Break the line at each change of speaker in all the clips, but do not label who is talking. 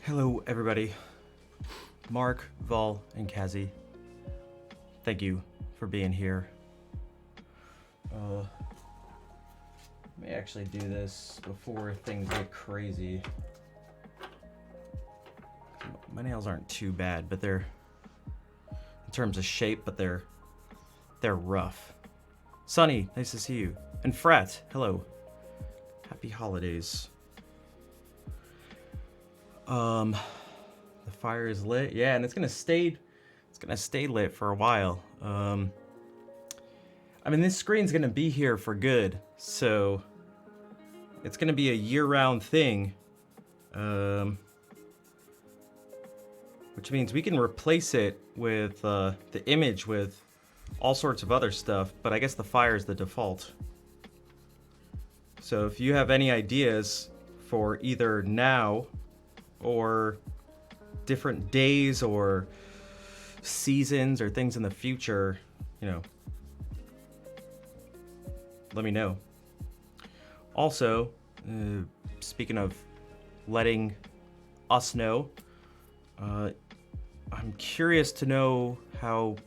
Hello, everybody. Mark, Vol, and Kazi. Thank you for being here. Let me actually do this before things get crazy. My nails aren't too bad, but they're, in terms of shape, but they're rough. Sunny, nice to see you. And Frat, hello. Happy holidays. The fire is lit. Yeah, and it's gonna stay lit for a while. I mean, this screen's gonna be here for good, so it's gonna be a year-round thing. Which means we can replace it with the image with all sorts of other stuff, but I guess the fire is the default. So if you have any ideas for either now or different days or seasons or things in the future, you know, let me know. Also, speaking of letting us know, I'm curious to know how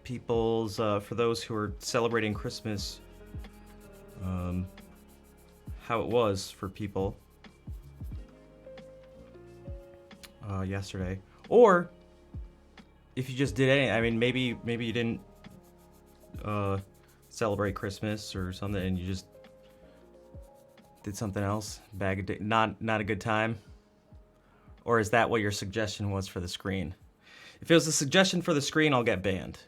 people's, for those who are celebrating Christmas, how it was for people yesterday, or if you just did any. I mean, maybe you didn't celebrate Christmas or something, and you just did something else. Not a good time. Or is that what your suggestion was for the screen? If it was a suggestion for the screen, I'll get banned.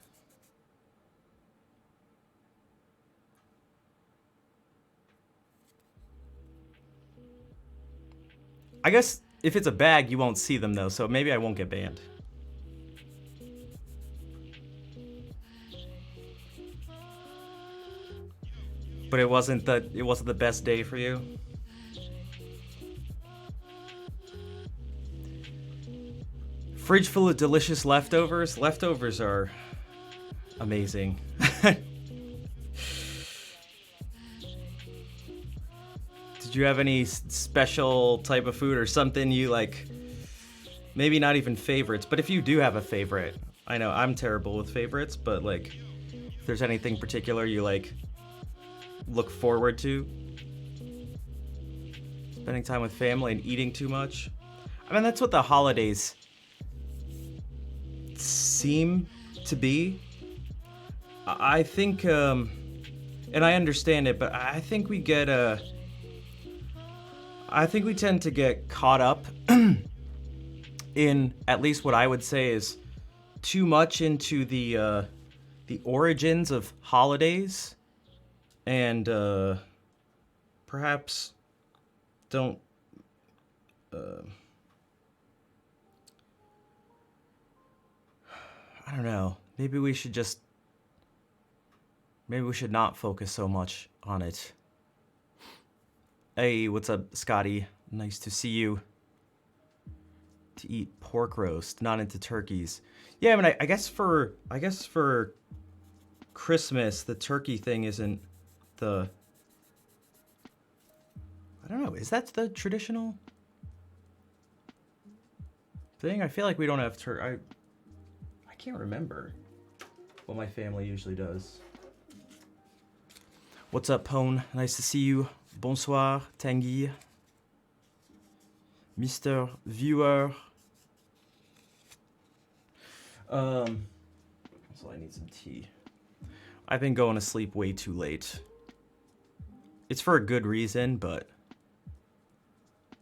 I guess if it's a bag, you won't see them though, so maybe I won't get banned. But it wasn't the best day for you? Fridge full of delicious leftovers. Leftovers are amazing. Did you have any special type of food or something you like? Maybe not even favorites, but if you do have a favorite, I know I'm terrible with favorites, but like, if there's anything particular you like, look forward to. Spending time with family and eating too much. I mean, that's what the holidays seem to be. I think, and I understand it, but I think we get I think we tend to get caught up in, at least what I would say is, too much into the origins of holidays, and perhaps don't I don't know. Maybe we should not focus so much on it. Hey, what's up, Scotty? Nice to see you. To eat pork roast, not into turkeys. Yeah, I mean, I guess for Christmas, the turkey thing isn't the. I don't know. Is that the traditional thing? I feel like we don't have I can't remember what my family usually does. What's up, Pone? Nice to see you. Bonsoir, Tanguy. Mr. Viewer. So I need some tea. I've been going to sleep way too late. It's for a good reason, but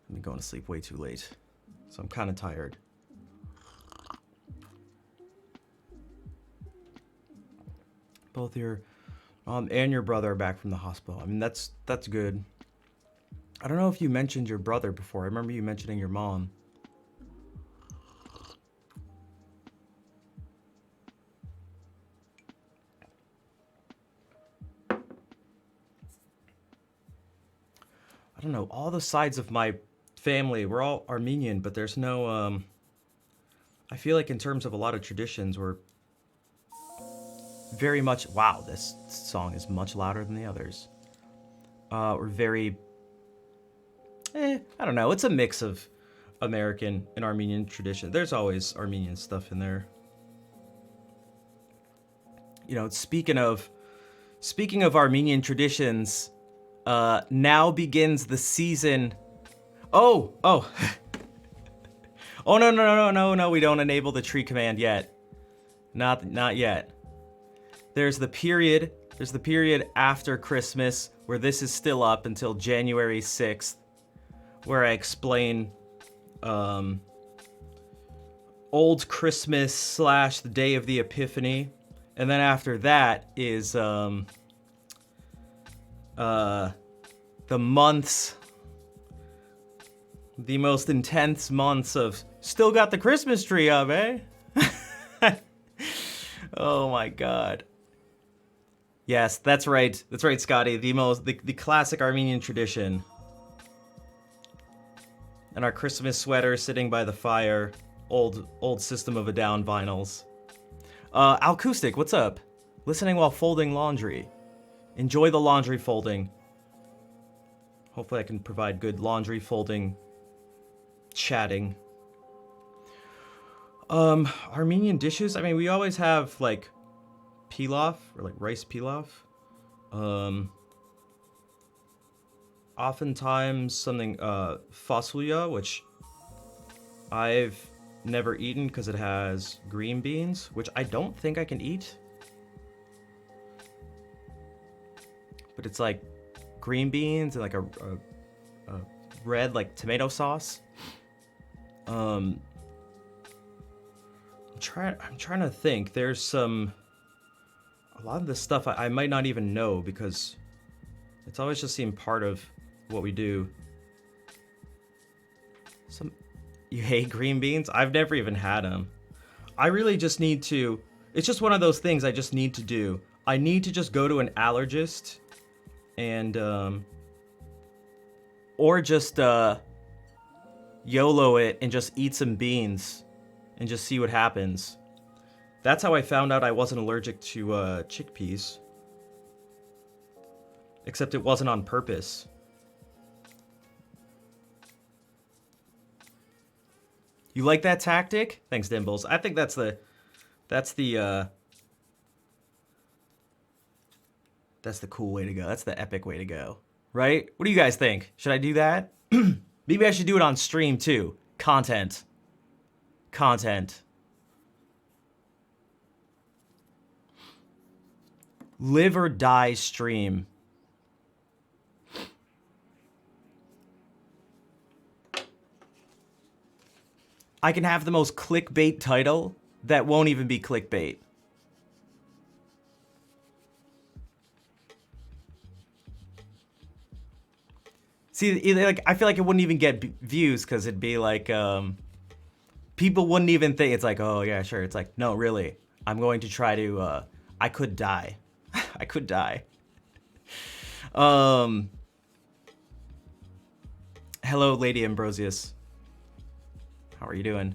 I've been going to sleep way too late. So I'm kind of tired. Both your mom and your brother are back from the hospital. I mean, that's good. I don't know if you mentioned your brother before. I remember you mentioning your mom. I don't know. All the sides of my family, we're all Armenian, but there's no, I feel like in terms of a lot of traditions, we're very much, wow, this song is much louder than the others. We're very, I don't know, it's a mix of American and Armenian tradition. There's always Armenian stuff in there. You know, speaking of Armenian traditions, now begins the season. Oh. Oh, no, we don't enable the tree command yet. Not yet. There's the period after Christmas where this is still up until January 6th, where I explain Old Christmas / the Day of the Epiphany. And then after that is the months, the most intense months of still got the Christmas tree up, eh? Oh my god. Yes, that's right. That's right, Scotty. The classic Armenian tradition. And our Christmas sweater sitting by the fire. Old System of a Down vinyls. Acoustic, what's up? Listening while folding laundry. Enjoy the laundry folding. Hopefully I can provide good laundry folding chatting. Armenian dishes? I mean, we always have, like, pilaf, or, like, rice pilaf. Oftentimes something, fasulya, which I've never eaten because it has green beans, which I don't think I can eat. But it's like green beans and like a red like tomato sauce. I'm trying to think. There's a lot of this stuff I might not even know because it's always just seemed part of what we do. You hate green beans? I've never even had them. I really just need to... It's just one of those things I just need to do. I need to just go to an allergist and, or just, YOLO it and just eat some beans and just see what happens. That's how I found out I wasn't allergic to, chickpeas. Except it wasn't on purpose. You like that tactic? Thanks, Dimbles. I think that's the cool way to go. That's the epic way to go. Right? What do you guys think? Should I do that? Maybe I should do it on stream too. Content. Live or die stream. I can have the most clickbait title that won't even be clickbait. See, like I feel like it wouldn't even get views because it'd be like people wouldn't even think it's like, oh yeah, sure. It's like, no, really, I'm going to try to. I could die. I could die. Hello, Lady Ambrosius. How are you doing?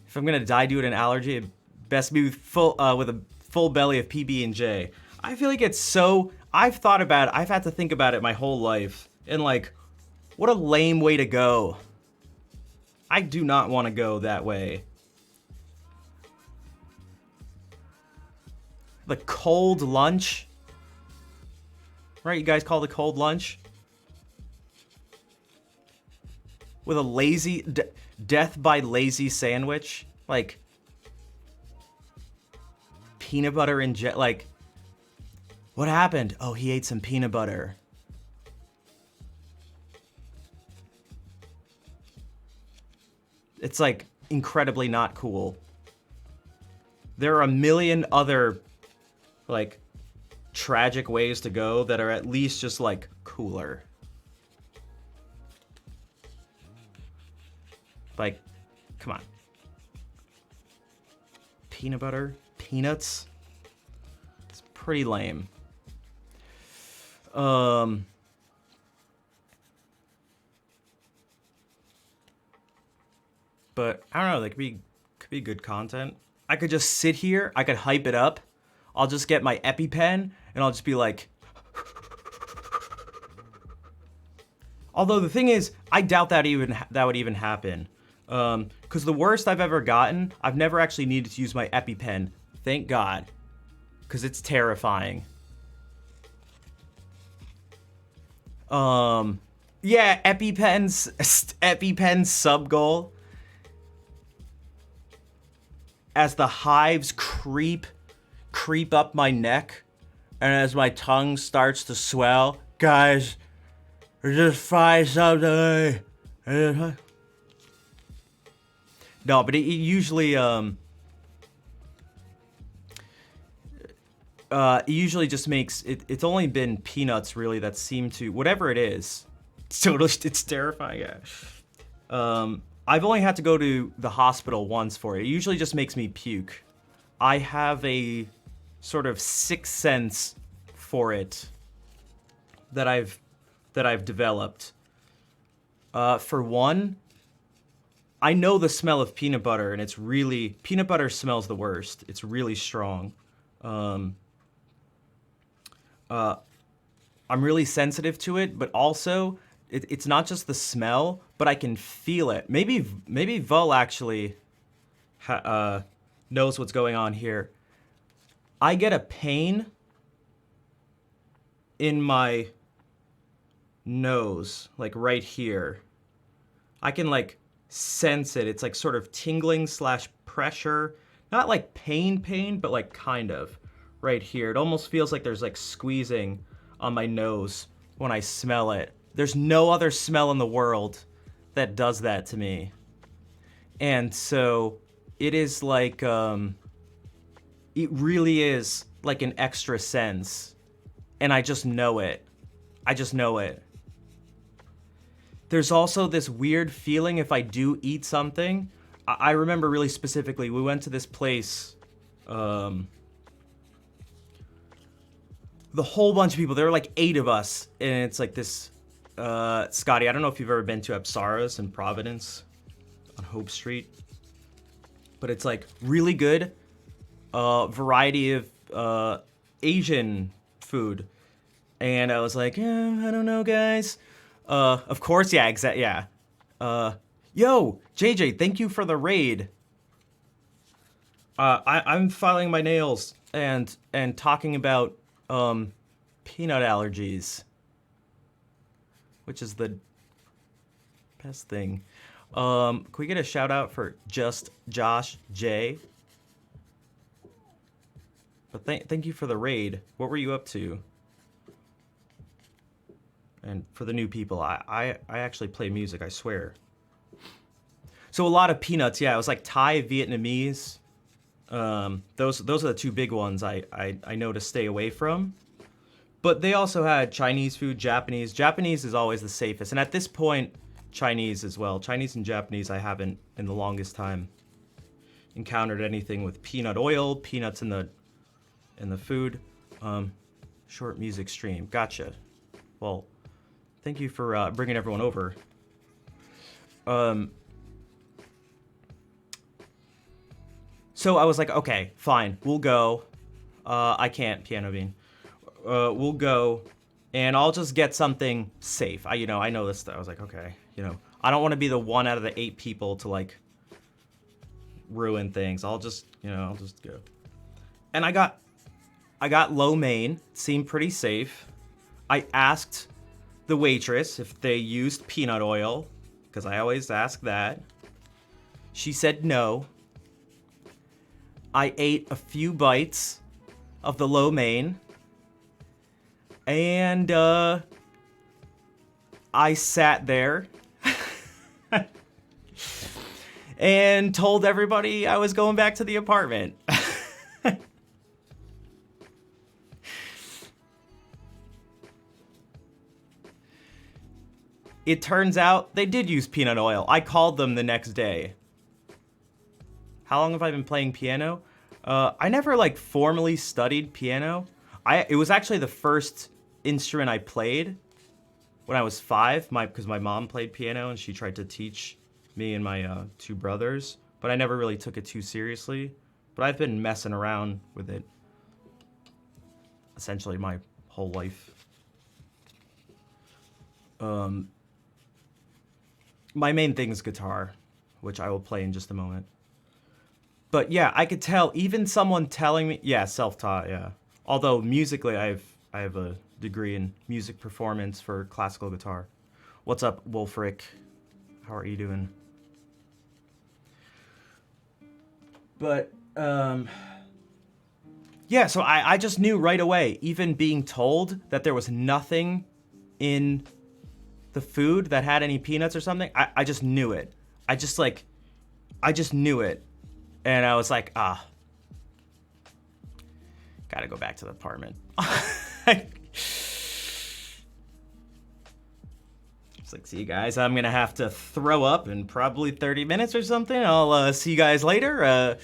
If I'm gonna die due to an allergy, it best be with a full belly of PB&J. I feel like it's so... I've thought about it. I've had to think about it my whole life. And like, what a lame way to go. I do not want to go that way. The cold lunch. Right, you guys call it a cold lunch? With a lazy... death by lazy sandwich? Like... peanut butter and like... What happened? Oh, he ate some peanut butter. It's like incredibly not cool. There are a million other like tragic ways to go that are at least just like cooler. Like, come on. Peanut butter? Peanuts? It's pretty lame. But I don't know, that could be good content. I could just sit here, I could hype it up. I'll just get my EpiPen and I'll just be like Although the thing is, I doubt that that would even happen. Because the worst I've ever gotten, I've never actually needed to use my EpiPen. Thank God. Because it's terrifying. Yeah, EpiPen's sub goal. As the hives creep up my neck, and as my tongue starts to swell, guys, just find something. No, but it usually it usually just makes it. It's only been peanuts really that seem to, whatever it is. It's terrifying. Yeah. I've only had to go to the hospital once for it. It usually just makes me puke. I have a sort of sixth sense for it that I've developed. For one, I know the smell of peanut butter, and peanut butter smells the worst. It's really strong. I'm really sensitive to it, but also it's not just the smell, but I can feel it. Maybe Vul actually knows what's going on here. I get a pain in my nose, like right here. I can like sense it. It's like sort of tingling / pressure. Not like pain, but like kind of right here. It almost feels like there's like squeezing on my nose when I smell it. There's no other smell in the world that does that to me. And so it is like, it really is like an extra sense. And I just know it. I just know it. There's also this weird feeling if I do eat something. I remember really specifically, we went to this place, the whole bunch of people, there were like 8 of us, and it's like this, Scotty, I don't know if you've ever been to Apsaras in Providence on Hope Street, but it's like really good, variety of Asian food. And I was like, I don't know, guys. Of course, yeah, yeah. Yo, JJ, thank you for the raid. I'm filing my nails and talking about peanut allergies, which is the best thing. Can we get a shout out for just Josh J? But thank you for the raid. What were you up to? And for the new people, I actually play music, I swear. So a lot of peanuts, yeah. It was like Thai, Vietnamese. Those are the 2 big ones I know to stay away from. But they also had Chinese food, Japanese. Japanese is always the safest. And at this point, Chinese as well. Chinese and Japanese, I haven't in the longest time encountered anything with peanut oil, peanuts in the food. Short music stream. Gotcha. Well, thank you for bringing everyone over. So I was like, okay, fine, we'll go. I can't, Piano Bean. We'll go, and I'll just get something safe. I know this. I was like, okay, I don't want to be the one out of the 8 people to like ruin things. I'll just go. And I got lo mein. Seemed pretty safe. I asked the waitress if they used peanut oil, because I always ask that. She said no. I ate a few bites of the lo mein, and I sat there and told everybody I was going back to the apartment. It turns out they did use peanut oil. I called them the next day. How long have I been playing piano? I never like formally studied piano. It was actually the first instrument I played when I was 5, because my mom played piano and she tried to teach me and my 2 brothers, but I never really took it too seriously. But I've been messing around with it essentially my whole life. My main thing is guitar, which I will play in just a moment. But yeah, I could tell, even someone telling me, yeah, self-taught, yeah. Although musically, I have a degree in music performance for classical guitar. What's up, Wolfric? How are you doing? But yeah, so I just knew right away, even being told that there was nothing in the food that had any peanuts or something, I just knew it. I just knew it. And I was like, gotta go back to the apartment. It's like, see you guys, I'm gonna have to throw up in probably 30 minutes or something. I'll see you guys later.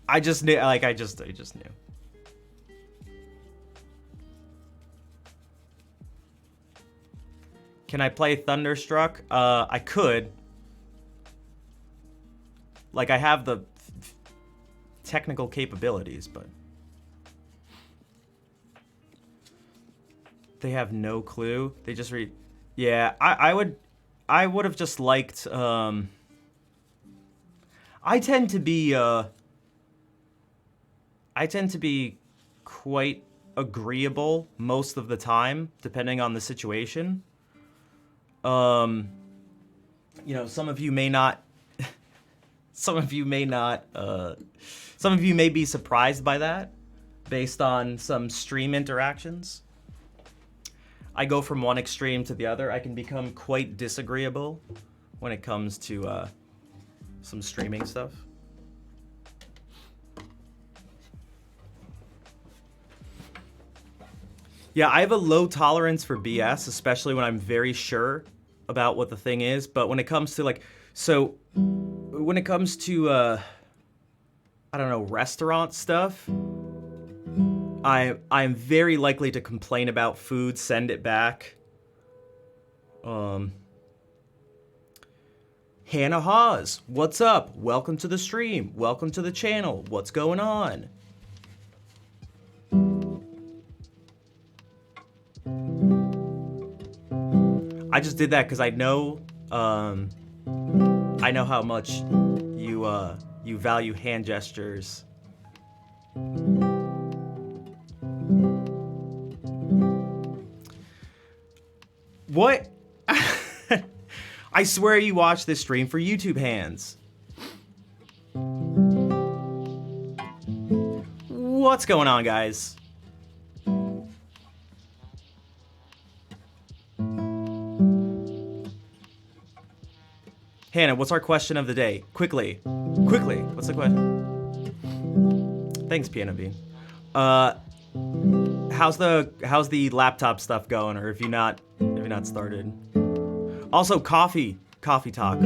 I just knew, like, I just knew. Can I play Thunderstruck? I could. Like, I have the technical capabilities, but they have no clue. They just read. Yeah, I would have just liked. I tend to be quite agreeable most of the time, depending on the situation. You know, some of you may not be surprised by that based on some stream interactions. I go from one extreme to the other. I can become quite disagreeable when it comes to some streaming stuff. Yeah, I have a low tolerance for BS, especially when I'm very sure about what the thing is. But when it comes to when it comes to I don't know, restaurant stuff, I'm very likely to complain about food, send it back. Hannah Hawes, what's up? Welcome to the stream. Welcome to the channel. What's going on? I just did that because I know how much you value hand gestures. What? I swear you watch this stream for YouTube hands. What's going on, guys? Hannah, what's our question of the day? Quickly, what's the question? Thanks, Piano Bean. How's the laptop stuff going, or if you not started? Also, coffee talk.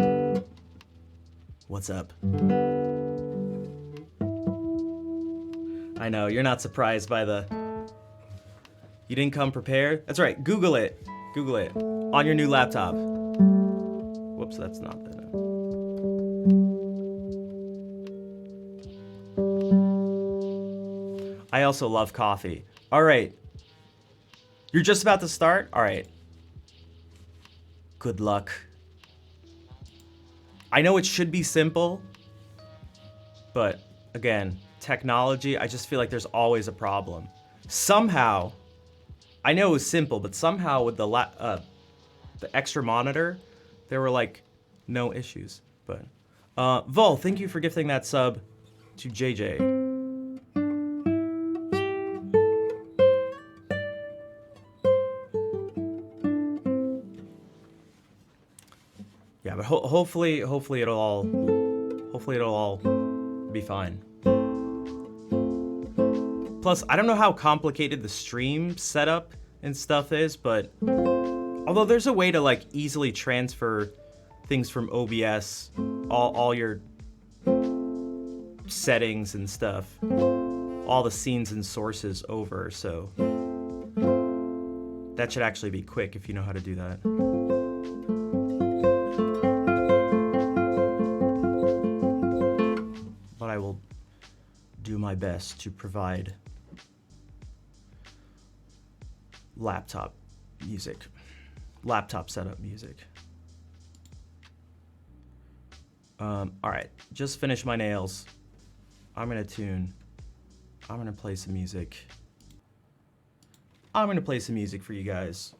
What's up? I know you're not surprised by the. You didn't come prepared. That's right. Google it on your new laptop. Whoops, that's not that. I also love coffee. All right. You're just about to start? All right. Good luck. I know it should be simple, but again, technology, I just feel like there's always a problem. Somehow, I know it was simple, but somehow with the extra monitor, there were like no issues. But Vol, thank you for gifting that sub to JJ. Yeah, but hopefully it'll all be fine. Plus, I don't know how complicated the stream setup and stuff is, but although there's a way to like easily transfer things from OBS, all your settings and stuff, all the scenes and sources over, so that should actually be quick if you know how to do that. But I will do my best to provide laptop music. Laptop setup music. All right, just finished my nails. I'm gonna tune. I'm gonna play some music. I'm gonna play some music for you guys.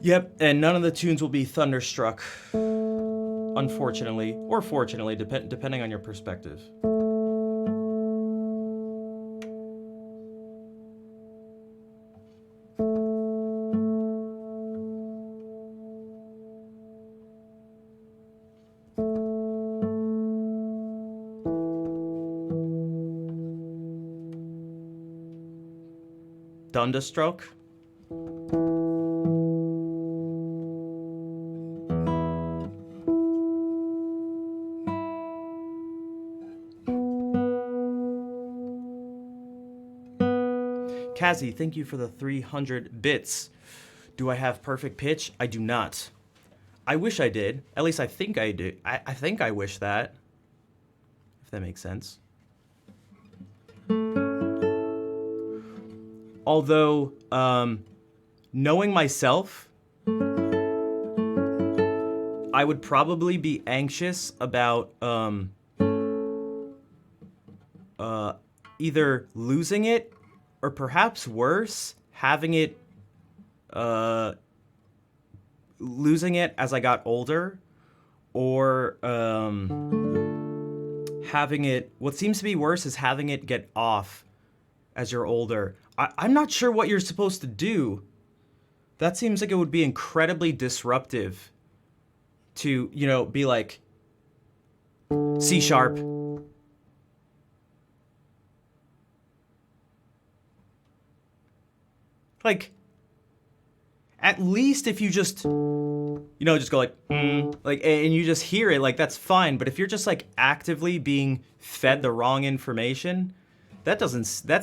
Yep, and none of the tunes will be Thunderstruck, unfortunately, or fortunately, depending on your perspective. Thunderstruck. Kazi, thank you for the 300 bits. Do I have perfect pitch? I do not. I wish I did. At least I think I do. I think I wish that. If that makes sense. Although, knowing myself, I would probably be anxious about either losing it or perhaps worse, having it losing it as I got older, or having it, what seems to be worse is having it get off as you're older. I'm not sure what you're supposed to do. That seems like it would be incredibly disruptive to, you know, be like C sharp. Like, at least if you just, you know, just go like, like, and you just hear it, like, that's fine. But if you're just like actively being fed the wrong information, that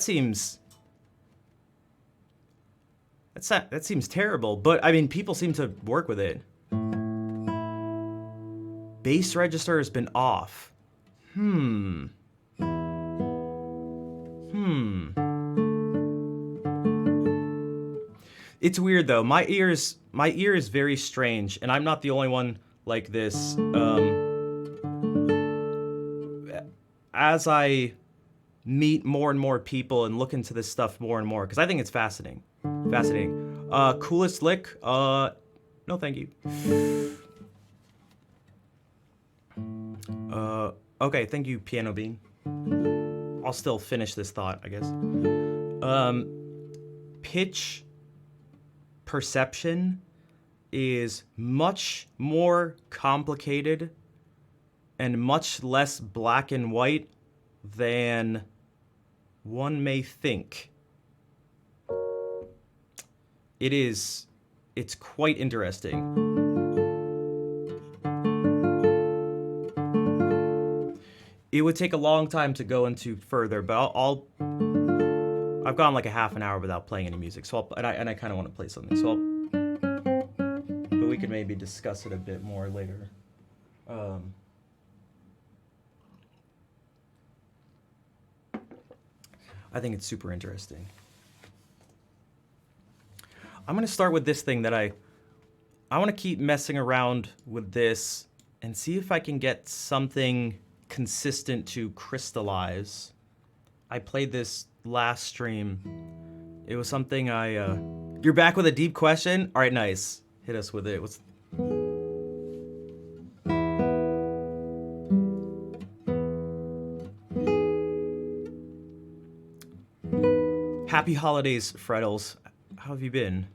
seems terrible. But I mean, people seem to work with it. Bass register has been off. It's weird though. My ear is very strange, and I'm not the only one like this. As I meet more and more people and look into this stuff more and more, because I think it's fascinating. Coolest lick? No, thank you. Okay, thank you, Piano Bean. I'll still finish this thought, I guess. Pitch perception is much more complicated and much less black and white than one may think. It's quite interesting. It would take a long time to go into further, but I've gone like a half an hour without playing any music, so I kind of want to play something, so but we could maybe discuss it a bit more later. I think it's super interesting. I'm gonna start with this thing that I want to keep messing around with this and see if I can get something consistent to crystallize. I played this last stream. It was something you're back with a deep question? All right, nice. Hit us with it. Happy holidays, Freddles. How have you been?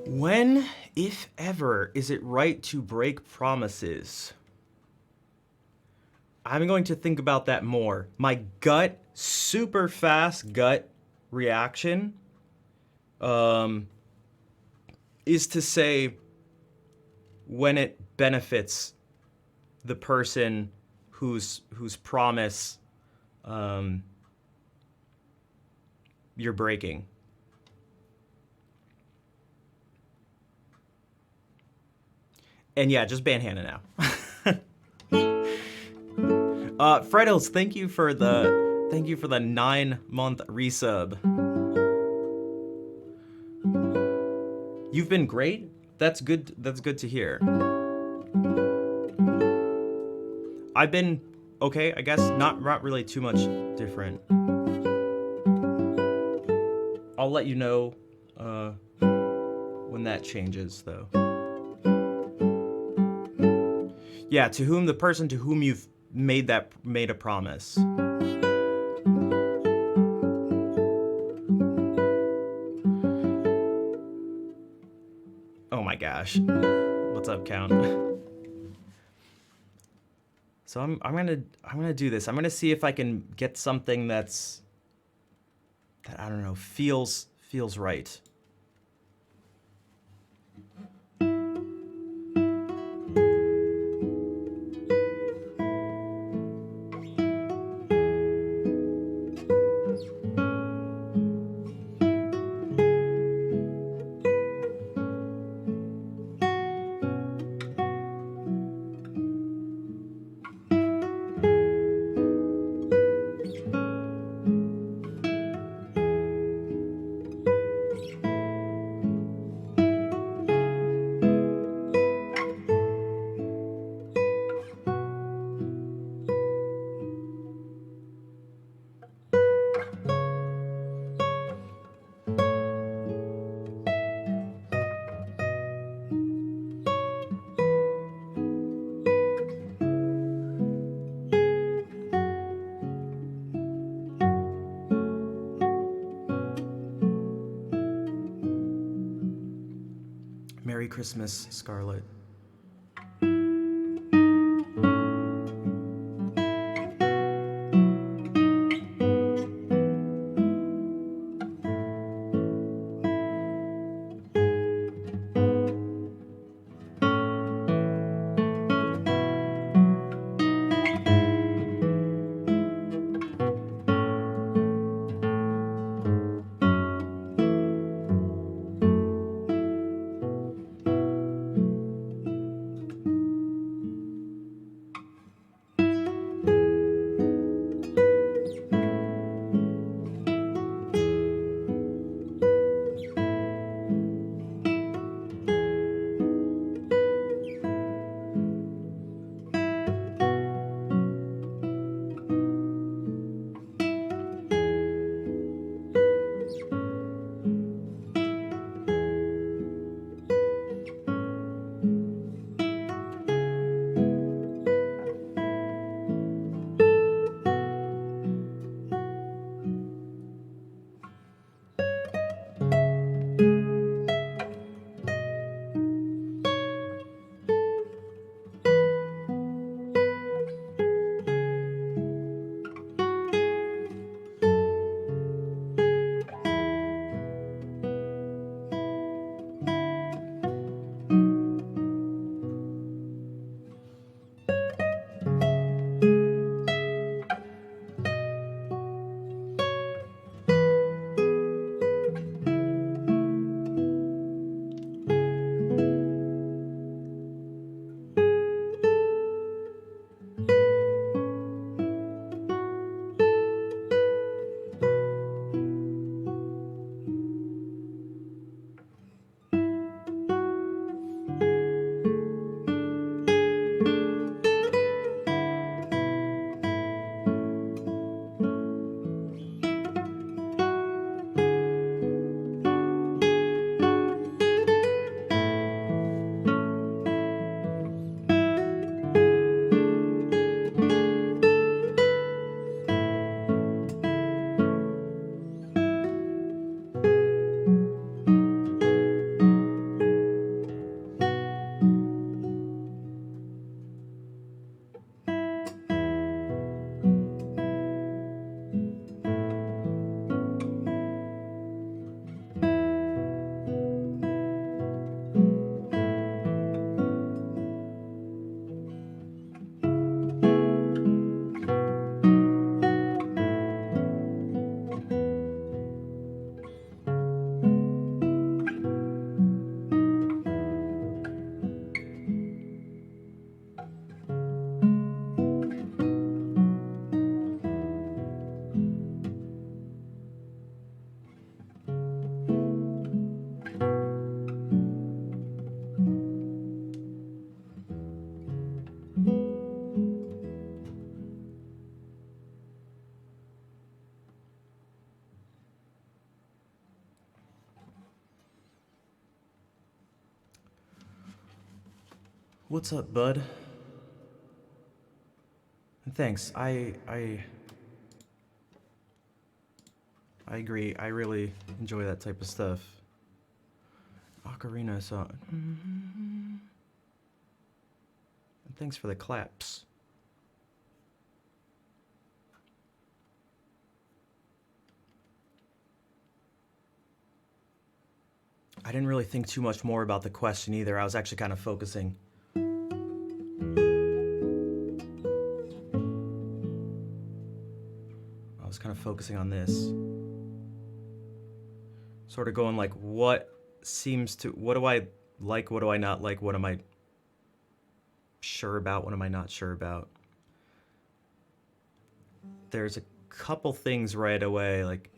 When, if ever, is it right to break promises? I'm going to think about that more. My gut, super fast gut reaction, is to say when it benefits the person whose promise you're breaking. And yeah, just ban Hannah now. Fredos, thank you for the 9-month resub. You've been great. That's good. That's good to hear. I've been okay, I guess. Not really too much different. I'll let you know when that changes, though. Yeah, the person to whom you've made a promise. Oh my gosh. What's up, Count? So I'm gonna do this. I'm gonna see if I can get something that I don't know feels right. Merry Christmas, Scarlet. What's up, bud? Thanks. I agree. I really enjoy that type of stuff. Ocarina song. And thanks for the claps. I didn't really think too much more about the question either. I was actually kind of focusing. I was kind of focusing on this. Sort of going like, what do I like, what do I not like, what am I sure about, what am I not sure about? There's a couple things right away, like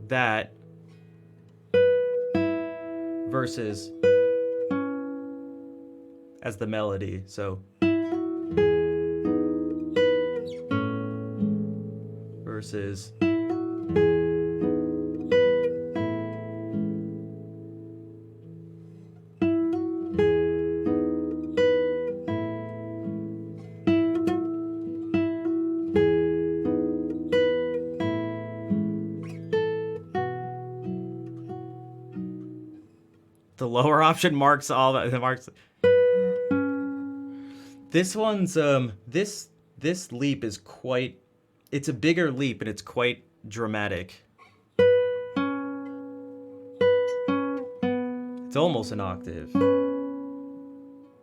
that versus as the melody, so versus the lower option marks all the marks. This one's this leap is quite, it's a bigger leap and it's quite dramatic. It's almost an octave.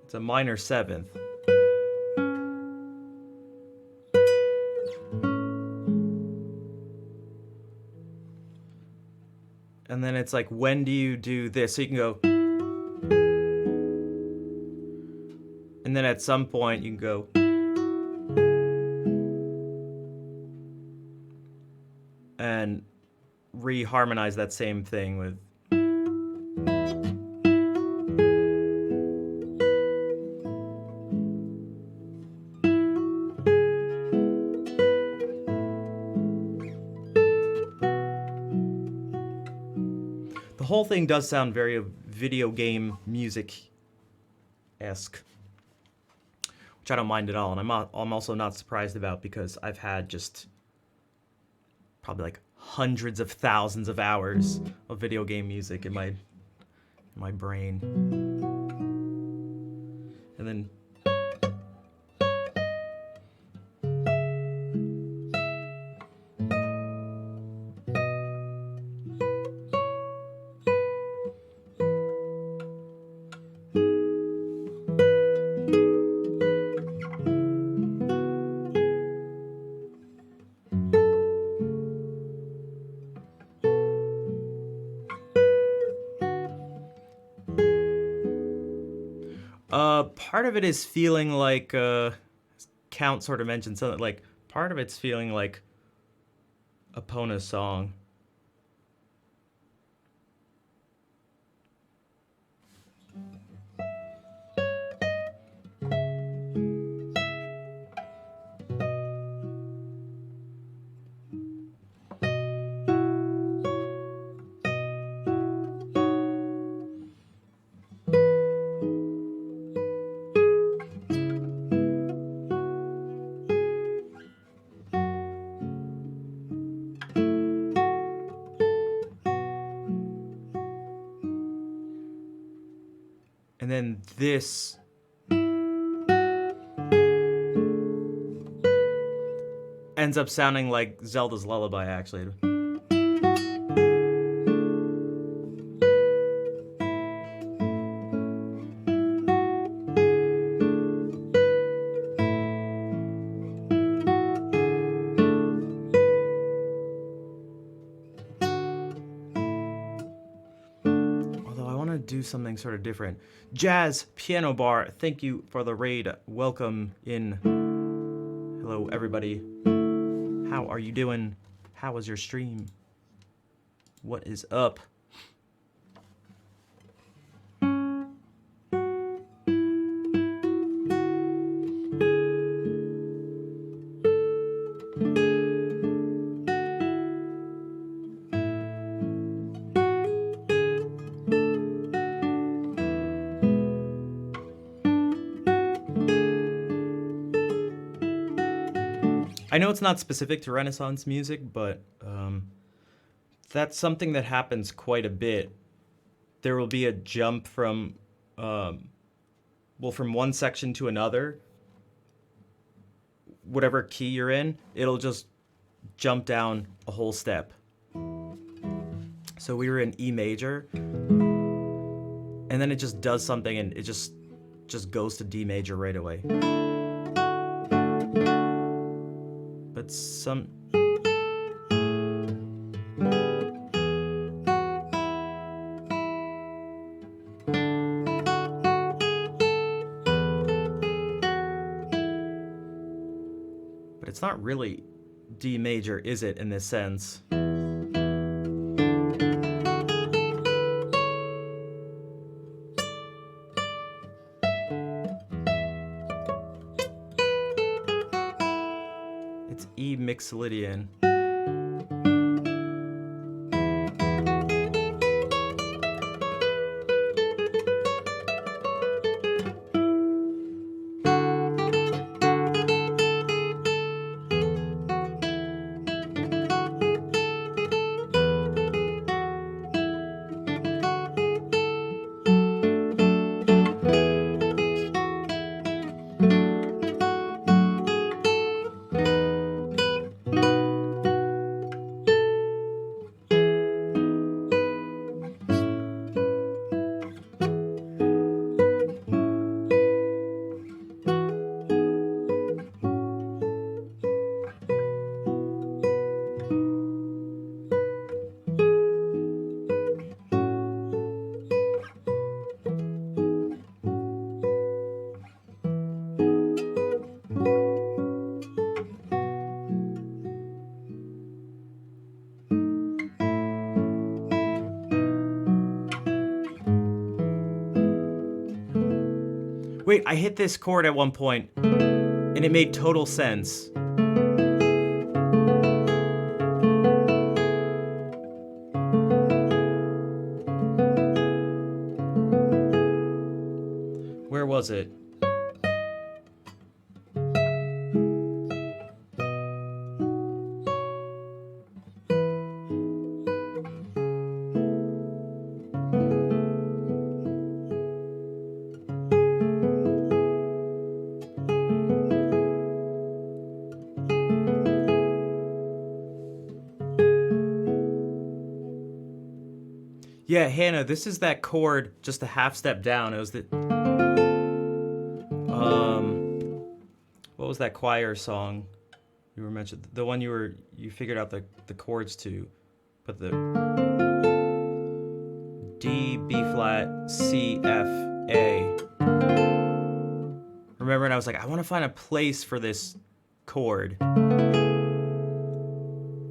It's a minor seventh. And then it's like, when do you do this? So you can go, and then at some point you can go, and reharmonize that same thing with. The whole thing does sound very video game music-esque, which I don't mind at all, and I'm also not surprised about, because I've had just probably like hundreds of thousands of hours of video game music in my brain. And then part of it is feeling like Count sort of mentioned something, like part of it's feeling like Epona's song. And then this ends up sounding like Zelda's Lullaby, actually. Do something sort of different. Jazz Piano Bar, thank you for the raid. Welcome in. Hello, everybody. How are you doing? How was your stream? What is up? I know it's not specific to Renaissance music, but that's something that happens quite a bit. There will be a jump from, from one section to another. Whatever key you're in, it'll just jump down a whole step. So we were in E major, and then it just does something, and it just goes to D major right away. But some... But it's not really D major, is it, in this sense? It's E Mixolydian. Wait, I hit this chord at one point, and it made total sense. Where was it? Yeah, Hannah, this is that chord just a half step down. It was the what was that choir song you were mentioned? The one you figured out the chords to, but the D, B flat, C, F, A. Remember, and I was like, I want to find a place for this chord.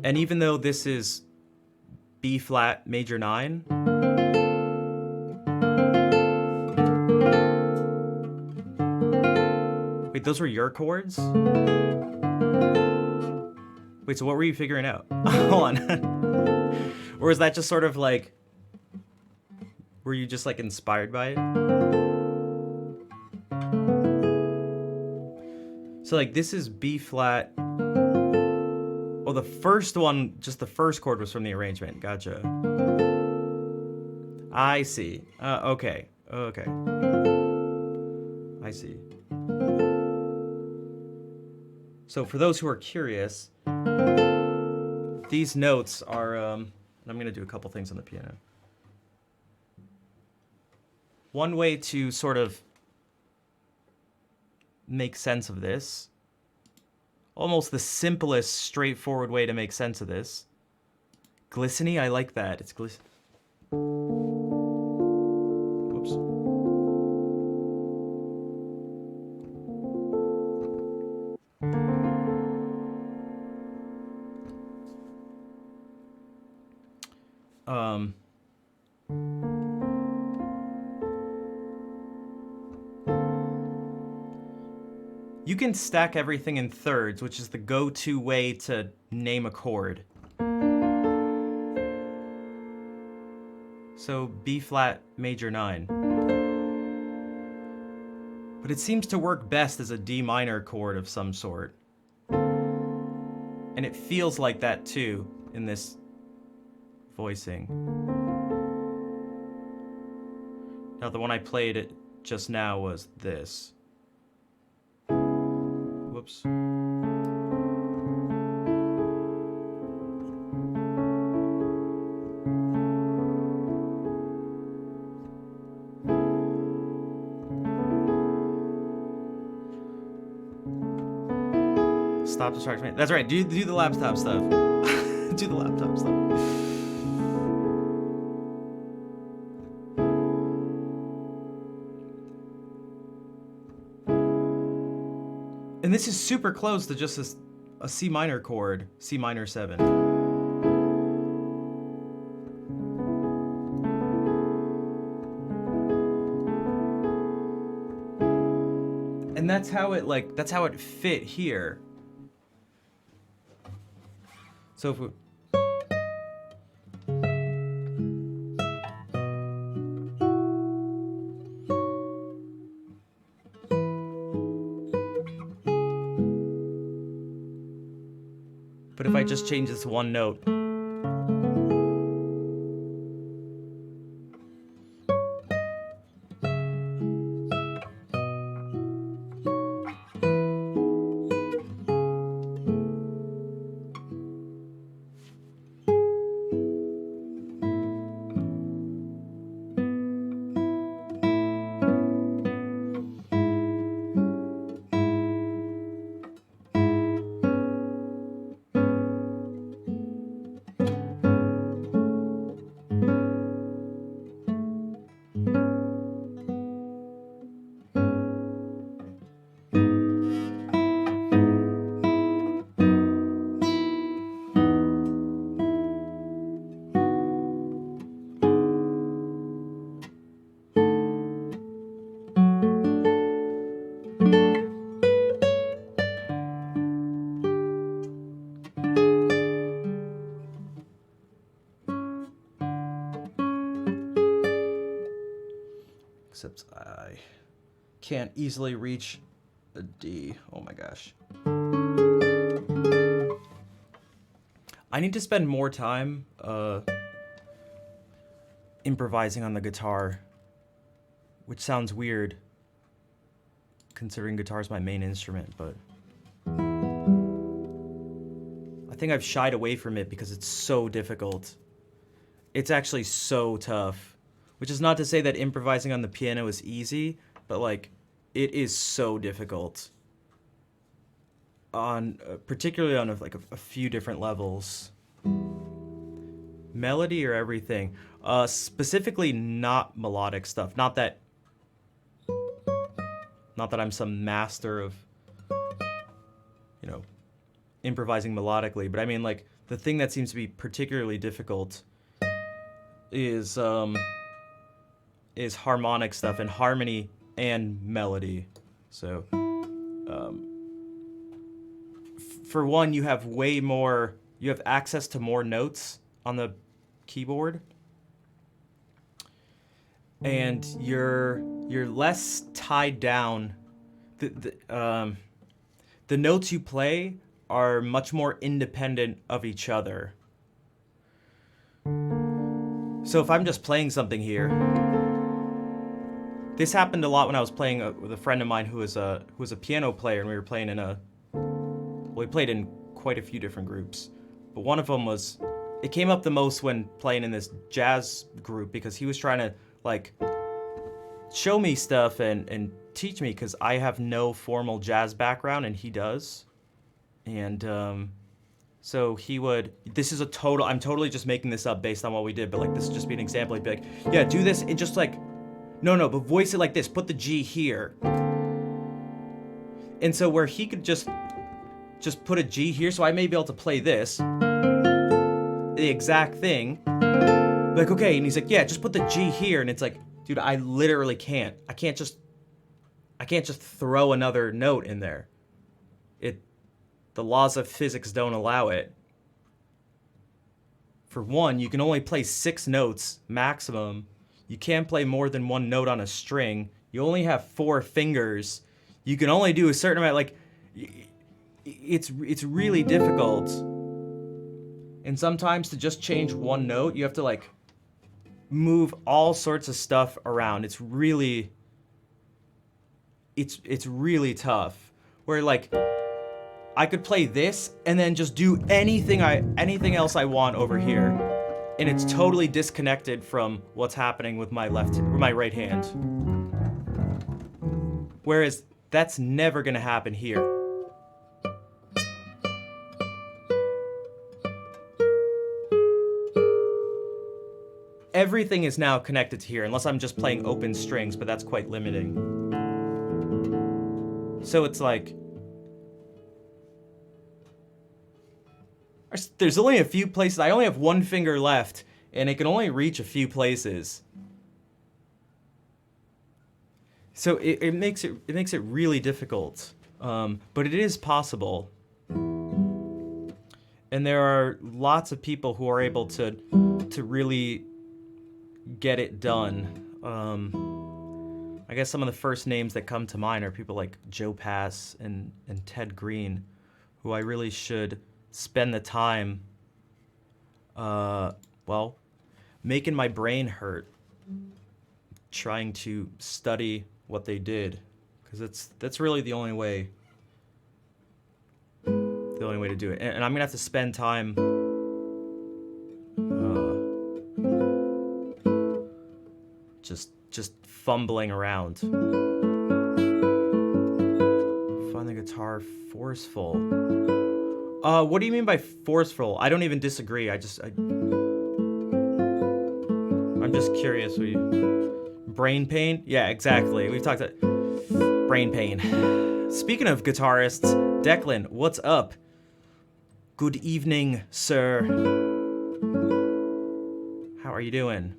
And even though this is B flat major 9, wait, those were your chords? Wait, so what were you figuring out? Hold on. Or is that just sort of like, were you just like inspired by it? So like this is B flat. Oh, the first one, just the first chord was from the arrangement. Gotcha. I see. Okay. Okay. I see. So for those who are curious, these notes are, I'm going to do a couple things on the piano. One way to sort of make sense of this, almost the simplest, straightforward way to make sense of this. Glissony, I like that. It's glisten. Whoops. You can stack everything in thirds, which is the go-to way to name a chord. So B flat major 9. But it seems to work best as a D minor chord of some sort. And it feels like that too in this voicing. Now the one I played it just now was this. Whoops. Stop distracting me. That's right. Do the laptop stuff. Do the laptop stuff. And this is super close to just a C minor chord, C minor 7. And that's how it fit here. So if we... But if I just change this one note... Except I can't easily reach a D. Oh my gosh. I need to spend more time improvising on the guitar, which sounds weird considering guitar is my main instrument, but I think I've shied away from it because it's so difficult. It's actually so tough. Which is not to say that improvising on the piano is easy, but like, it is so difficult. On particularly on a few different levels. Melody or everything. Specifically not melodic stuff. Not that I'm some master of, you know, improvising melodically, but I mean like the thing that seems to be particularly difficult is harmonic stuff and harmony and melody. So, for one, you have access to more notes on the keyboard, and you're less tied down. The notes you play are much more independent of each other. So if I'm just playing something here. This happened a lot when I was playing with a friend of mine who was a piano player, and we were playing we played in quite a few different groups. But one of them it came up the most when playing in this jazz group because he was trying to like show me stuff and teach me because I have no formal jazz background and he does. And so he would, I'm totally just making this up based on what we did, but like this would just be an example. He'd be like, yeah, do this and just like, no, but voice it like this. Put the G here. And so where he could just put a G here, so I may be able to play this, the exact thing. Like, okay, and he's like, yeah, just put the G here. And it's like, dude, I literally can't. I can't just throw another note in there. The laws of physics don't allow it. For one, you can only play 6 notes maximum. You can't play more than one note on a string. You only have 4 fingers. You can only do a certain amount. Like, it's really difficult. And sometimes to just change one note, you have to like move all sorts of stuff around. It's really tough. Where like I could play this and then just do anything else I want over here, and it's totally disconnected from what's happening with my right hand. Whereas that's never gonna happen here. Everything is now connected to here, unless I'm just playing open strings, but that's quite limiting. So it's like, there's only a few places. I only have 1 finger left, and it can only reach a few places. So it makes it really difficult, but it is possible. And there are lots of people who are able to really get it done. I guess some of the first names that come to mind are people like Joe Pass and Ted Green, who I really should spend the time, making my brain hurt, trying to study what they did, because that's really the only way to do it. And I'm gonna have to spend time just fumbling around. Find the guitar forceful. What do you mean by forceful? I don't even disagree. I'm just curious. Brain pain? Yeah, exactly. We've talked about brain pain. Speaking of guitarists, Declan, what's up? Good evening, sir. How are you doing?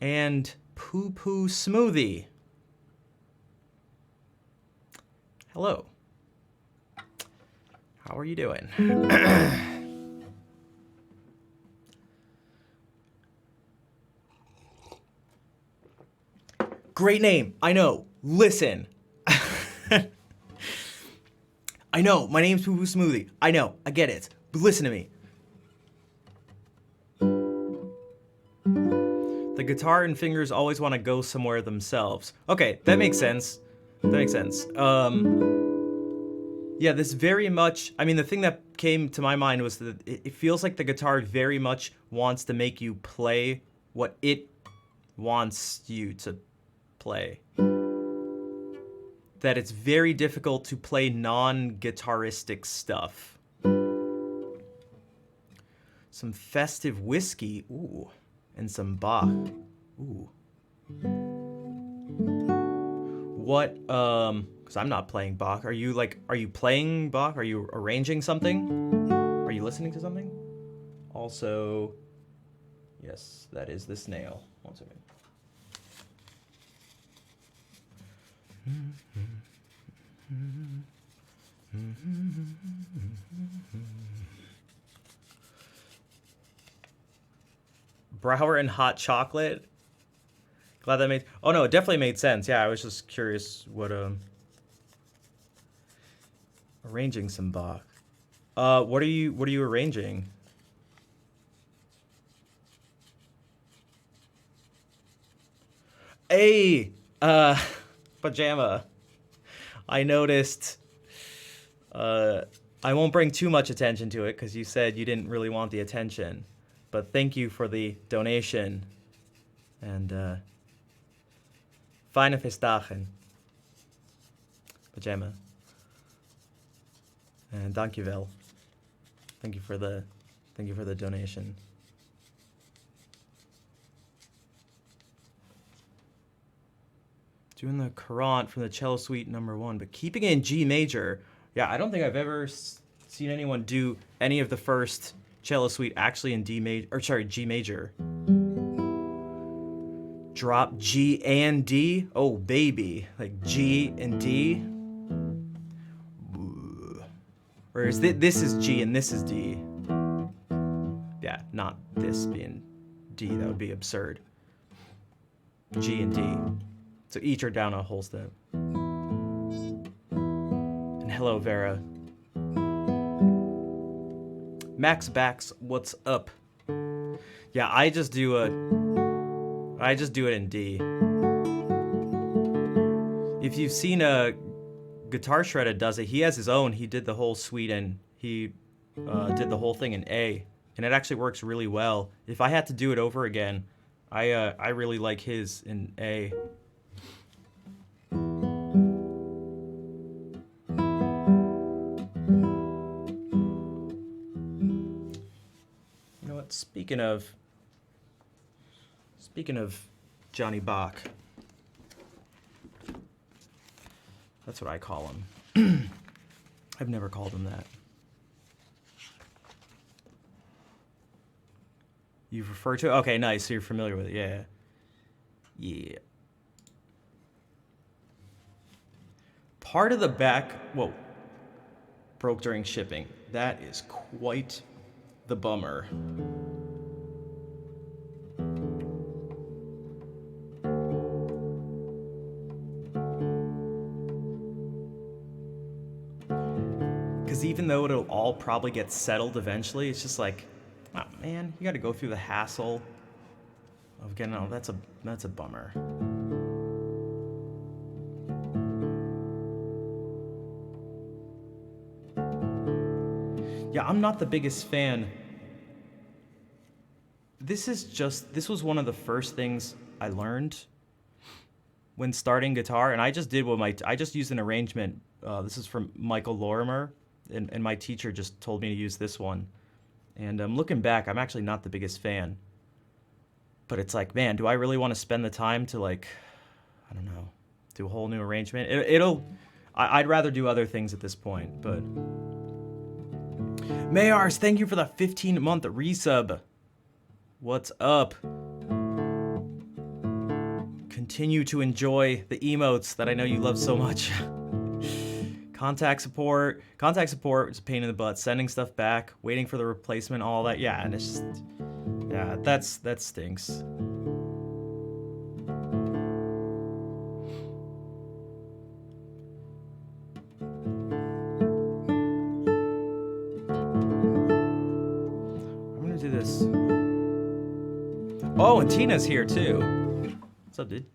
And Poo Poo Smoothie. Hello. How are you doing? Great name. I know. Listen. I know. My name's Poo Poo Smoothie. I know. I get it. But listen to me. The guitar and fingers always want to go somewhere themselves. Okay, that makes sense. Yeah, this very much, I mean, the thing that came to my mind was that it feels like the guitar very much wants to make you play what it wants you to play. That it's very difficult to play non-guitaristic stuff. Some festive whiskey, ooh, and some Bach, ooh. What, because I'm not playing Bach. Are you playing Bach? Are you arranging something? Are you listening to something? Also, yes, that is the snail. 1 second. Brower and hot chocolate. Glad that made. Oh no, it definitely made sense. Yeah, I was just curious what arranging some Bach. What are you arranging? Hey, Pajama. I noticed. I won't bring too much attention to it because you said you didn't really want the attention, but thank you for the donation. And fijne feestdagen, Pajama. And dankjewel. Thank you for the donation. Doing the Courant from the Cello Suite number 1, but keeping it in G major. Yeah, I don't think I've ever seen anyone do any of the first Cello Suite actually in G major. Drop G and D. Oh baby, like G and D. Whereas this is G and this is D. Yeah, not this being D. That would be absurd. G, and D. So each are down a whole step. And hello, Vera. Max Bax, what's up? Yeah, I just do it in D. If you've seen a Guitar Shredded does it, he has his own. He did the whole suite and he did the whole thing in A, and it actually works really well. If I had to do it over again, I really like his in A. You know what? Speaking of Johnny Bach, that's what I call him. I've never called him that. You've referred to it? Okay, nice. So you're familiar with it. Yeah. Yeah. Part of the back, whoa, broke during shipping. That is quite the bummer. Because even though it'll all probably get settled eventually, it's just like, oh man, you got to go through the hassle of getting. Oh, that's a bummer. Yeah, I'm not the biggest fan. This was one of the first things I learned when starting guitar, and I just used an arrangement. This is from Michael Lorimer, and my teacher just told me to use this one. And looking back, I'm actually not the biggest fan. But it's like, man, do I really want to spend the time to, like, I don't know, do a whole new arrangement? I'd rather do other things at this point, but. Mayars, thank you for the 15-month resub. What's up? Continue to enjoy the emotes that I know you love so much. Contact support is a pain in the butt. Sending stuff back, waiting for the replacement, all that. Yeah, and it's just, yeah, that stinks. I'm gonna do this. Oh, and Tina's here too. What's up, dude?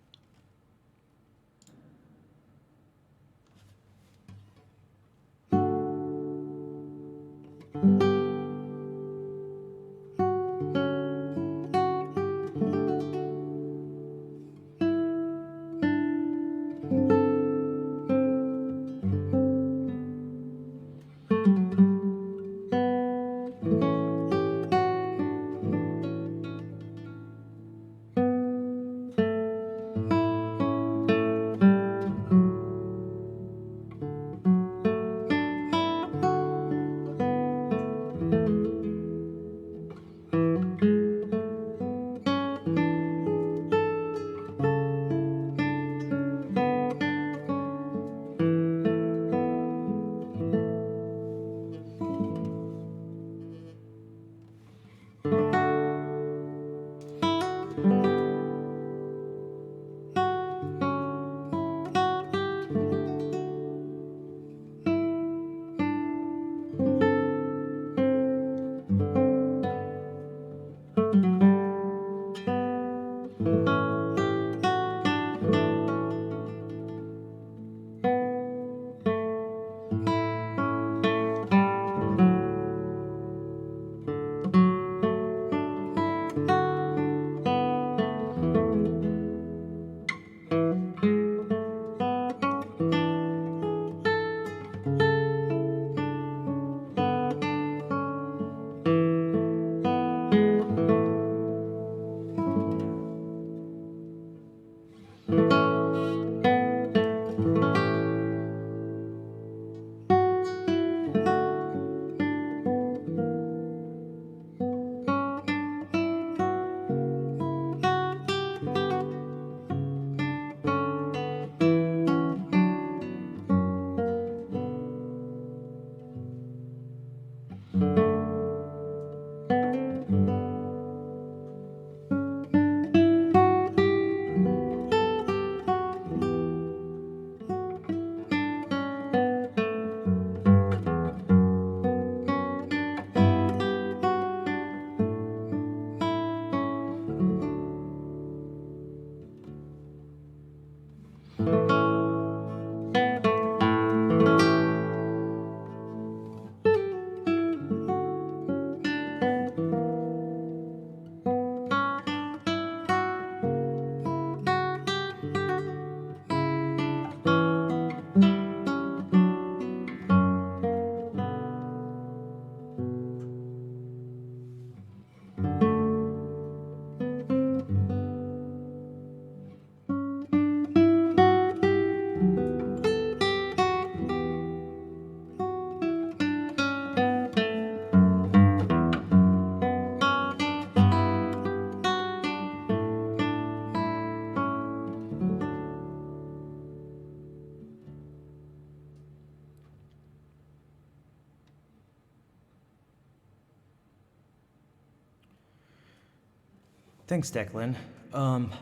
Thanks, Declan. Um,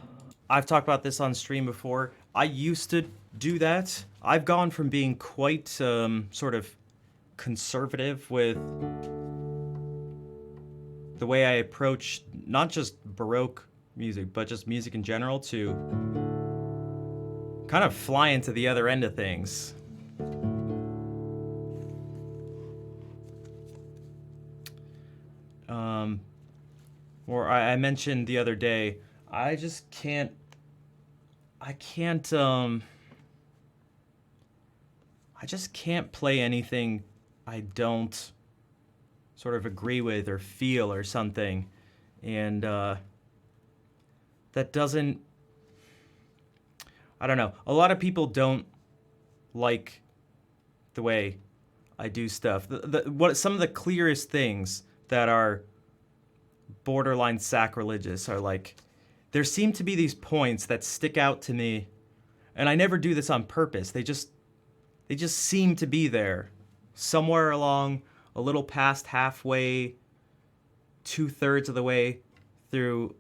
I've talked about this on stream before. I used to do that. I've gone from being quite sort of conservative with the way I approach not just Baroque music, but just music in general, to kind of fly into the other end of things. Um, or I mentioned the other day, I just can't. I can't. I just can't play anything I don't sort of agree with or feel or something, and that doesn't. I don't know. A lot of people don't like the way I do stuff. What some of the clearest things that are borderline sacrilegious are like, there seem to be these points that stick out to me, and I never do this on purpose. They just seem to be there, somewhere along, a little past halfway, 2/3 of the way through.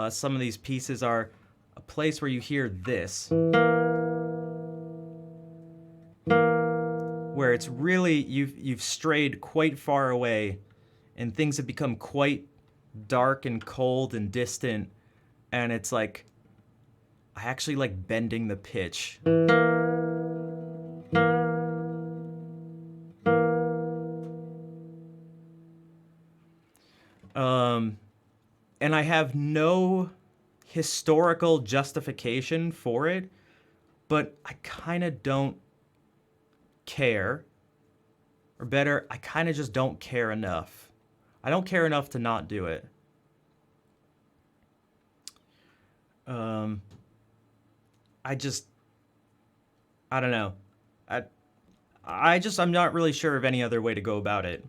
Some of these pieces are a place where you hear this, where it's really you've strayed quite far away, and things have become quite dark and cold and distant, and it's like I actually like bending the pitch. And I have no historical justification for it, but I kind of don't care. Or better, I kind of just don't care enough. I don't care enough to not do it. I just, I don't know. I'm not really sure of any other way to go about it.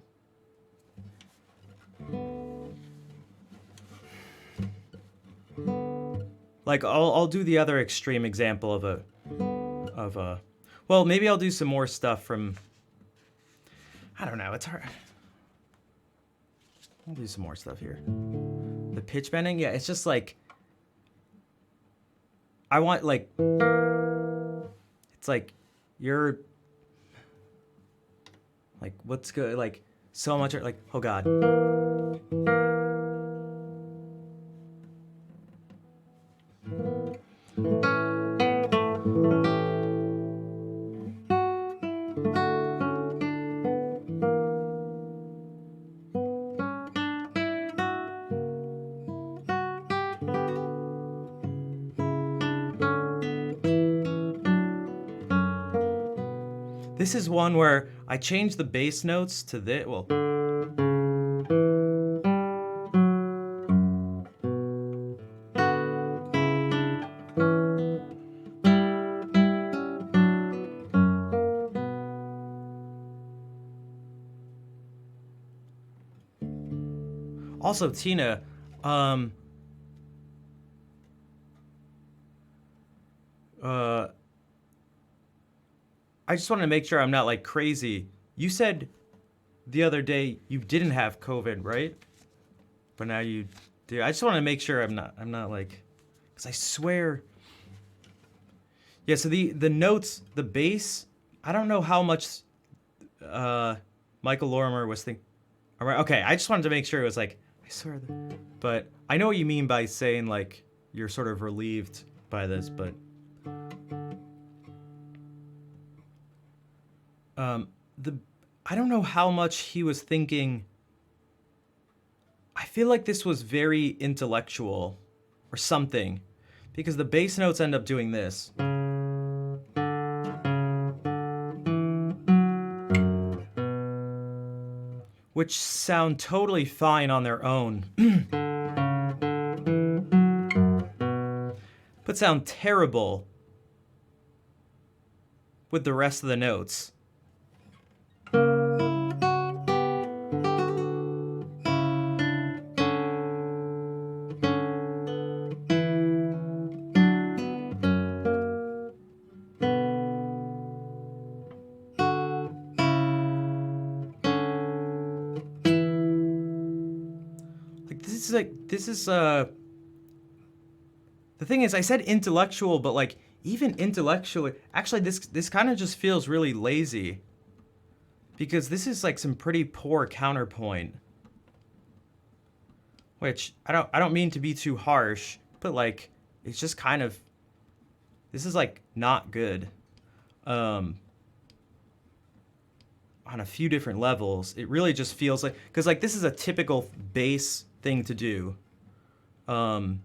Like I'll do the other extreme example of a well, maybe I'll do some more stuff from, I don't know, it's hard. I'll do some more stuff here. The pitch bending, yeah, it's just like I want like it's like you're like what's good like so much like oh god. This is one where I changed the bass notes to this. Well, also Tina, I just want to make sure I'm not like crazy. You said the other day you didn't have COVID, right? But now you do. I just want to make sure I'm not like, because I swear. Yeah. So the notes, the bass. I don't know how much Michael Lorimer was thinking. All right. Okay. I just wanted to make sure it was like I swear. But I know what you mean by saying like you're sort of relieved by this, but. I don't know how much he was thinking. I feel like this was very intellectual or something, because the bass notes end up doing this. Which sound totally fine on their own. But sound terrible with the rest of the notes. the thing is, I said intellectual, but like even intellectually, actually, this kind of just feels really lazy, because this is like some pretty poor counterpoint. Which I don't mean to be too harsh, but like it's just kind of, this is like not good. On a few different levels, it really just feels like, because like this is a typical bass thing to do. 2,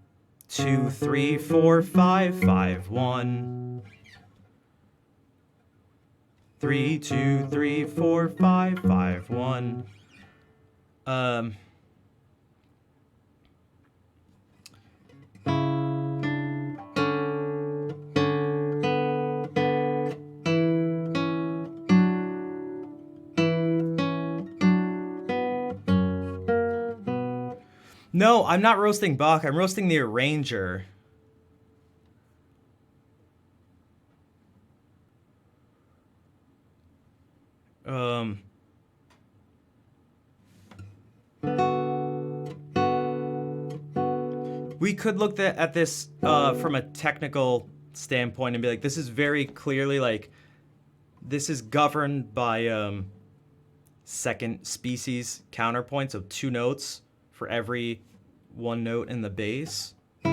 3, 4, 5, 5, 1. 3, 2, 3, 4, 5, 5, 1. No, I'm not roasting Bach. I'm roasting the arranger. We could look at this from a technical standpoint and be like, this is very clearly like, this is governed by second species counterpoint, so 2 notes for every 1 note in the bass. I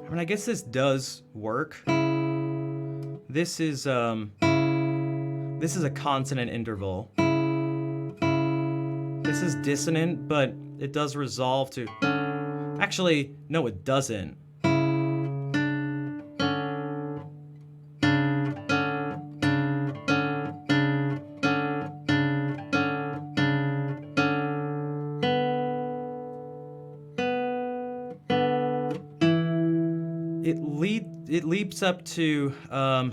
mean, I guess this does work. This is a consonant interval. This is dissonant, but it does resolve to... Actually, no, it doesn't. It leaps up to I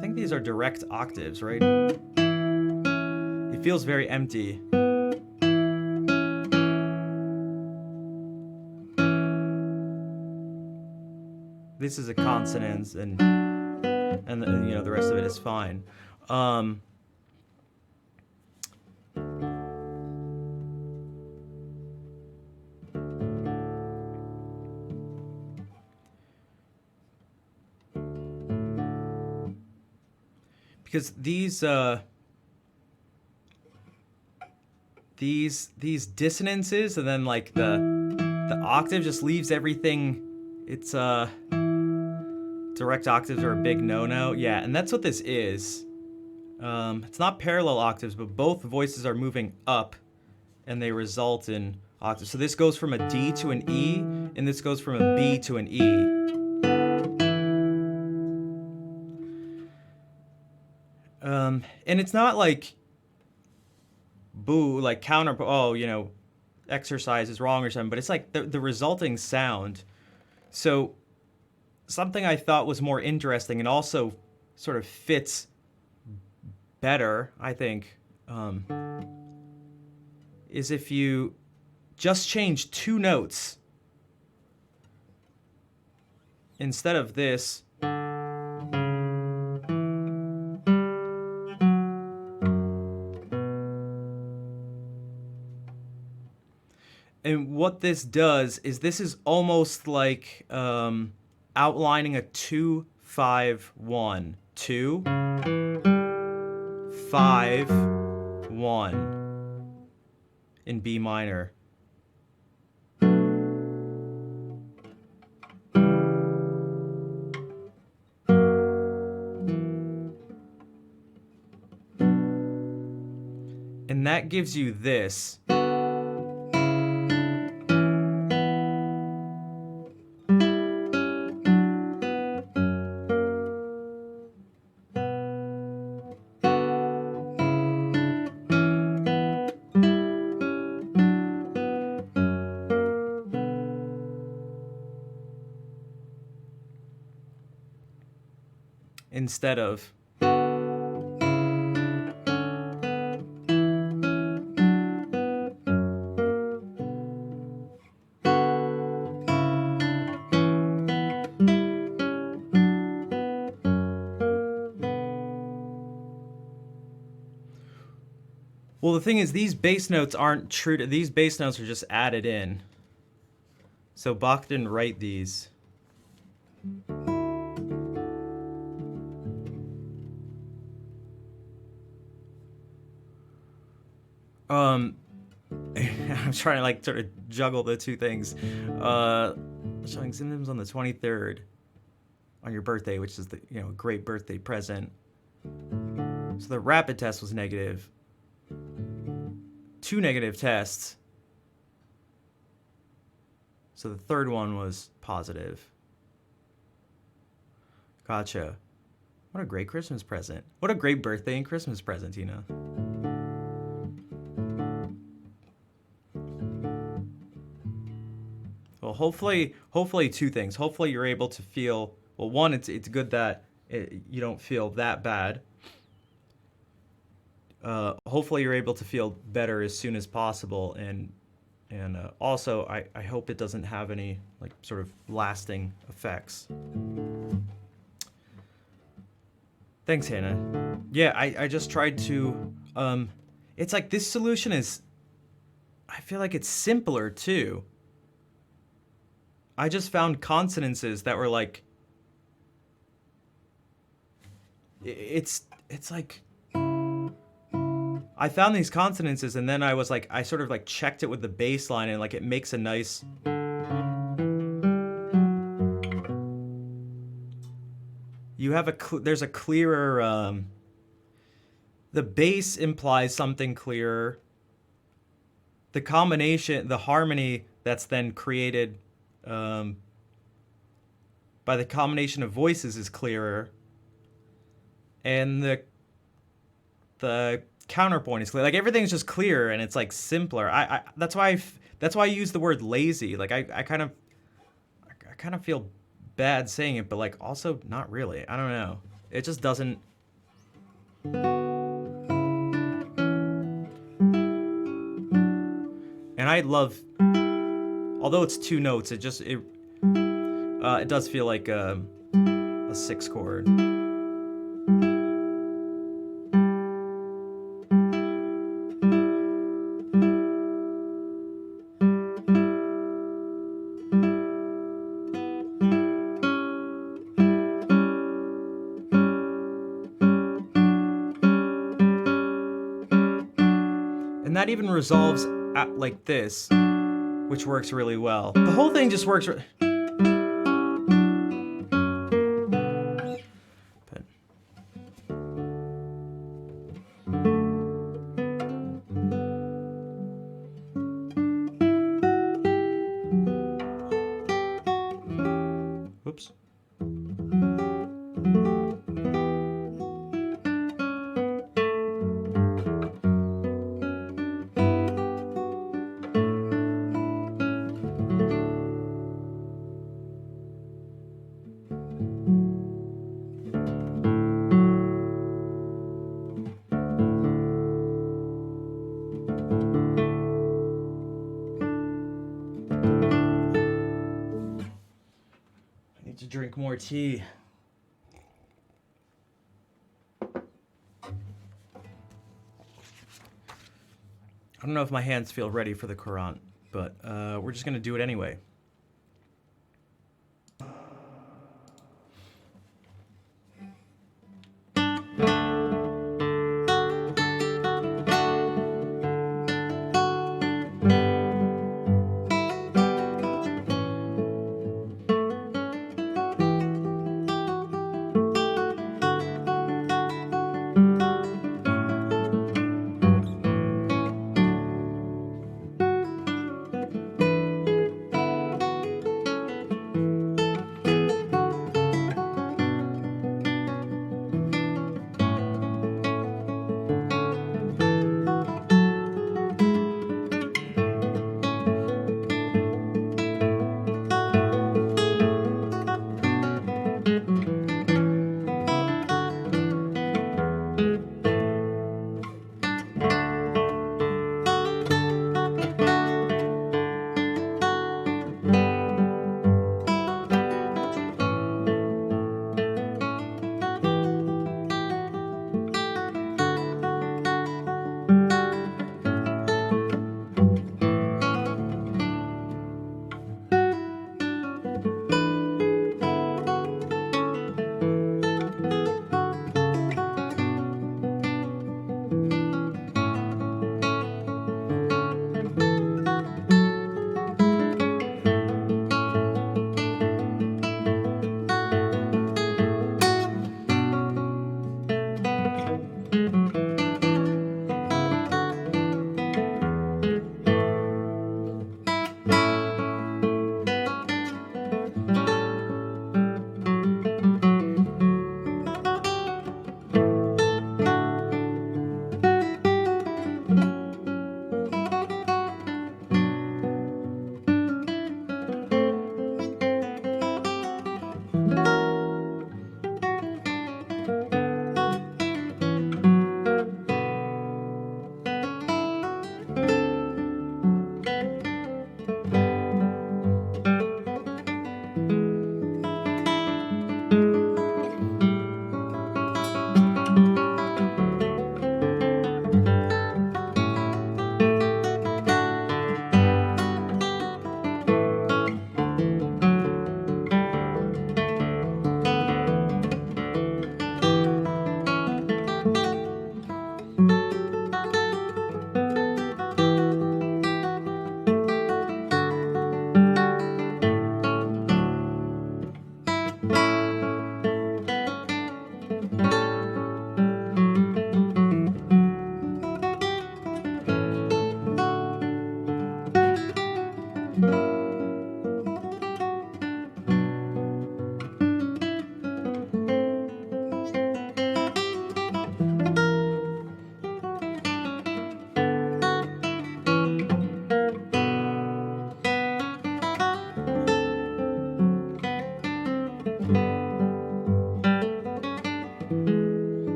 think these are direct octaves, right? It feels very empty. This is a consonant, and you know, the rest of it is fine. Because these dissonances, and then like the octave just leaves everything. It's direct octaves are a big no-no. Yeah, and that's what this is. It's not parallel octaves, but both voices are moving up, and they result in octaves. So this goes from a D to an E, and this goes from a B to an E. And it's not like, boo, like counter, oh, you know, exercise is wrong or something, but it's like the resulting sound. So something I thought was more interesting and also sort of fits better, I think, is if you just change 2 notes instead of this. And what this does is this is almost like outlining a 2-5-1. 2, 5, 1 in B minor. And that gives you this. Instead of Well, the thing is, these bass notes aren't true to, these bass notes are just added in. So Bach didn't write these. I'm trying to like sort of juggle the two things. Showing symptoms on the 23rd on your birthday, which is the great birthday present. So the rapid test was negative. 2 negative tests. So the third one was positive. Gotcha. What a great Christmas present. What a great birthday and Christmas present, Tina. Well, hopefully two things. Hopefully you're able to feel, well, one, it's good that you don't feel that bad. Hopefully you're able to feel better as soon as possible, and also I hope it doesn't have any like sort of lasting effects. Thanks, Hannah. Yeah, I just tried to it's like this solution is, I feel like it's simpler too. I just found consonances that were like, it's like, I found these consonances and then I was like, I sort of like checked it with the bass line and like it makes a nice, you have there's a clearer, the bass implies something clearer. The combination, the harmony that's then created by the combination of voices is clearer. And the counterpoint is clear. Like everything's just clearer and it's like simpler. That's why I use the word lazy. Like I kind of feel bad saying it, but like also not really. I don't know. It just doesn't. And I love, although it's 2 notes, it does feel like a 6 chord. And that even resolves at like this, which works really well. The whole thing just works. But whoops. To drink more tea. I don't know if my hands feel ready for the Quran, but we're just gonna do it anyway.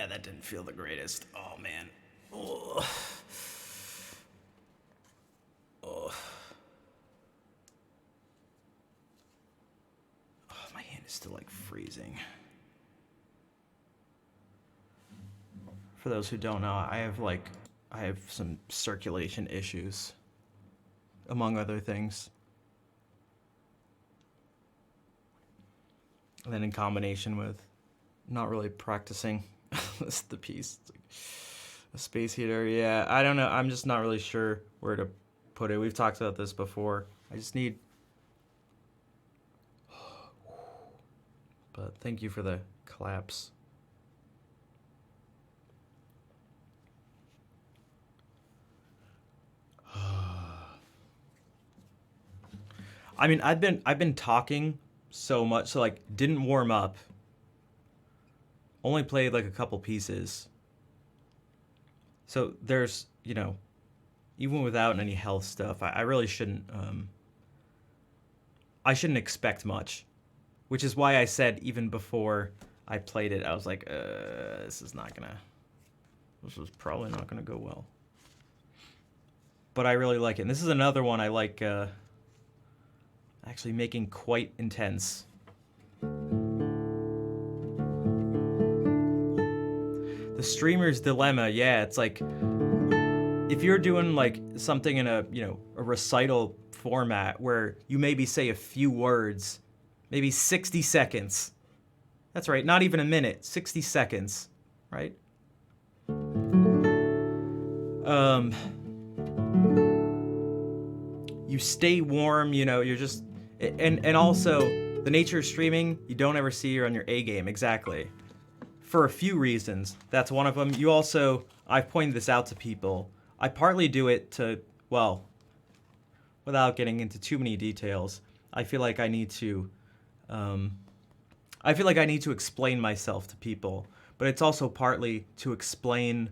Yeah, that didn't feel the greatest. Oh man. Oh. Oh. Oh, my hand is still like freezing. For those who don't know, I have some circulation issues, among other things. And then in combination with not really practicing the piece. It's like a space heater, yeah. I don't know. I'm just not really sure where to put it. We've talked about this before. I just need... But thank you for the claps. I mean, I've been talking so much, so like didn't warm up. Only played like a couple pieces. So there's, you know, even without any health stuff, I really shouldn't I shouldn't expect much. Which is why I said even before I played it, I was like, this is probably not gonna go well. But I really like it. And this is another one I like actually making quite intense. The streamer's dilemma, yeah, it's like if you're doing like something in a, you know, a recital format where you maybe say a few words, maybe 60 seconds. That's right, not even a minute, 60 seconds, right? You stay warm, you know, you're just, and also the nature of streaming, you don't ever see you're on your A game, exactly. For a few reasons. That's one of them. You also, I've pointed this out to people. I partly do it to, well, without getting into too many details, I feel like I need to explain myself to people, but it's also partly to explain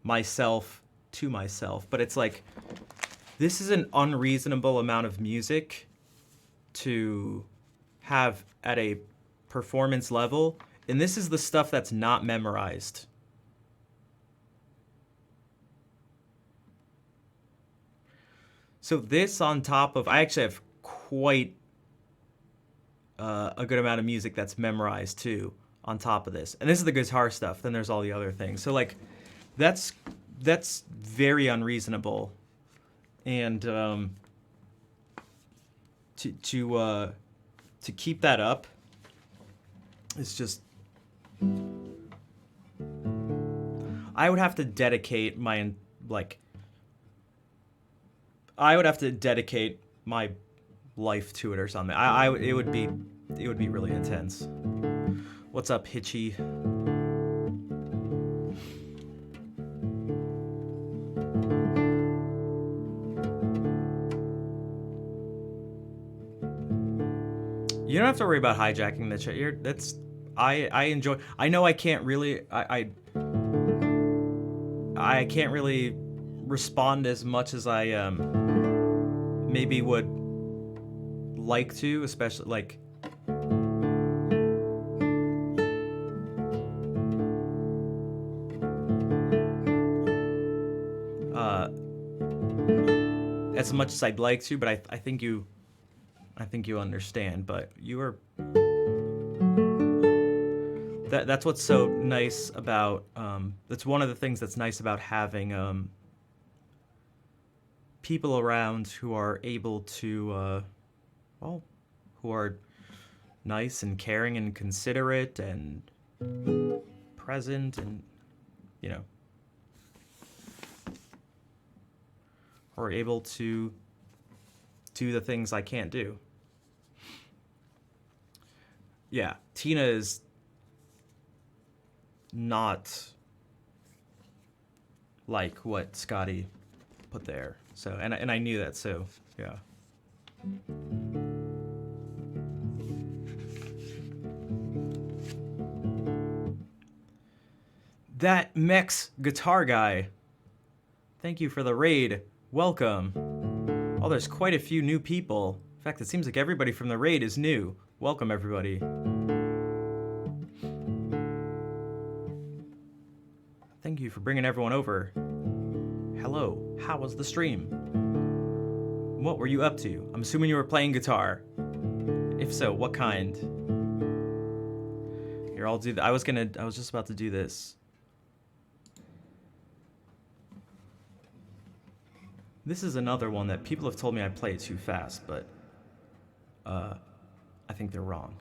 myself to myself. But it's like, this is an unreasonable amount of music to have at a performance level, and this is the stuff that's not memorized. So this on top of, I actually have quite a good amount of music that's memorized too on top of this. And this is the guitar stuff, then there's all the other things. So like, that's very unreasonable. And to keep that up, it's just, I would have to dedicate my life to it or something. It would be really intense. What's up, Hitchy? You don't have to worry about hijacking the chat. I enjoy. I know I can't really. I can't really respond as much as I maybe would like to, especially like. As much as I'd like to, but I think you understand. But you are. That's what's so nice about. That's one of the things that's nice about having people around who are able to, who are nice and caring and considerate and present and, you know, are able to do the things I can't do. Yeah, Tina is not like what Scotty put there. So, and I knew that, so, yeah. That Mex guitar guy. Thank you for the raid. Welcome. Oh, there's quite a few new people. In fact, it seems like everybody from the raid is new. Welcome, everybody. thank you for bringing everyone over. Hello, how was the stream? What were you up to? I'm assuming you were playing guitar. If so, what kind? Here, I'll do I was just about to do this. This is another one that people have told me I play it too fast, but I think they're wrong.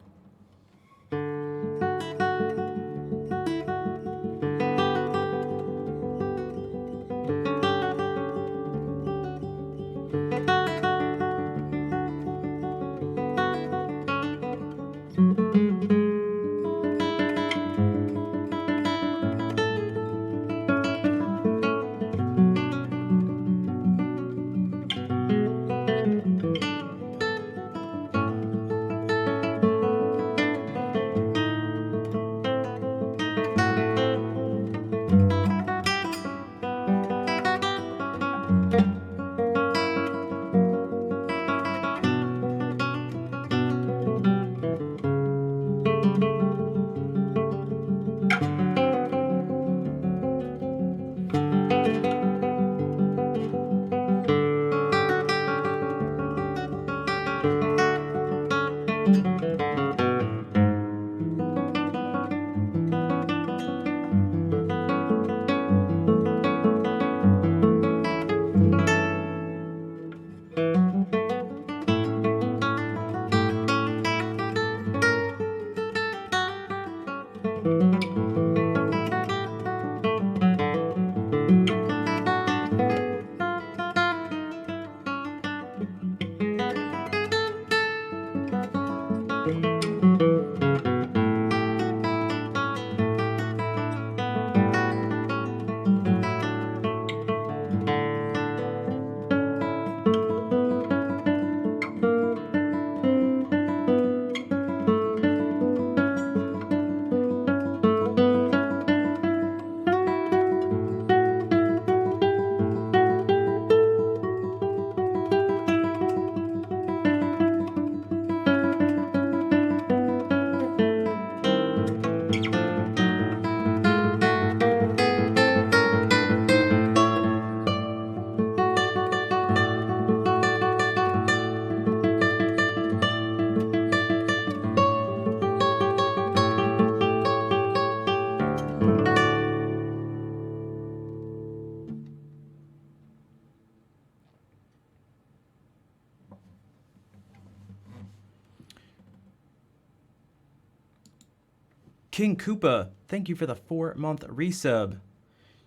King Koopa, thank you for the 4-month resub.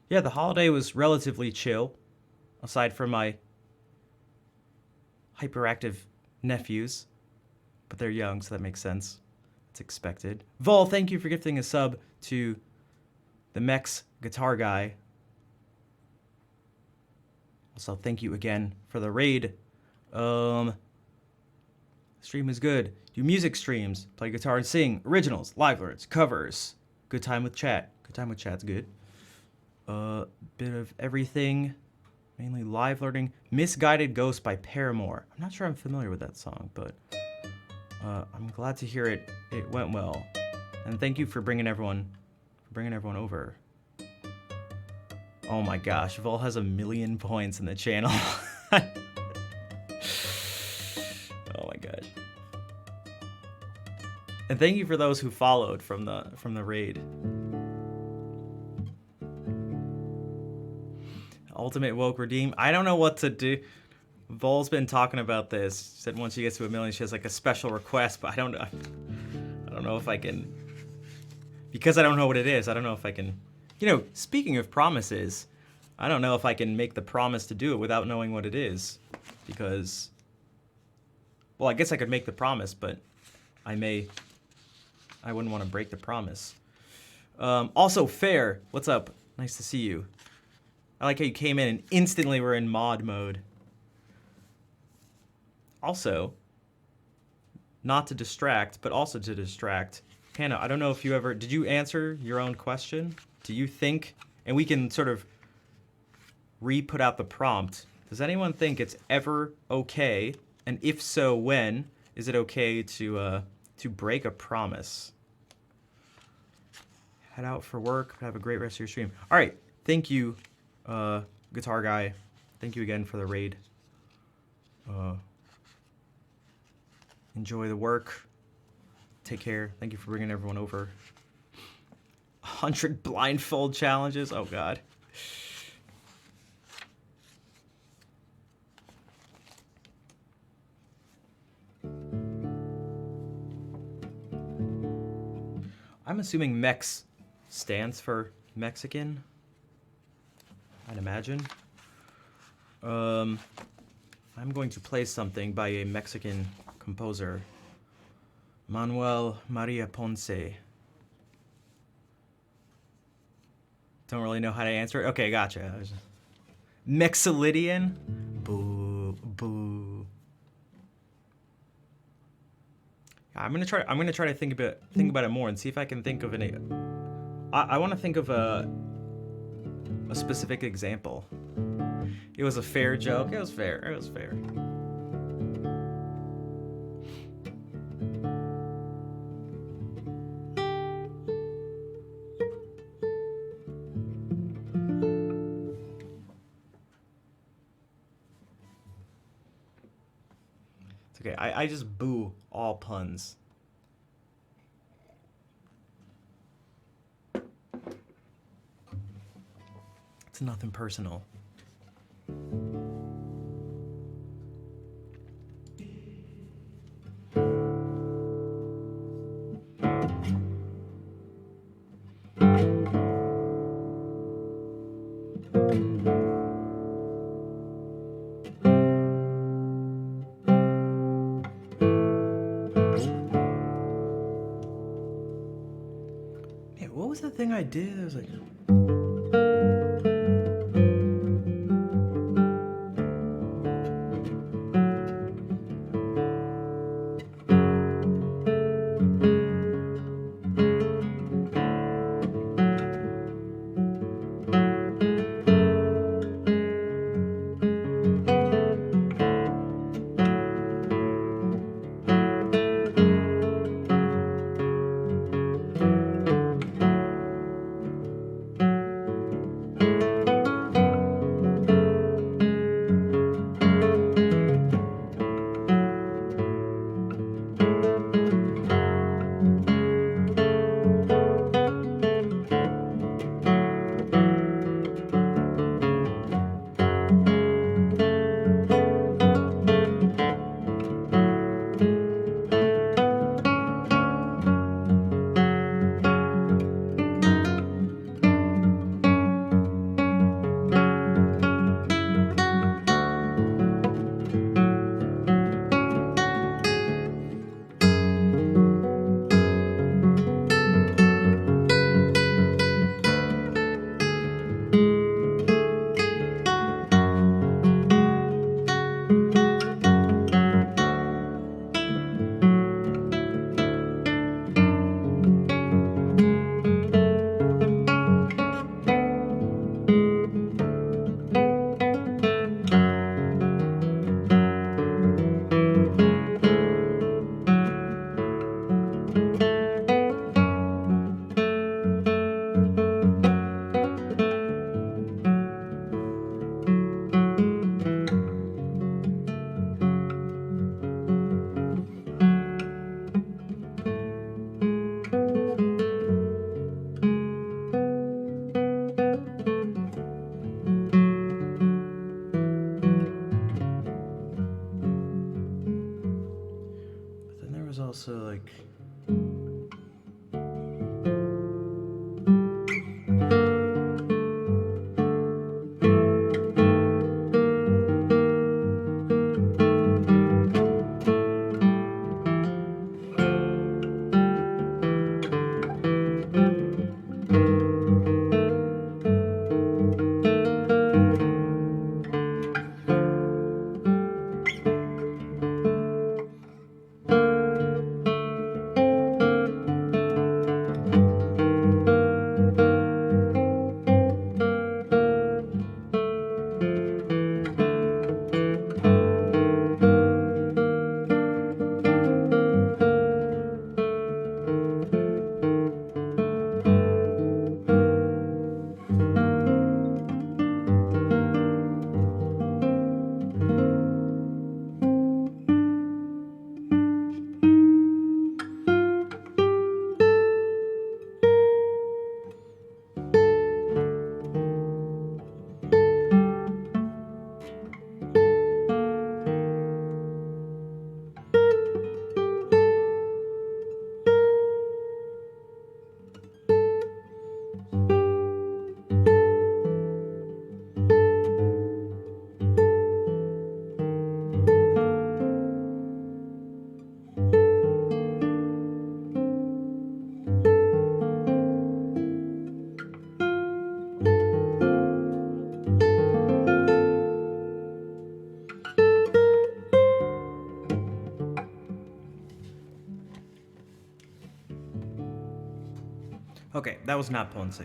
Yeah, the holiday was relatively chill, aside from my hyperactive nephews. But they're young, so that makes sense. It's expected. Vol, thank you for gifting a sub to the Mex Guitar Guy. Also, thank you again for the raid. Stream is good. Do music streams. Play guitar and sing. Originals, live lyrics, covers. Good time with chat. Good time with chat's good. Bit of everything. Mainly live learning. Misguided Ghost by Paramore. I'm not sure I'm familiar with that song, but I'm glad to hear it went well. And thank you for bringing everyone over. Oh my gosh, Vol has 1 million points in the channel. Oh my gosh. And thank you for those who followed from the raid. Ultimate Woke Redeem. I don't know what to do. Vol's been talking about this. She said once she gets to 1 million, she has like a special request, but I don't know if I can, because I don't know what it is. I don't know if I can, speaking of promises, I don't know if I can make the promise to do it without knowing what it is, because, well, I guess I could make the promise, but I wouldn't want to break the promise. Also, Fair, what's up? Nice to see you. I like how you came in and instantly were in mod mode. Also, not to distract, but also to distract. Hannah, I don't know if did you answer your own question? Do you think, and we can sort of re-put out the prompt, does anyone think it's ever okay, and if so, when, is it okay to break a promise? Head out for work, have a great rest of your stream. All right, thank you, Guitar Guy. Thank you again for the raid. Enjoy the work. Take care. Thank you for bringing everyone over. 100 blindfold challenges. Oh, God. I'm assuming Mex stands for Mexican. I'd imagine. I'm going to play something by a Mexican composer, Manuel Maria Ponce. Don't really know how to answer it. Okay, gotcha. Mexilidian? Boo, boo. I'm gonna try to think about it more and see if I can think of any. I want to think of a specific example. It was a fair joke. It was fair. It was fair. It's okay. I just boo all puns. It's nothing personal. Man, what was the thing I did? It was like. Also like Okay, that was not Ponce.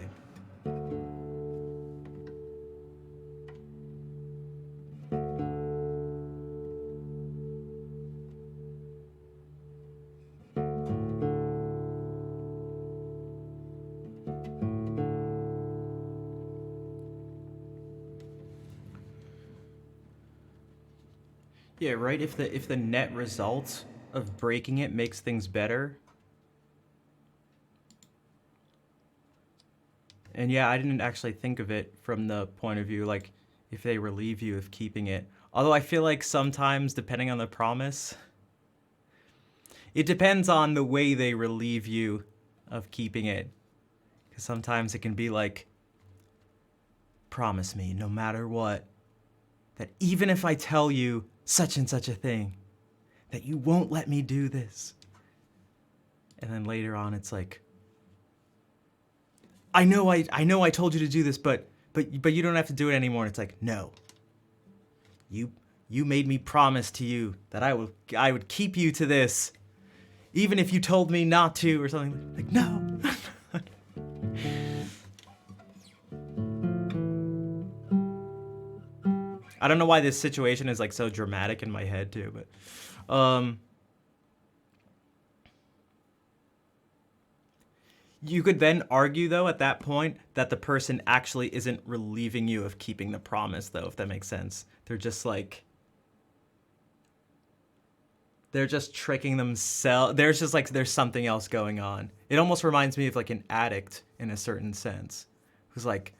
Yeah, right. If the net result of breaking it makes things better. And yeah, I didn't actually think of it from the point of view like if they relieve you of keeping it. Although I feel like sometimes, depending on the promise, it depends on the way they relieve you of keeping it. Because sometimes it can be like, promise me, no matter what, that even if I tell you such and such a thing, that you won't let me do this. And then later on, it's like, I know I told you to do this, but you don't have to do it anymore. And it's like, no. You made me promise to you that I would keep you to this, even if you told me not to or something. Like, no. I don't know why this situation is like so dramatic in my head too, but you could then argue though at that point that the person actually isn't relieving you of keeping the promise though, if that makes sense. They're just like they're just tricking themselves. There's something else going on. It almost reminds me of like an addict in a certain sense, who's like,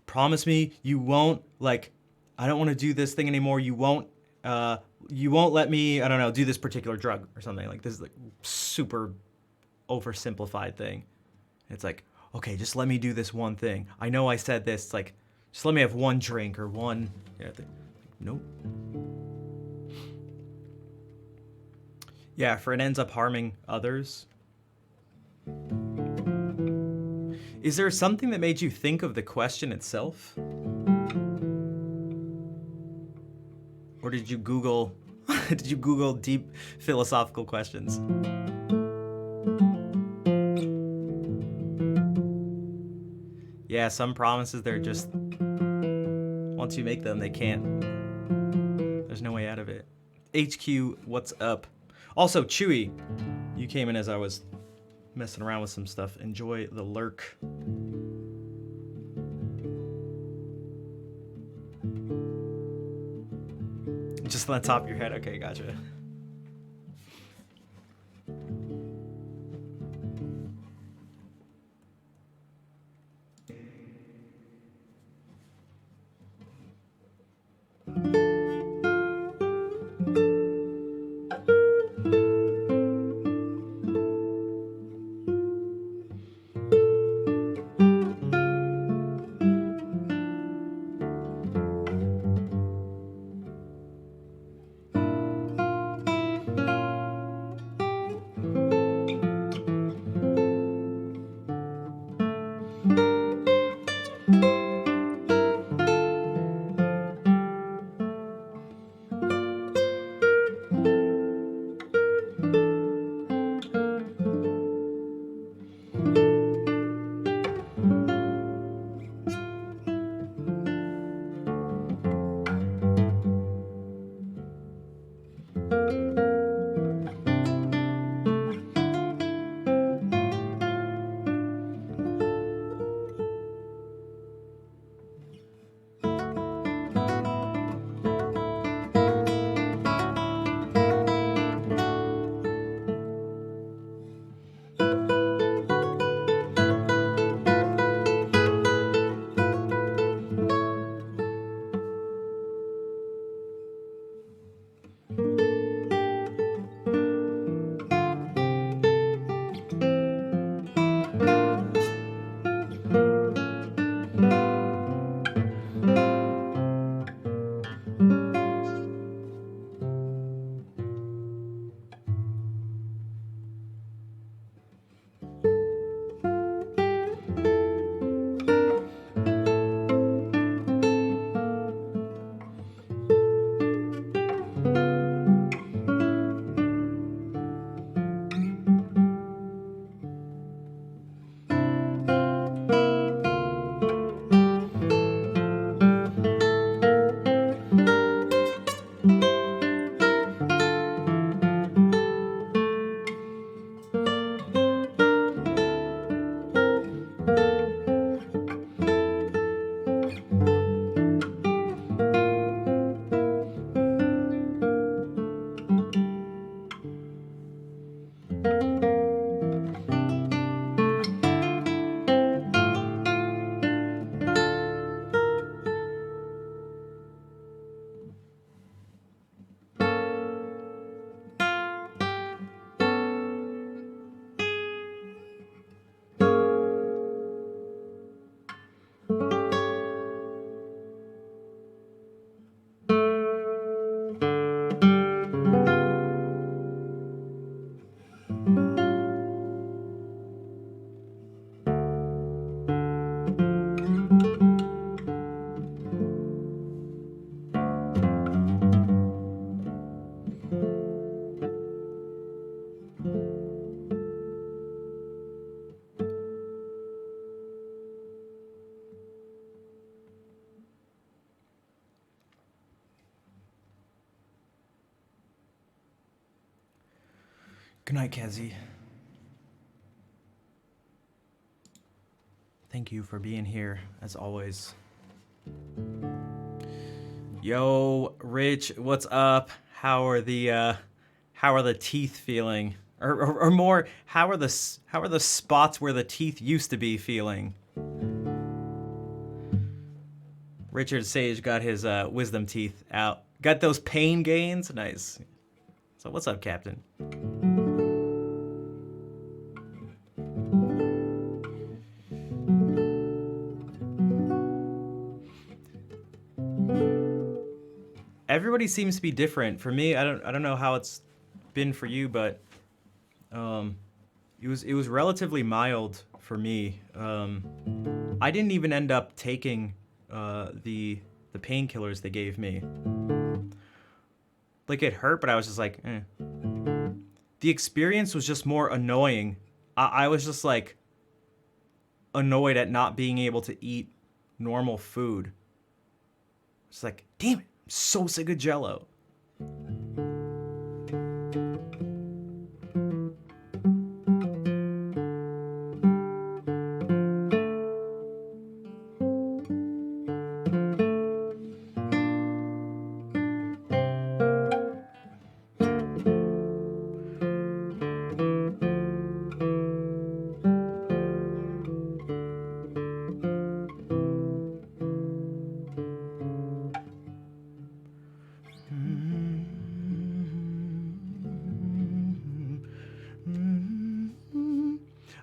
promise me you won't, like, I don't want to do this thing anymore. You won't let me, I don't know, do this particular drug or something. Like, this is like super oversimplified thing. It's like, okay, just let me do this one thing. I know I said this. It's like, just let me have one drink or one thing. Nope. Yeah, for it ends up harming others. Is there something that made you think of the question itself? Or did you Google deep philosophical questions? Yeah, some promises, they're just, once you make them, they can't, there's no way out of it. HQ, what's up? Also, Chewy, you came in as I was messing around with some stuff. Enjoy the lurk. Just on the top of your head. Okay, gotcha. Good night, Kezi. Thank you for being here, as always. Yo, Rich, what's up? How are the teeth feeling? Or more, how are the spots where the teeth used to be feeling? Richard Sage got his wisdom teeth out. Got those pain gains? Nice. So what's up, Captain? Everybody seems to be different. For me, I don't know how it's been for you, but it was relatively mild for me. I didn't even end up taking the painkillers they gave me. Like, it hurt, but I was just like, eh. The experience was just more annoying. I was just like annoyed at not being able to eat normal food. It's like, damn it, I'm so sick of Jello.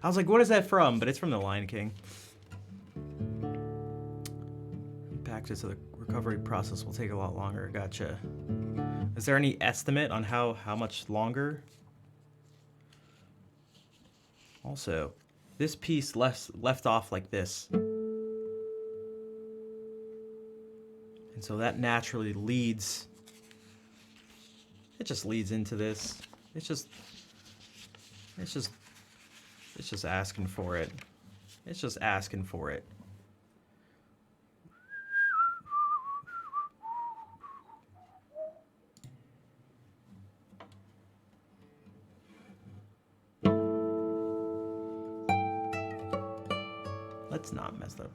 I was like, what is that from? But it's from The Lion King. Back to the recovery process will take a lot longer. Gotcha. Is there any estimate on how much longer? Also, this piece left off like this. And so that naturally leads... It just leads into this. It's just asking for it. It's just asking for it. Let's not mess up.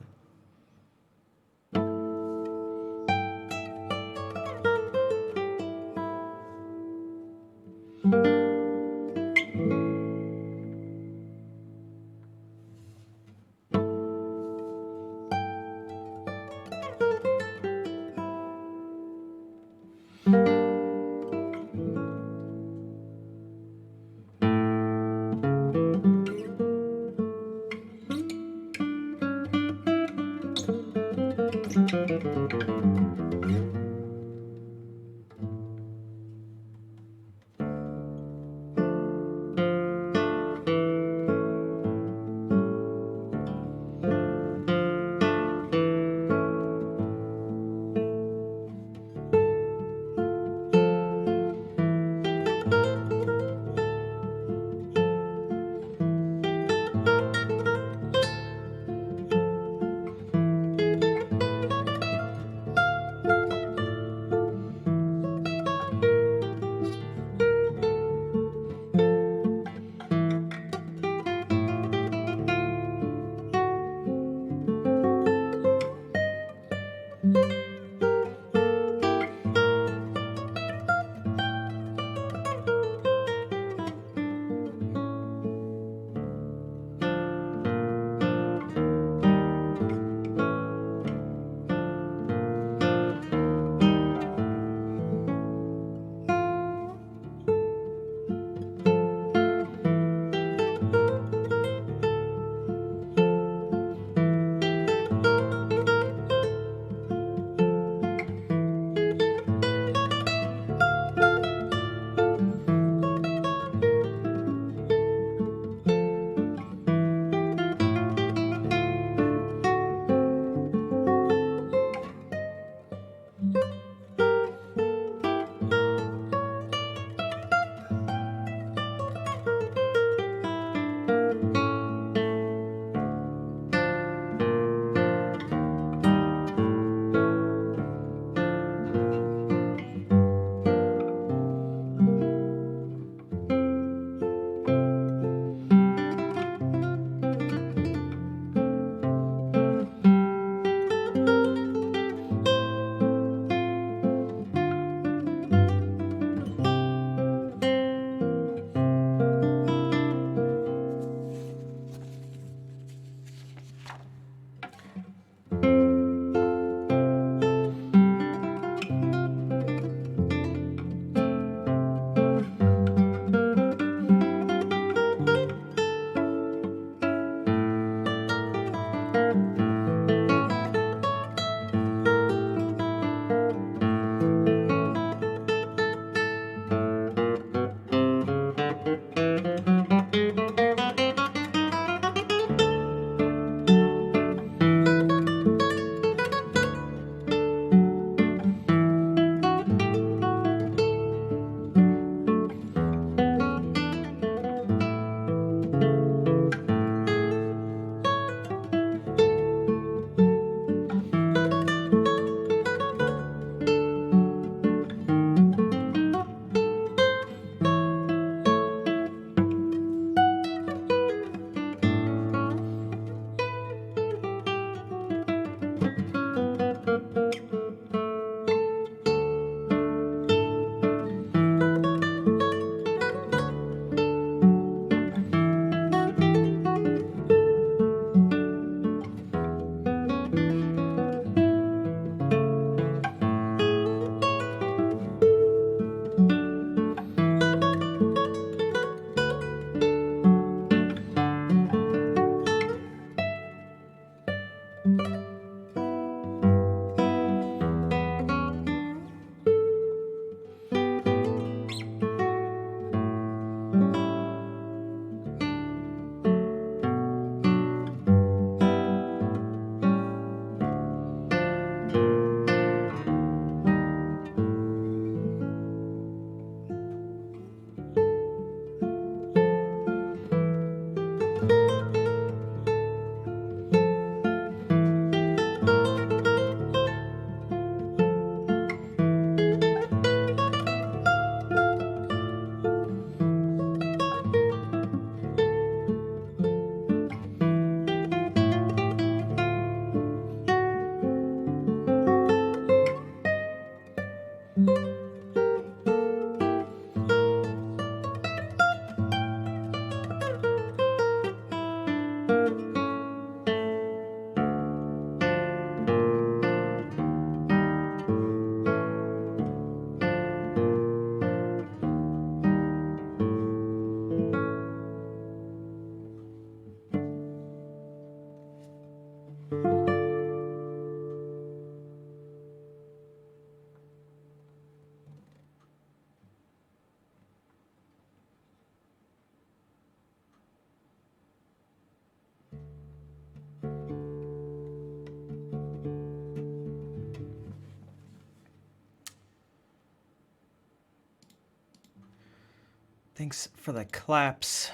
Thanks for the claps.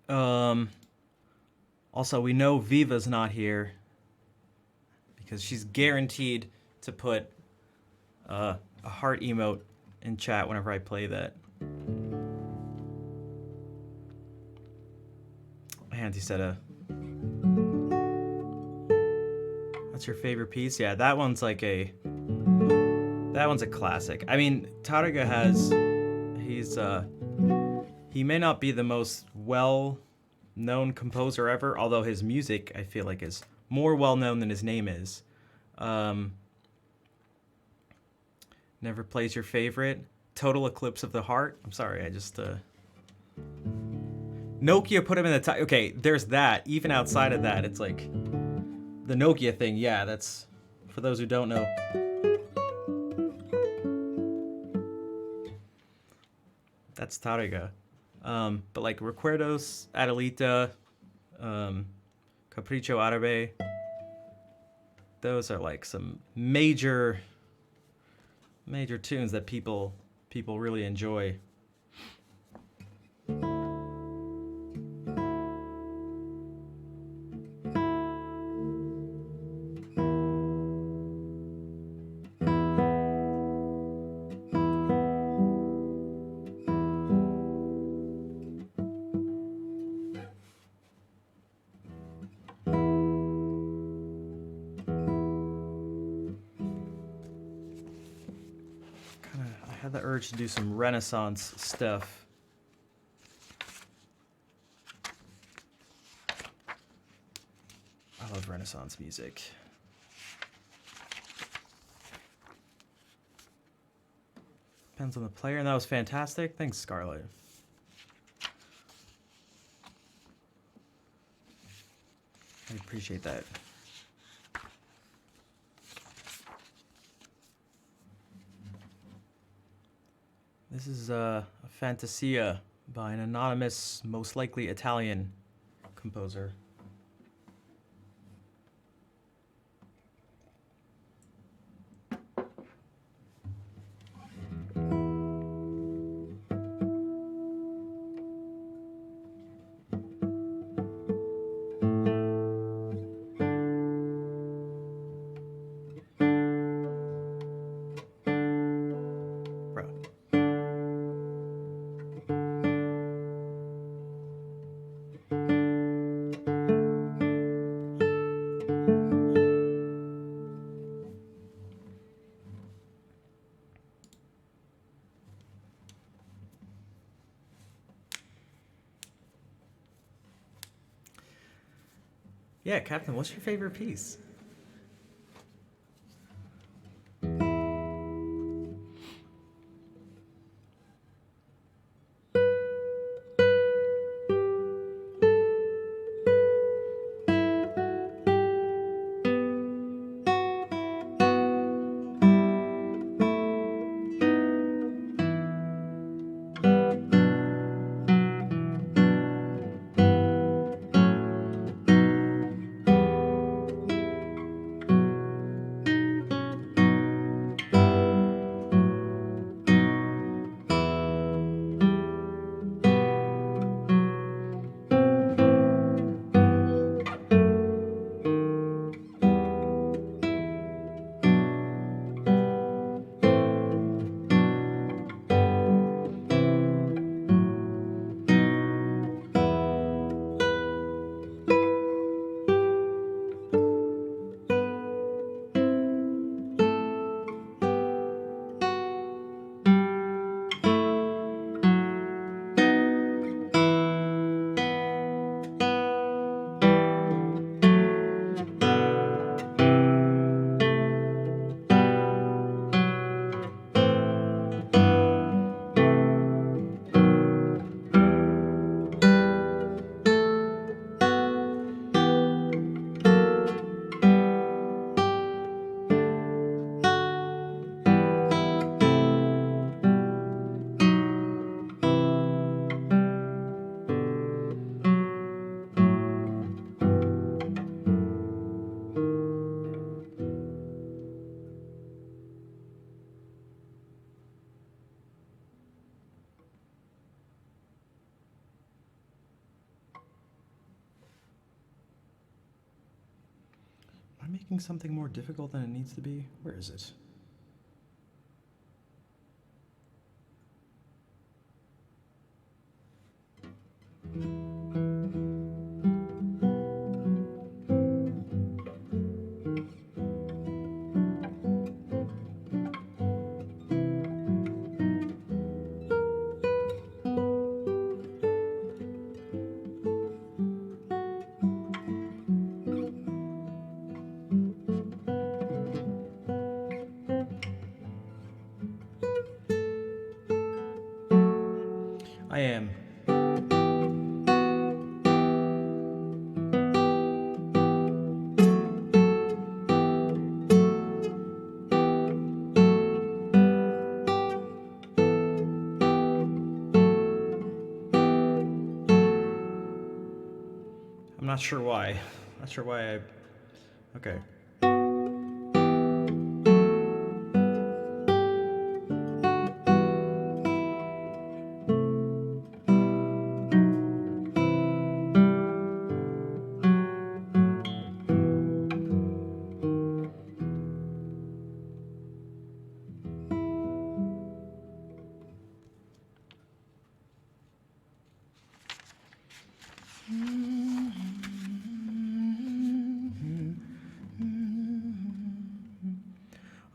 Um, Also, we know Viva's not here because she's guaranteed to put a heart emote in chat whenever I play that. Auntie said What's your favorite piece? Yeah, that one's like that one's a classic. I mean, Tárrega he may not be the most well-known composer ever, although his music I feel like is more well-known than his name is. Never plays your favorite. Total Eclipse of the Heart. I'm sorry, I just Nokia put him in the top. Okay, there's that. Even outside of that, it's like the Nokia thing. Yeah, that's for those who don't know. That's Tárrega. But like Recuerdos, Adelita, Capricho Árabe, those are like some major tunes that people really enjoy. I had the urge to do some Renaissance stuff. I love Renaissance music. Depends on the player, and that was fantastic. Thanks, Scarlett. I appreciate that. This is a Fantasia by an anonymous, most likely Italian composer. Yeah, Captain, what's your favorite piece? making something more difficult than it needs to be? Where is it? I am. I'm not sure why. Not sure why I... Okay.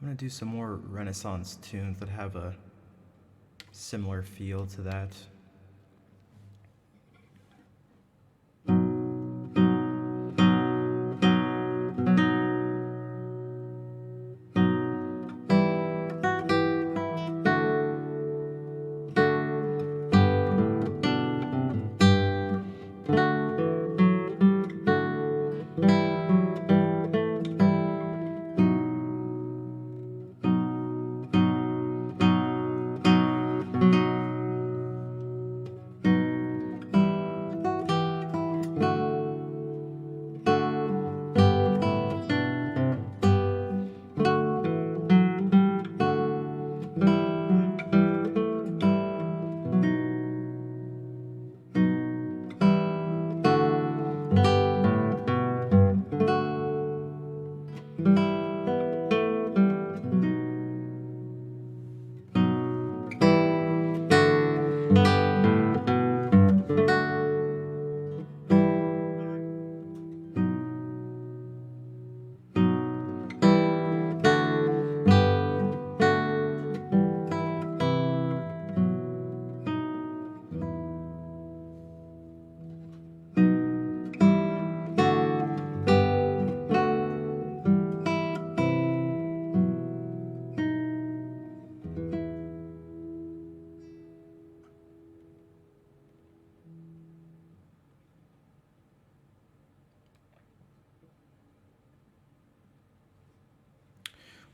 I'm gonna do some more Renaissance tunes that have a similar feel to that.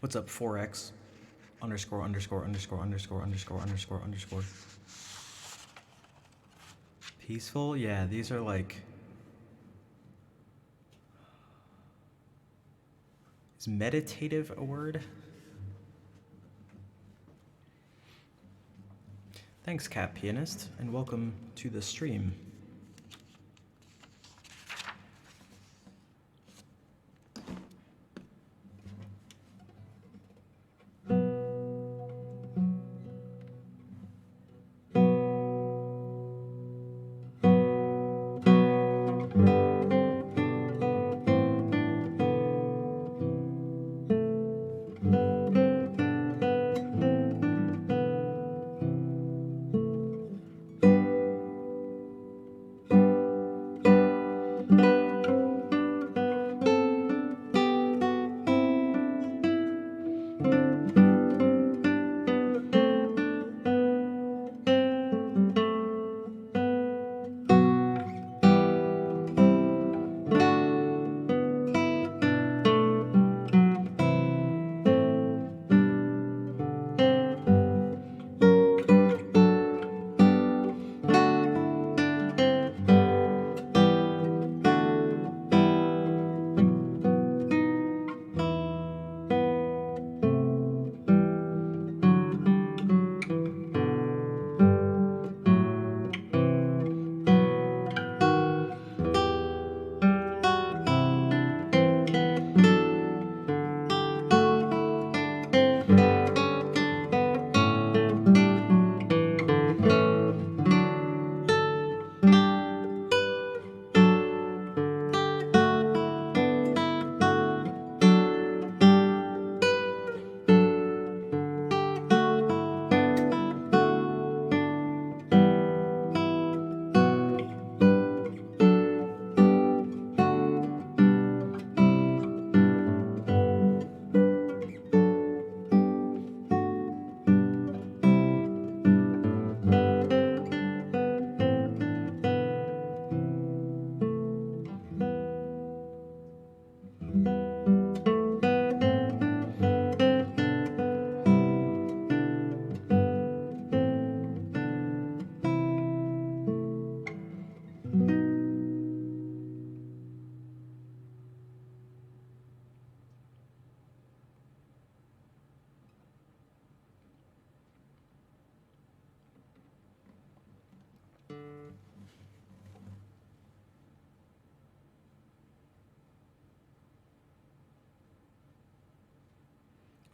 What's up, 4x underscore underscore underscore underscore underscore underscore underscore. Peaceful? Yeah, these are like... Is meditative a word? Thanks, Cat Pianist, and welcome to the stream.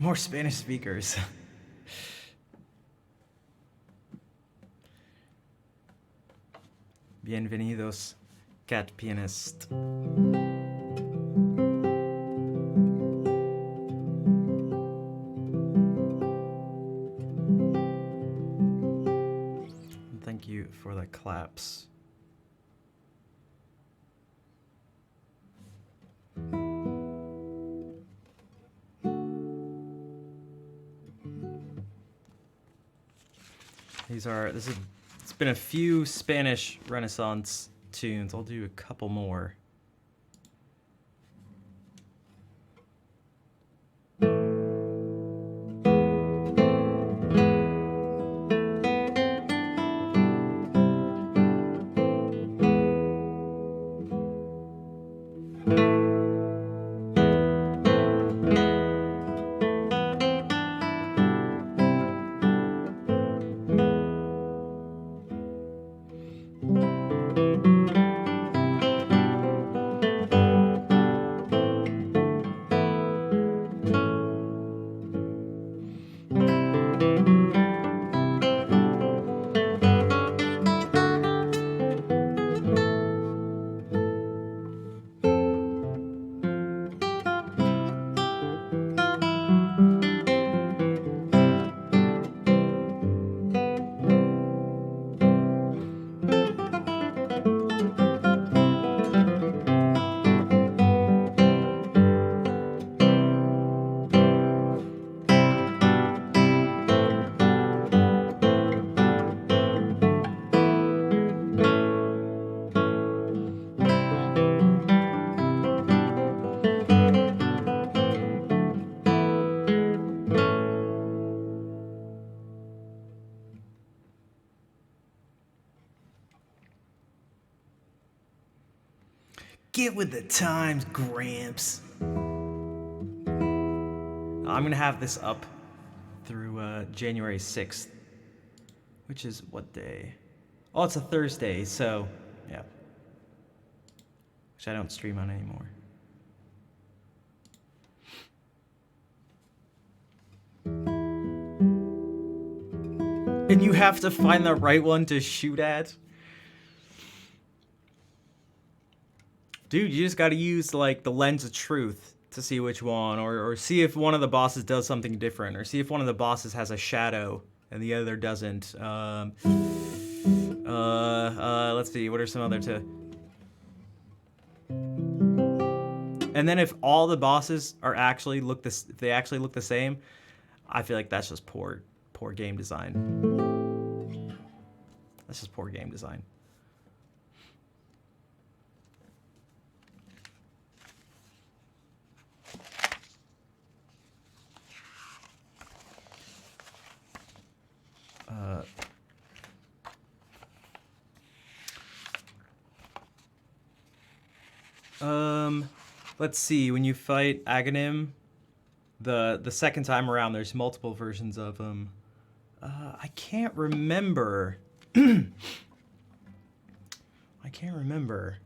More Spanish speakers. Bienvenidos, cat pianist. Thank you for the claps. It's been a few Spanish Renaissance tunes. I'll do a couple more. Get with the times, Gramps. I'm gonna have this up through January 6th, which is what day? Oh, it's a Thursday, so yeah. Which I don't stream on anymore. And you have to find the right one to shoot at? Dude, you just gotta use like the lens of truth to see which one, or see if one of the bosses does something different, or see if one of the bosses has a shadow and the other doesn't. Let's see, what are some other two? And then if all the bosses are actually look the same, I feel like that's just poor game design. That's just poor game design. Let's see. When you fight Aghanim, the second time around, there's multiple versions of him. I can't remember. I can't remember.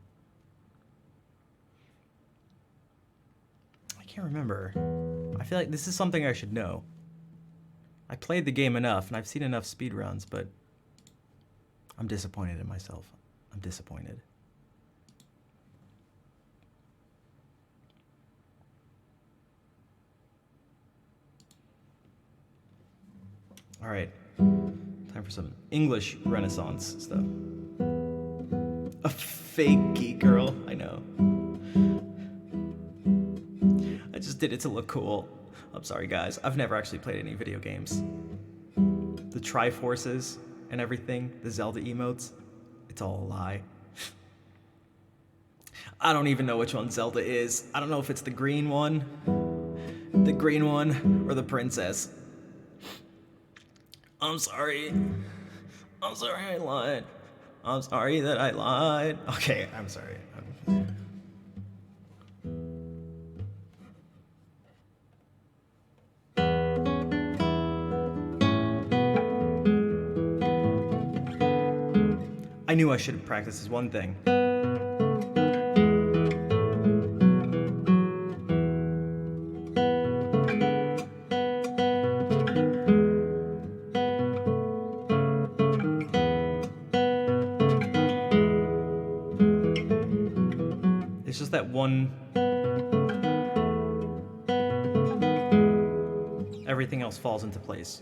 I feel like this is something I should know. I played the game enough, and I've seen enough speedruns, but I'm disappointed in myself. I'm disappointed. All right, time for some English Renaissance stuff. A fake geek girl, I know. I just did it to look cool. I'm sorry, guys. I've never actually played any video games. The Triforces and everything, the Zelda emotes, it's all a lie. I don't even know which one Zelda is. I don't know if it's the green one, or the princess. I'm sorry. I'm sorry I lied. I'm sorry that I lied. Okay, I'm sorry. I knew I should have practiced this one thing. was that one? Everything else falls into place.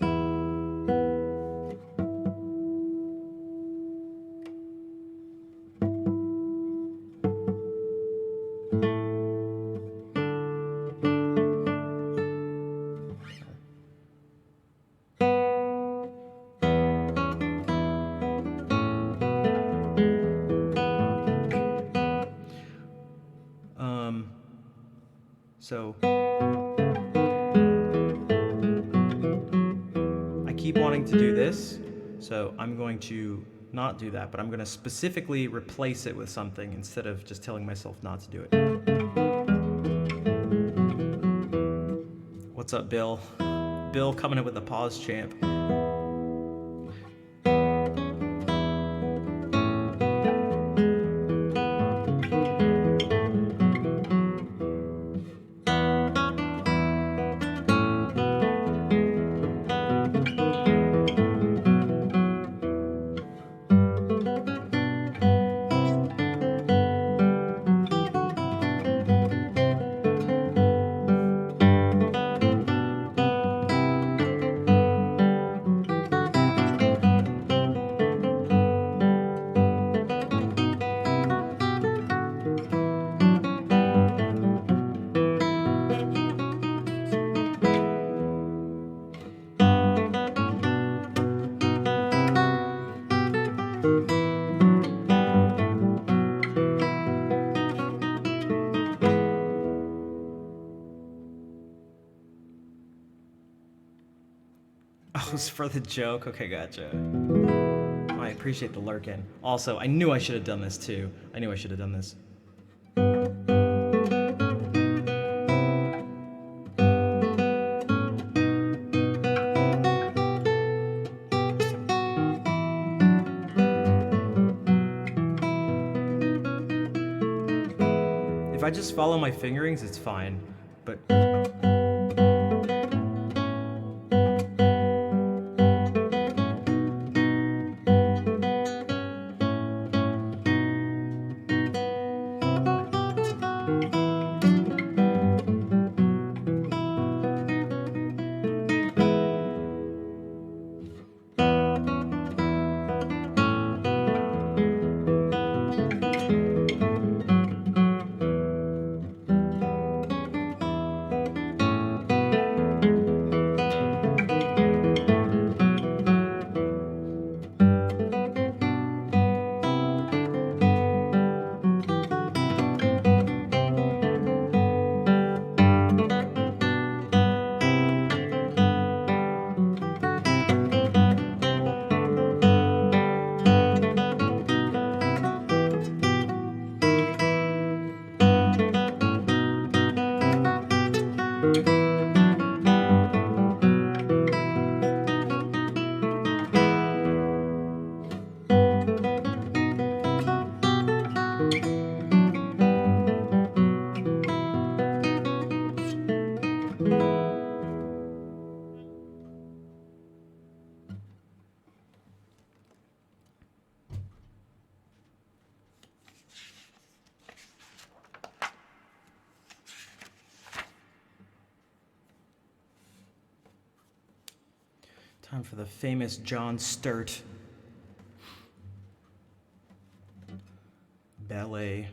So I keep wanting to do this, so I'm going to not do that, but I'm going to specifically replace it with something instead of just telling myself not to do it. What's up, Bill? Bill coming in with a pause champ. Oh, it was for the joke? Okay, gotcha. Oh, I appreciate the lurkin. Also, I knew I should have done this too. I knew I should have done this. If I just follow my fingerings, it's fine. But time for the famous John Sturt ballet.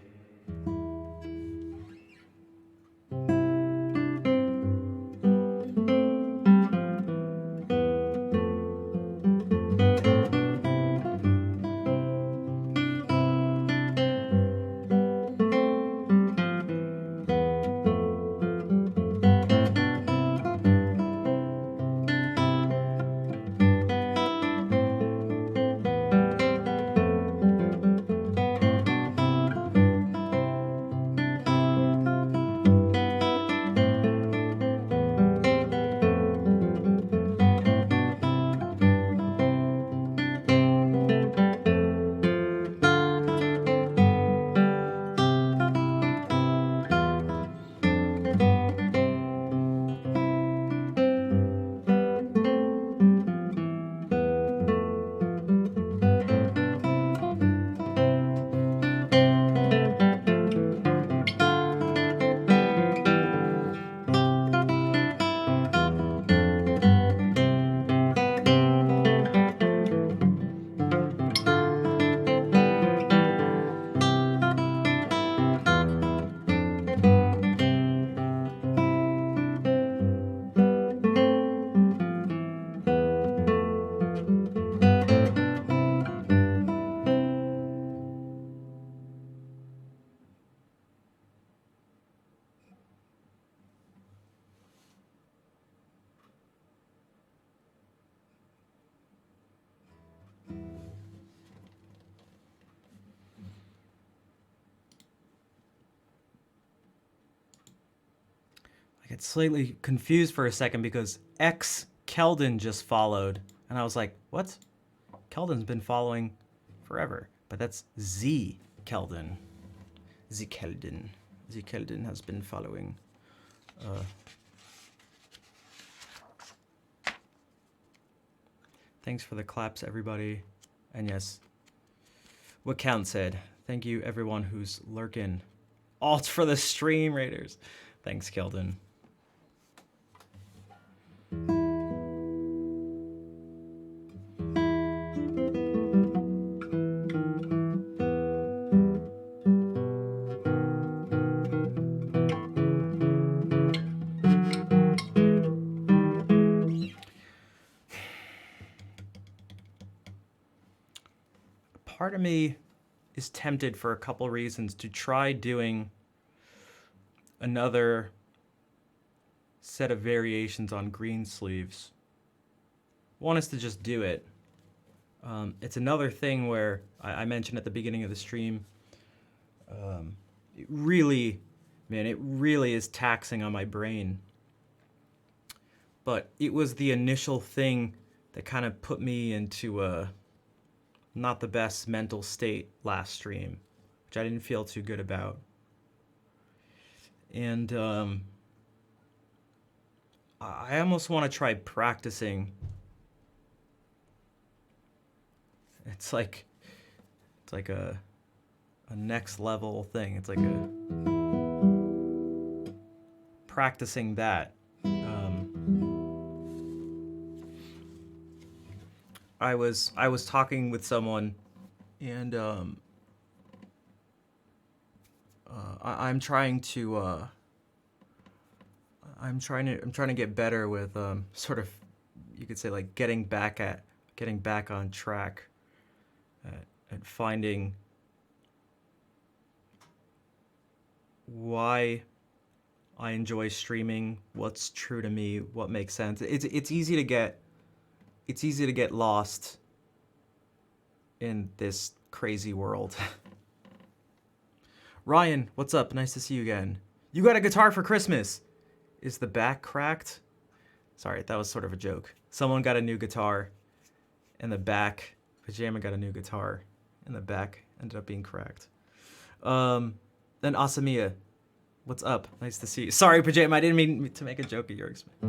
get slightly confused for a second because X Keldon just followed, and I was like, what? Keldon's been following forever, but that's Z Keldon. Z Keldon. Z Keldon has been following. Thanks for the claps, everybody. And yes, what Count said. Thank you, everyone who's lurking. Alt for the stream, Raiders. Thanks, Keldon. Part of me is tempted for a couple reasons to try doing another set of variations on Greensleeves. One is to just do it. It's another thing where I mentioned at the beginning of the stream, it really is taxing on my brain. But it was the initial thing that kind of put me into a not the best mental state last stream, which I didn't feel too good about. And I almost want to try practicing. It's like a next level thing. It's like a practicing that. I was talking with someone, and I'm trying to get better with sort of, you could say, like getting back on track at finding why I enjoy streaming, what's true to me, what makes sense. It's easy to get lost in this crazy world. Ryan, what's up? Nice to see you again. You got a guitar for Christmas. Is the back cracked? Sorry, that was sort of a joke. Someone got a new guitar and the back, Pajama got a new guitar and the back ended up being cracked. Then Asamiya, what's up? Nice to see you. Sorry, Pajama, I didn't mean to make a joke at your expense.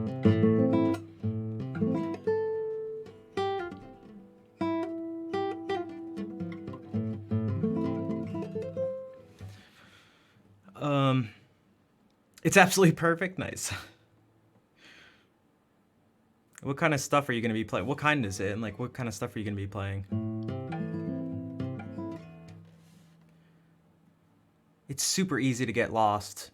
It's absolutely perfect. Nice. What kind of stuff are you going to be playing? What kind is it? And like, what kind of stuff are you going to be playing? It's super easy to get lost.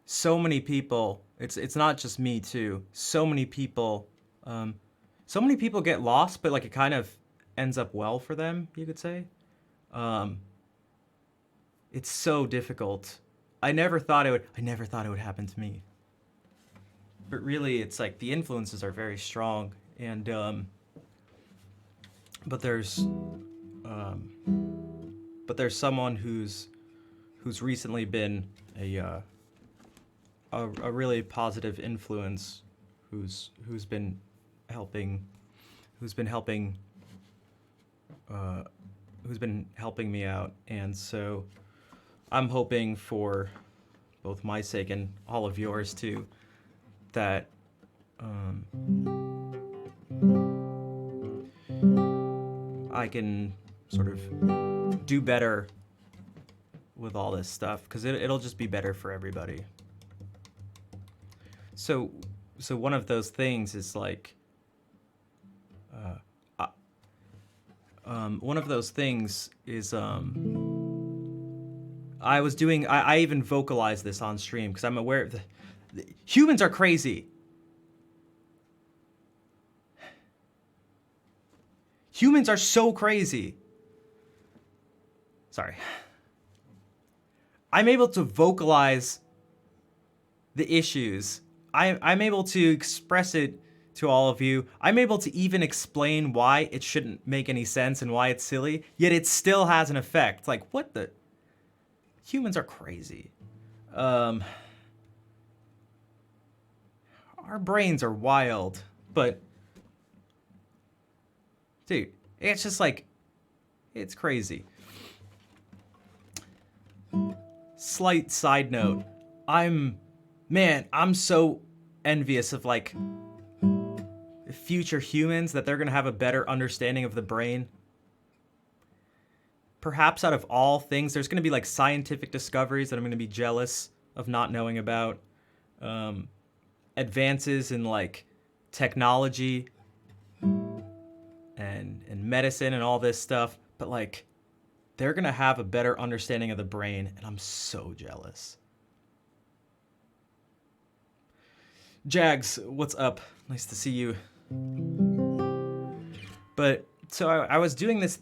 So many people, it's not just me too. So many people get lost, but like it kind of ends up well for them, you could say. It's so difficult. I never thought it would happen to me. But really, it's like the influences are very strong, and but there's someone who's recently been a really positive influence, who's been helping me out, and so I'm hoping for both my sake and all of yours too, that I can sort of do better with all this stuff, because it'll just be better for everybody. So one of those things is like, one of those things is I even vocalized this on stream because I'm aware of the humans are crazy. Humans are so crazy. Sorry. I'm able to vocalize the issues. I'm able to express it to all of you. I'm able to even explain why it shouldn't make any sense and why it's silly, yet it still has an effect. Like, what the? Humans are crazy. our brains are wild, but dude, it's just like, it's crazy. Slight side note, I'm so envious of like future humans that they're gonna have a better understanding of the brain. Perhaps out of all things, there's gonna be like scientific discoveries that I'm gonna be jealous of not knowing about. Advances in like technology and medicine and all this stuff, but like they're gonna have a better understanding of the brain, and I'm so jealous. Jags, what's up? Nice to see you. But so I was doing this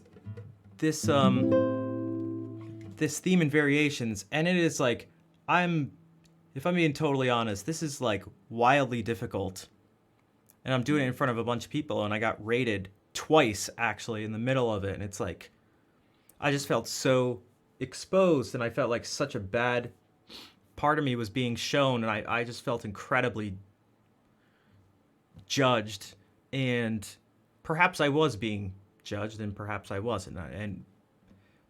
theme in variations, and it is like, if I'm being totally honest, this is like wildly difficult. And I'm doing it in front of a bunch of people, and I got rated twice actually in the middle of it, and it's like I just felt so exposed, and I felt like such a bad part of me was being shown, and I just felt incredibly judged, and perhaps I was being judged and perhaps I wasn't, and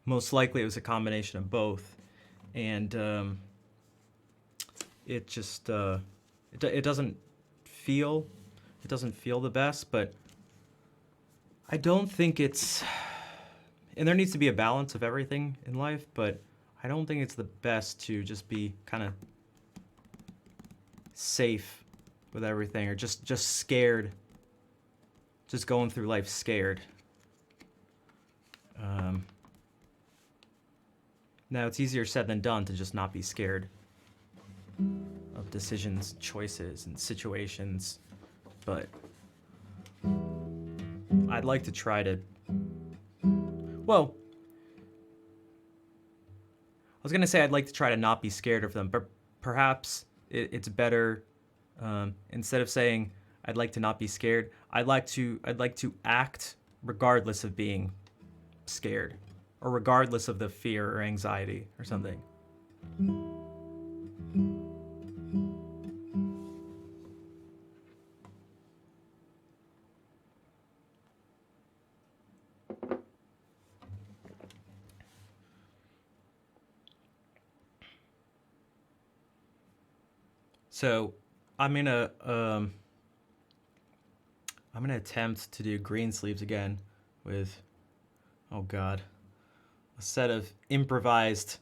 most likely it was a combination of both. And it just it doesn't feel the best, but I don't think it's, and there needs to be a balance of everything in life, but I don't think it's the best to just be kind of safe with everything, or just scared, just going through life scared. Now it's easier said than done to just not be scared of decisions, choices, and situations, but I'd like to try to, well, I was gonna say I'd like to try to not be scared of them, but perhaps it's better, instead of saying I'd like to not be scared, I'd like to act regardless of being scared, or regardless of the fear or anxiety or something. So I'm gonna attempt to do green sleeves again with, oh god, a set of improvised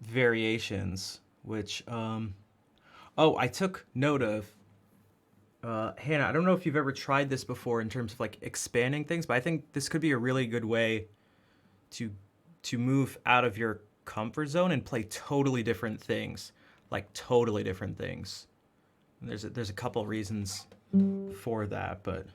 variations, which I took note of. Hannah, I don't know if you've ever tried this before in terms of like expanding things, but I think this could be a really good way to move out of your comfort zone and play totally different things, like totally different things. And there's a couple reasons for that, but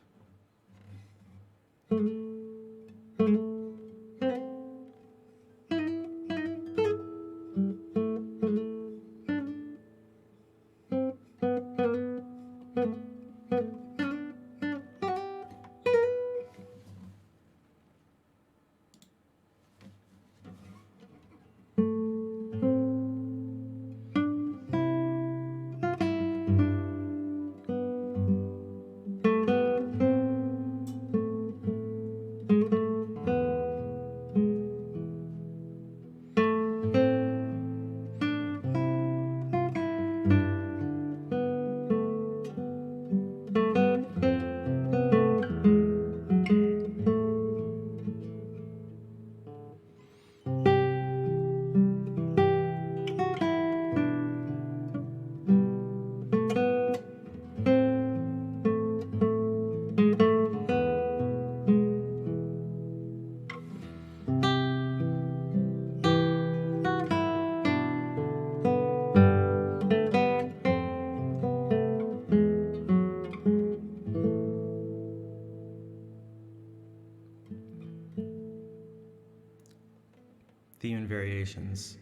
theme and variations.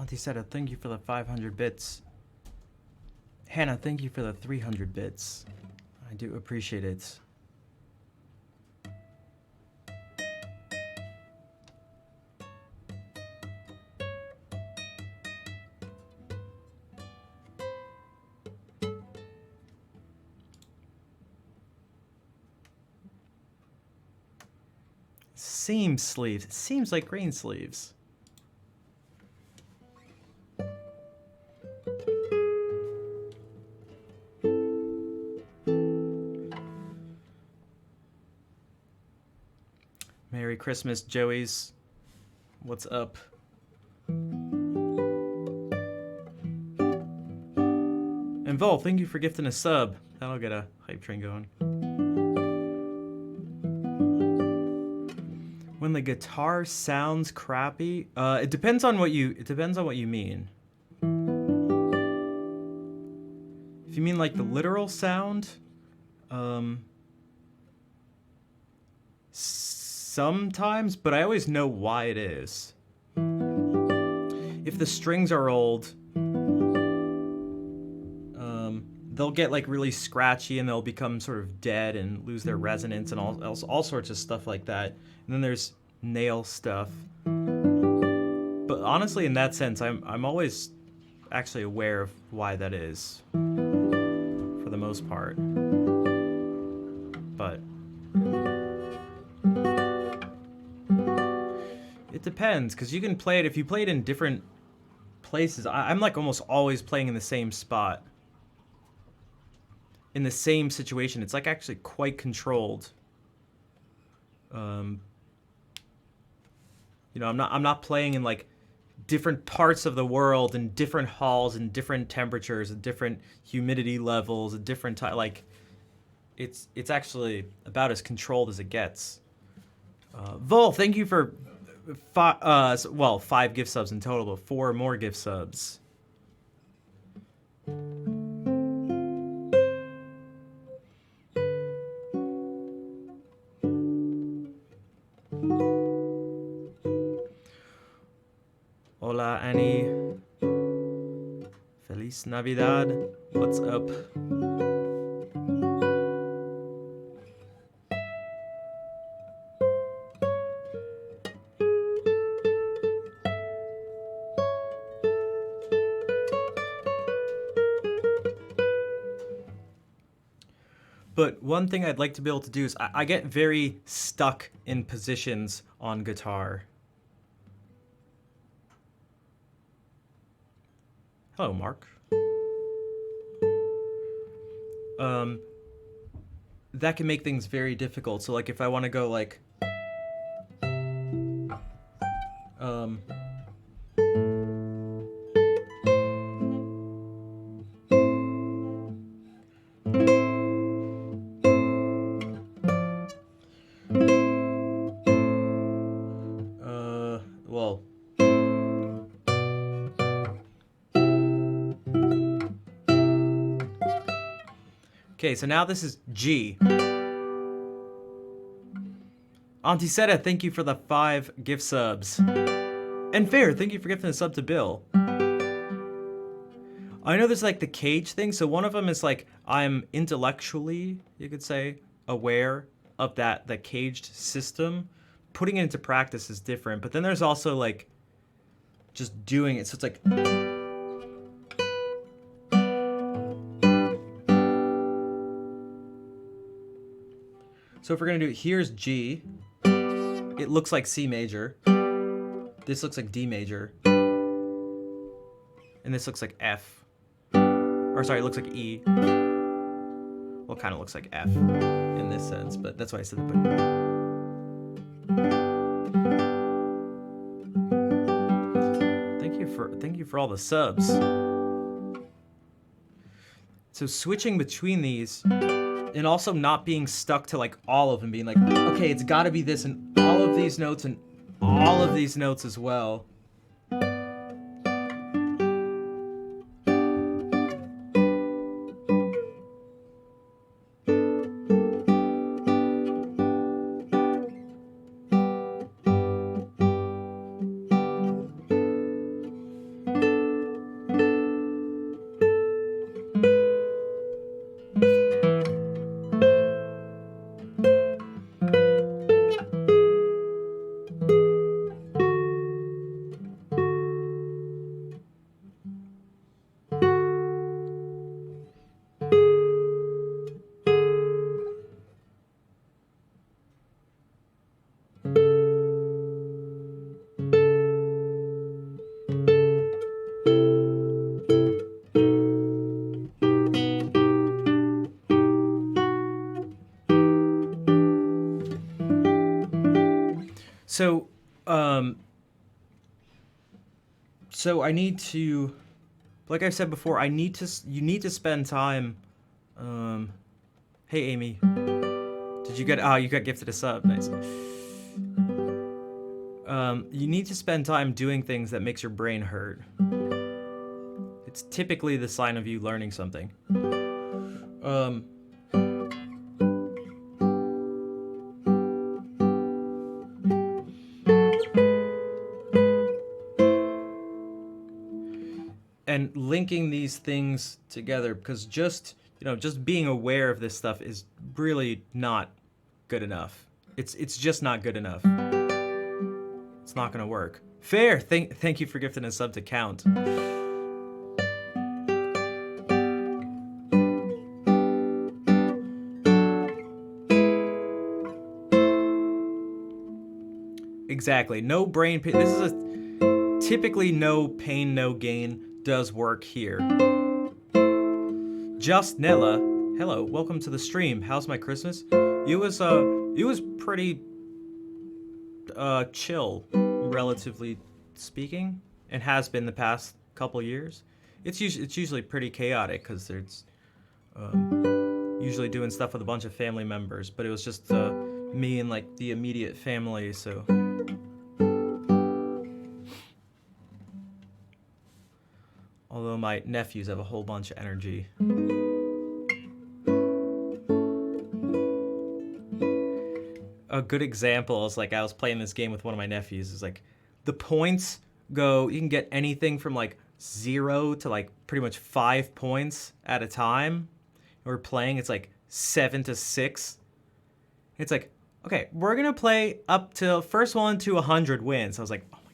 Auntie Seta, thank you for the 500 bits. Hannah, thank you for the 300 bits. I do appreciate it. Seam sleeves. It seems like green sleeves. Merry Christmas, Joey's. What's up? And Vol, thank you for gifting a sub. That'll get a hype train going. When the guitar sounds crappy, it depends on what you mean. If you mean like the literal sound, sometimes, but I always know why it is. If the strings are old, they'll get like really scratchy and they'll become sort of dead and lose their resonance and all sorts of stuff like that. And then there's nail stuff. But honestly, in that sense, I'm always actually aware of why that is, for the most part. But it depends, because you can play it if you play it in different places. I'm like almost always playing in the same spot, in the same situation. It's like actually quite controlled. You know, I'm not playing in like different parts of the world and different halls and different temperatures and different humidity levels and different like it's actually about as controlled as it gets. Vol, thank you for 5 gift subs in total, but 4 more gift subs. Hola, Annie. Feliz Navidad. What's up? But one thing I'd like to be able to do is I get very stuck in positions on guitar. Hello, Mark. That can make things very difficult. So like if I want to go like well, okay, so now this is G. Auntie Seta, thank you for the 5 gift subs. And Fair, thank you for gifting a sub to Bill. I know there's like the cage thing, so one of them is like I'm intellectually, you could say, aware of the caged system. Putting it into practice is different, but then there's also like just doing it, so it's like so if we're gonna do it, here's G. It looks like C major. This looks like D major. And this looks like F. Or sorry, it looks like E. Well, it kind of looks like F in this sense, but that's why I said that. Thank you for all the subs. So switching between these and also not being stuck to like all of them, being like, okay, it's got to be this and all of these notes and all of these notes as well. So, um, so I need to, like I said before, you need to spend time. Hey Amy, did you get? Oh, you got gifted a sub. Nice. You need to spend time doing things that makes your brain hurt. It's typically the sign of you learning something. And linking these things together, because just being aware of this stuff is really not good enough. It's just not good enough. It's not gonna work. Fair. Thank you for gifting a sub to Count. Exactly. No brain pain. This is a typically no pain, no gain does work here. Just Nella, hello, welcome to the stream. How's my Christmas? It was pretty chill, relatively speaking, and has been the past couple years. It's usually pretty chaotic because there's usually doing stuff with a bunch of family members, but it was just me and like the immediate family, so. Although my nephews have a whole bunch of energy. A good example is like I was playing this game with one of my nephews. Is like the points go, you can get anything from like 0 to like pretty much 5 points at a time. We're playing, it's like 7 to 6. It's like, okay, we're gonna play up to first one to 100 wins. I was like, oh my god.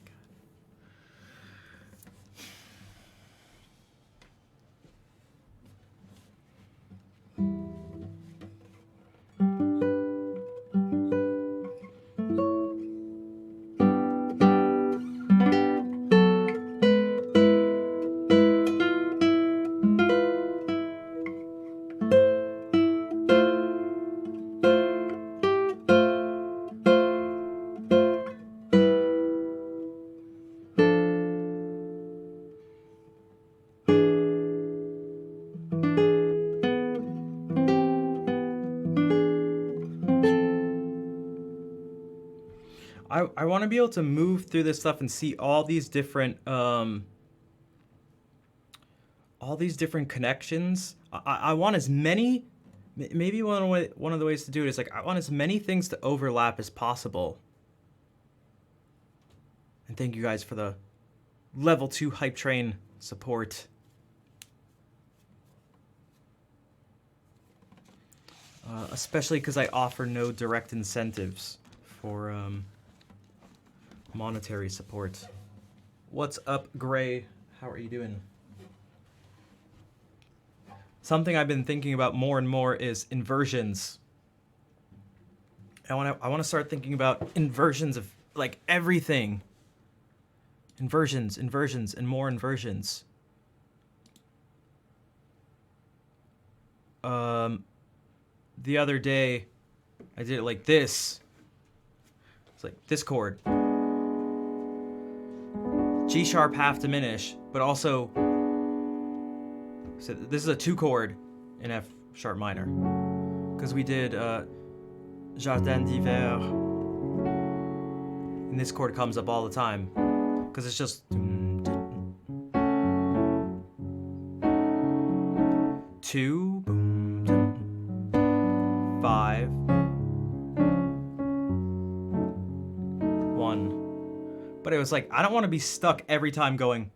I want to be able to move through this stuff and see all these different connections. I want as many. Maybe one of the ways to do it is like I want as many things to overlap as possible. And thank you guys for the level 2 hype train support. Especially because I offer no direct incentives for monetary support. What's up, Gray? How are you doing? Something I've been thinking about more and more is inversions. I want to start thinking about inversions of like everything. Inversions, and more inversions. The other day, I did it like this. It's like this chord. G sharp half diminish, but also, so this is a 2 chord in F sharp minor. Because we did Jardin d'hiver. And this chord comes up all the time. Because it's just 2, 5, 1. But it was like, I don't want to be stuck every time going.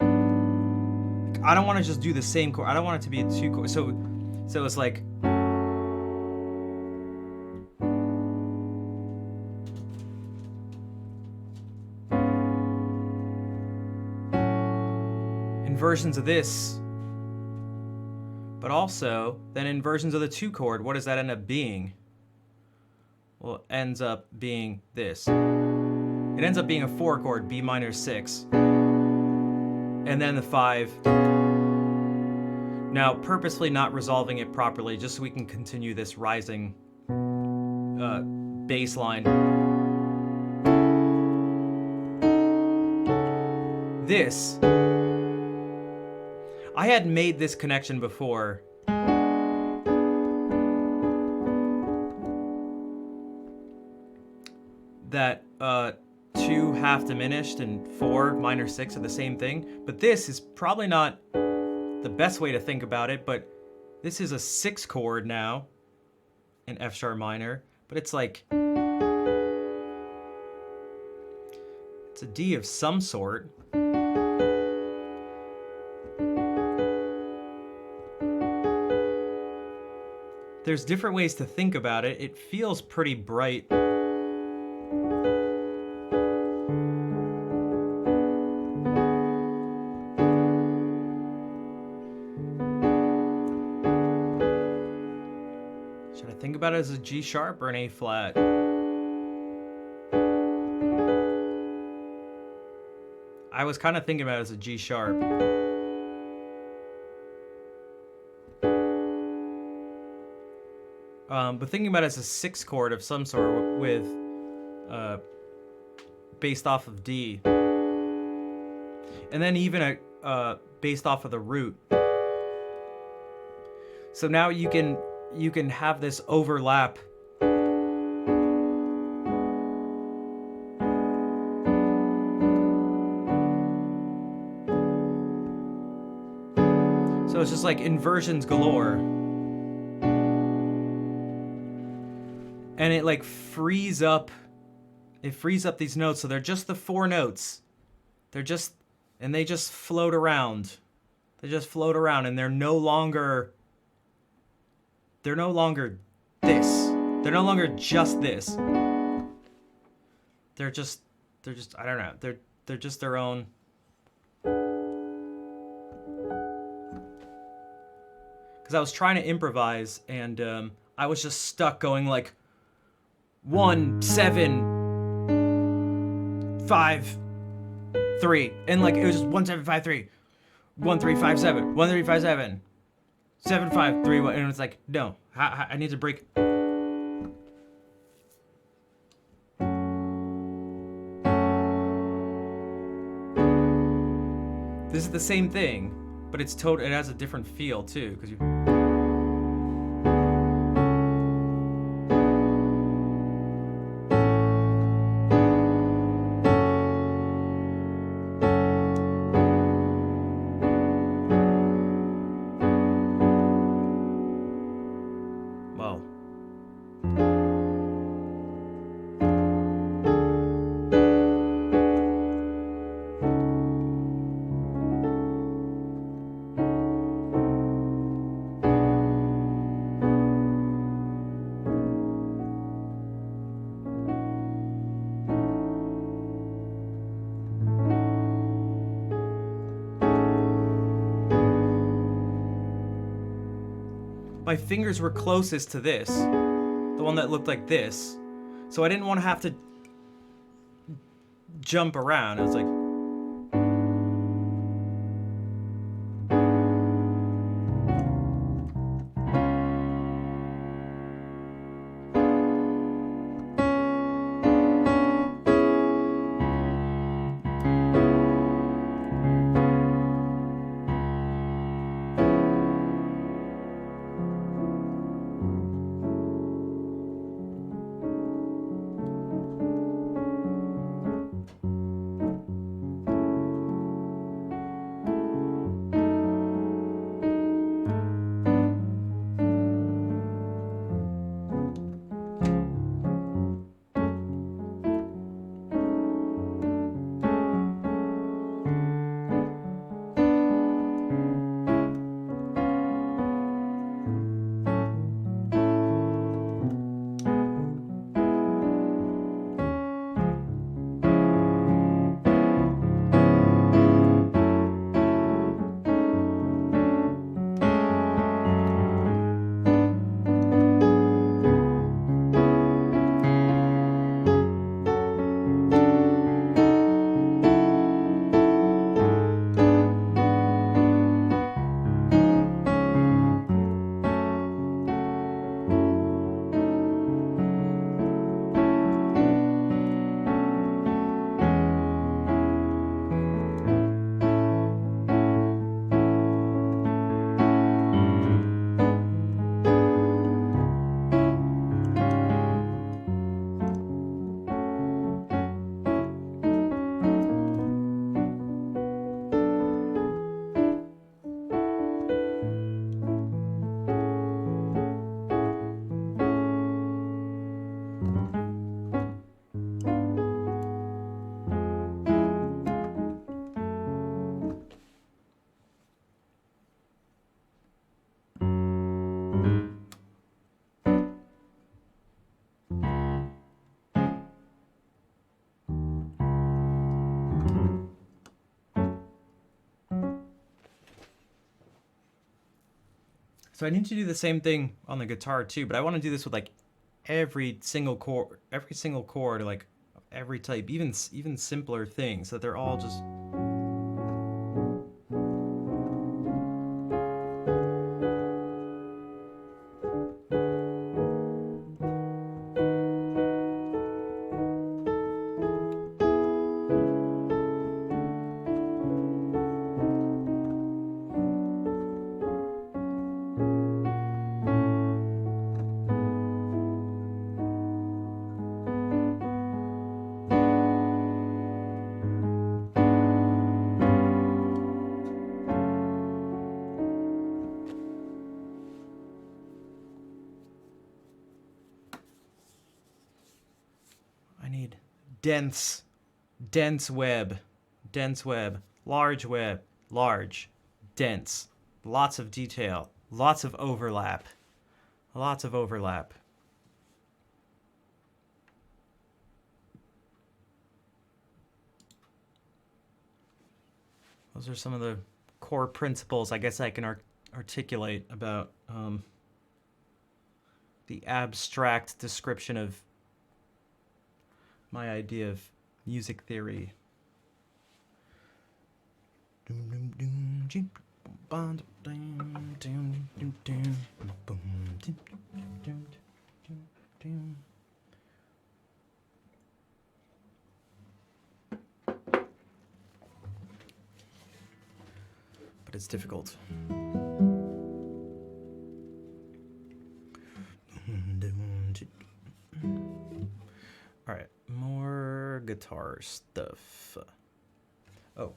I don't want to just do the same chord. I don't want it to be a 2 chord. So it's like. Inversions of this. But also, then inversions of the 2 chord, what does that end up being? Well, it ends up being this. It ends up being a 4 chord, B minor 6. And then the 5. Now, purposefully not resolving it properly, just so we can continue this rising bass line. this, I had made this connection before. That 2 half diminished and 4 minor 6 are the same thing, but this is probably not the best way to think about it, but this is a 6 chord now in F sharp minor, but it's like, it's a D of some sort. There's different ways to think about it. It feels pretty bright. Should I think about it as a G sharp or an A flat? I was kind of thinking about it as a G sharp. But thinking about it as a 6 chord of some sort with based off of D, and then even based off of the root. So now you can have this overlap. So it's just like inversions galore. And it like frees up these notes, so they're just the 4 notes. They just float around. They just float around, and they're no longer this. They're no longer just this. They're just I don't know. They're just their own. Because I was trying to improvise, and I was just stuck going like 1 7 5 3, and like it was just 1 7 5 3, 1 3 5 7, 1 3 5 7, 7 5 3 1, and it was like, no, I need to break. This is the same thing, but it has a different feel too, because you. Well. My fingers were closest to this, the one that looked like this, so I didn't want to have to jump around. It was like, So I need to do the same thing on the guitar too, but I want to do this with like every single chord, like every type, even simpler things, that they're all just. I need dense, dense web, large web, large, dense, lots of detail, lots of overlap, lots of overlap. Those are some of the core principles I guess I can articulate about the abstract description of my idea of music theory. But it's difficult. All right, more guitar stuff. Oh.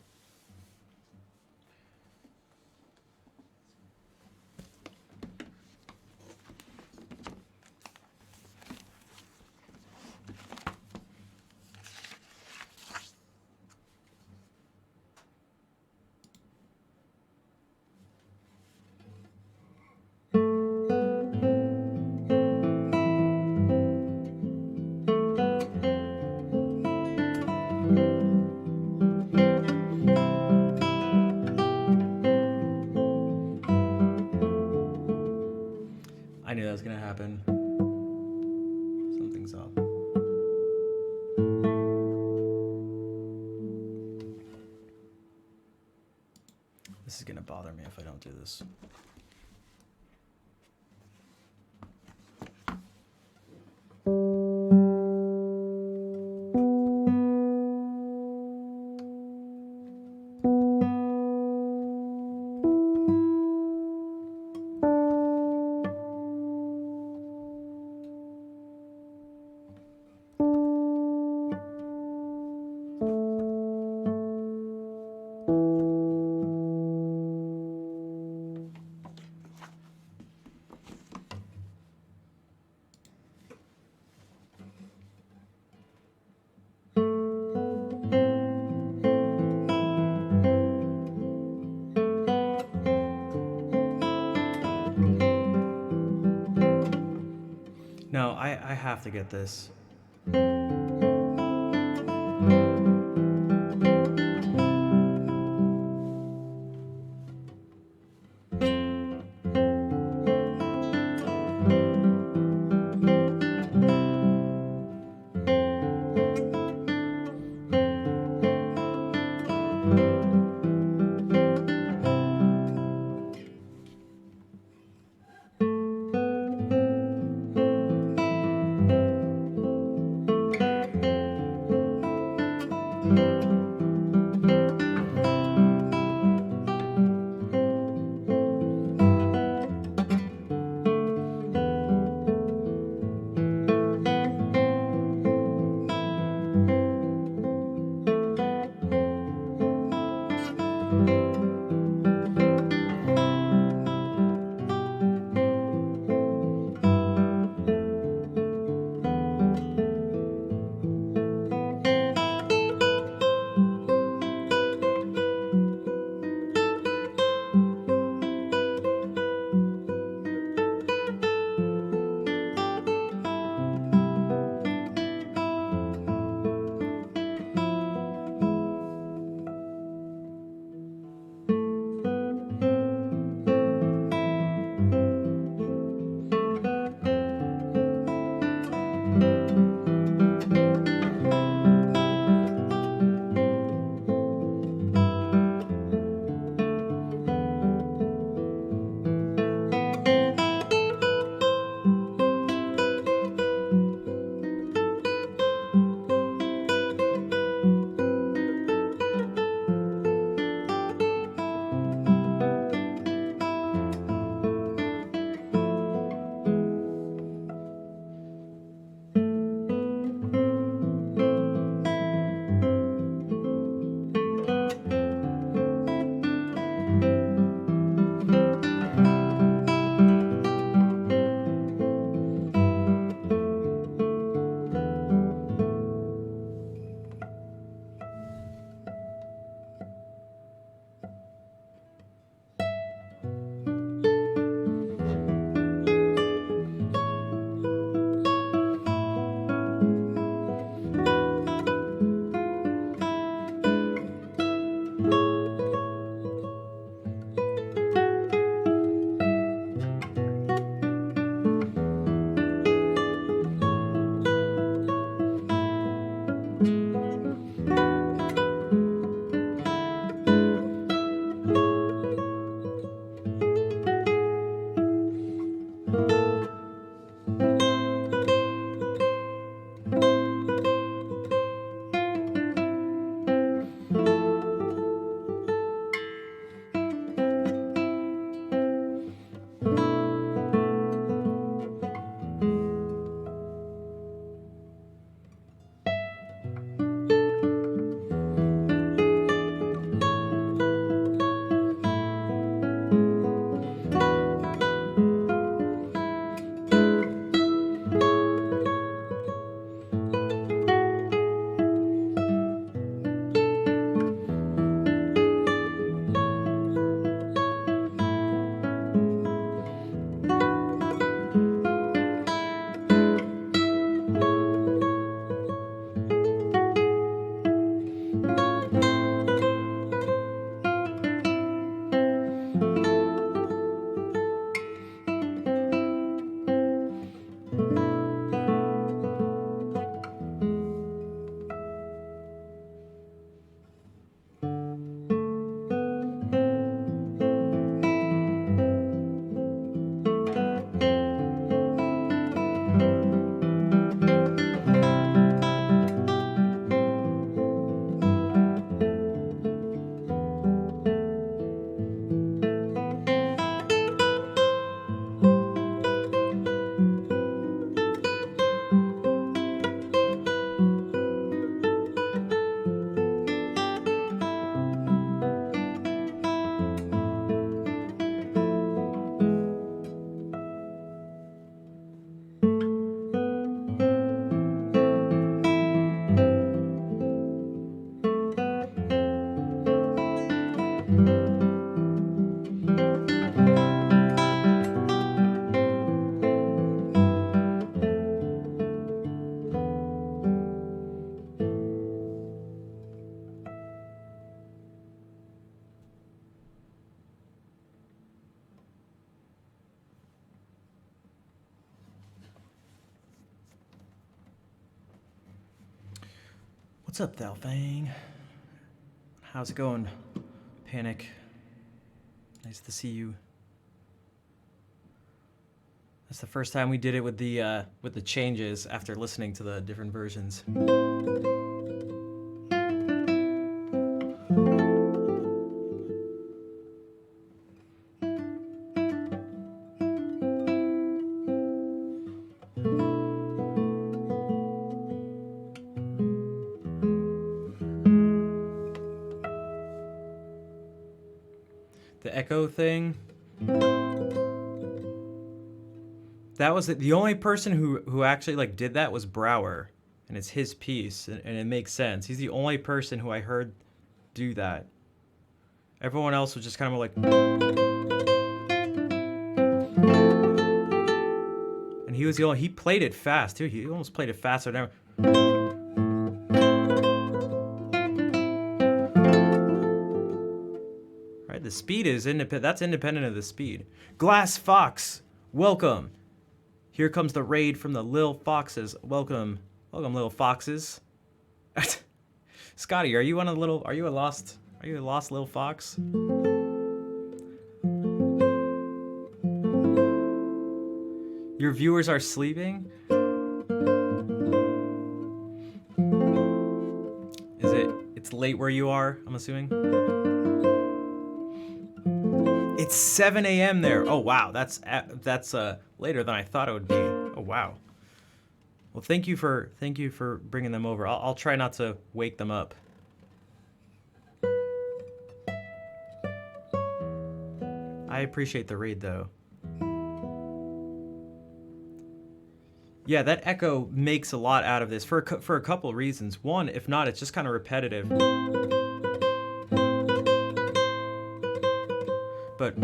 I knew that was gonna happen. Something's up. This is gonna bother me if I don't do this. No, I have to get this. What's up, Thalfang? How's it going, Panic? Nice to see you. That's the first time we did it with the changes after listening to the different versions. The echo thing. That was the only person who actually like did that was Brower, and it's his piece, and it makes sense. He's the only person who I heard do that. Everyone else was just kind of like, and he was the only. He played it fast too. He almost played it faster than ever. Right, the speed is independent. That's independent of the speed. Glass Fox, welcome. Here comes the raid from the Lil Foxes. Welcome, welcome, Lil Foxes. Scotty, are you a lost Lil Fox? Your viewers are sleeping? It's late where you are, I'm assuming? It's 7 a.m. there. Oh wow, that's later than I thought it would be. Oh wow. Well, thank you for bringing them over. I'll try not to wake them up. I appreciate the raid though. Yeah, that echo makes a lot out of this for a couple of reasons. One, if not, it's just kind of repetitive. But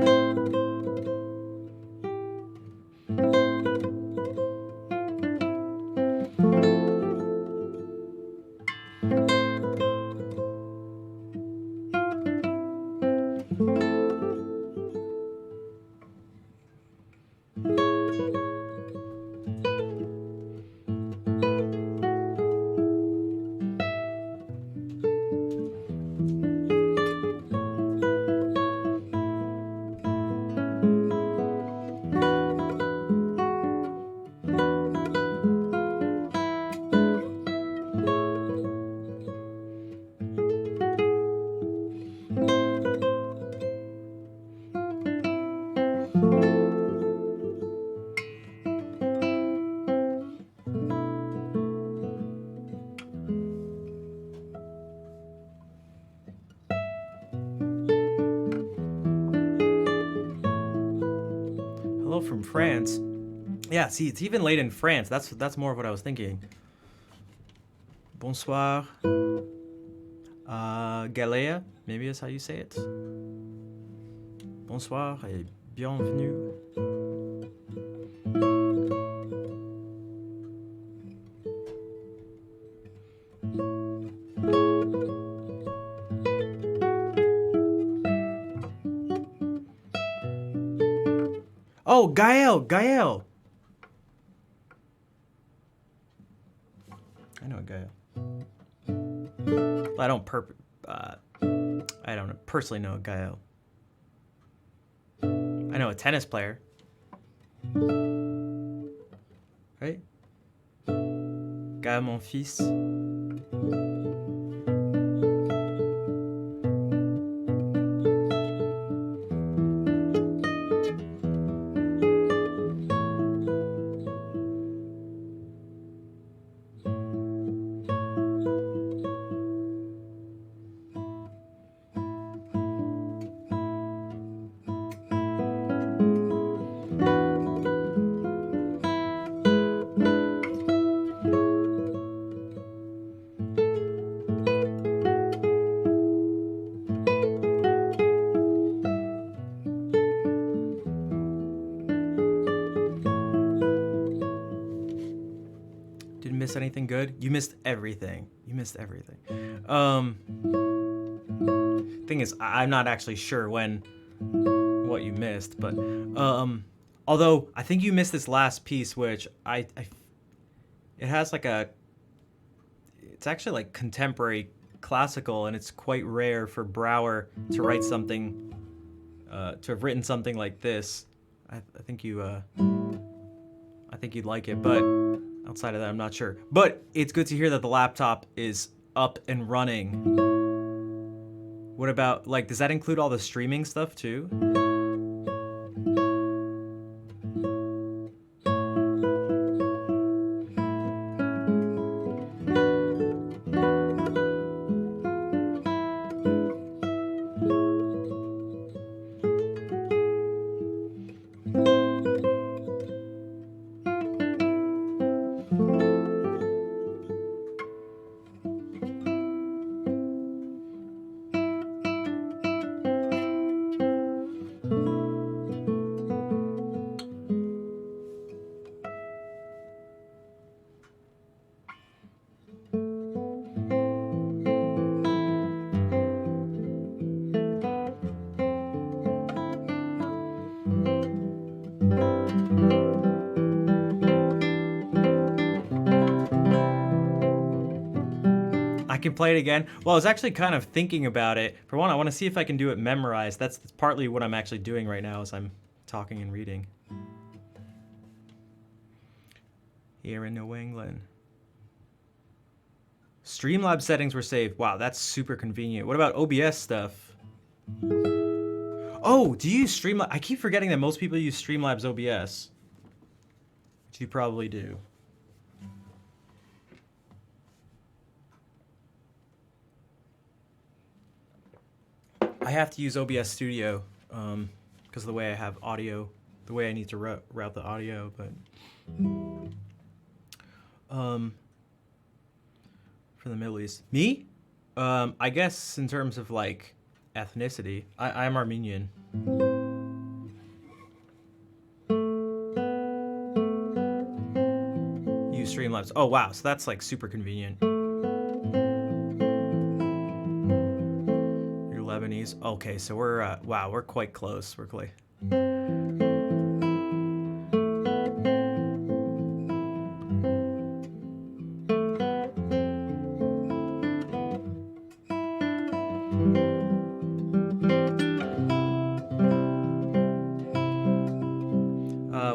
from France. Yeah, see, it's even late in France. That's more of what I was thinking. Bonsoir. Galea, maybe that's how you say it. Bonsoir et bienvenue. Oh, Gael. I know a Gael. I don't personally know a Gael. I know a tennis player. Right? Gael Monfils. Anything good? You missed everything. Thing is, I'm not actually sure what you missed, but although I think you missed this last piece, which it has like it's actually like contemporary classical, and it's quite rare for Brouwer to write something, to have written something like this. I think you, I think you'd like it, but outside of that, I'm not sure. But it's good to hear that the laptop is up and running. What about, like, does that include all the streaming stuff too? I can play it again. Well, I was actually kind of thinking about it. For one, I want to see if I can do it memorized. That's partly what I'm actually doing right now as I'm talking and reading. Here in New England. Streamlabs settings were saved. Wow, that's super convenient. What about OBS stuff? Oh, do you use Streamlabs? I keep forgetting that most people use Streamlabs OBS. Which you probably do. I have to use OBS Studio because of the way I have audio, the way I need to route the audio, but for the Middle East. Me? I guess in terms of like ethnicity, I'm Armenian. Use Streamlabs. Oh wow, so that's like super convenient. Lebanese. Okay, so we're wow, we're quite close. We're quite.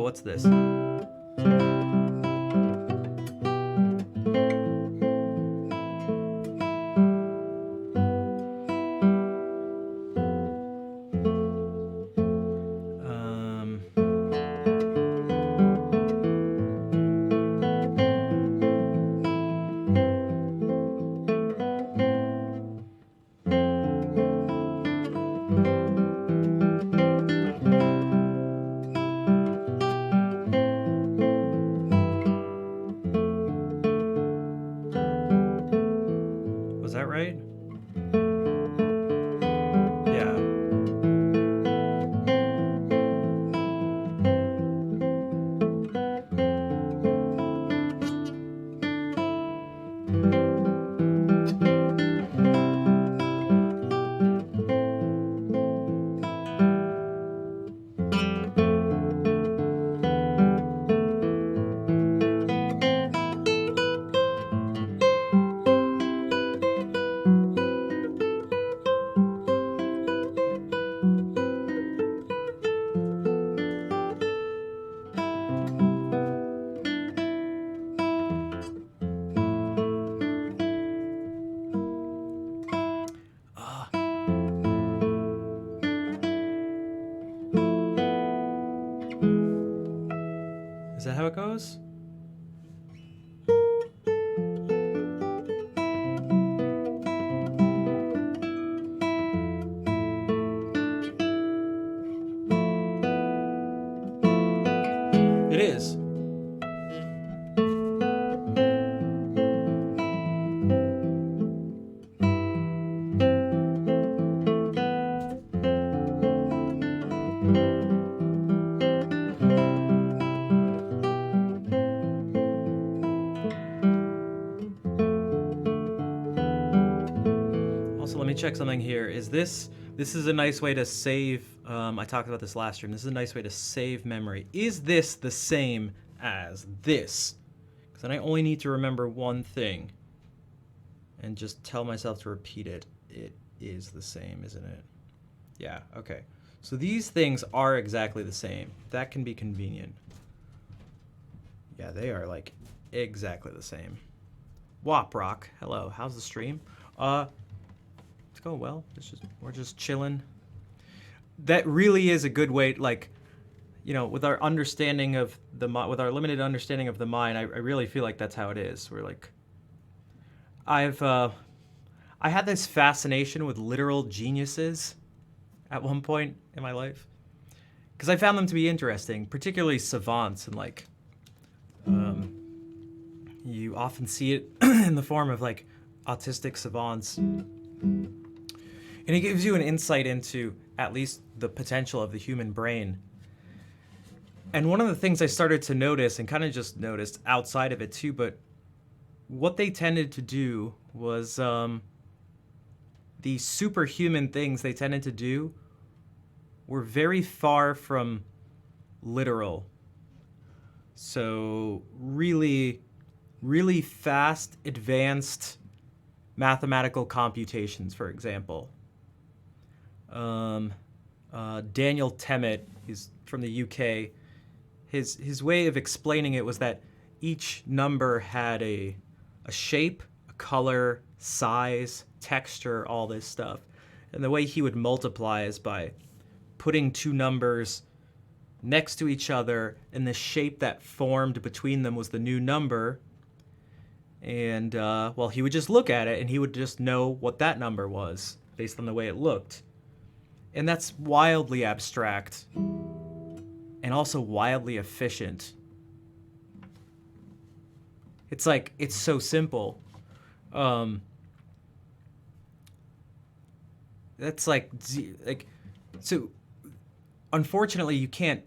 What's this? Was that right? Yeah. Is that how it goes? It is. Also, let me check something here. This is a nice way to save, I talked about this last stream. This is a nice way to save memory. Is this the same as this? Because then I only need to remember one thing. and just tell myself to repeat it. It is the same, isn't it? Yeah, okay. So these things are exactly the same. That can be convenient. Yeah, they are like exactly the same. Wop Rock, hello. How's the stream? It's going well. We're just chilling. That really is a good way, like, you know, with our understanding of with our limited understanding of the mind, I really feel like that's how it is. We're like, I had this fascination with literal geniuses at one point in my life because I found them to be interesting, particularly savants, and like, you often see it in the form of like autistic savants, and it gives you an insight into at least the potential of the human brain. And one of the things I started to notice, and kind of just noticed outside of it too, but what they tended to do was the superhuman things they tended to do were very far from literal. So really, really fast, advanced mathematical computations, for example. Daniel Tammet, he's from the UK. His way of explaining it was that each number had a shape, a color, size, texture, all this stuff. And the way he would multiply is by putting two numbers next to each other, and the shape that formed between them was the new number. And, well, he would just look at it, and he would just know what that number was based on the way it looked. And that's wildly abstract and also wildly efficient. It's like, it's so simple. That's like, so unfortunately you can't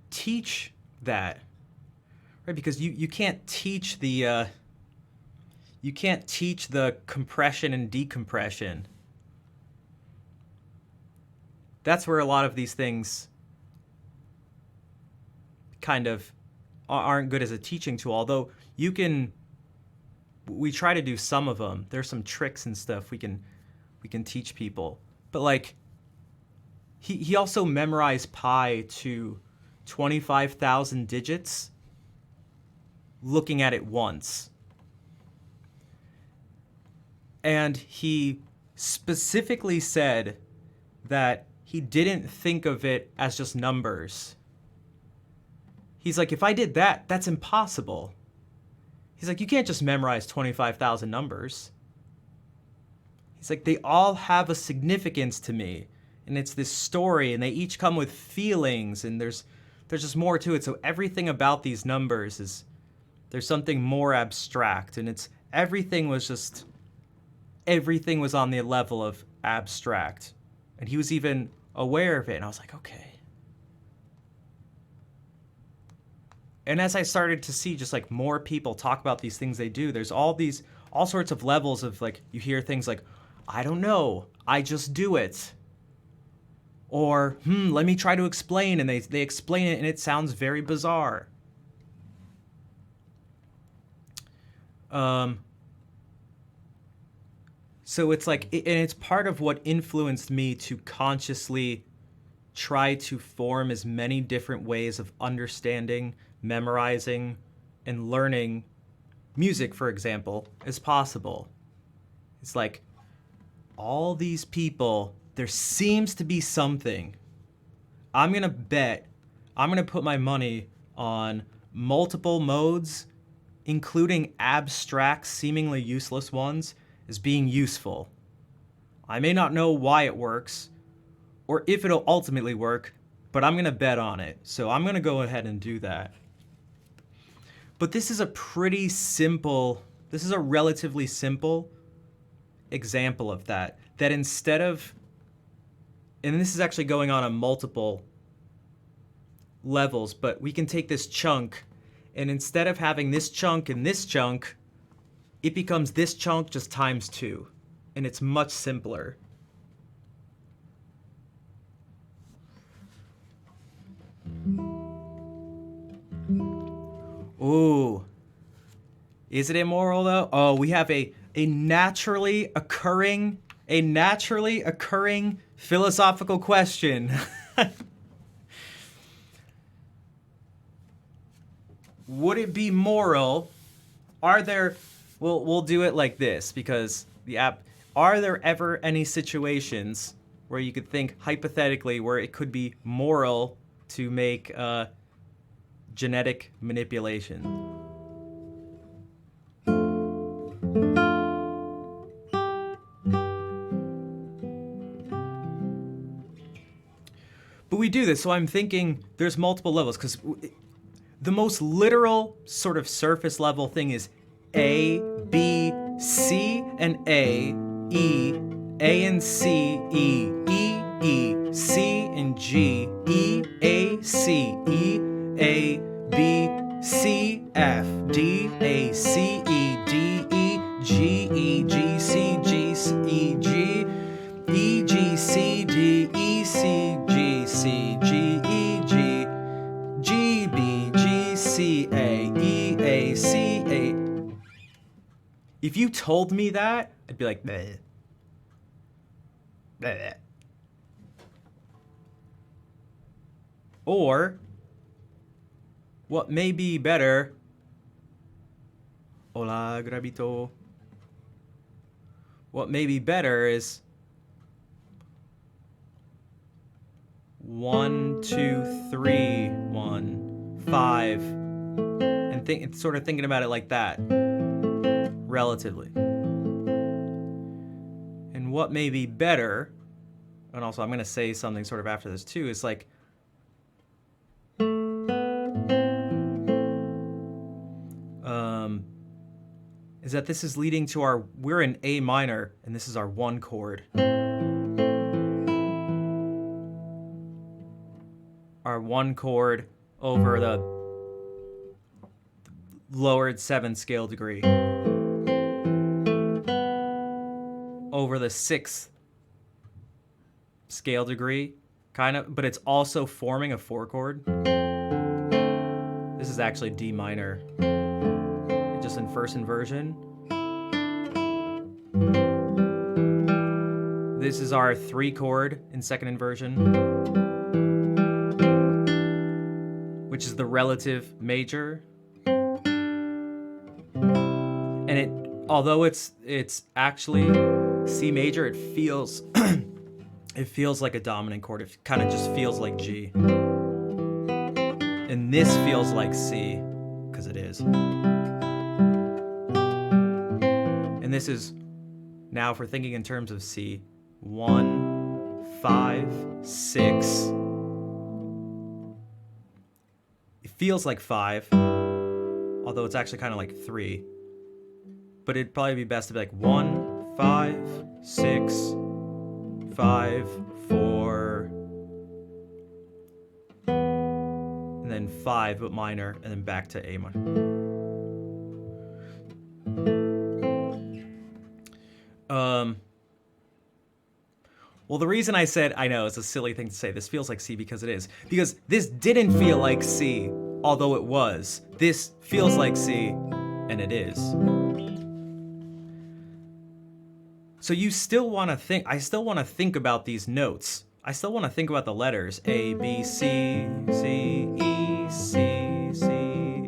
teach that, right? Because you can't teach the compression and decompression. That's where a lot of these things kind of aren't good as a teaching tool, although we try to do some of them. There's some tricks and stuff we can teach people. But like, he also memorized pi to 25,000 digits looking at it once. And he specifically said that he didn't think of it as just numbers. He's like, if I did that, that's impossible. He's like, you can't just memorize 25,000 numbers. He's like, they all have a significance to me. And it's this story, and they each come with feelings, and there's just more to it. So everything about these numbers there's something more abstract, and everything was on the level of abstract. And he was even aware of it, and I was like, okay. And as I started to see just like more people talk about these things they do, there's all sorts of levels of like, you hear things like, I don't know, I just do it. Or, let me try to explain, and they explain it and it sounds very bizarre. So it's like, and it's part of what influenced me to consciously try to form as many different ways of understanding, memorizing, and learning music, for example, as possible. It's like, all these people, there seems to be something. I'm going to put my money on multiple modes, including abstract, seemingly useless ones, as being useful. I may not know why it works, or if it'll ultimately work, but I'm going to bet on it. So I'm going to go ahead and do that. But this is a relatively simple example of that instead of, and this is actually going on multiple levels, but we can take this chunk, and instead of having this chunk and this chunk, it becomes this chunk just times 2, and it's much simpler. Ooh. Is it immoral though? Oh, we have a a naturally occurring philosophical question. Would it be moral? We'll do it like this because the app, are there ever any situations where you could think hypothetically where it could be moral to make genetic manipulation? But we do this, so I'm thinking there's multiple levels, because the most literal sort of surface level thing is A, B, C, and A, E, A and C, E, E, E, C and G, E, A, C, E, A, B, C, F, D, A, C, E, D, E, G, E, G, C, G, E, G, E, G, C, D, E, C, G, C, G, E, G, G, B, G, C, A, E, A, C, A. If you told me that, I'd be like, bleh. Bleh. Or, what may be better, hola, Grabito. What may be better is 1, 2, 3, 1, 5, and sort of thinking about it like that, relatively. And what may be better, and also I'm going to say something sort of after this too, is like, is that this is leading to we're in A minor, and this is our 1 chord. Our 1 chord over the lowered 7th scale degree. Over the 6th scale degree, kind of, but it's also forming a 4 chord. This is actually D minor, just in first inversion. This is our 3 chord in second inversion, which is the relative major. And although it's actually C major, it feels it feels like a dominant chord. It kind of just feels like G. And this feels like C, because it is. And this is, now if we're thinking in terms of C, 1, 5, 6. It feels like 5, although it's actually kind of like 3. But it'd probably be best to be like 1, 5, 6, 5, 4, and then 5, but minor, and then back to A minor. Well, the reason I said, I know, it's a silly thing to say, this feels like C, because it is. Because this didn't feel like C, although it was. This feels like C, and it is. So you still want to think, I still want to think about these notes. I still want to think about the letters. A, B, C, C, E, C, C,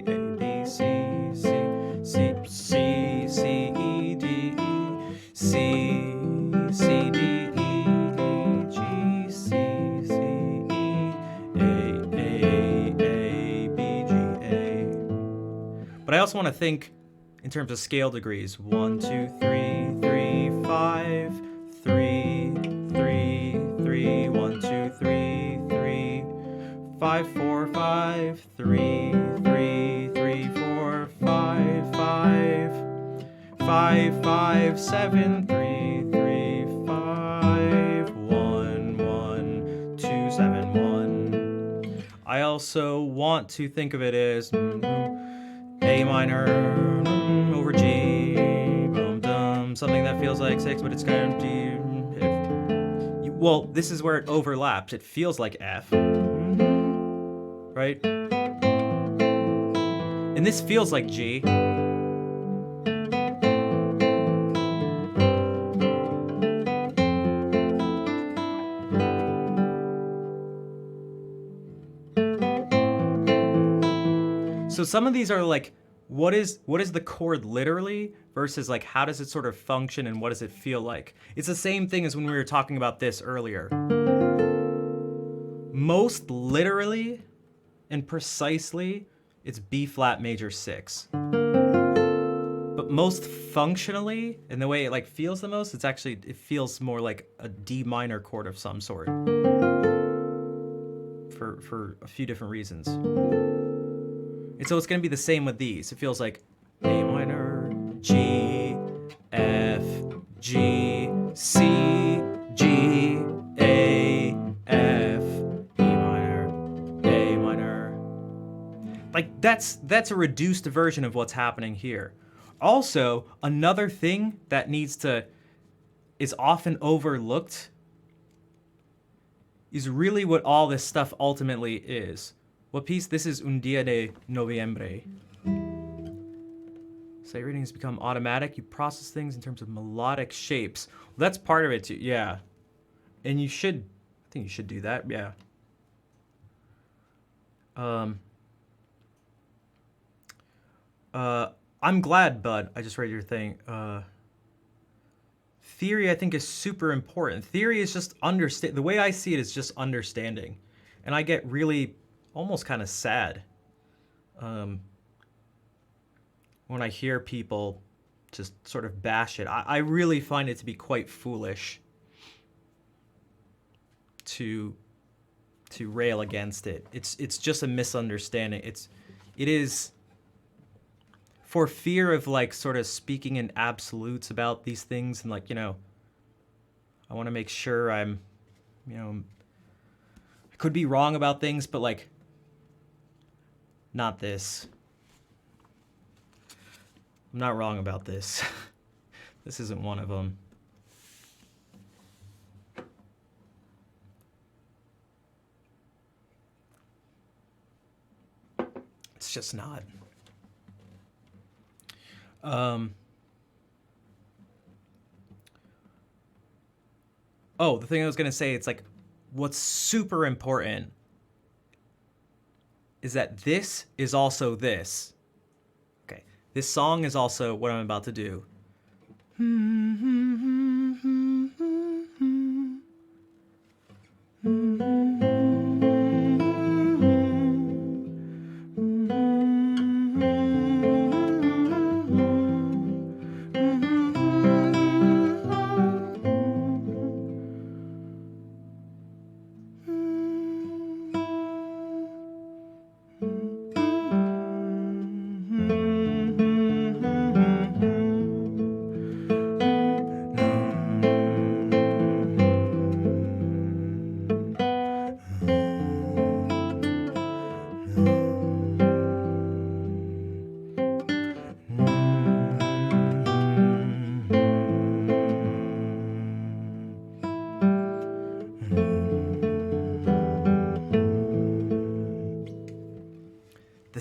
A, B, C, C, C, C, C, E, D, E, C, C, D, E, G, C, C, E, A, B, G, A. But I also want to think in terms of scale degrees. 1, 2, 3, 3, 5, 3, 3, 3, 1, 2, 3, 3, 5, 4, 5, 3, 3, 3, 4, 5, 5, 5, 5, 7, 3, 3, 5, 1, 1, 2, 7, 1. I also want to think of it as A minor over G, something that feels like 6, but it's kind of D. Well, this is where it overlaps. It feels like F, right? And this feels like G. So some of these are like, what is the chord literally versus like how does it sort of function and what does it feel like? It's the same thing as when we were talking about this earlier. Most literally and precisely, it's B flat major 6. But most functionally, and the way it like feels the most, it feels more like a D minor chord of some sort. For a few different reasons. And so it's gonna be the same with these. It feels like A minor, G, F, G, C, G, A, F, E minor, A minor. Like that's a reduced version of what's happening here. Also, another thing that is often overlooked is really what all this stuff ultimately is. What piece? This is Un Día de Noviembre. Sight reading has become automatic. You process things in terms of melodic shapes. Well, that's part of it too, yeah. And I think you should do that, yeah. I'm glad, Bud. I just read your thing. Theory, I think, is super important. Theory is just the way I see it is just understanding. And I get really almost kind of sad when I hear people just sort of bash it. I really find it to be quite foolish to rail against it. It's just a misunderstanding. It is for fear of like sort of speaking in absolutes about these things and like, I want to make sure I could be wrong about things, but like not this. I'm not wrong about this. This isn't one of them. It's just not. Oh, the thing I was going to say, it's like what's super important is that this is also this. Okay, this song is also what I'm about to do.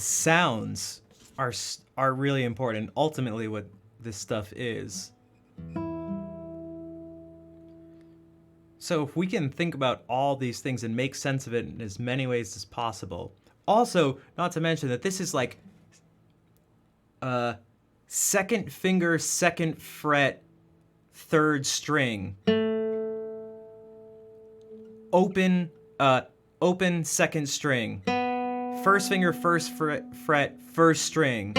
Sounds are really important. Ultimately, what this stuff is. So if we can think about all these things and make sense of it in as many ways as possible. Also, not to mention that this is like second finger, second fret, third string. Open second string. First finger, first fret, first string.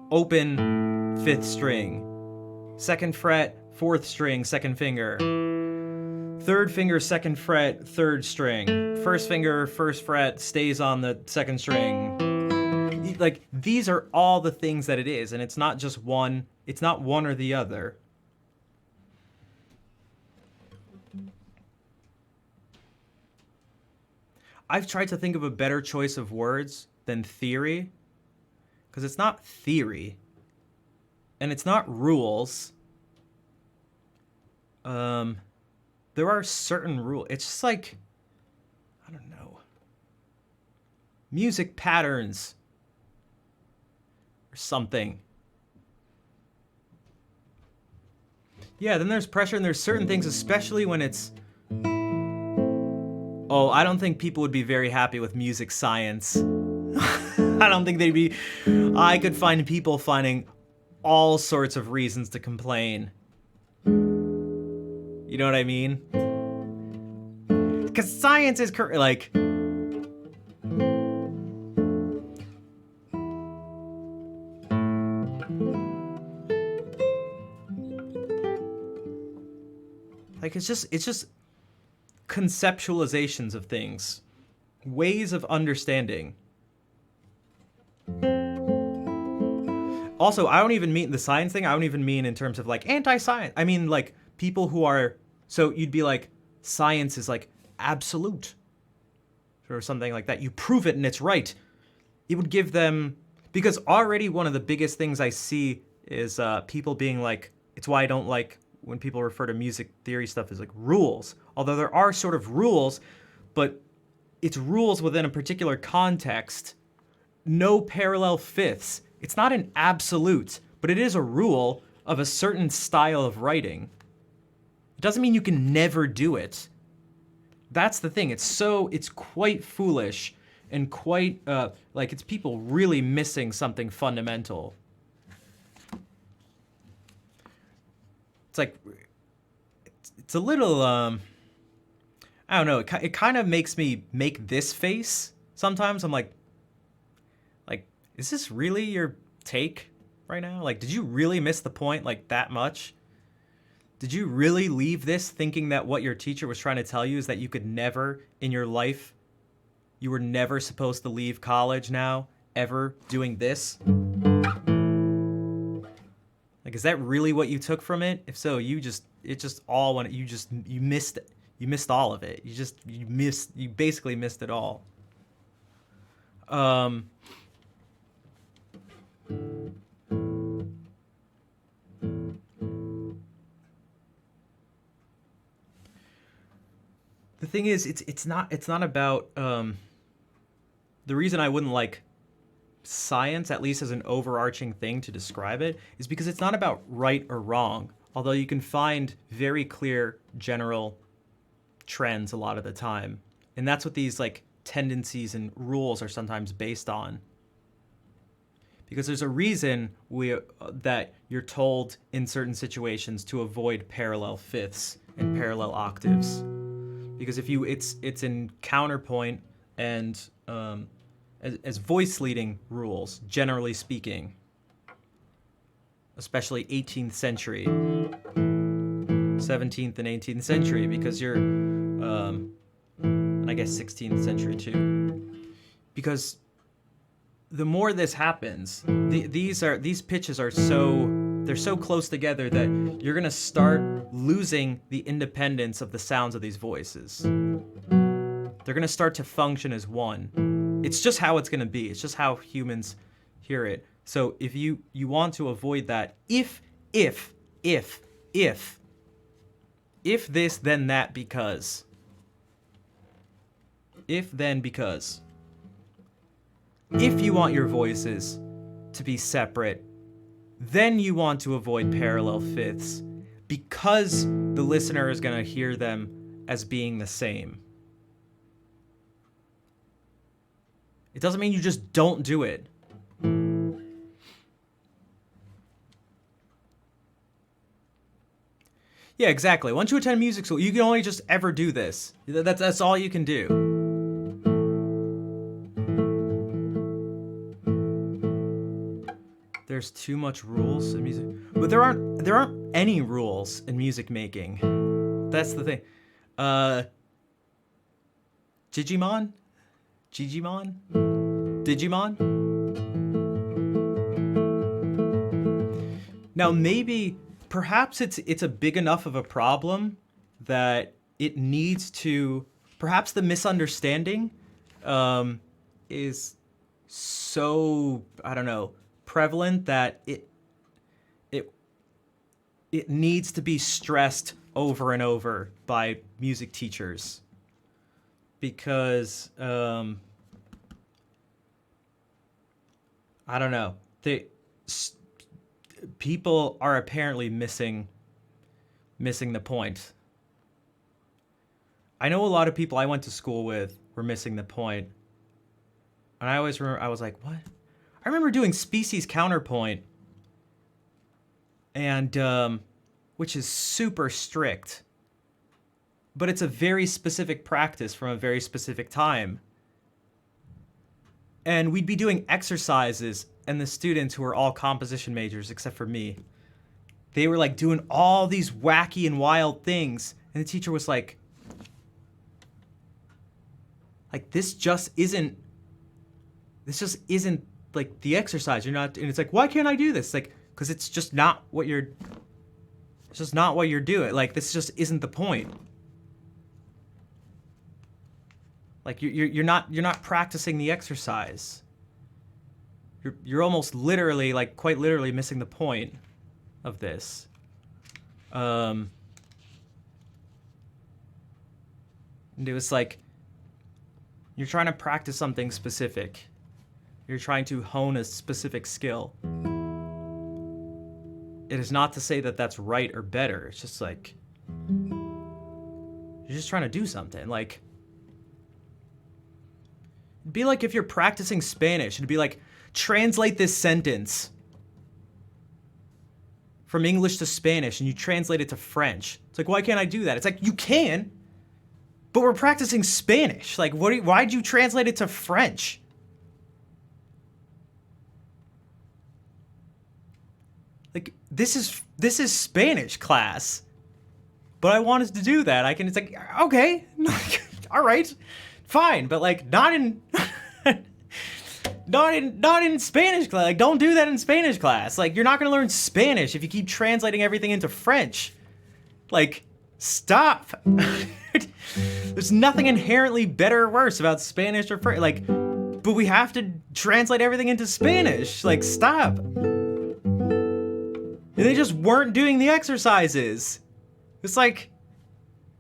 Open, fifth string. Second fret, fourth string, second finger. Third finger, second fret, third string. First finger, first fret, stays on the second string. Like, these are all the things that it is, and it's not just one, it's not one or the other. I've tried to think of a better choice of words than theory, because it's not theory, and it's not rules. There are certain rules. It's just like, I don't know, music patterns or something. Yeah, then there's pressure, and there's certain things, especially when it's... Oh, I don't think people would be very happy with music science. I don't think they'd be. I could find people finding all sorts of reasons to complain. You know what I mean? Because science is like. Like it's just conceptualizations of things, ways of understanding. Also, I don't even mean the science thing. I don't even mean in terms of like anti-science. I mean like people who are, so you'd be like, science is like absolute or something like that. You prove it and it's right. It would give them, because already one of the biggest things I see is people being like, it's why I don't like when people refer to music theory stuff as like rules. Although there are sort of rules, but it's rules within a particular context. No parallel fifths. It's not an absolute, but it is a rule of a certain style of writing. It doesn't mean you can never do it. That's the thing. It's quite foolish and quite, like it's people really missing something fundamental. It's like, it's a little, I don't know, it kind of makes me make this face sometimes. I'm like, is this really your take right now? Like, did you really miss the point like that much? Did you really leave this thinking that what your teacher was trying to tell you is that you could never in your life, you were never supposed to leave college now, ever doing this? Like, is that really what you took from it? If so, you missed all of it. You basically missed it all. The thing is, it's not about, the reason I wouldn't like science, at least as an overarching thing to describe it, is because it's not about right or wrong, although you can find very clear general trends a lot of the time. And that's what these like tendencies and rules are sometimes based on. Because there's a reason that you're told in certain situations to avoid parallel fifths and parallel octaves. Because if it's in counterpoint and as voice leading rules, generally speaking, especially 18th century, 17th and 18th century, because you're, and I guess 16th century too, because the more this happens, these pitches are they're so close together that you're gonna start losing the independence of the sounds of these voices. They're gonna start to function as one. It's just how it's gonna be. It's just how humans hear it. So if you want to avoid that, if this, then that, because. If, then, because. If you want your voices to be separate, then you want to avoid parallel fifths because the listener is going to hear them as being the same. It doesn't mean you just don't do it. Yeah, exactly. Once you attend music school, you can only just ever do this. That's all you can do. There's too much rules in music, but there aren't any rules in music making. That's the thing. Digimon? Now maybe, perhaps it's a big enough of a problem that it needs to, perhaps the misunderstanding is so, I don't know, prevalent that it needs to be stressed over and over by music teachers, because I don't know, people are apparently missing the point. I know a lot of people I went to school with were missing the point. And I always remember, I was like, what? I remember doing species counterpoint, and which is super strict, but it's a very specific practice from a very specific time. And we'd be doing exercises, and the students, who were all composition majors except for me, they were like doing all these wacky and wild things, and the teacher was like this just isn't like the exercise. You're not, and it's like, why can't I do this? Like, because it's just not what you're doing. Like, this just isn't the point. Like, you're not practicing the exercise. You're almost literally, like, quite literally missing the point of this. And it was like, you're trying to practice something specific. You're trying to hone a specific skill. It is not to say that that's right or better. It's just like, you're just trying to do something. Like, it'd be like if you're practicing Spanish, it'd be like, translate this sentence from English to Spanish, and you translate it to French. It's like, why can't I do that? It's like, you can, but we're practicing Spanish. Like, why'd you translate it to French? Like, this is Spanish class, but I wanted to do that. It's like, okay, all right, fine, but like, not in Spanish class. Like, don't do that in Spanish class. Like, you're not gonna learn Spanish if you keep translating everything into French. Like, stop. There's nothing inherently better or worse about Spanish or French. Like, but we have to translate everything into Spanish. Like, stop. And they just weren't doing the exercises. It's like,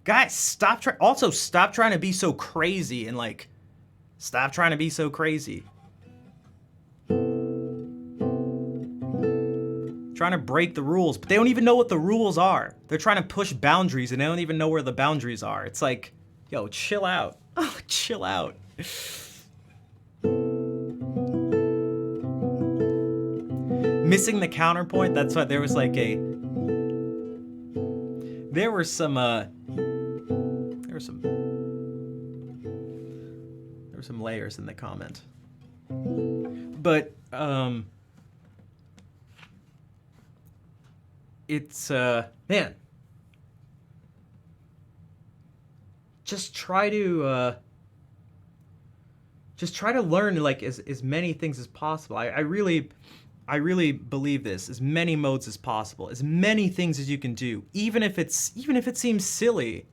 guys, stop trying to be so crazy, and like, stop trying to be so crazy. Trying to break the rules, but they don't even know what the rules are. They're trying to push boundaries, and they don't even know where the boundaries are. It's like, yo, chill out. Oh, chill out. Missing the counterpoint, that's why there was like there were some layers in the comment. But it's man, just try to learn like as many things as possible. I really believe this. As many modes as possible, as many things as you can do, even if it seems silly.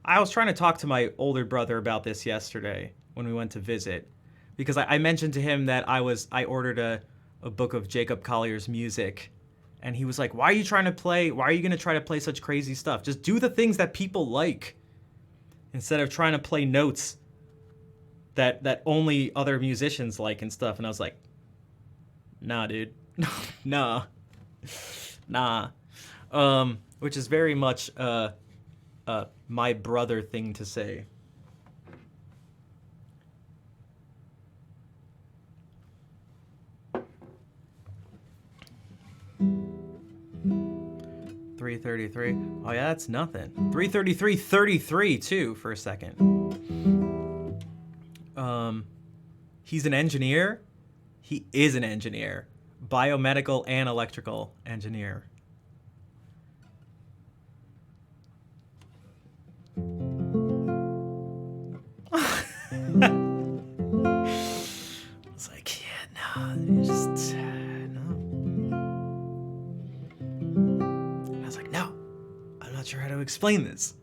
I was trying to talk to my older brother about this yesterday when we went to visit, because I mentioned to him that I ordered a book of Jacob Collier's music, and he was like, why are you going to try to play such crazy stuff? Just do the things that people like, instead of trying to play notes that only other musicians like and stuff. And I was like, nah, dude. Nah. Which is very much my brother thing to say. $333. Oh yeah, that's nothing. $333.33 too for a second. He's an engineer. He is an engineer, biomedical and electrical engineer. It's like, yeah, no, just no. And I was like, no, I'm not sure how to explain this.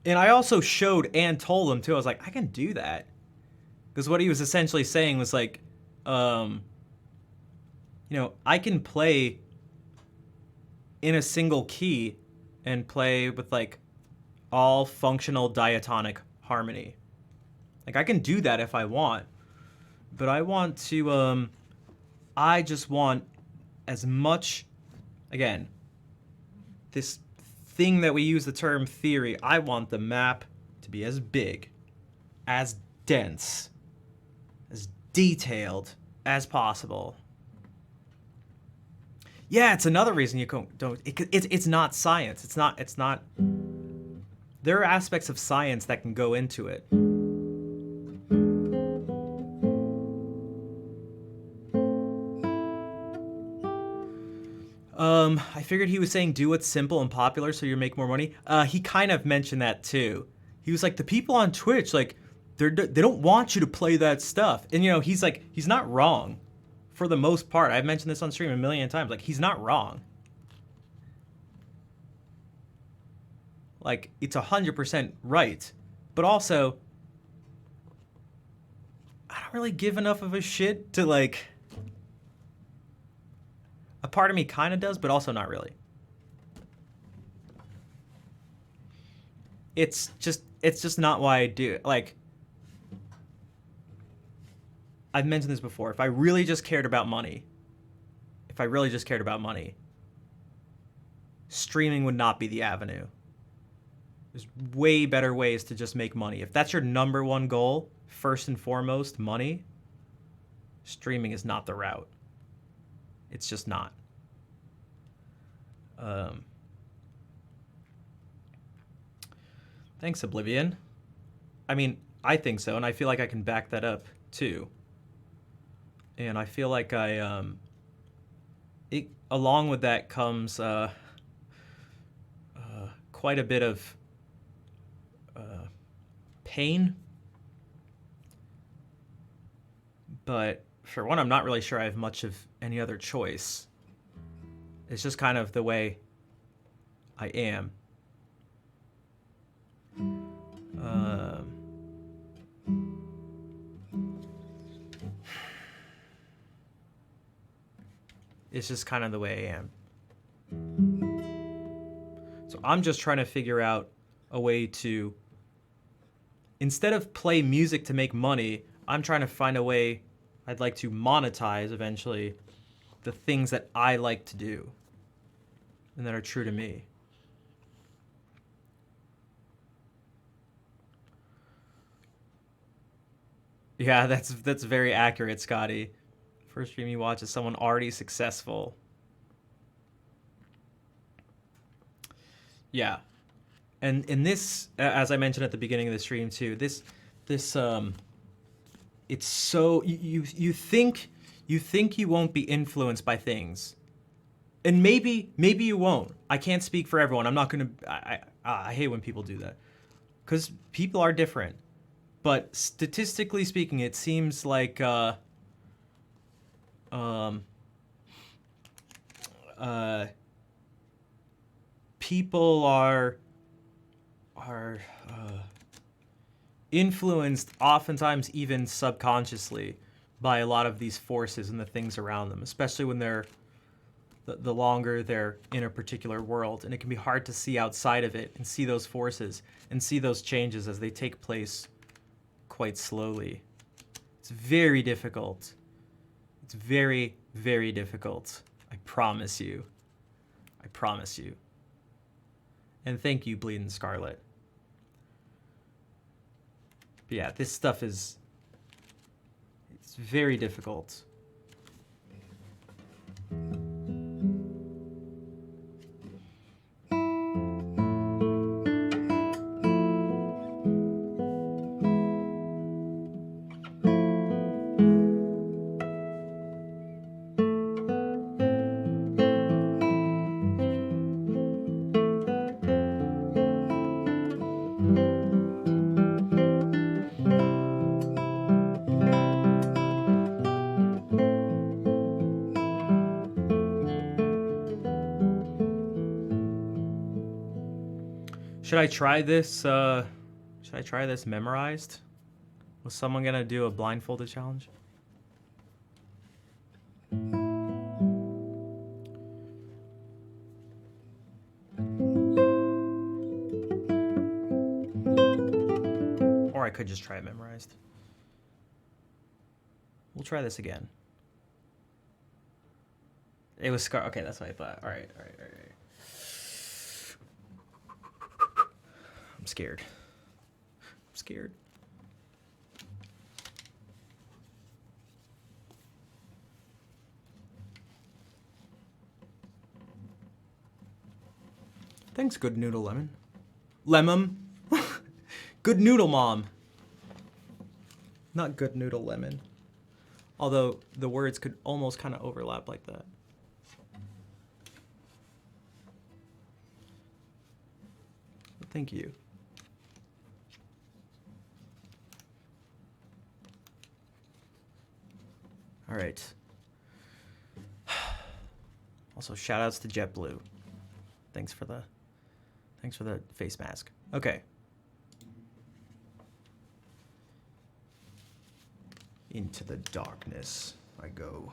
And I also showed and told him too. I was like, I can do that. Because what he was essentially saying was like, I can play in a single key and play with like all functional diatonic harmony. Like, I can do that if I want. But I want to, I just want as much, again, this thing that we use the term theory, I want the map to be as big, as dense, as detailed as possible. Yeah, it's another reason you don't. It's not science. It's not. There are aspects of science that can go into it. I figured he was saying do what's simple and popular so you make more money. He kind of mentioned that too. He was like, the people on Twitch, like, they don't want you to play that stuff. And you know, he's like, he's not wrong. For the most part, I've mentioned this on stream a million times. Like, he's not wrong. Like, it's 100% right. But also, I don't really give enough of a shit to, like... A part of me kind of does, but also not really. It's just not why I do it. Like, I've mentioned this before. If I really just cared about money, streaming would not be the avenue. There's way better ways to just make money. If that's your number one goal, first and foremost, money, streaming is not the route. It's just not. Thanks, Oblivion. I mean, I think so, and I feel like I can back that up too. And I feel like along with that comes quite a bit of pain. But for one, I'm not really sure I have much of any other choice. It's just kind of the way I am. It's just kind of the way I am. So I'm just trying to figure out a way to, instead of play music to make money, I'm trying to find a way I'd like to monetize eventually the things that I like to do and that are true to me. Yeah, that's very accurate, Scotty. First stream you watch is someone already successful. Yeah. And in this, as I mentioned at the beginning of the stream too, this it's so you think you won't be influenced by things, and maybe you won't. I can't speak for everyone. I'm not gonna. I hate when people do that, because people are different. But statistically speaking, it seems like people are influenced, oftentimes even subconsciously, by a lot of these forces and the things around them, especially when they're the longer they're in a particular world. And it can be hard to see outside of it and see those forces and see those changes as they take place quite slowly. It's very difficult. It's very, very difficult. I promise you. I promise you. And thank you, Bleeding Scarlet. But yeah, this stuff it's very difficult. Should I try this? Should I try this memorized? Was someone gonna do a blindfolded challenge? Or I could just try it memorized. We'll try this again. It was Scar. Okay, that's what I thought. All right. I'm scared. scared. Thanks, Good Noodle Lemon. Lemon? Good Noodle Mom. Not Good Noodle Lemon. Although the words could almost kind of overlap like that. Thank you. All right. Also, shout outs to JetBlue. Thanks for the face mask. Okay. Into the darkness I go.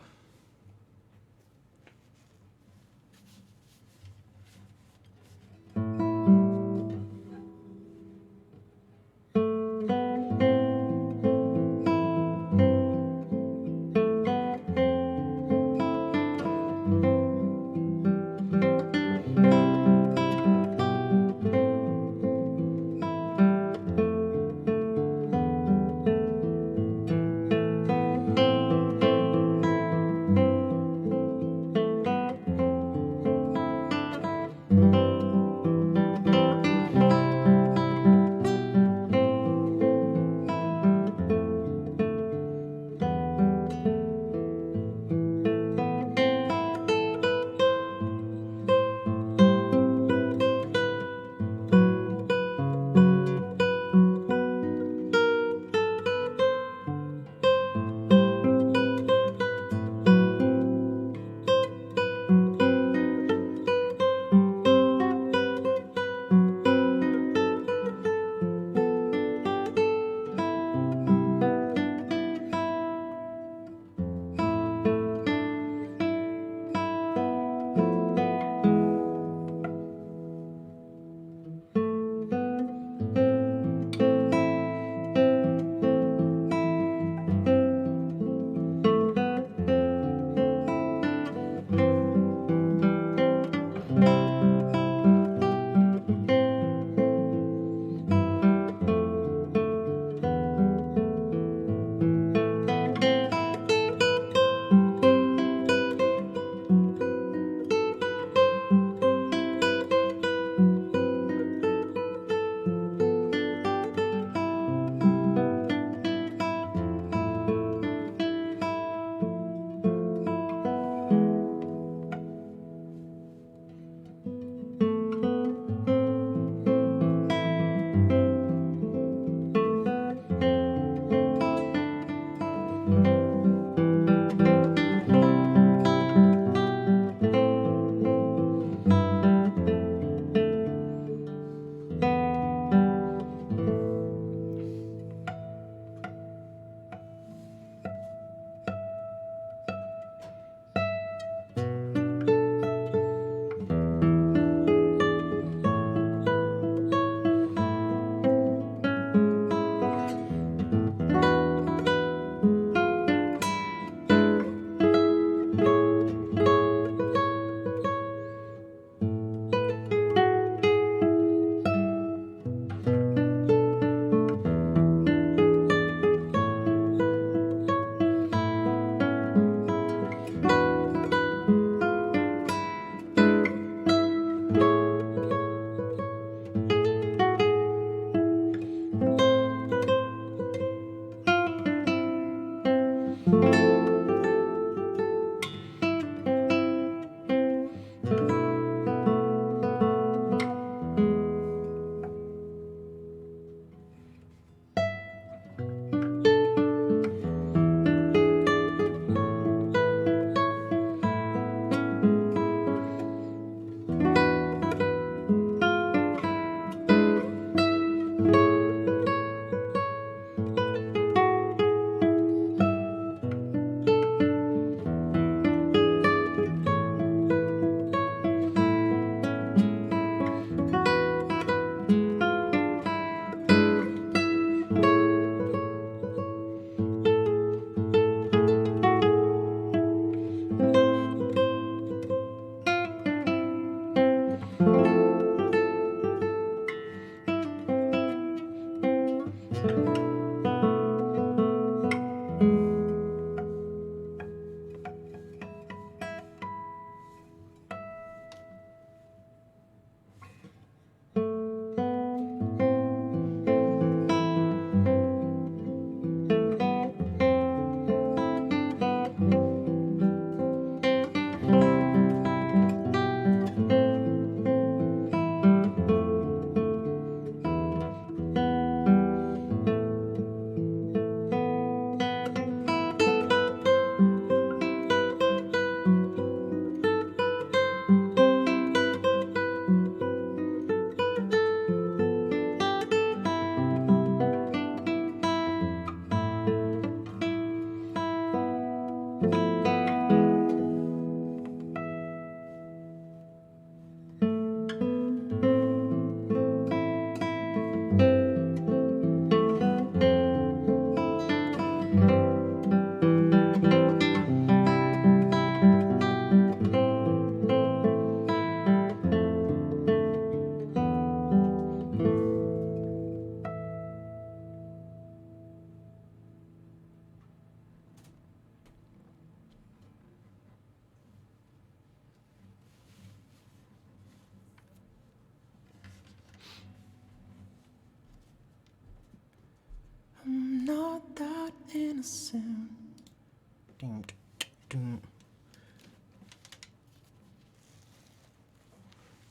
soon.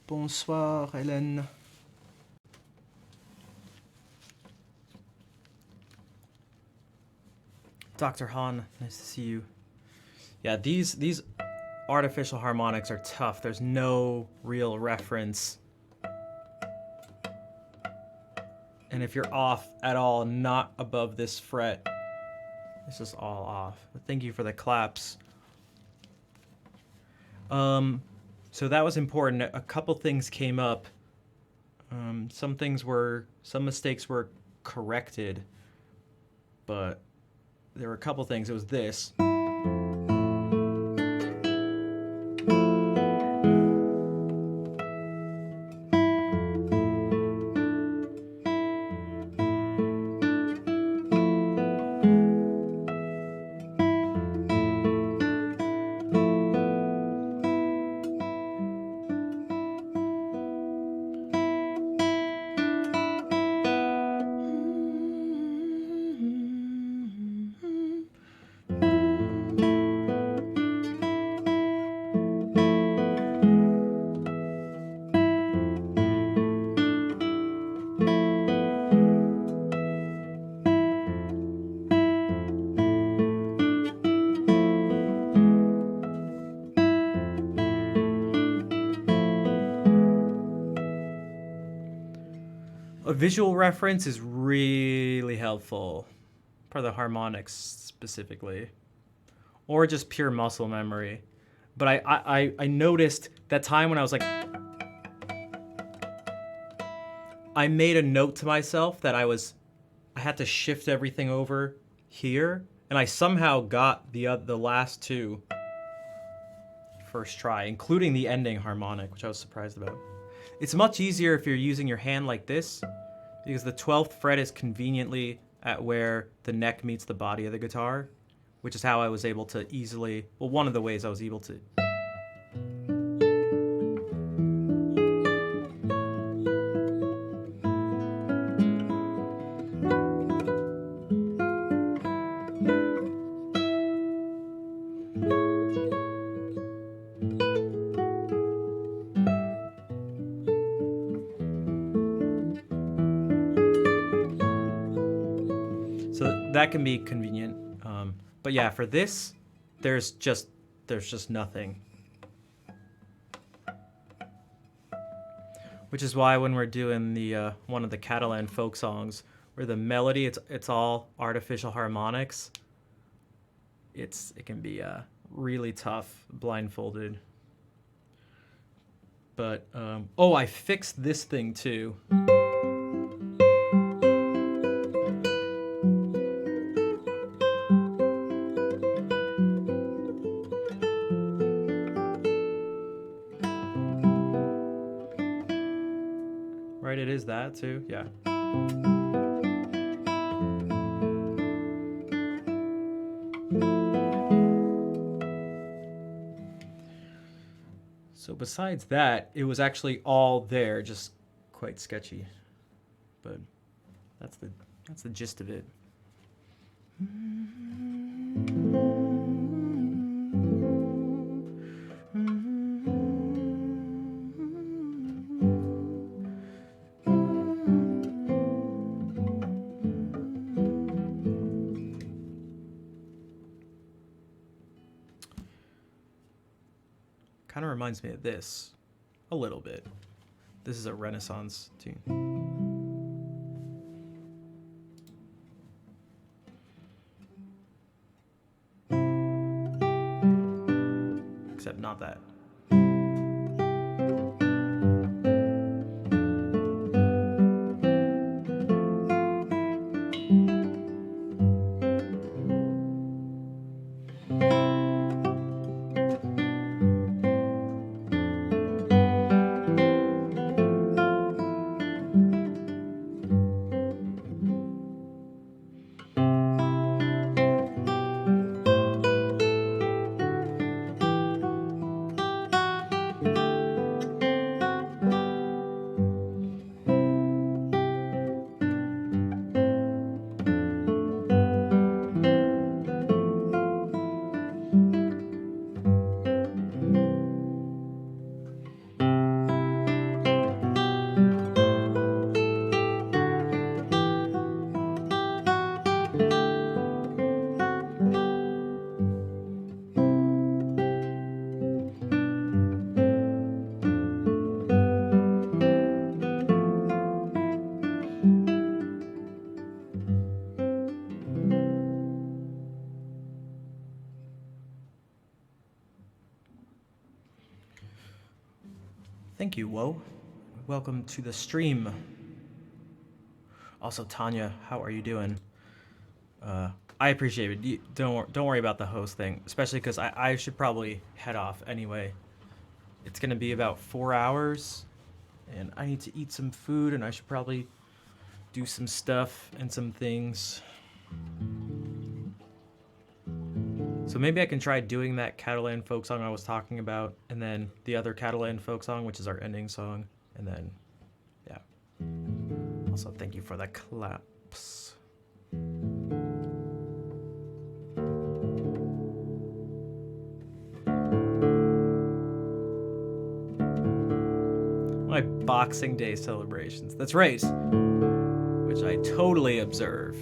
Bonsoir, Hélène. Dr. Han, nice to see you. Yeah, these artificial harmonics are tough. There's no real reference. And if you're off at all, not above this fret, it's just all off. But thank you for the claps. So that was important. A couple things came up. Some mistakes were corrected, but there were a couple things. It was this. A visual reference is really helpful for the harmonics specifically, or just pure muscle memory. But I noticed that time when I was like, I made a note to myself that I had to shift everything over here, and I somehow got the last two first try, including the ending harmonic, which I was surprised about. It's much easier if you're using your hand like this, because the 12th fret is conveniently at where the neck meets the body of the guitar, which is how I was able to easily, well, one of the ways I was able to. So that can be convenient. But yeah, for this, there's just nothing. Which is why when we're doing the one of the Catalan folk songs, where the melody it's all artificial harmonics, it can be really tough blindfolded. But oh, I fixed this thing too. Right, it is that too, yeah. So besides that, it was actually all there, just quite sketchy. But that's the gist of it. Kind of reminds me of this a little bit. This is a Renaissance tune. Except not that. thank you, Woe. Welcome to the stream. Also, Tanya, how are you doing? I appreciate it. Don't worry about the host thing, especially because I should probably head off anyway. It's gonna be about 4 hours, and I need to eat some food, and I should probably do some stuff and some things. So maybe I can try doing that Catalan folk song I was talking about, and then the other Catalan folk song, which is our ending song, and then, yeah. Also, thank you for the claps. My Boxing Day celebrations. That's right. Which I totally observe.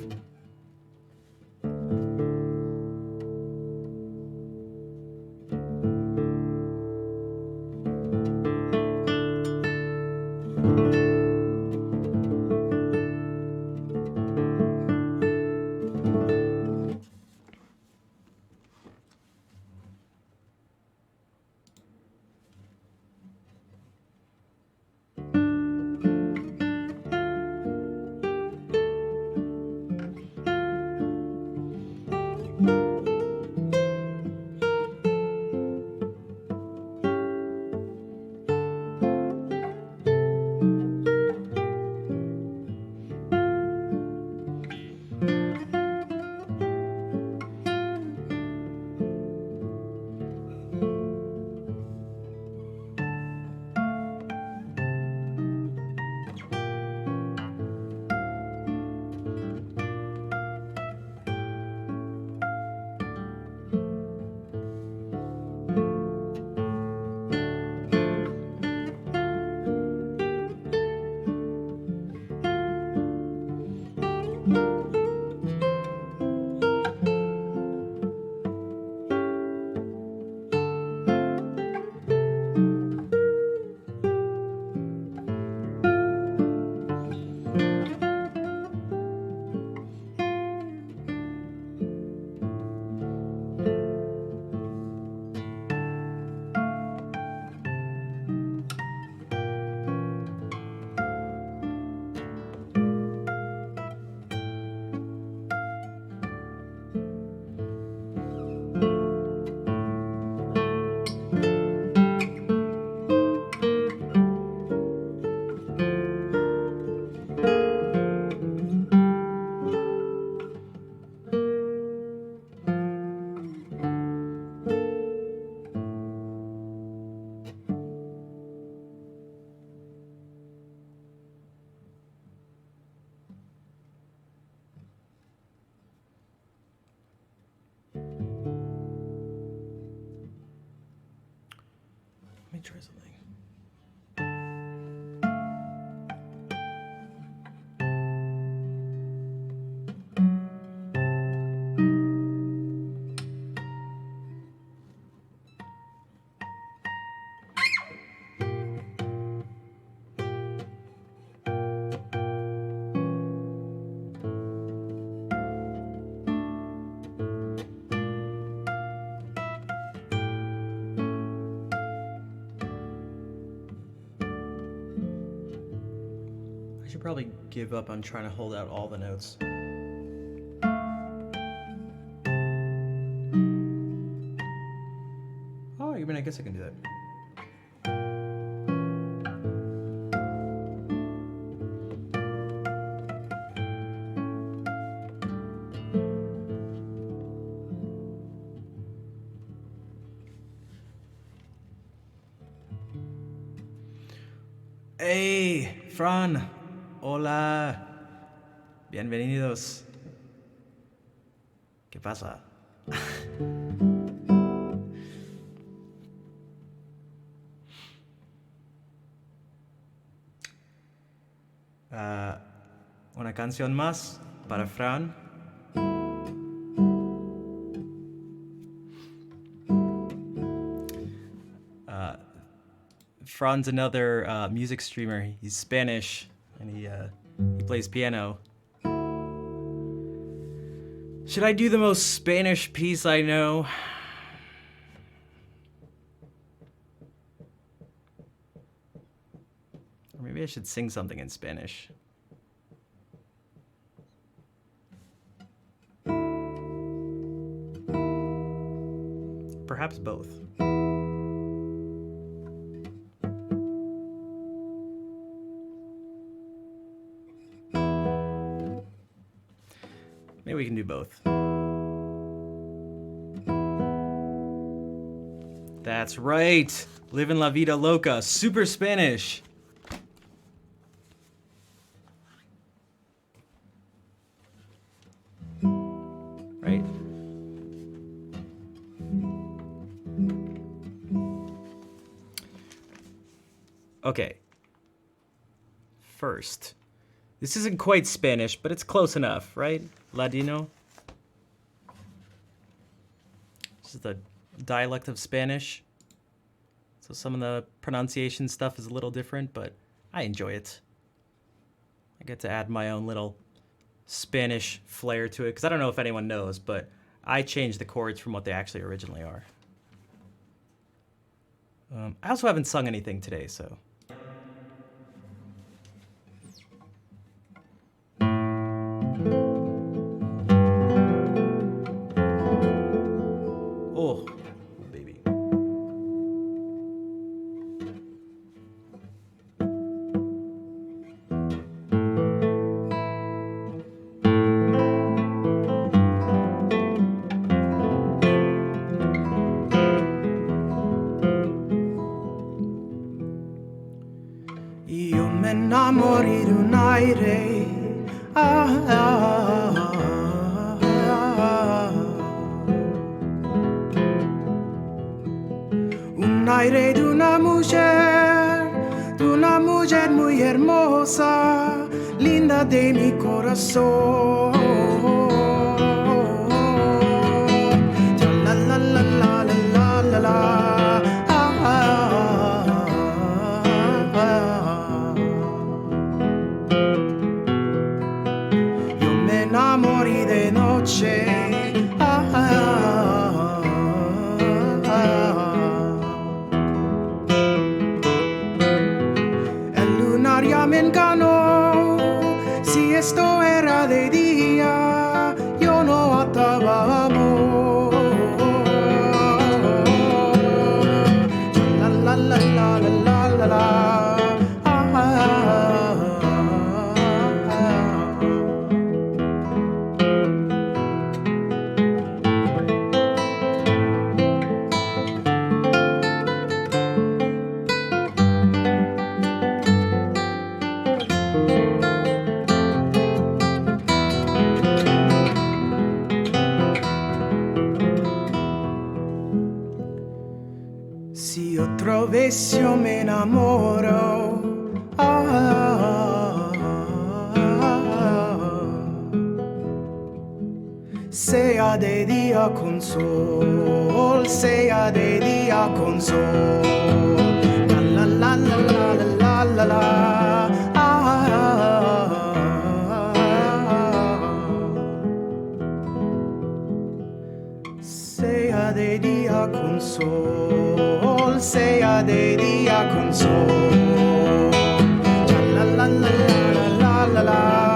Let me try something. I should probably give up on trying to hold out all the notes. Oh, I mean, I guess I can do that. Hey, Fran. Hola. Bienvenidos. ¿Qué pasa? Una canción más para Fran. Fran's another music streamer. He's Spanish, and he plays piano. Should I do the most Spanish piece I know? Maybe I should sing something in Spanish. Perhaps both. Maybe we can do both. That's right. Living La Vida Loca. Super Spanish. Right? Okay. First. This isn't quite Spanish, but it's close enough, right? Ladino. This is the dialect of Spanish. So some of the pronunciation stuff is a little different, but I enjoy it. I get to add my own little Spanish flair to it, because I don't know if anyone knows, but I changed the chords from what they actually originally are. I also haven't sung anything today, so... Oh, baby.
Io me innamori di un aire, un aire de una mujer muy hermosa, linda de mi corazón. La la la la la la la. Enamori de noche, el lunaria me engañó. Si esto era de día, yo no ataba amor. La la la la la la la. Si otra vez yo me enamoro, sea de día con sol, sea de día con sol. La la la la la la la la. Sea de día con sol, sea de día con sol. La la la la la la la.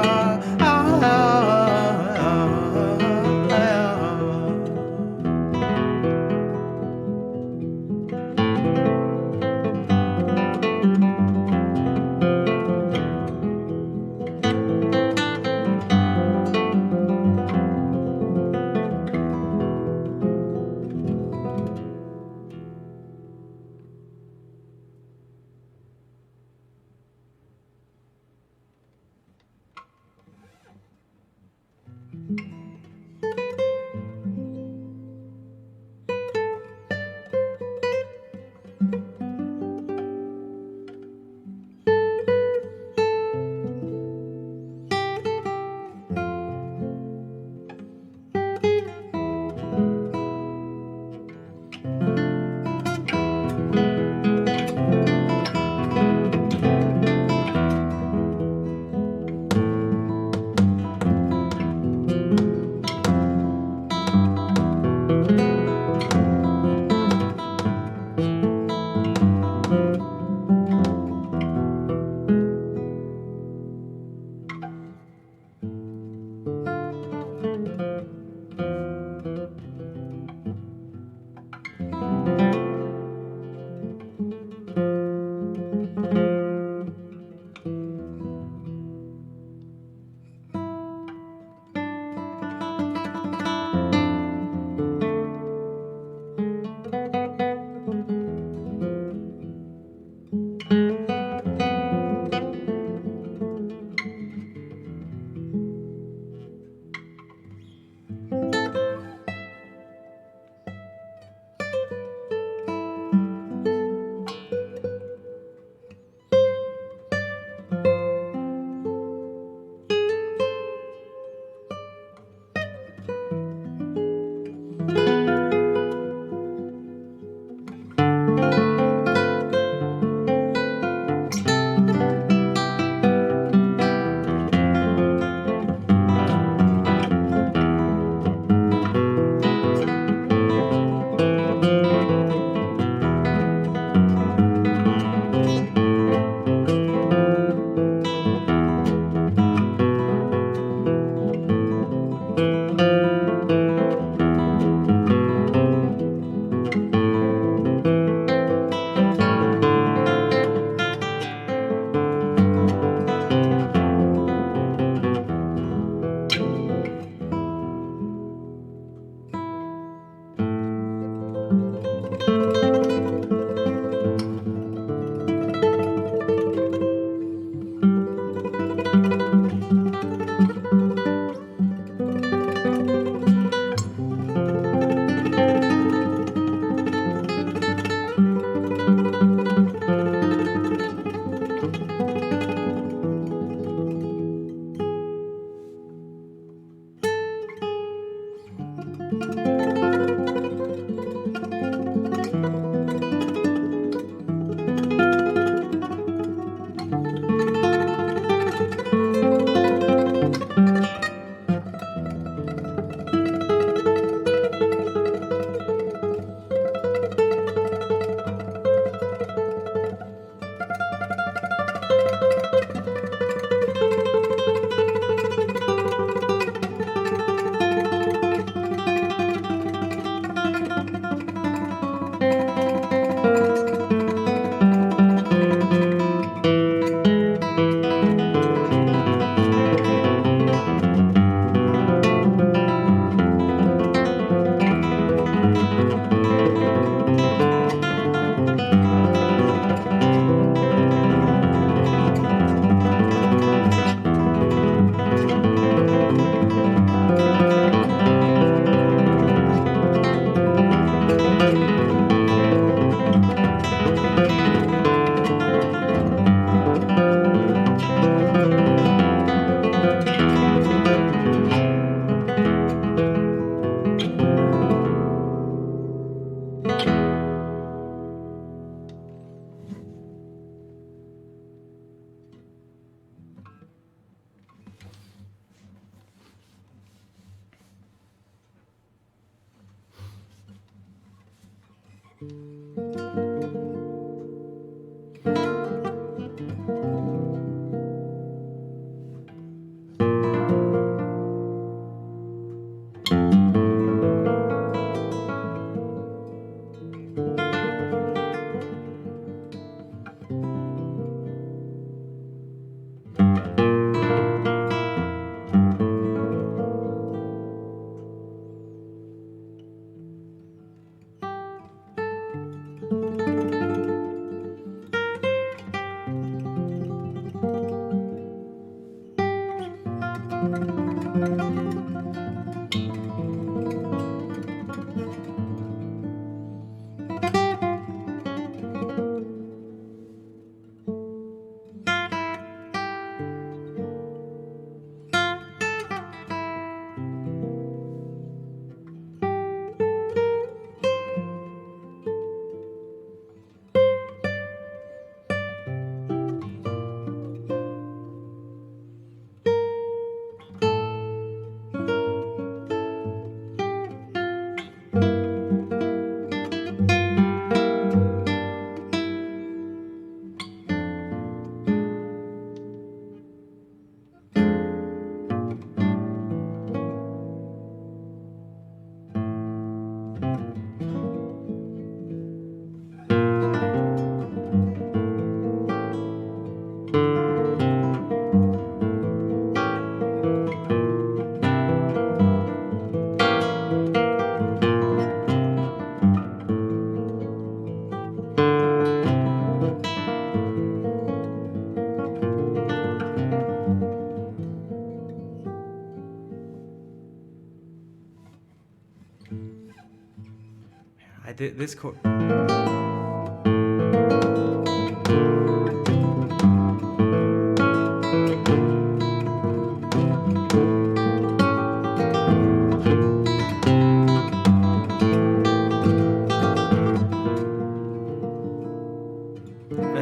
I did this chord.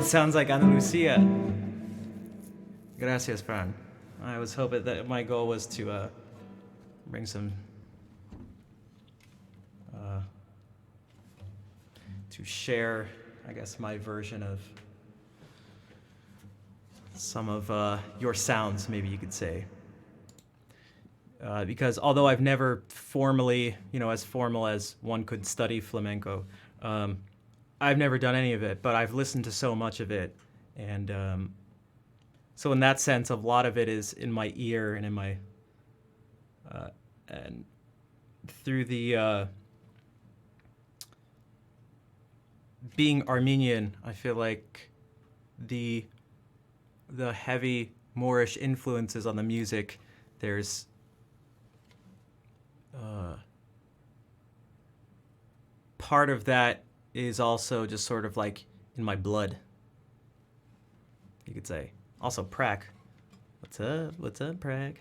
it sounds like Andalusia. Gracias, Fran. I was hoping that my goal was to bring some to share, I guess, my version of some of your sounds, maybe you could say. Because although I've never formally, as formal as one could study flamenco, I've never done any of it, but I've listened to so much of it. And so in that sense, a lot of it is in my ear and in my, and through the, being Armenian, I feel like the heavy Moorish influences on the music, there's part of that is also just sort of like in my blood, you could say. Also, Prak. What's up? What's up, Prak?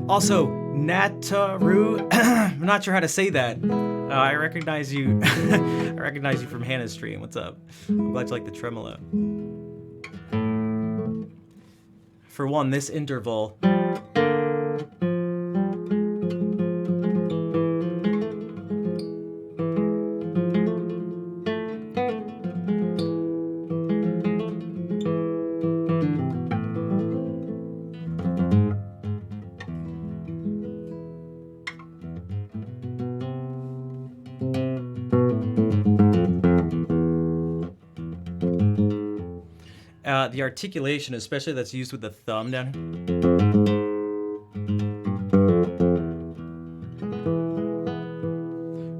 Also, Nataru. I'm not sure how to say that. I recognize you. I recognize you from Hannah's stream. What's up? I'm glad you like the tremolo. For one, this interval. The articulation, especially that's used with the thumb down here,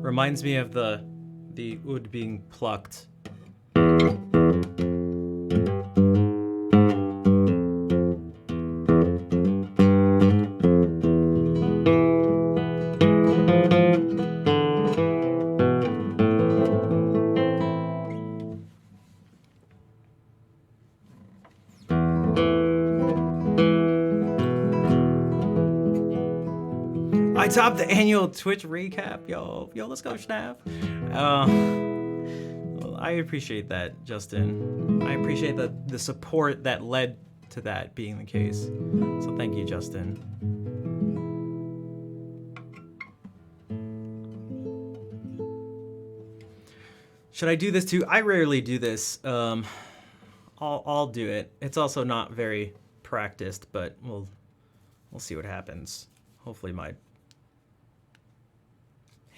reminds me of the oud being plucked. Top the annual Twitch recap, yo, let's go, Schnapp. I appreciate that, Justin. I appreciate the support that led to that being the case. So thank you, Justin. Should I do this too? I rarely do this. I'll do it. It's also not very practiced, but we'll see what happens. Hopefully my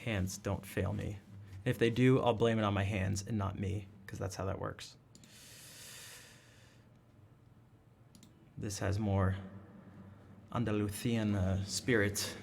hands don't fail me. If they do, I'll blame it on my hands and not me, because that's how that works. This has more Andalusian spirit.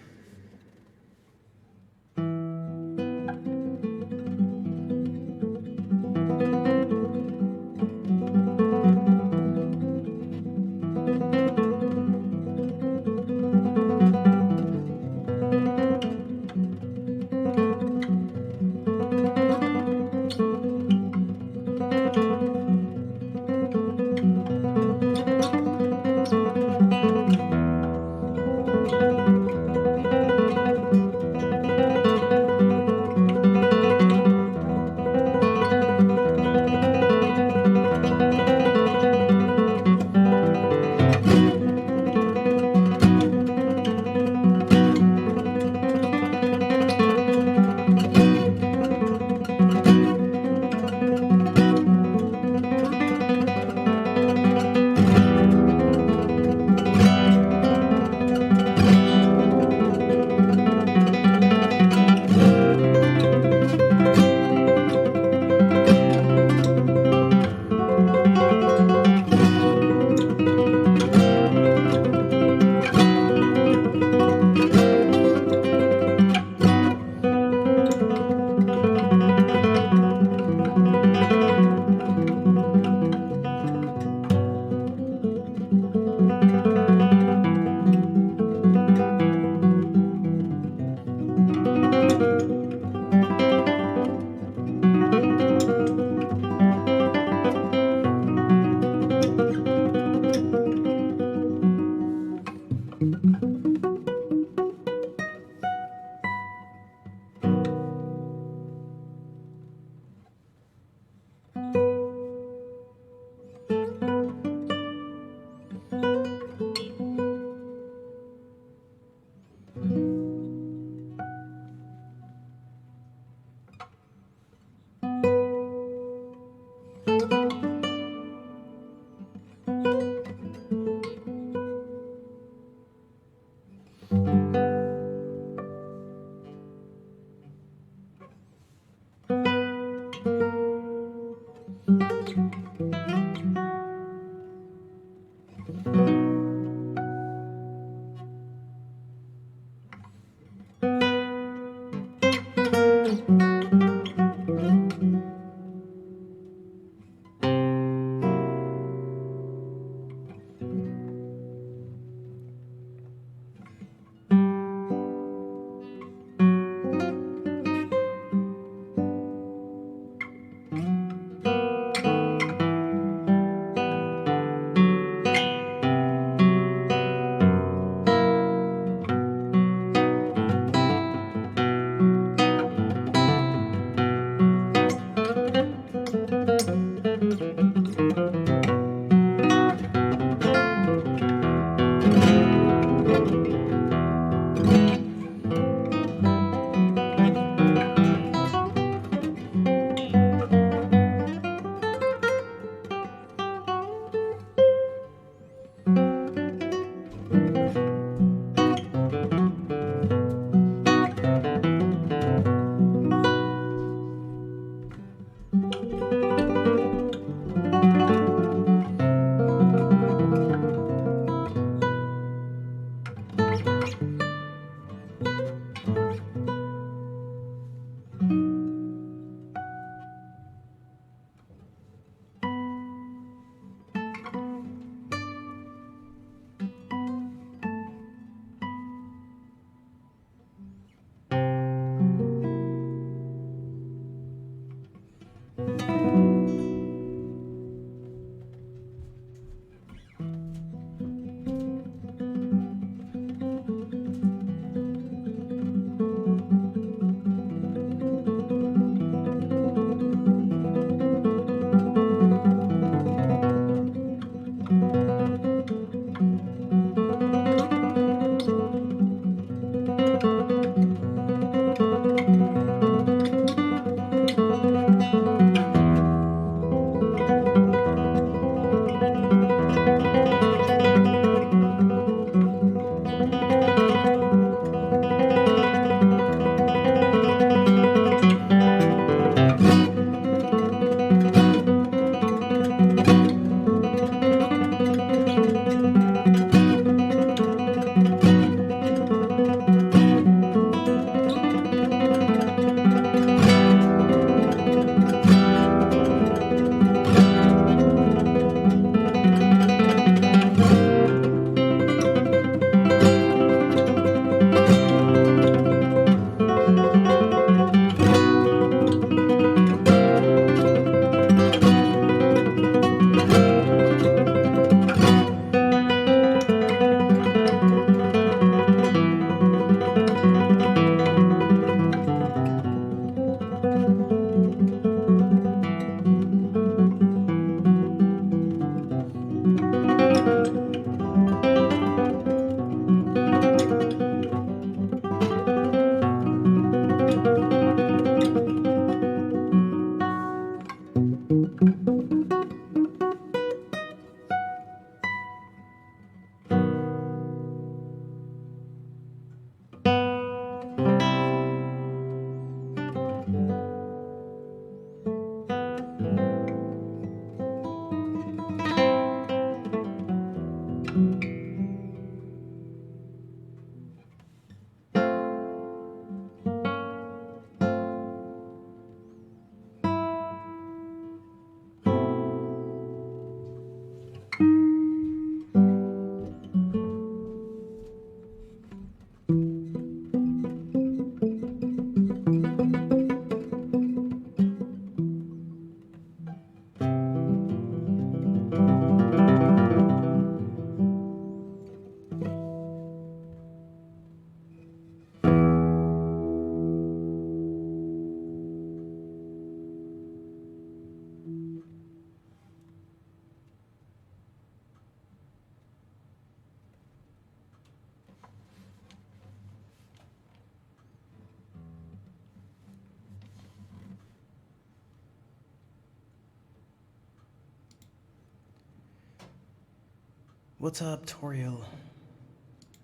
What's up, Toriel?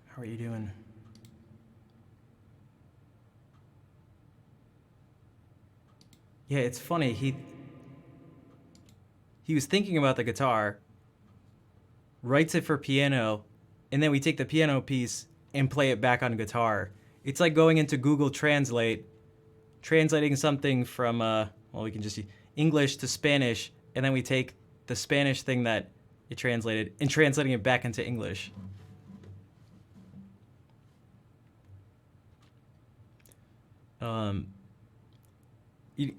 How are you doing? Yeah, it's funny. He was thinking about the guitar, writes it for piano, and then we take the piano piece and play it back on guitar. It's like going into Google Translate, translating something from well, we can just use English to Spanish, and then we take the Spanish thing that it translated and translating it back into English. You, you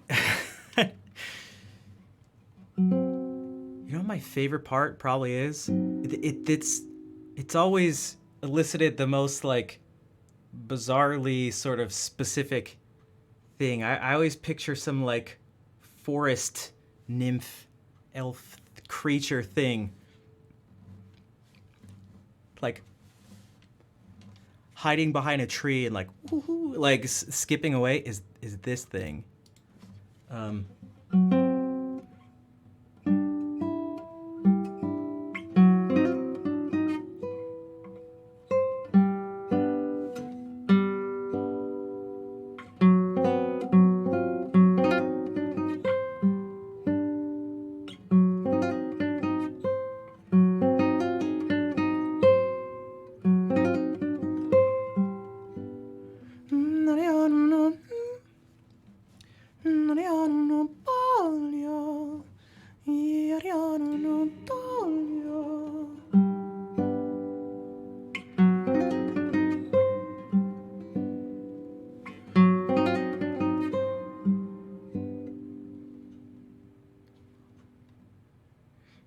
know what my favorite part probably is? It's always elicited the most like bizarrely sort of specific thing. I always picture some like forest nymph, elf creature thing, like hiding behind a tree and like woo-hoo, like skipping away is this thing.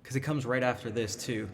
Because it comes right after this too.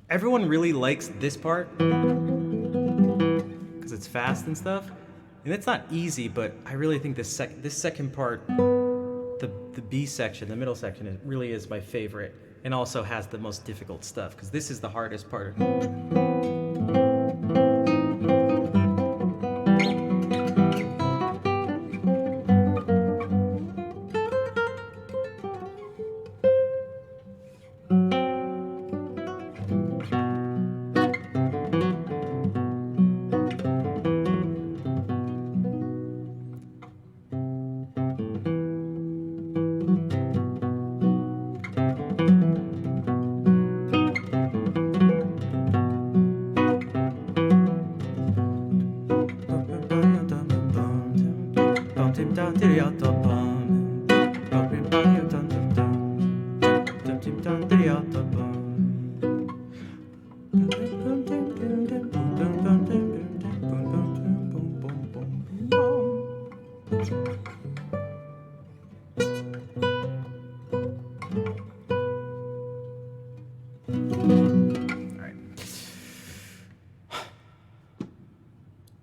Everyone really likes this part because it's fast and stuff, and it's not easy. But I really think this second part, the B section, the middle section, it really is my favorite, and also has the most difficult stuff because this is the hardest part.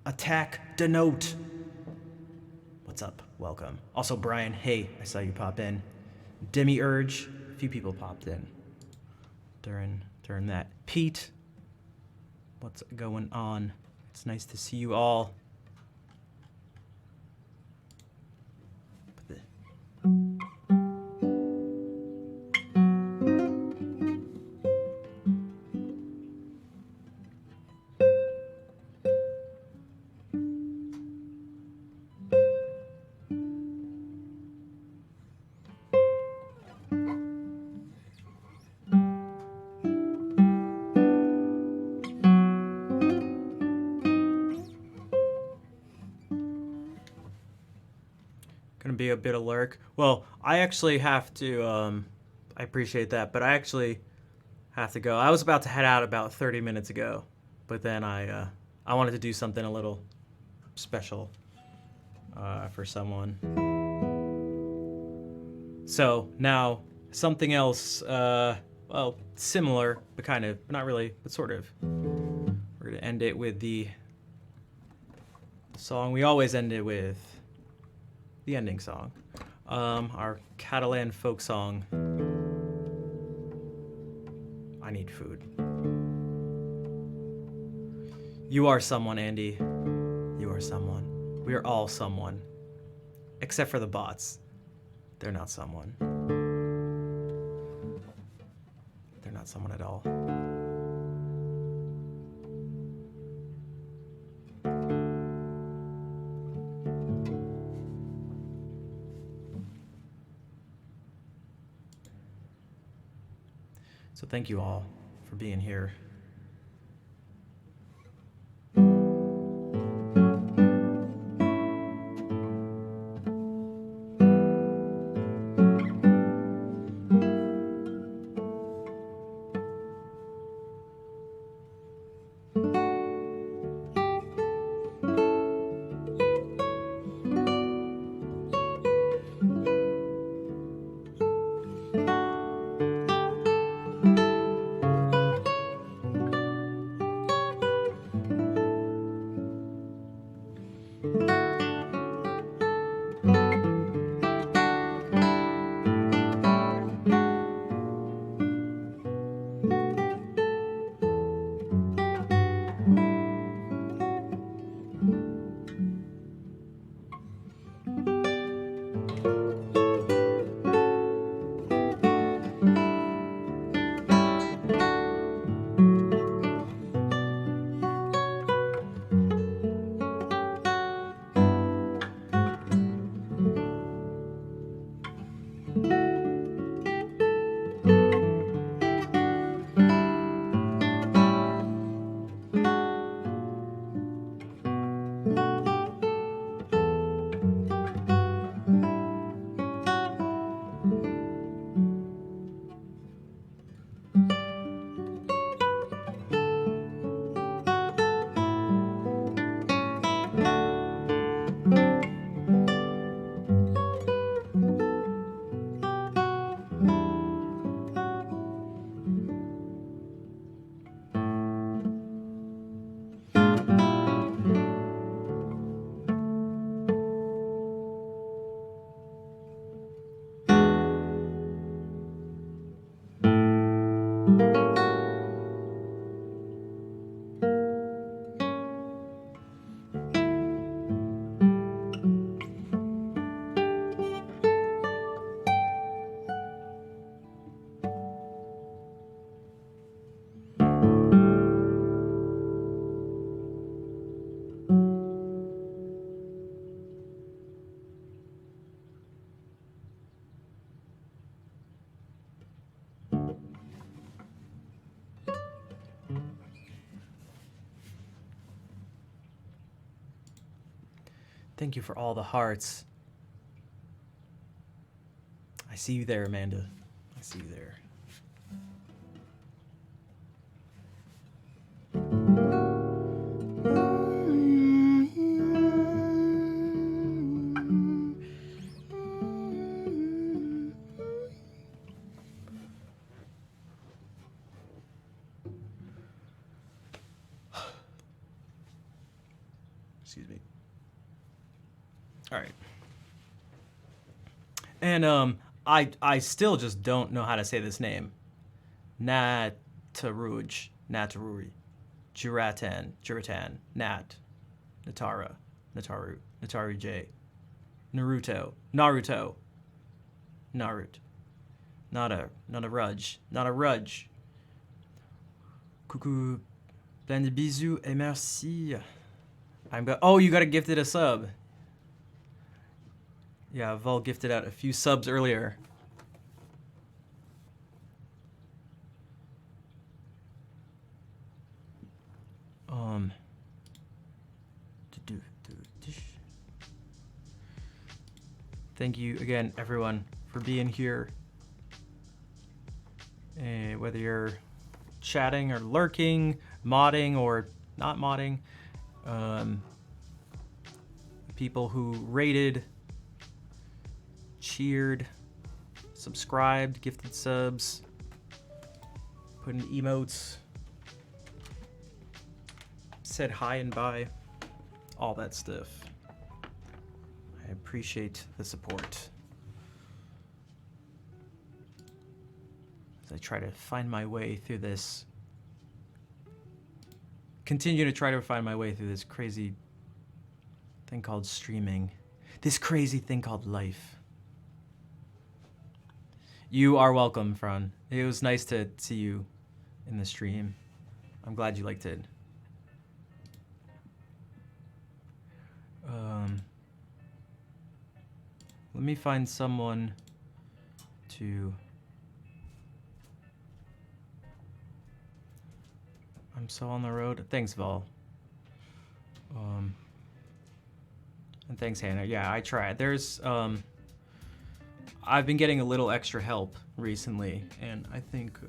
Attack Denote. What's up? Welcome. Also, Brian, hey, I saw you pop in. Demiurge, a few people popped in during that. Pete, what's going on? It's nice to see you all. be a bit of lurk. Well, I actually have to. I appreciate that, but I actually have to go. I was about to head out about 30 minutes ago, but then I wanted to do something a little special for someone. So now something else. Well, similar, but kind of, not really, but sort of. We're gonna end it with the song we always end it with, the ending song, our Catalan folk song. I need food. You are someone, Andy. You are someone. We are all someone, except for the bots. They're not someone. They're not someone at all. So thank you all for being here. Thank you for all the hearts. I see you there, Amanda. I see you there. Excuse me. All right. And I still just don't know how to say this name. Nataruj, Nataruri, Juratan, Nat, Natara, Nataru, Natari J, Naruto, Narut, not a Rudge. Coucou, plein de bisous et merci. Oh, you got gifted a sub. Yeah, Vol gifted out a few subs earlier. Thank you again, everyone, for being here. Whether you're chatting or lurking, modding or not modding, people who rated, cheered, subscribed, gifted subs, put in emotes, said hi and bye, all that stuff. I appreciate the support. As I try to find my way through this, continue to try to find my way through this crazy thing called streaming, this crazy thing called life. You are welcome, Fran. It was nice to see you in the stream. I'm glad you liked it. Let me find someone to... I'm so on the road. Thanks, Vol. And thanks, Hannah. Yeah, I tried. There's, I've been getting a little extra help recently, and I think,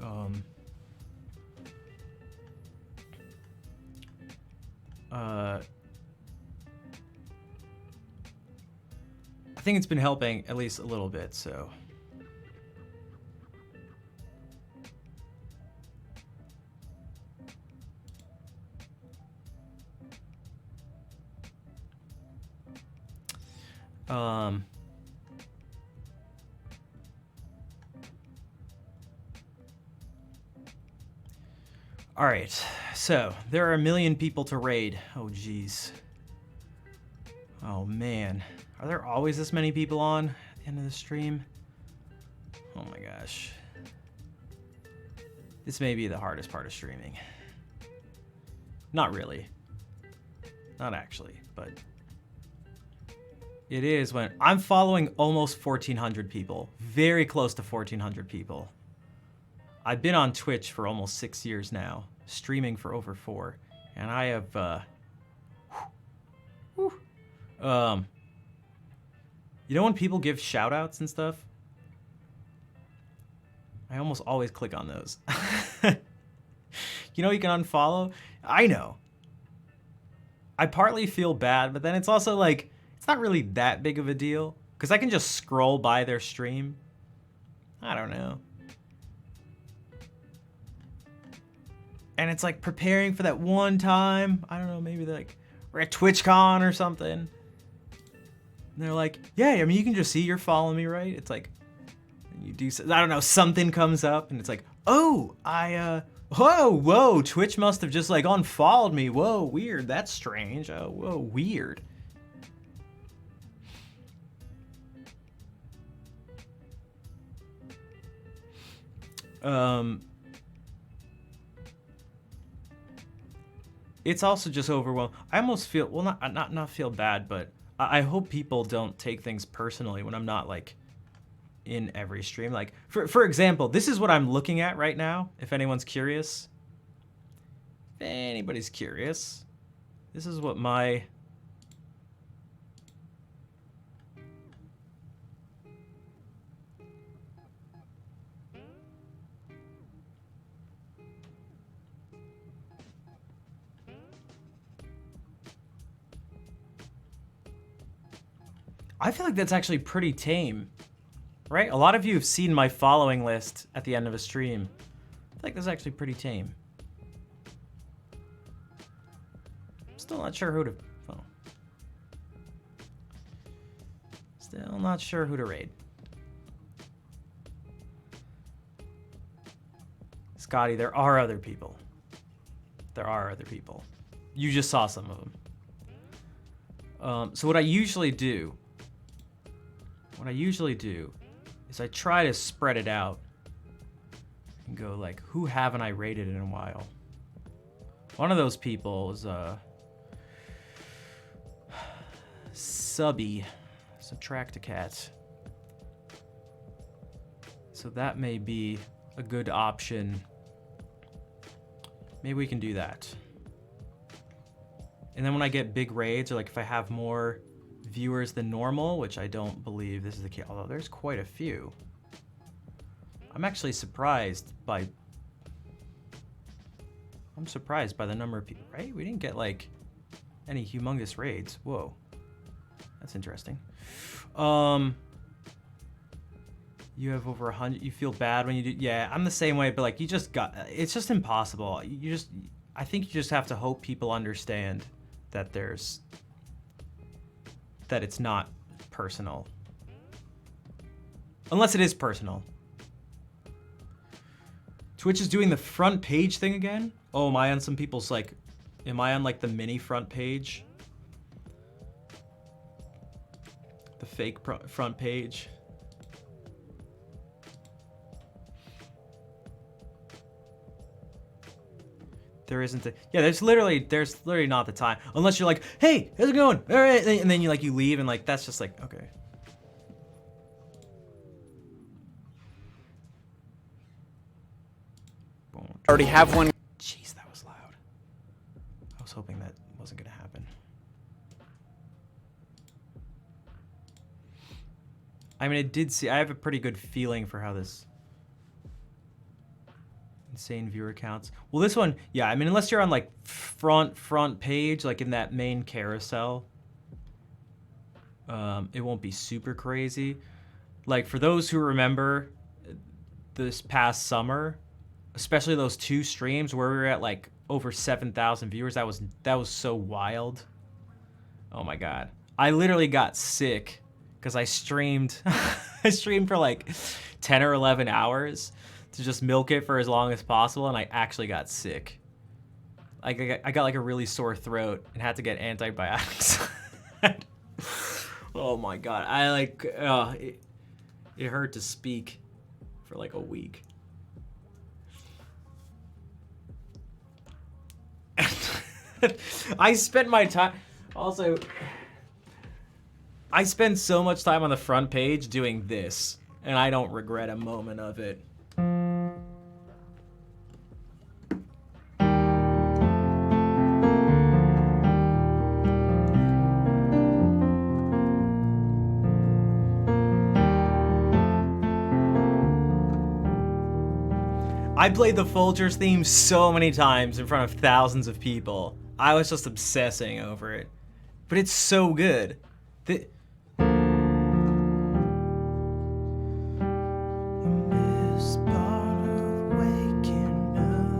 I think it's been helping at least a little bit, so. All right, so there are 1 million people to raid. Oh, geez. Oh, man. Are there always this many people on at the end of the stream? Oh my gosh. This may be the hardest part of streaming. Not really. Not actually, but it is when I'm following almost 1,400 people. Very close to 1,400 people. I've been on Twitch for almost 6 years now, streaming for over 4, and I have, you know when people give shout-outs and stuff? I almost always click on those. You know you can unfollow? I know. I partly feel bad, but then it's also like, it's not really that big of a deal, because I can just scroll by their stream. I don't know. And it's like preparing for that one time. I don't know, maybe they're like, we're at TwitchCon or something. And they're like, yeah, I mean, you can just see you're following me, right? It's like, you do, I don't know, something comes up and it's like, oh, whoa, Twitch must have just like unfollowed me. Whoa, weird, that's strange. Oh, whoa, weird. It's also just overwhelming. I almost feel, well, not feel bad, but I hope people don't take things personally when I'm not like in every stream. Like for example, this is what I'm looking at right now. If anyone's curious, if anybody's curious, this is what my I feel like that's actually pretty tame, right? A lot of you have seen my following list at the end of a stream. I feel like that's actually pretty tame. Still not sure who to, oh. Still not sure who to raid. Scotty, there are other people. There are other people. You just saw some of them. So what I usually do is I try to spread it out and go like, who haven't I rated in a while? One of those people is Subby, Subtracticat. So that may be a good option. Maybe we can do that. And then when I get big raids, or like if I have more viewers than normal, which I don't believe this is the case, although there's quite a few. I'm actually surprised by... I'm surprised by the number of people, right? We didn't get, like, any humongous raids. Whoa. That's interesting. You have over 100, you feel bad when you do, yeah, I'm the same way, but like, you just got, it's just impossible. I think you just have to hope people understand that that it's not personal. Unless it is personal. Twitch is doing the front page thing again? Oh, am I on some people's like, am I on like the mini front page? The fake front page? There isn't yeah, there's literally not the time. Unless you're like, hey, how's it going? All right, and then you leave and like, that's just like, okay.
Already have one.
Jeez, that was loud. I was hoping that wasn't gonna happen. I mean, I have a pretty good feeling for how this insane viewer counts. Well, this one, yeah, I mean, unless you're on like front page, like in that main carousel, it won't be super crazy. Like for those who remember this past summer, especially those 2 streams where we were at like over 7,000 viewers, that was so wild. Oh my God. I literally got sick because I streamed, I streamed for like 10 or 11 hours to just milk it for as long as possible, and I actually got sick. I got like a really sore throat and had to get antibiotics. Oh my God, I like, it hurt to speak for like a week. I spent my time, also, I spend so much time on the front page doing this, and I don't regret a moment of it. I played the Folgers theme so many times in front of thousands of people. I was just obsessing over it. But it's so good. The
best part of waking up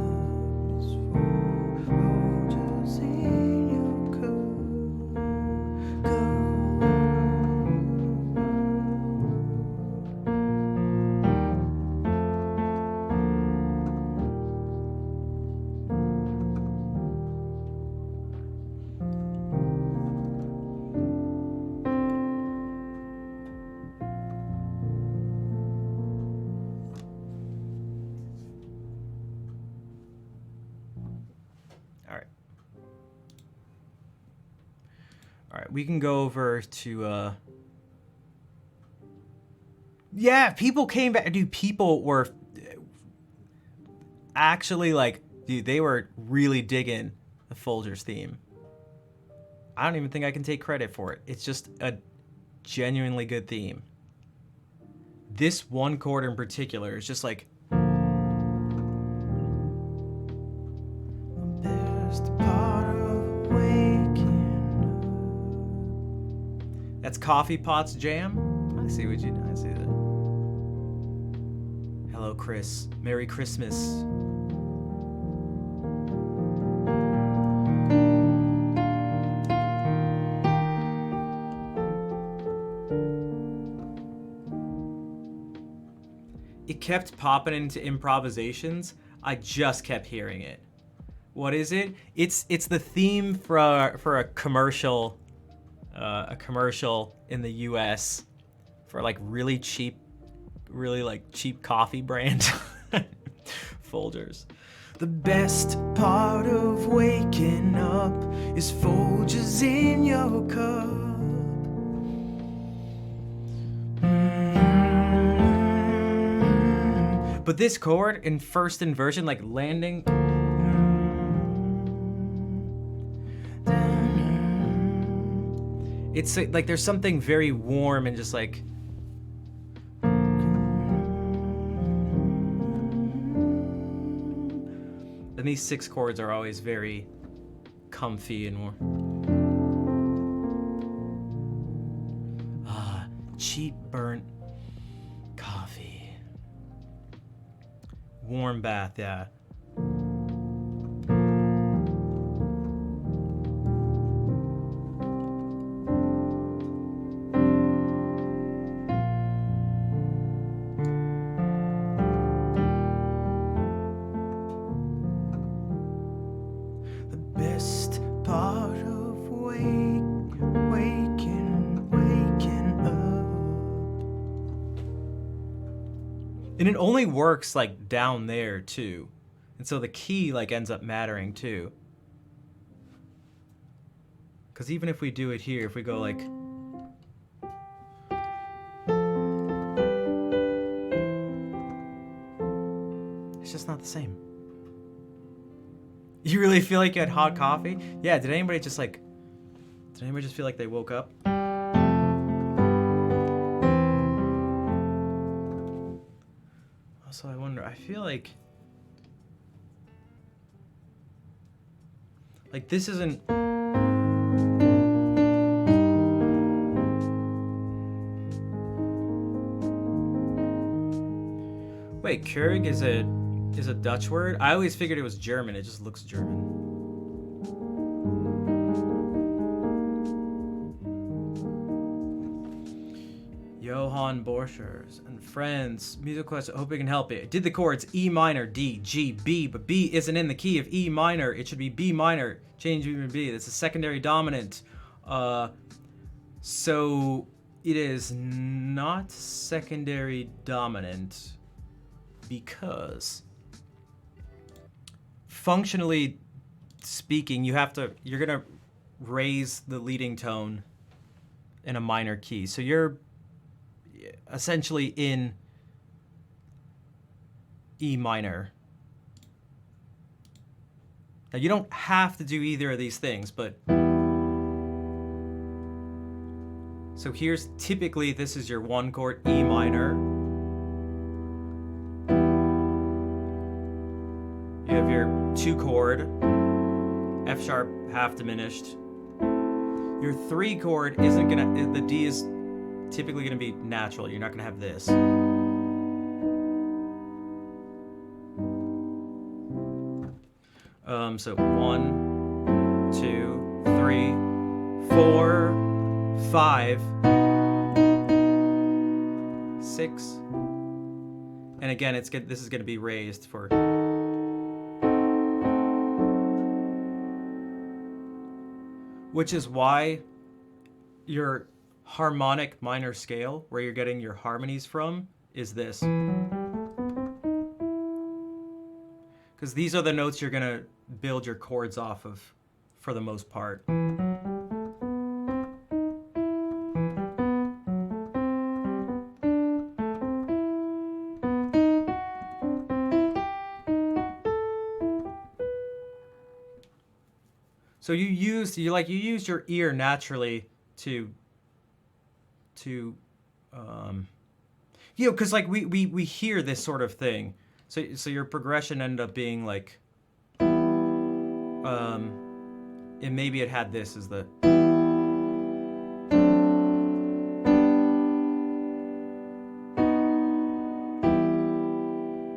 is Folgers in your cup.
We can go over to, yeah, people came back. Dude, people were actually like, dude, they were really digging the Folgers theme. I don't even think I can take credit for it. It's just a genuinely good theme. This one chord in particular is just like, that's Coffee Pot's jam. I see what you do. I see that. Hello, Chris. Merry Christmas. It kept popping into improvisations. I just kept hearing it. What is it? It's the theme for a commercial. A commercial in the US for like really cheap coffee brand. Folgers.
The best part of waking up is Folgers in your cup.
But this chord in first inversion, like landing. It's like there's something very warm and just like. And these 6 chords are always very comfy and warm. Cheap burnt coffee. Warm bath, yeah.
The best part of waking up.
And it only works like down there too. And so the key like ends up mattering too. Because even if we do it here, if we go like. It's just not the same. You really feel like you had hot coffee? Yeah, did anybody just feel like they woke up? Also, I wonder, I feel like this isn't. Wait, Keurig is a Dutch word? I always figured it was German. It just looks German. Johann Borchers and friends. Music quest. I hope we can help you. I did the chords E minor, D, G, B, but B isn't in the key of E minor. It should be B minor. Change B to B. That's a secondary dominant. So it is not secondary dominant because functionally speaking, you're gonna raise the leading tone in a minor key. So you're essentially in E minor. Now you don't have to do either of these things, but so here's typically this is your 1 chord E minor. You have your 2 chord F sharp half diminished. Your 3 chord isn't gonna, the D is typically gonna be natural. You're not gonna have this. So 1, 2, 3, 4, 5, 6, and again, it's good. This is gonna be raised for. Which is why your harmonic minor scale, where you're getting your harmonies from, is this. Because these are the notes you're gonna build your chords off of, for the most part. So you used your ear naturally to because like we hear this sort of thing. So your progression ended up being like and maybe it had this as the.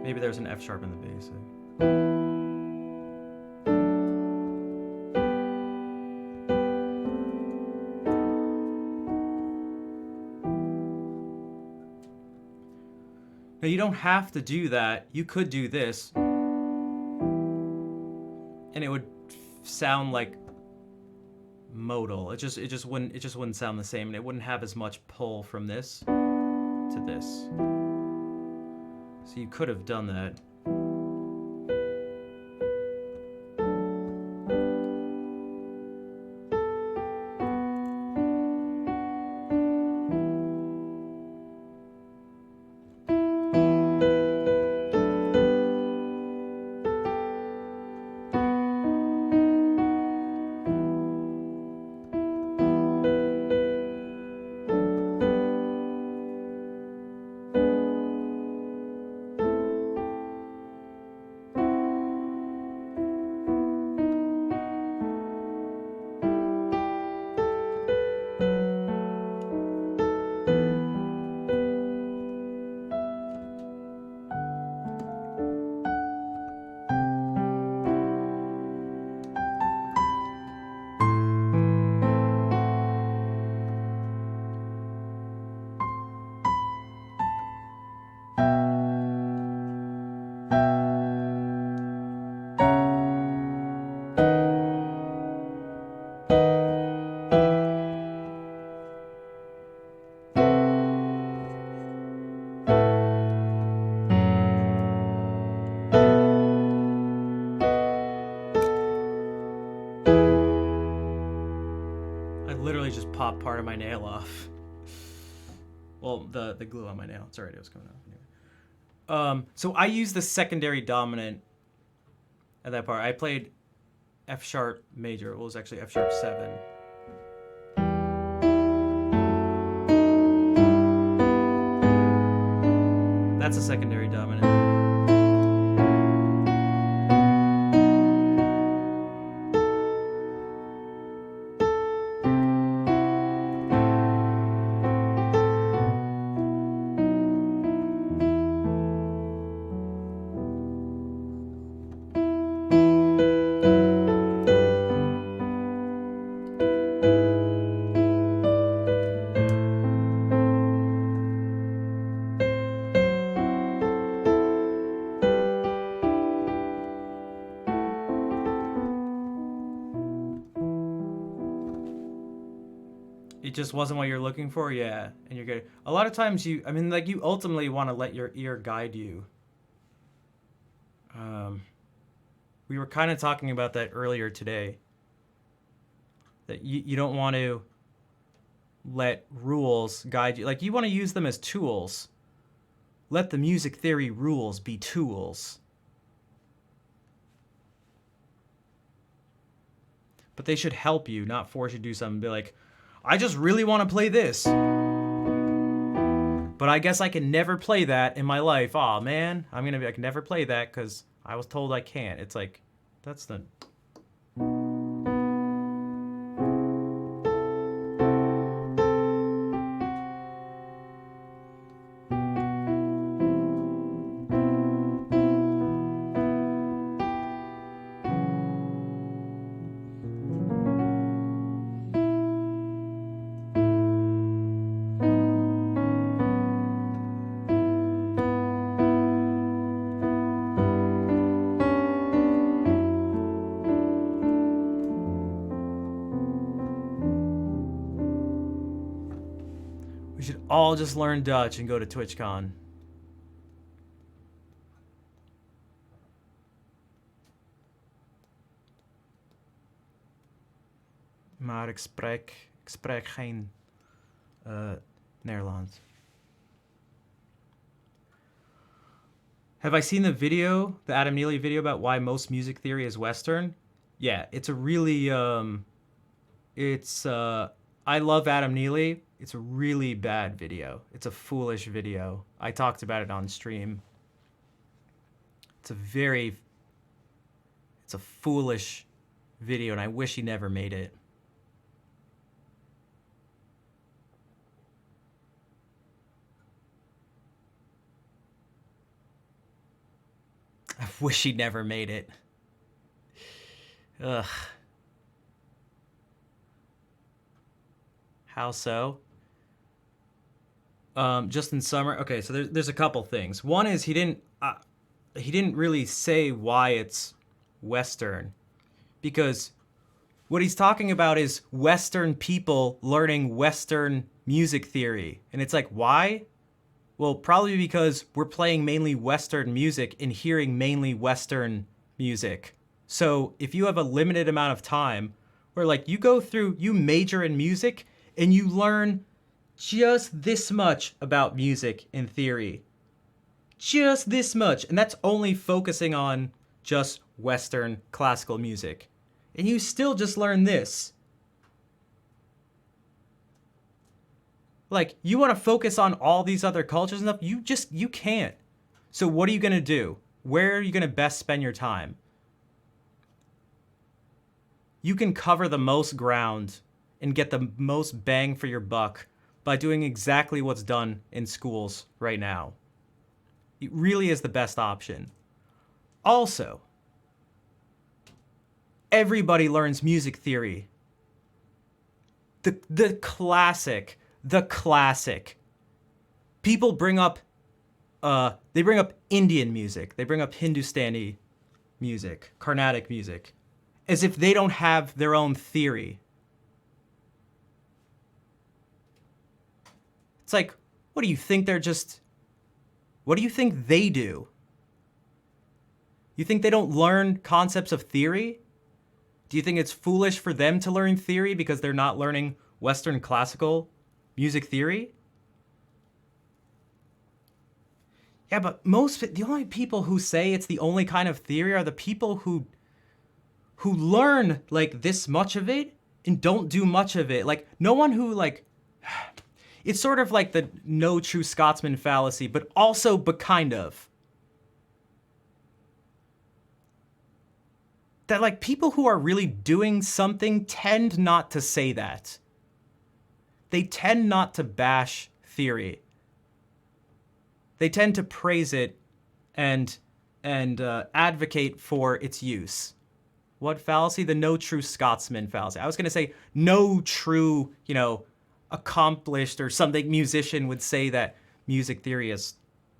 Maybe there's an F sharp in the bass. Now you don't have to do that. You could do this, and it would sound like modal. It just wouldn't sound the same, and it wouldn't have as much pull from this to this. So you could have done that. literally just popped part of my nail off. Well, the glue on my nail. It's alright, it was coming off anyway. So I used the secondary dominant at that part. I played F sharp major. It was actually F sharp 7. That's a secondary dominant. It just wasn't what you're looking for, yeah, and you're good. A lot of times you ultimately want to let your ear guide you. We were kind of talking about that earlier today. That you don't want to let rules guide you. Like, you want to use them as tools. Let the music theory rules be tools. But they should help you, not force you to do something. Be like, I just really want to play this. But I guess I can never play that in my life. Aw, man. I can never play that because I was told I can't. It's like, that's the... We should all just learn Dutch and go to TwitchCon. Maar ik spreek geen Nederlands. Have I seen the video, the Adam Neely video about why most music theory is Western? Yeah, it's a really, I love Adam Neely. It's a really bad video. It's a foolish video. I talked about it on stream. It's a foolish video, and I wish he never made it. I wish he never made it. Ugh. How so? Justin Summer. Okay, so there's a couple things. One is he didn't really say why it's Western, because what he's talking about is Western people learning Western music theory, and it's like, why? Well, probably because we're playing mainly Western music and hearing mainly Western music. So if you have a limited amount of time where, like, you major in music and you learn just this much about music in theory. Just this much. And that's only focusing on just Western classical music. And you still just learn this. Like, you want to focus on all these other cultures and stuff, you can't. So what are you going to do? Where are you going to best spend your time? You can cover the most ground and get the most bang for your buck by doing exactly what's done in schools right now. It really is the best option. Also, everybody learns music theory. The classic. People bring up Indian music. They bring up Hindustani music, Carnatic music, as if they don't have their own theory. It's like, what do you think they do? You think they don't learn concepts of theory? Do you think it's foolish for them to learn theory because they're not learning Western classical music theory. Yeah, but the only people who say it's the only kind of theory are the people who learn like this much of it and don't do much of it. Like no one who like it's sort of like the no true Scotsman fallacy, but kind of. That like people who are really doing something tend not to say that. They tend not to bash theory. They tend to praise it and advocate for its use. What fallacy? The no true Scotsman fallacy. I was going to say no true, accomplished or something musician would say that music theory is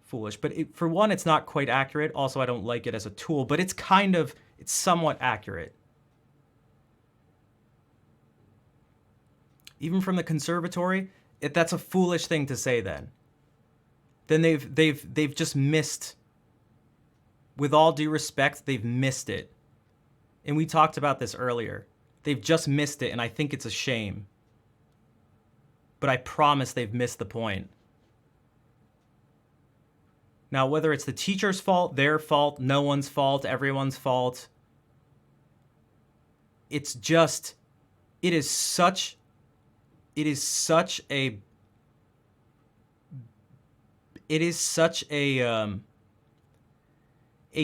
foolish. But for one, it's not quite accurate. Also, I don't like it as a tool, but it's somewhat accurate. Even from the conservatory, that's a foolish thing to say then. Then they've just missed, with all due respect, they've missed it. And we talked about this earlier. They've just missed it, and I think it's a shame. But I promise they've missed the point. Now, whether it's the teacher's fault, their fault, no one's fault, everyone's fault, it is such a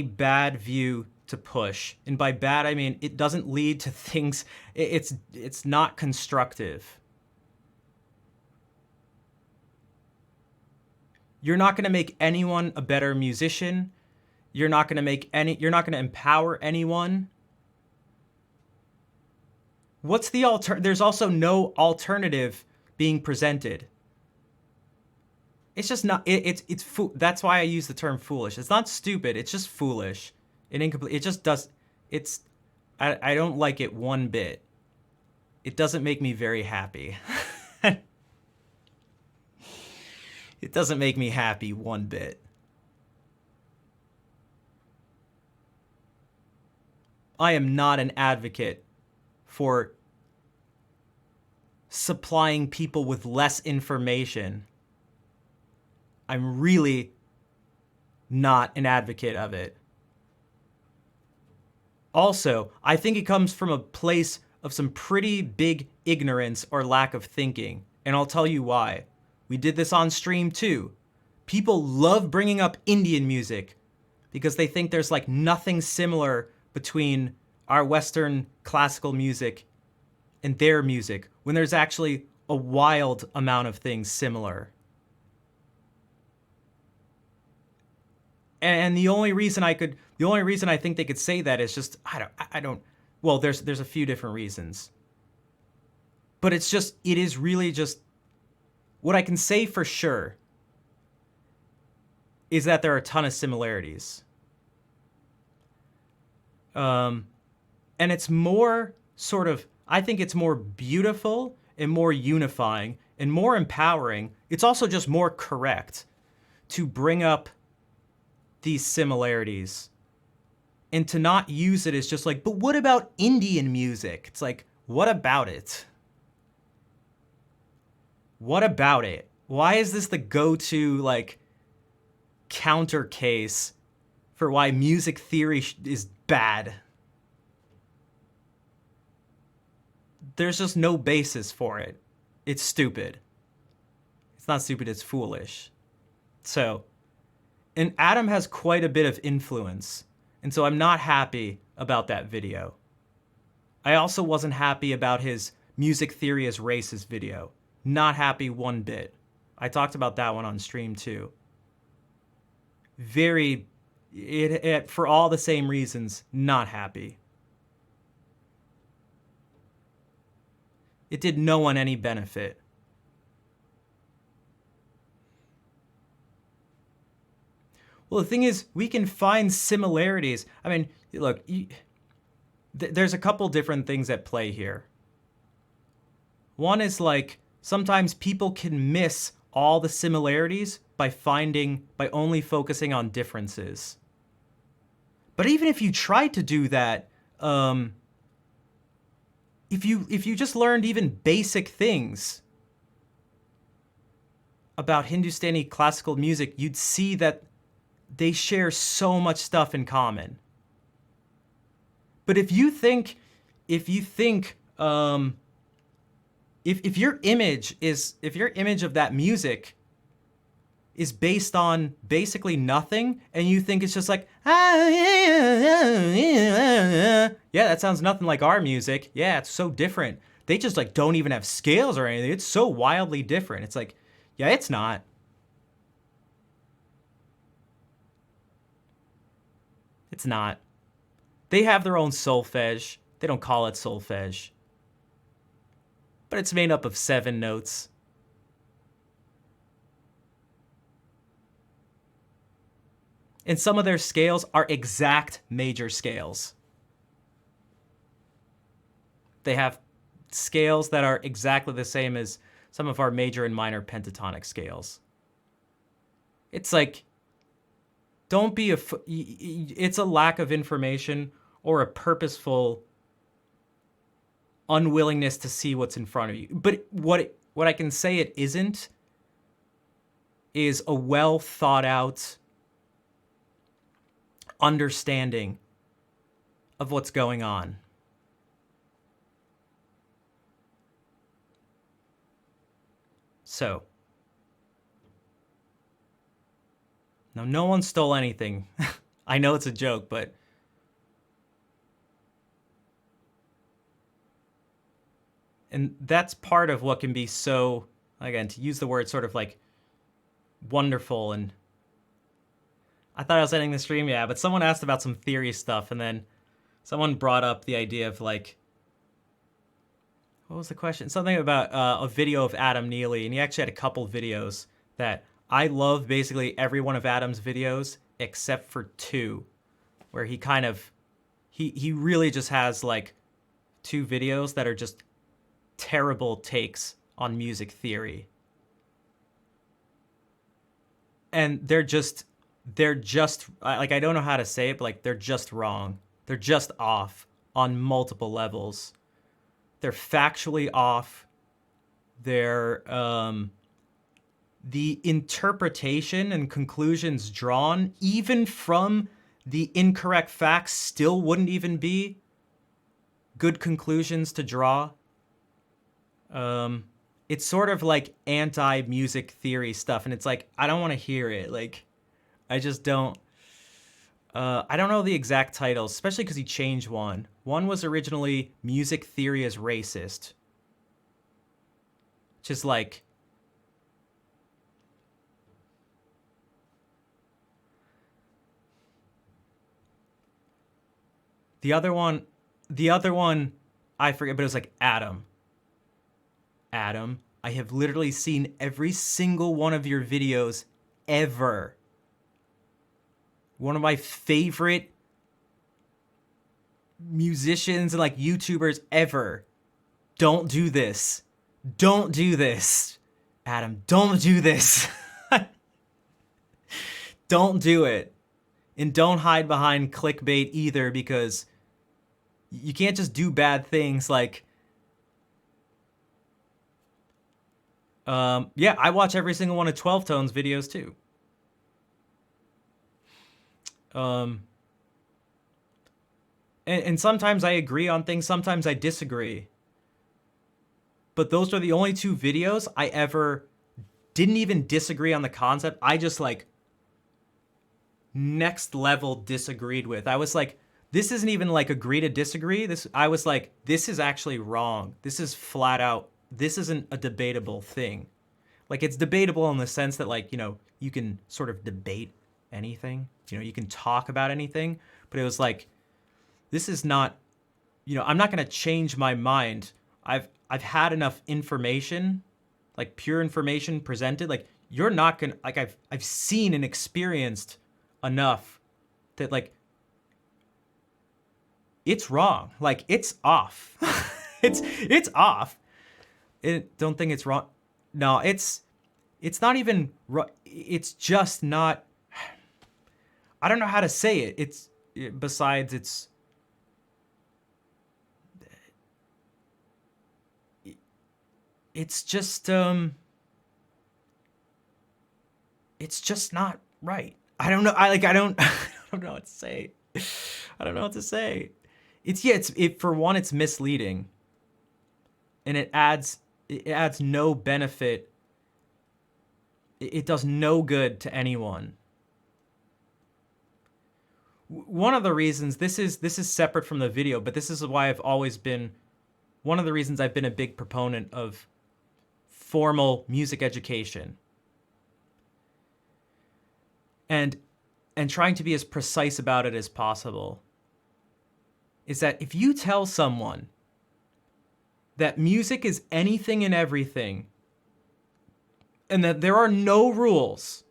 bad view to push. And by bad, I mean it doesn't lead to things, it's not constructive. You're not going to make anyone a better musician. You're not going to empower anyone. What's the there's also no alternative being presented. It's just not, that's why I use the term foolish. It's not stupid, it's just foolish and incomplete. It just does, I don't like it one bit. It doesn't make me very happy. It doesn't make me happy one bit. I am not an advocate for supplying people with less information. I'm really not an advocate of it. Also, I think it comes from a place of some pretty big ignorance or lack of thinking, and I'll tell you why. We did this on stream too. People love bringing up Indian music because they think there's like nothing similar between our Western classical music and their music, when there's actually a wild amount of things similar. And the only reason I think they could say that is just, well, there's a few different reasons. But it is really just, what I can say for sure is that there are a ton of similarities. And it's more sort of, I think it's more beautiful and more unifying and more empowering. It's also just more correct to bring up these similarities and to not use it as just like, but what about Indian music? It's like, what about it? What about it? Why is this the go-to like counter case for why music theory is bad? There's just no basis for it. It's stupid. It's not stupid, it's foolish. So, and Adam has quite a bit of influence, and so I'm not happy about that video. I also wasn't happy about his music theory as racist video. Not happy one bit. I talked about that one on stream too. For all the same reasons, not happy. It did no one any benefit. Well, the thing is, we can find similarities. I mean, look, there's a couple different things at play here. One is like, sometimes people can miss all the similarities by only focusing on differences. But even if you try to do that, if you just learned even basic things about Hindustani classical music, you'd see that they share so much stuff in common. But if your image of that music is based on basically nothing, and you think it's just like, yeah, that sounds nothing like our music. Yeah, it's so different. They just like don't even have scales or anything. It's so wildly different. It's like, yeah, it's not. It's not. They have their own solfege. They don't call it solfege. But it's made up of 7 notes. And some of their scales are exact major scales. They have scales that are exactly the same as some of our major and minor pentatonic scales. It's like, don't be it's a lack of information or a purposeful unwillingness to see what's in front of you. But what I can say it isn't is a well thought out understanding of what's going on. So, now no one stole anything. I know it's a joke, but and that's part of what can be so, again, to use the word sort of like wonderful. And I thought I was ending the stream, yeah, but someone asked about some theory stuff, and then someone brought up the idea of like, what was the question? Something about a video of Adam Neely, and he actually had a couple videos that I love basically every one of Adam's videos except for 2, where he kind of, he really just has like 2 videos that are just terrible takes on music theory. And they're just like, I don't know how to say it, but like they're just wrong. They're just off on multiple levels. They're factually off. They're the interpretation and conclusions drawn even from the incorrect facts still wouldn't even be good conclusions to draw. It's sort of like anti-music theory stuff, and it's like, I don't want to hear it. Like, I just don't. I don't know the exact titles, especially because he changed one. One was originally Music Theory is Racist, which is like, the other one, I forget, but it was like Adam, I have literally seen every single one of your videos ever. One of my favorite musicians and like YouTubers ever. Don't do this. Don't do this. Adam, don't do this. Don't do it. And don't hide behind clickbait either, because you can't just do bad things like, yeah, I watch every single one of 12 Tones videos too. And sometimes I agree on things, sometimes I disagree. But those are the only 2 videos I ever didn't even disagree on the concept. I just like next level disagreed with. I was like, this isn't even like agree to disagree. I was like, this is actually wrong. This is flat out, this isn't a debatable thing. Like, it's debatable in the sense that, like, you know, you can sort of debate anything. You know, you can talk about anything. But it was like, this is not, you know, I'm not going to change my mind. I've had enough information, like pure information presented. Like, you're not going to, like, I've seen and experienced enough that, like, it's wrong. Like, it's off. It's off. Don't think it's wrong. No, it's not even, it's just not, I don't know how to say it. Besides, it's just not right. I don't know. I don't I don't know what to say. I don't know what to say. It for one, it's misleading. And it adds no benefit. It does no good to anyone. One of the reasons, this is separate from the video, but this is why I've always been, one of the reasons I've been a big proponent of formal music education. And trying to be as precise about it as possible, is that if you tell someone that music is anything and everything, and that there are no rules,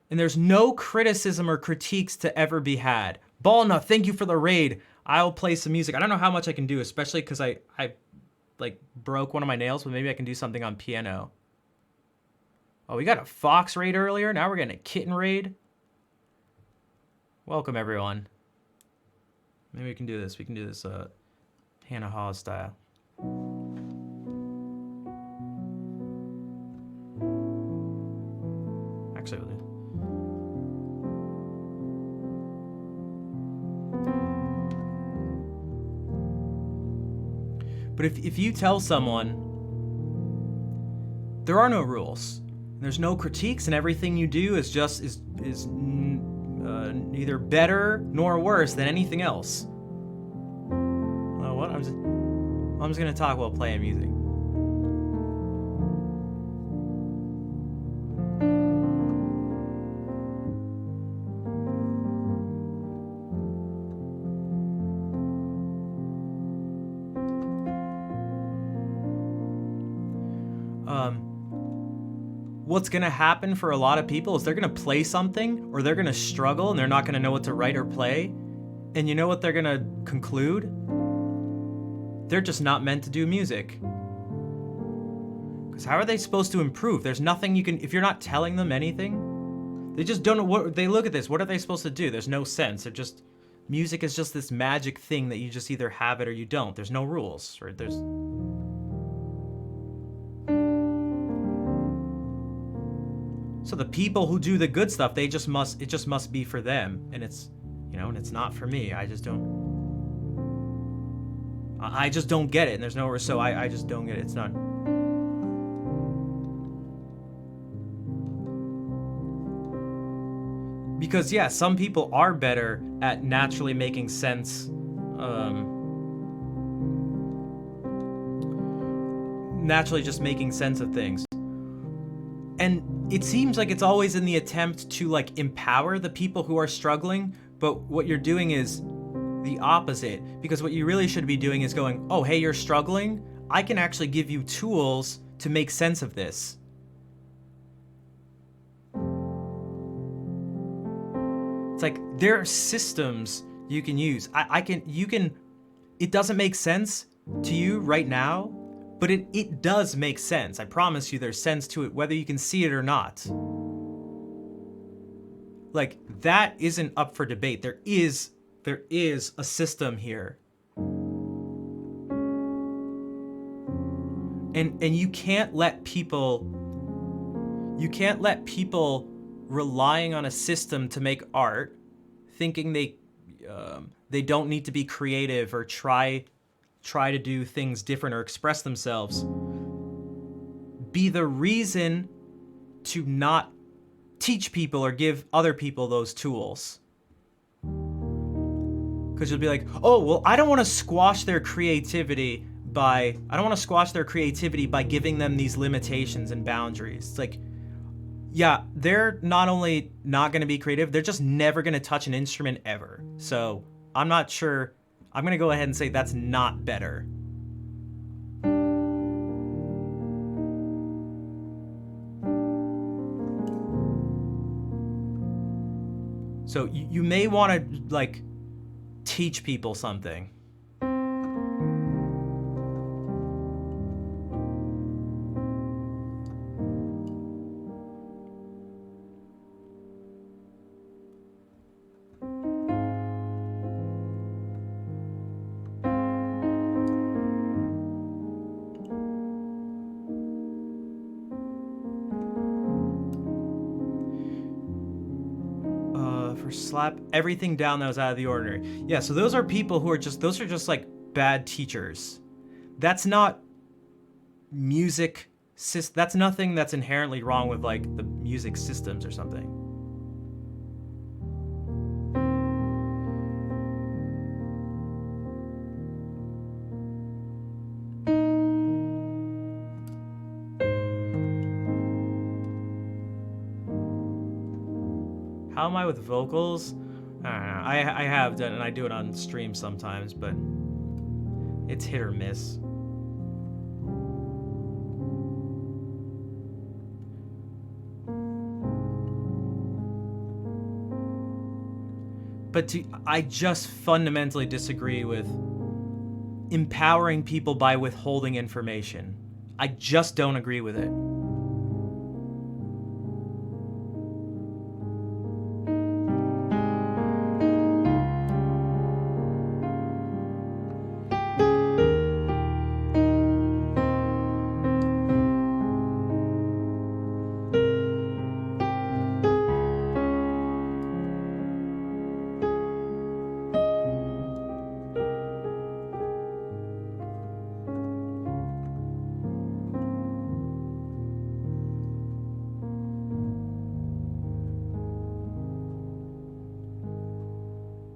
and there's no criticism or critiques to ever be had. Ballnut, thank you for the raid. I'll play some music. I don't know how much I can do, especially because I like broke one of my nails, but maybe I can do something on piano. Oh, we got a fox raid earlier. Now we're getting a kitten raid. Welcome, everyone. Maybe we can do this. We can do this Hannah Hawes style. Actually, we'll do. But if you tell someone there are no rules, there's no critiques, and everything you do is neither better nor worse than anything else. What? I'm just gonna talk while playing music. What's gonna happen for a lot of people is they're gonna play something, or they're gonna struggle and they're not gonna know what to write or play. And you know what they're gonna conclude? They're just not meant to do music. Because how are they supposed to improve? There's nothing you can, if you're not telling them anything, they just don't know what, they look at this, what are they supposed to do? There's no sense. They're just, music is just this magic thing that you just either have it or you don't. There's no rules, or there's... So the people who do the good stuff, it just must be for them. And it's, and it's not for me. I just don't get it. And there's nowhere, so I just don't get it. It's not. Because yeah, some people are better at naturally making sense, naturally just making sense of things. And it seems like it's always in the attempt to like empower the people who are struggling, but what you're doing is the opposite. Because what you really should be doing is going, oh, hey, you're struggling? I can actually give you tools to make sense of this. It's like there are systems you can use. It doesn't make sense to you right now, but it does make sense. I promise you there's sense to it, whether you can see it or not. Like, that isn't up for debate. There is a system here. And you can't let people relying on a system to make art, thinking they don't need to be creative or try to do things different or express themselves, be the reason to not teach people or give other people those tools. Because you'll be like, oh, well, I don't want to squash their creativity by giving them these limitations and boundaries. It's like, yeah, they're not only not going to be creative, they're just never going to touch an instrument ever. So I'm not sure. I'm going to go ahead and say that's not better. So you may want to like teach people something. or slap everything down that was out of the ordinary. Yeah, so those are people who are just like bad teachers. That's not music. That's nothing that's inherently wrong with like the music systems or something. How am I with vocals? I don't know. I have done, and I do it on stream sometimes, but it's hit or miss. But I just fundamentally disagree with empowering people by withholding information. I just don't agree with it.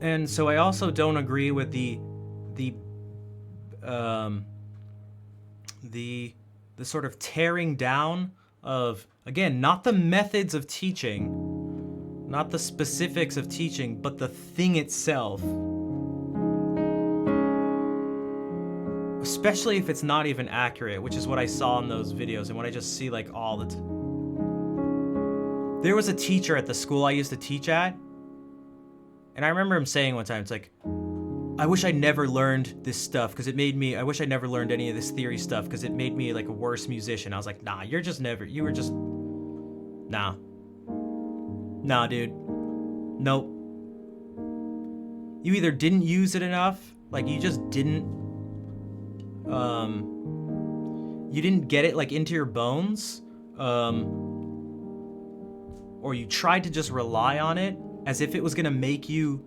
And so I also don't agree with the sort of tearing down of, again, not the methods of teaching, not the specifics of teaching, but the thing itself. Especially if it's not even accurate, which is what I saw in those videos and what I just see like all the There was a teacher at the school I used to teach at, and I remember him saying one time, it's like, I wish I never learned this stuff because it made me, I wish I never learned any of this theory stuff because it made me like a worse musician. I was like, nah, you were just, nah, dude, nope. You either didn't use it enough, like you just didn't, you didn't get it like into your bones, or you tried to just rely on it as if it was gonna make you,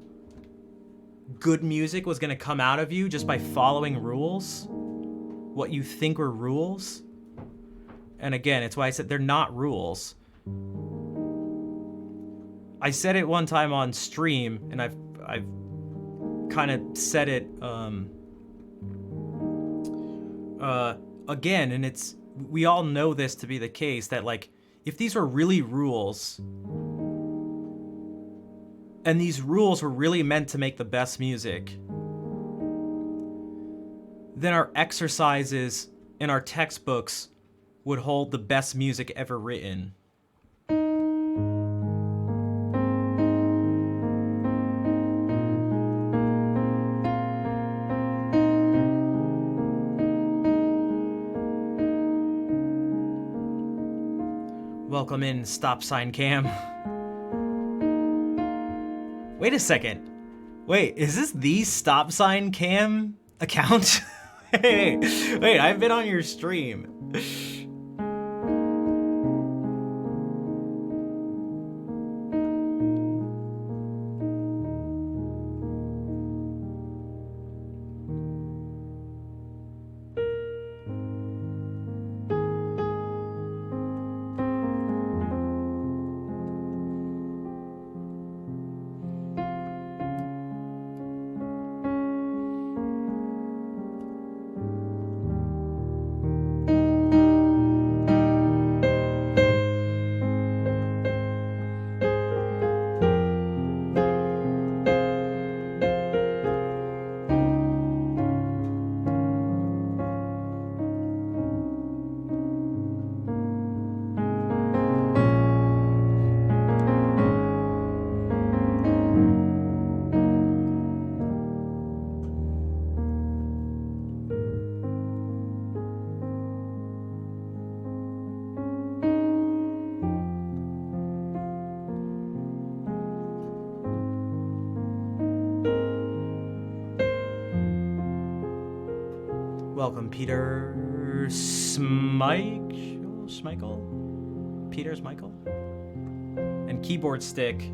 good music was gonna come out of you just by following rules, what you think were rules. And again, it's why I said they're not rules. I said it one time on stream, and I've kind of said it again, and it's, we all know this to be the case, that like if these were really rules, and these rules were really meant to make the best music, then our exercises in our textbooks would hold the best music ever written. Welcome in, Stop Sign Cam. Wait a second. Wait, is this the Stop Sign Cam account? Hey, wait, I've been on your stream. Welcome, Peter Schmeichel? Peter Schmeichel? And Keyboard Stick.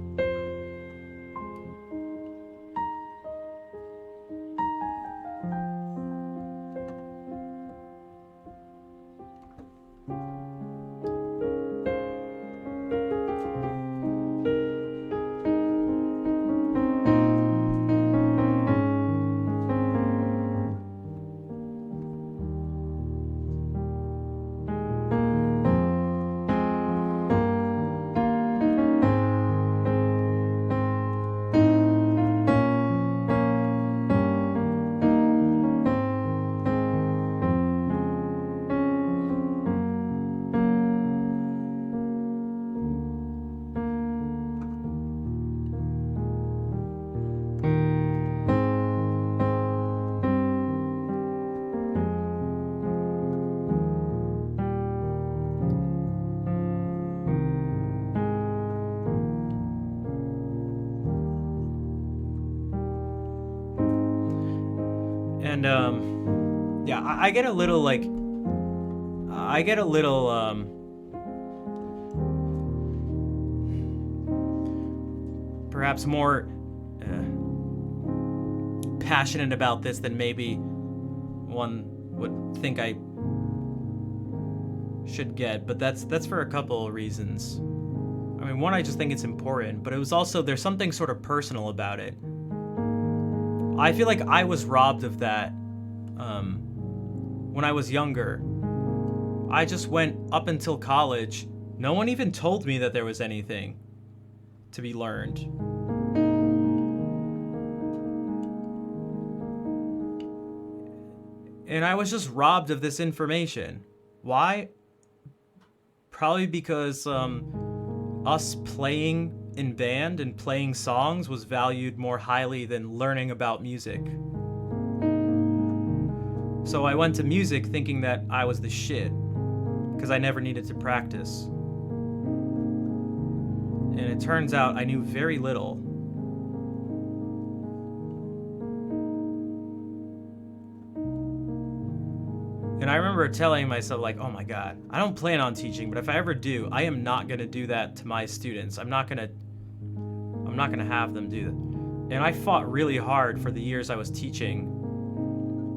And yeah, I get a little like, I get a little perhaps more passionate about this than maybe one would think I should get, but that's for a couple of reasons. I mean, one, I just think it's important, but it was also, there's something sort of personal about it. I feel like I was robbed of that when I was younger. I just went up until college. No one even told me that there was anything to be learned. And I was just robbed of this information. Why? Probably because us playing in band and playing songs was valued more highly than learning about music. So I went to music thinking that I was the shit, because I never needed to practice. And it turns out I knew very little. And I remember telling myself, like, oh my God, I don't plan on teaching, but if I ever do, I am not gonna do that to my students. I'm not gonna have them do that. And I fought really hard for the years I was teaching,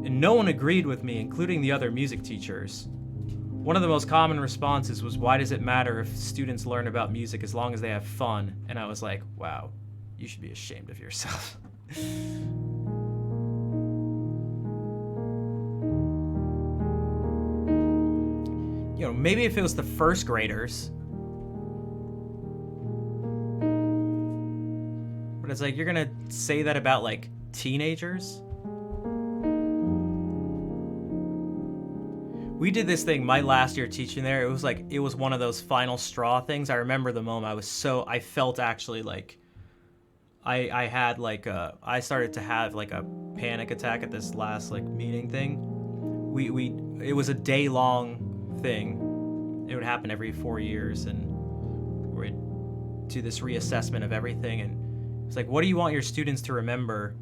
and no one agreed with me, including the other music teachers. One of the most common responses was, why does it matter if students learn about music as long as they have fun? And I was like, wow, you should be ashamed of yourself. You know, maybe if it was the first graders. But it's like, you're gonna say that about, like, teenagers? We did this thing my last year teaching there. It was like, it was one of those final straw things. I remember the moment I felt actually like, I had like I started to have like a panic attack at this last like meeting thing. It was a day-long thing. It would happen every 4 years, and we'd do this reassessment of everything. And it's like, what do you want your students to remember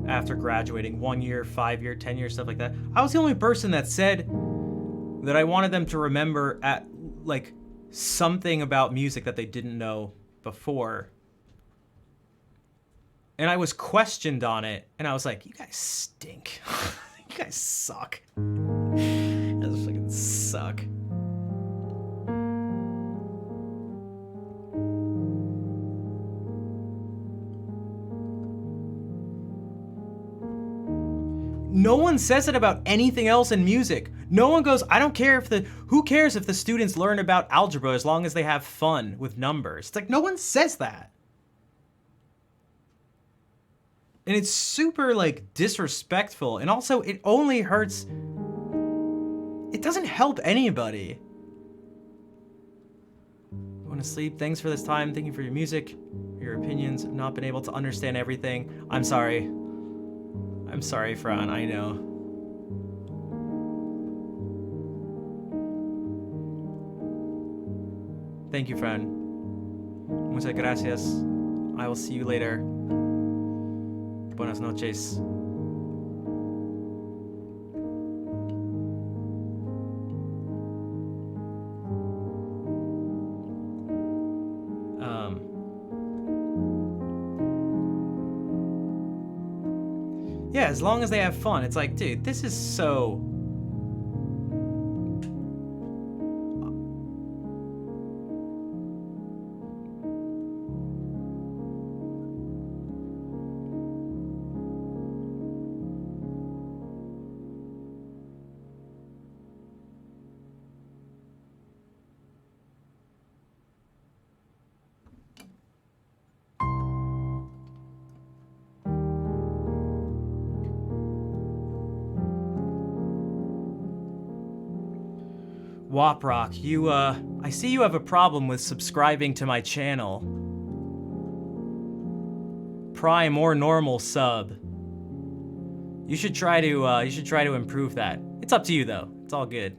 after graduating? 1 year, 5 year, 10 years, stuff like that. I was the only person that said that I wanted them to remember at like something about music that they didn't know before. And I was questioned on it, and I was like, you guys stink. You guys suck. You guys fucking suck. No one says it about anything else in music. No one goes, I don't care who cares if the students learn about algebra as long as they have fun with numbers? It's like, no one says that. And it's super like disrespectful. And also it only hurts, it doesn't help anybody. Going to sleep. Thanks for this time. Thank you for your music, your opinions. I've not been able to understand everything. I'm sorry. I'm sorry, Fran, I know. Thank you, Fran. Muchas gracias. I will see you later. Buenas noches. Yeah, as long as they have fun. It's like, dude, this is so... Woprock, I see you have a problem with subscribing to my channel. Prime or normal sub. You should try to improve that. It's up to you though. It's all good.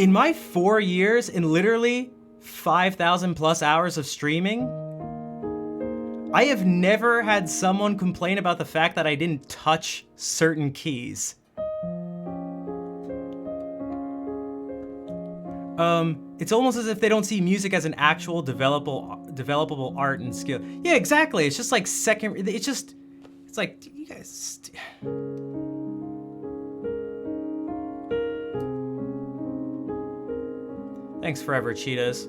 In my 4 years, in literally 5,000 plus hours of streaming, I have never had someone complain about the fact that I didn't touch certain keys. It's almost as if they don't see music as an actual developable art and skill. Yeah, exactly. It's just like it's like, you guys. Thanks forever, Cheetahs.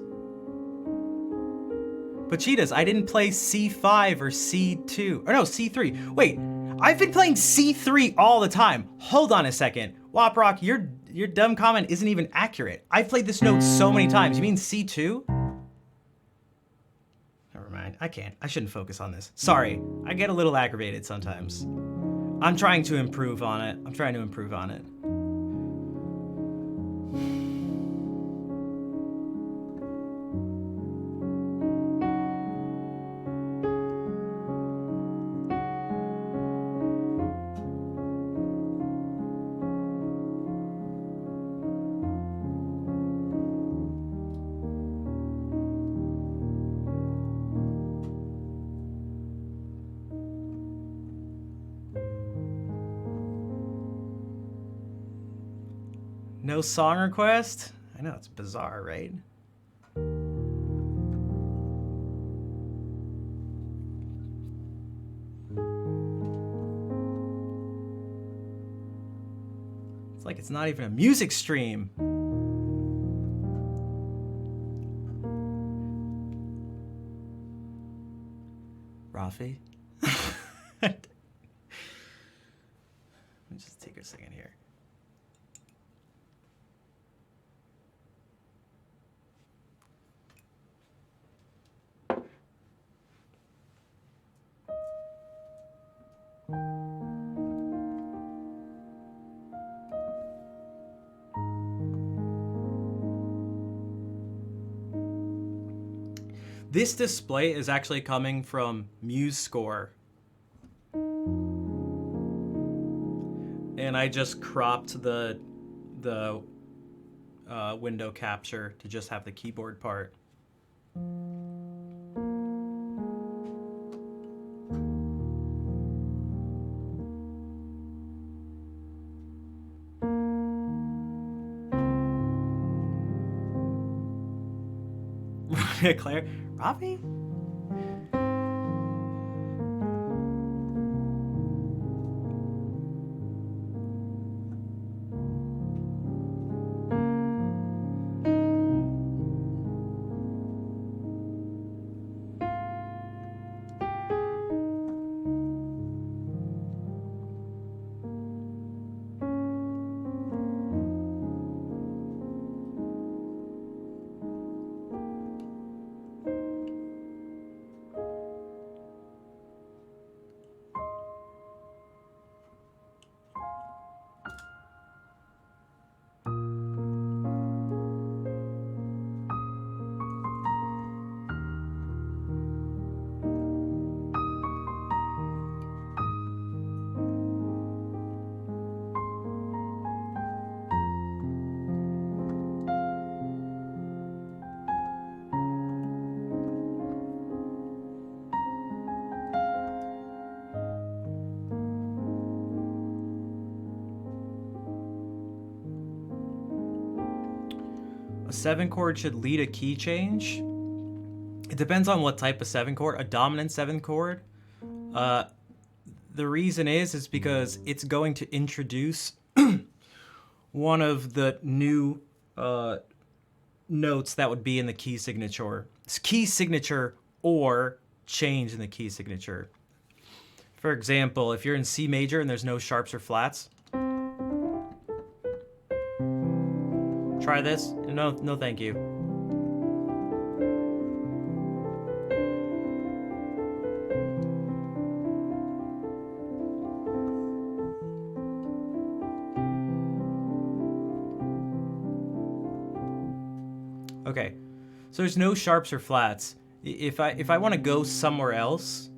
But Cheetahs, I didn't play C5 or C2, or no, C3. Wait, I've been playing C3 all the time. Hold on a second. Woprock, your dumb comment isn't even accurate. I've played this note so many times. You mean C2? Never mind, I can't. I shouldn't focus on this. Sorry, I get a little aggravated sometimes. I'm trying to improve on it. No song request? I know, it's bizarre, right? It's like it's not even a music stream. Rafi? Let me just take a second here. This display is actually coming from MuseScore. And I just cropped the window capture to just have the keyboard part. Claire, Robbie? A 7 chord should lead a key change. It depends on what type of 7 chord. A dominant 7 chord. The reason is because it's going to introduce one of the new notes that would be in the key signature. It's key signature or change in the key signature. For example, if you're in C major and there's no sharps or flats, try this. No, thank you. Okay, so there's no sharps or flats. If I want to go somewhere else,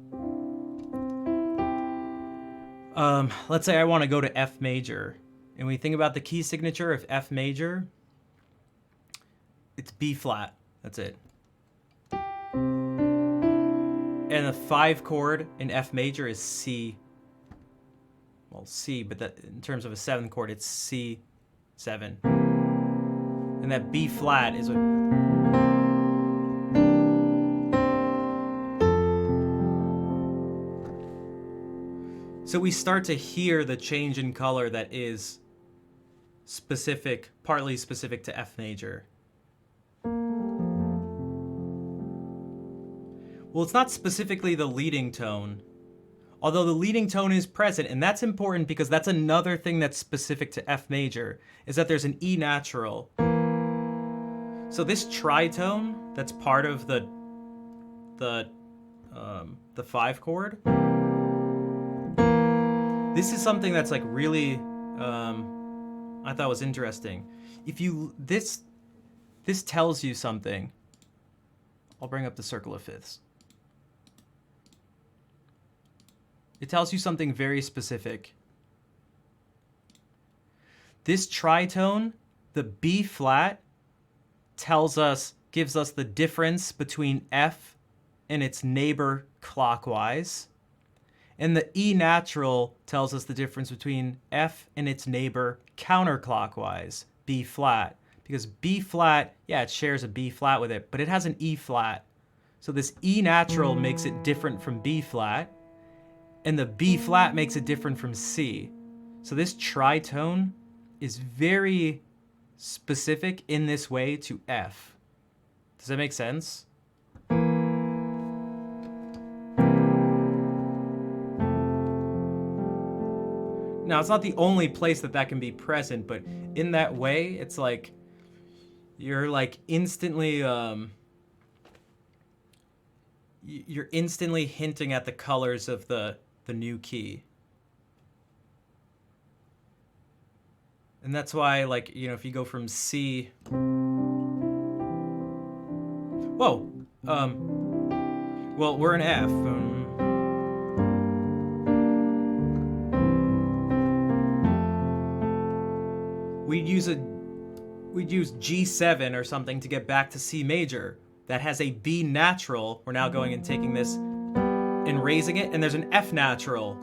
let's say I want to go to F major, and we think about the key signature of F major. It's B flat. That's it. And the 5 chord in F major is C. Well, C, but that in terms of a 7th chord, it's C7. And that B flat is what. So we start to hear the change in color that is specific, partly specific to F major. Well, it's not specifically the leading tone, although the leading tone is present, and that's important because that's another thing that's specific to F major, is that there's an E natural. So this tritone that's part of the 5 chord, this is something that's like really I thought was interesting. If you this tells you something. I'll bring up the circle of fifths. It tells you something very specific. This tritone, the B flat, gives us the difference between F and its neighbor clockwise. And the E natural tells us the difference between F and its neighbor counterclockwise, B flat. Because B flat, yeah, it shares a B flat with it, but it has an E flat. So this E natural makes it different from B flat, and the B flat makes it different from C. So this tritone is very specific in this way to F. Does that make sense? Now, it's not the only place that can be present, but in that way, it's like you're like instantly you're instantly hinting at the colors of the new key. And that's why, like, you know, if you go from C, whoa, well, we're in F. We'd use G7 or something to get back to C major. That has a B natural. We're now going and taking this and raising it, and there's an F natural,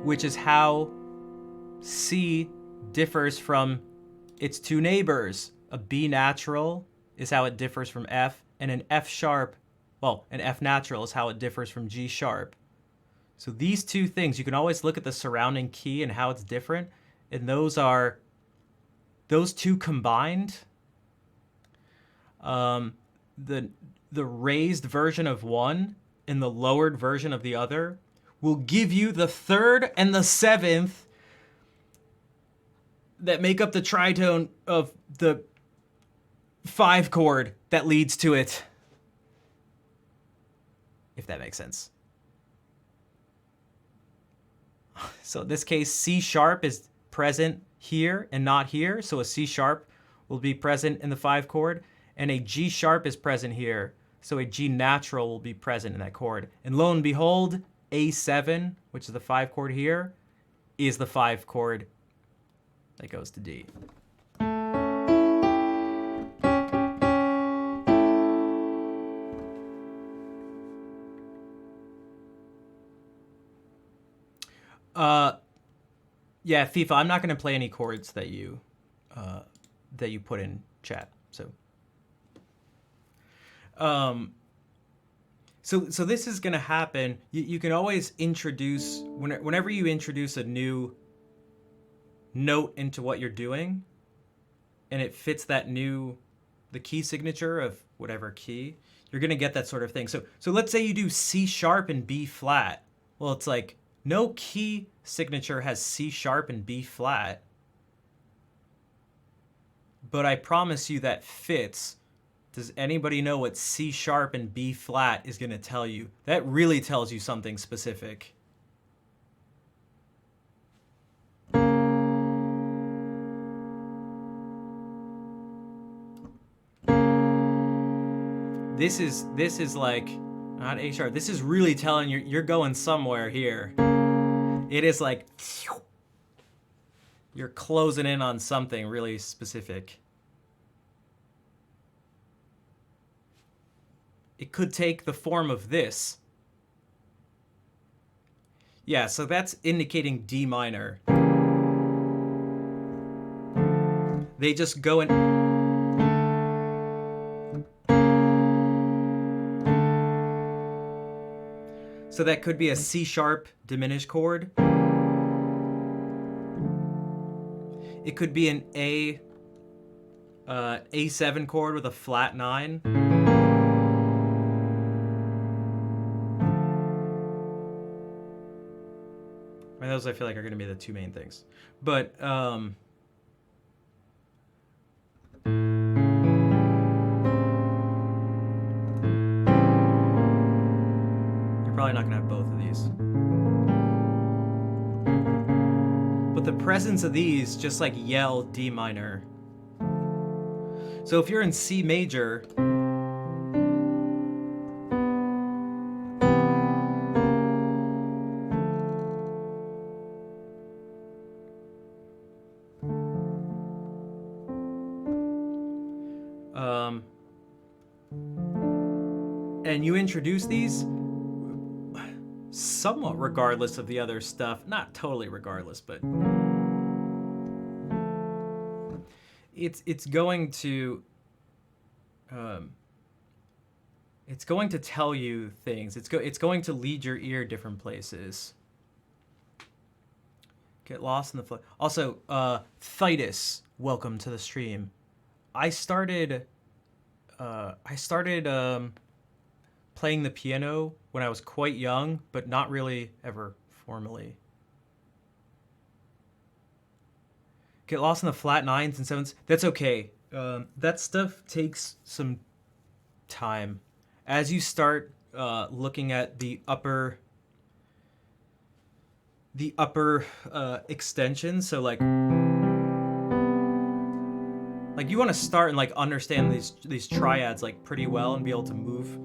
which is how C differs from its two neighbors. A B natural is how it differs from F, and an F sharp, well, an F natural is how it differs from G sharp. So these two things, you can always look at the surrounding key and how it's different, and those two combined. The raised version of one and the lowered version of the other will give you the third and the seventh that make up the tritone of the 5 chord that leads to it. If that makes sense. So in this case, C sharp is present here and not here. So a C sharp will be present in the 5 chord, and a G sharp is present here. So a G natural will be present in that chord. And lo and behold, A7, which is the 5 chord here, is the 5 chord that goes to D. Yeah, FIFA, I'm not going to play any chords that you put in chat. So this is going to happen. You can always introduce, whenever you introduce a new note into what you're doing, and it fits the key signature of whatever key, you're going to get that sort of thing. So let's say you do C sharp and B flat. Well, it's like no key signature has C sharp and B flat. But I promise you that fits. Does anybody know what C sharp and B flat is going to tell you? That really tells you something specific. This is like, not A sharp. This is really telling you you're going somewhere here. It is like you're closing in on something really specific. It could take the form of this. Yeah, so that's indicating D minor. They just go in. So that could be a C sharp diminished chord. It could be an A7 chord with a flat 9. I mean, those I feel like are going to be the two main things. But you're probably not going to have both of these. But the presence of these just like yell D minor. So if you're in C major, and you introduce these somewhat regardless of the other stuff, not totally regardless, but it's going to tell you things. It's going to lead your ear different places. Get lost in the flow. Also, Thitus, welcome to the stream. I started playing the piano when I was quite young, but not really ever formally. Get lost in the flat 9s and 7s. That's okay. That stuff takes some time. As you start looking at the upper extensions, so like you want to start and like understand these triads like pretty well and be able to move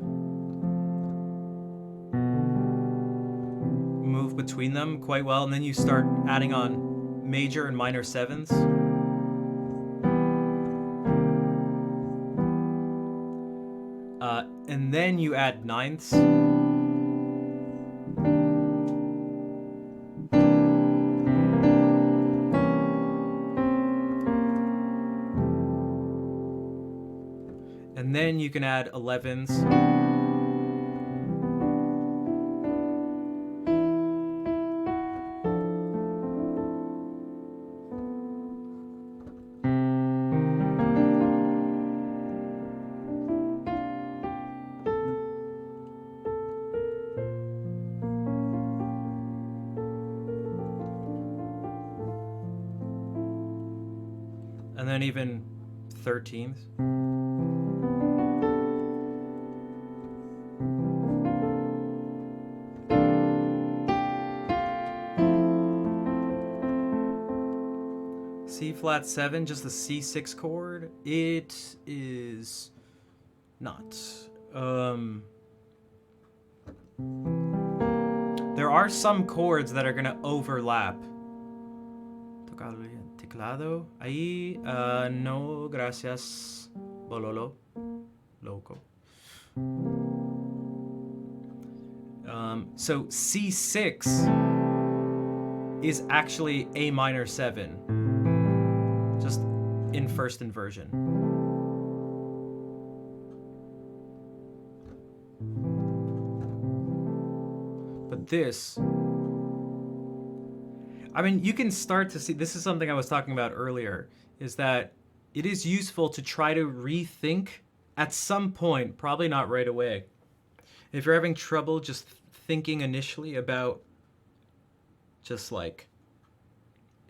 between them quite well, and then you start adding on major and minor 7s. And then you add 9ths. And then you can add 11s. And then even 13th. C flat 7, just the C6 chord. It is not. There are some chords that are gonna overlap. Teclado. Ahí, no, gracias, Bololo. Loco. So C6 is actually A minor 7, just in first inversion. But this, I mean, you can start to see, this is something I was talking about earlier, is that it is useful to try to rethink at some point, probably not right away. If you're having trouble just thinking initially about just like,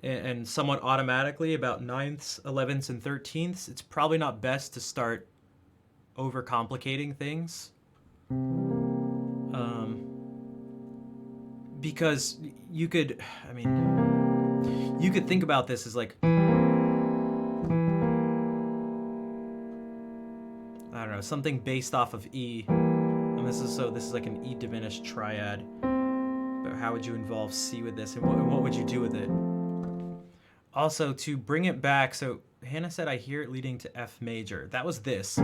and somewhat automatically about 9ths, 11ths, and 13ths, it's probably not best to start overcomplicating things. Because you could, I mean, you could think about this as like, I don't know, something based off of E. And this is like an E diminished triad. But how would you involve C with this, and what would you do with it? Also, to bring it back, so Hannah said, I hear it leading to F major. That was this.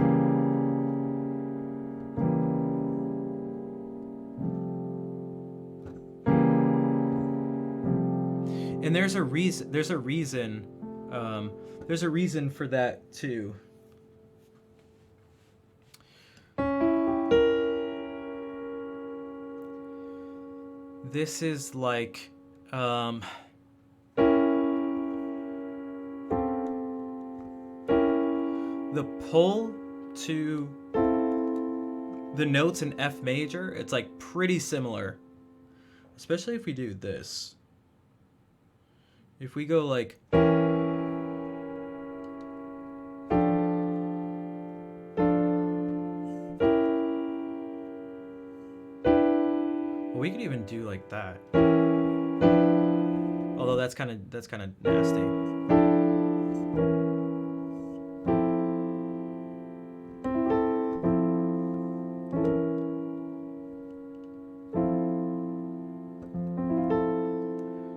And there's a reason. There's a reason for that too. This is like the pull to the notes in F major, it's like pretty similar. Especially if we do this. If we go like we could even do like that. Although that's kind of nasty.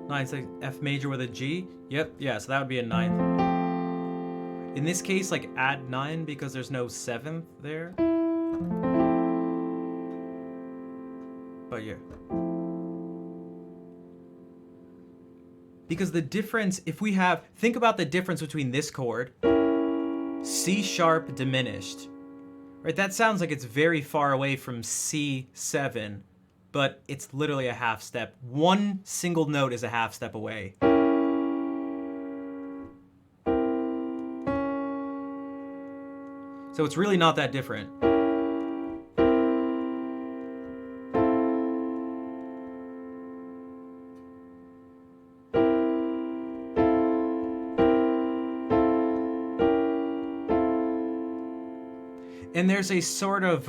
Nice, like F major with a G. Yep, yeah, so that would be a 9th. In this case, like add 9 because there's no 7th there. But yeah. Because the difference, if we have, think about the difference between this chord, C sharp diminished, right? That sounds like it's very far away from C7, but it's literally a half step. One single note is a half step away. So it's really not that different. And there's a sort of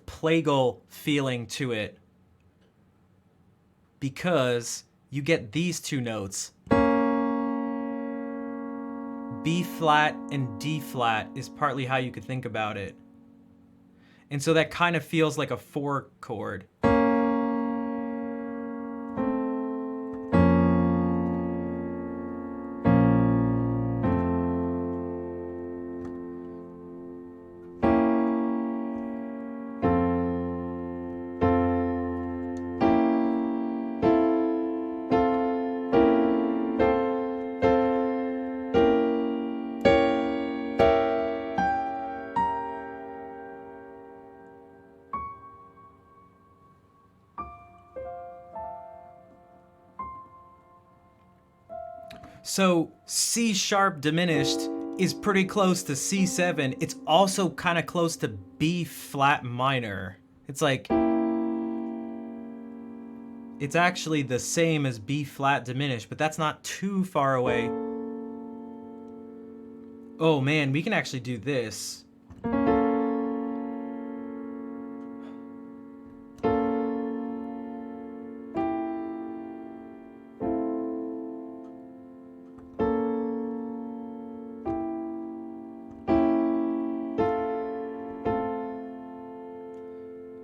plagal feeling to it because you get these two notes. B flat and D flat is partly how you could think about it. And so that kind of feels like a 4 chord. So C sharp diminished is pretty close to C7. It's also kind of close to B flat minor. It's like, it's actually the same as B flat diminished, but that's not too far away. Oh man, we can actually do this.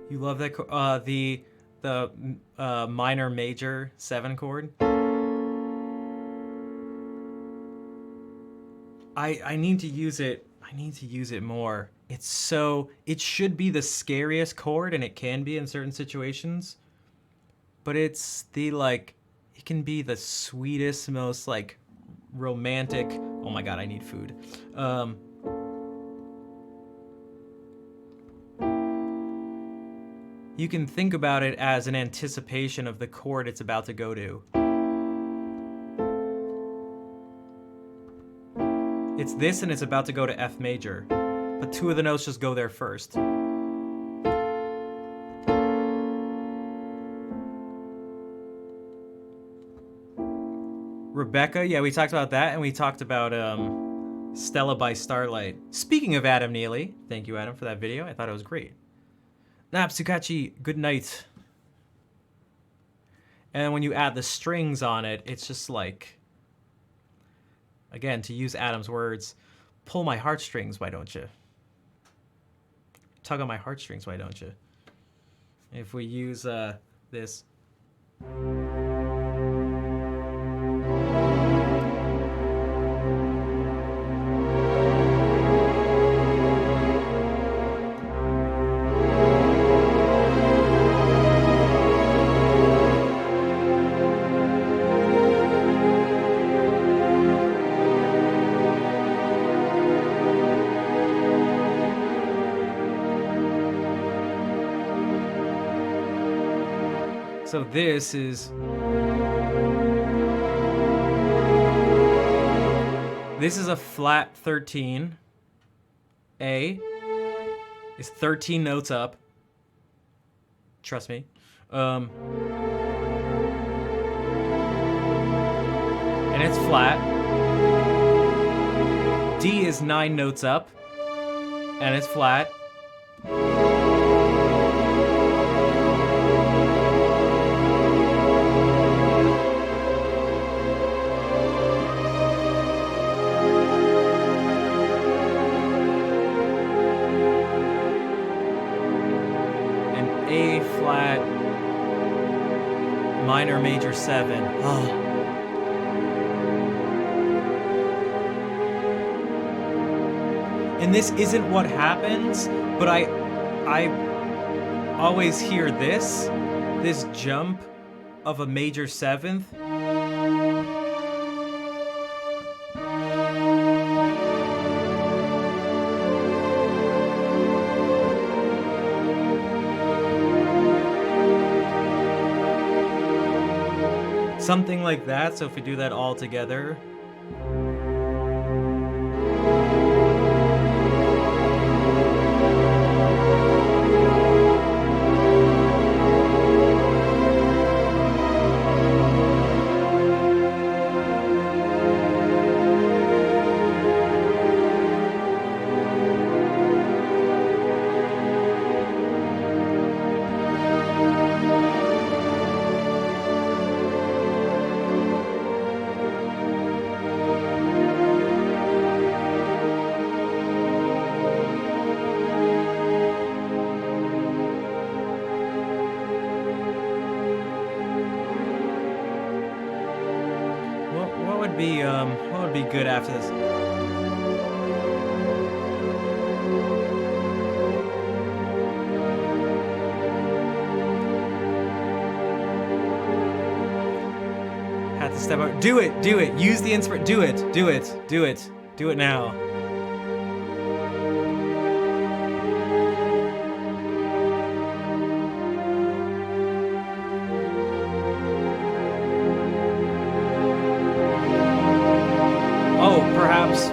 You love that the minor major 7 chord. I need to use it. I need to use it more. It should be the scariest chord, and it can be in certain situations. But it's the it can be the sweetest, most romantic. Oh my God, I need food. You can think about it as an anticipation of the chord it's about to go to. It's this and it's about to go to F major, but 2 of the notes just go there first. Rebecca, yeah, we talked about that, and we talked about Stella by Starlight. Speaking of Adam Neely, thank you, Adam, for that video. I thought it was great. Napsukachi, good night. And when you add the strings on it, it's just like, again, to use Adam's words, pull my heartstrings, why don't you? Tug on my heartstrings, why don't you? If we use this. So this is a flat 13. A is 13 notes up. Trust me. And it's flat. D is 9 notes up, and it's flat. And A flat, minor major 7. Oh. And this isn't what happens, but I always hear this jump of a major 7th. Something like that, so if we do that all together. What would be good after this? Had to step out. Do it. Use the inspiration. Do it now. Oh, perhaps.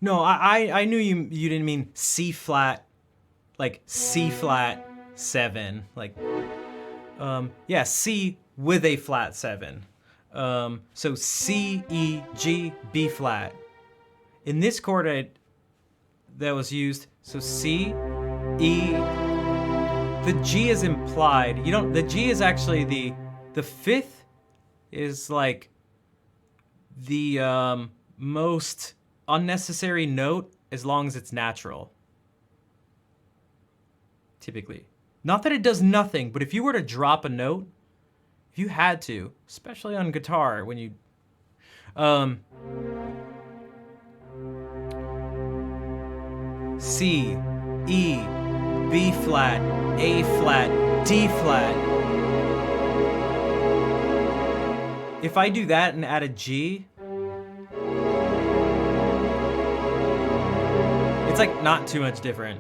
No, I knew you didn't mean C flat, like C flat 7, like yeah, C with a flat 7. So C, E, G, B flat. In this chord that was used, so C, E, the G is implied. The G is actually the fifth is like the most unnecessary note as long as it's natural. Typically. Not that it does nothing, but if you were to drop a note, if you had to, especially on guitar, when you C, E, B flat, A flat, D flat. If I do that and add a G, it's like not too much different.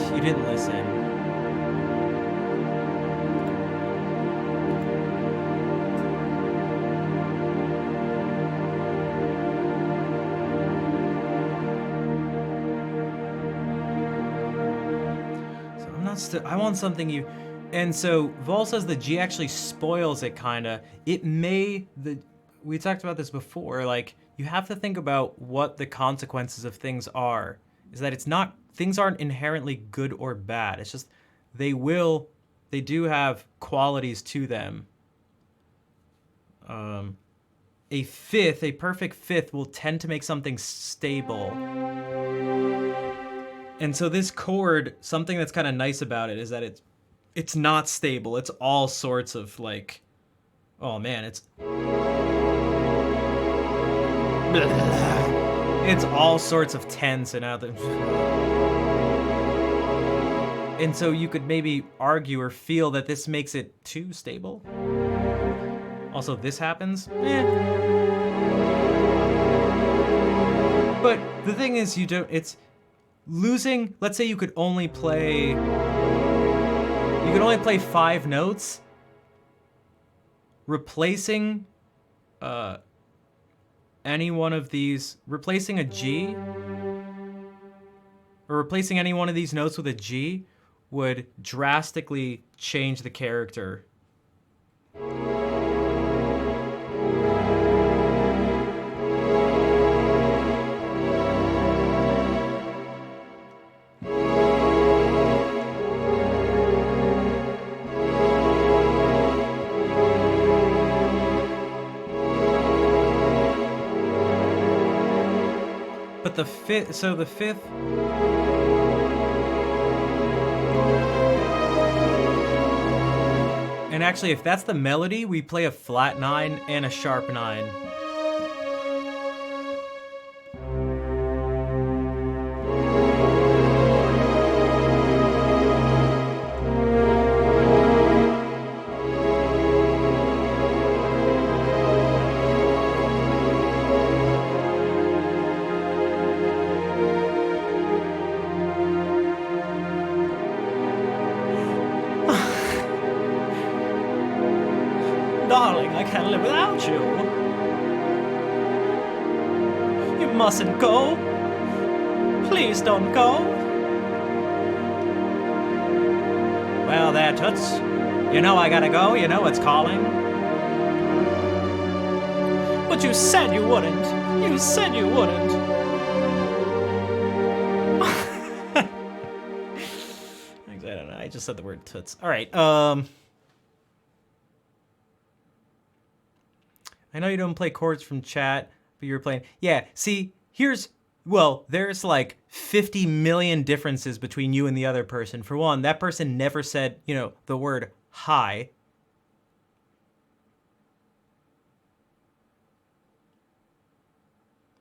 You didn't listen.
want something you, and so Vol says the G actually spoils it kinda. We talked about this before, like, you have to think about what the consequences of things are. Is that things aren't inherently good or bad. It's just they do have qualities to them. A perfect fifth will tend to make something stable. And so this chord, something that's kind of nice about it is that it's not stable. It's all sorts of like, oh man, it's all sorts of tense and other. And so you could maybe argue or feel that this makes it too stable. Also, this happens. But the thing is, it's losing. Let's say you could only play 5 notes. Replacing any one of these, replacing a G, or replacing any one of these notes with a G would drastically change the character. But the fifth, and actually if that's the melody, we play a flat 9 and a sharp 9.
Darling, I can't live without you. You mustn't go. Please don't go. Well, there, Toots. You know I gotta go. You know it's calling. But you said you wouldn't. You said you wouldn't. I don't know. I just said the word Toots. All right.
I know you don't play chords from chat, but you're playing. Yeah, see, there's like 50 million differences between you and the other person. For one, that person never said, the word hi.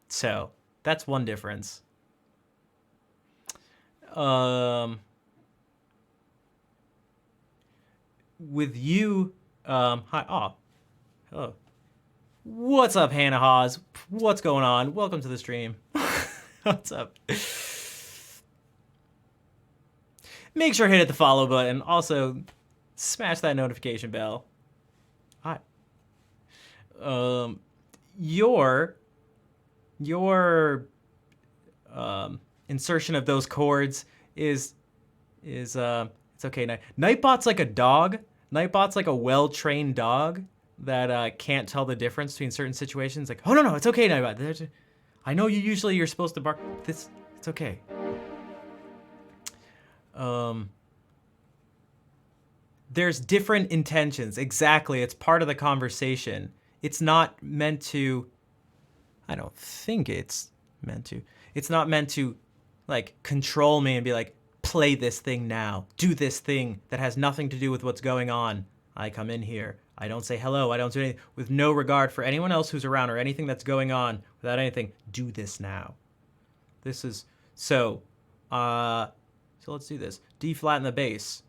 So, that's one difference. With you, hi, hello. What's up, Hannah Hawes? What's going on? Welcome to the stream. What's up? Make sure to hit the follow button. Also, smash that notification bell. Hi. Your insertion of those chords is it's okay. Nightbot's like a dog. Nightbot's like a well-trained dog that can't tell the difference between certain situations. Like, oh no, it's okay, Nightbot. I know you're supposed to bark. It's okay. There's different intentions. Exactly, it's part of the conversation. It's not meant to. I don't think it's meant to. It's not meant to, like, control me and be like, play this thing now. Do this thing that has nothing to do with what's going on. I come in here. I don't say hello. I don't do anything with no regard for anyone else who's around or anything that's going on. Without anything, do this now. This is so let's do this. D flat in the bass.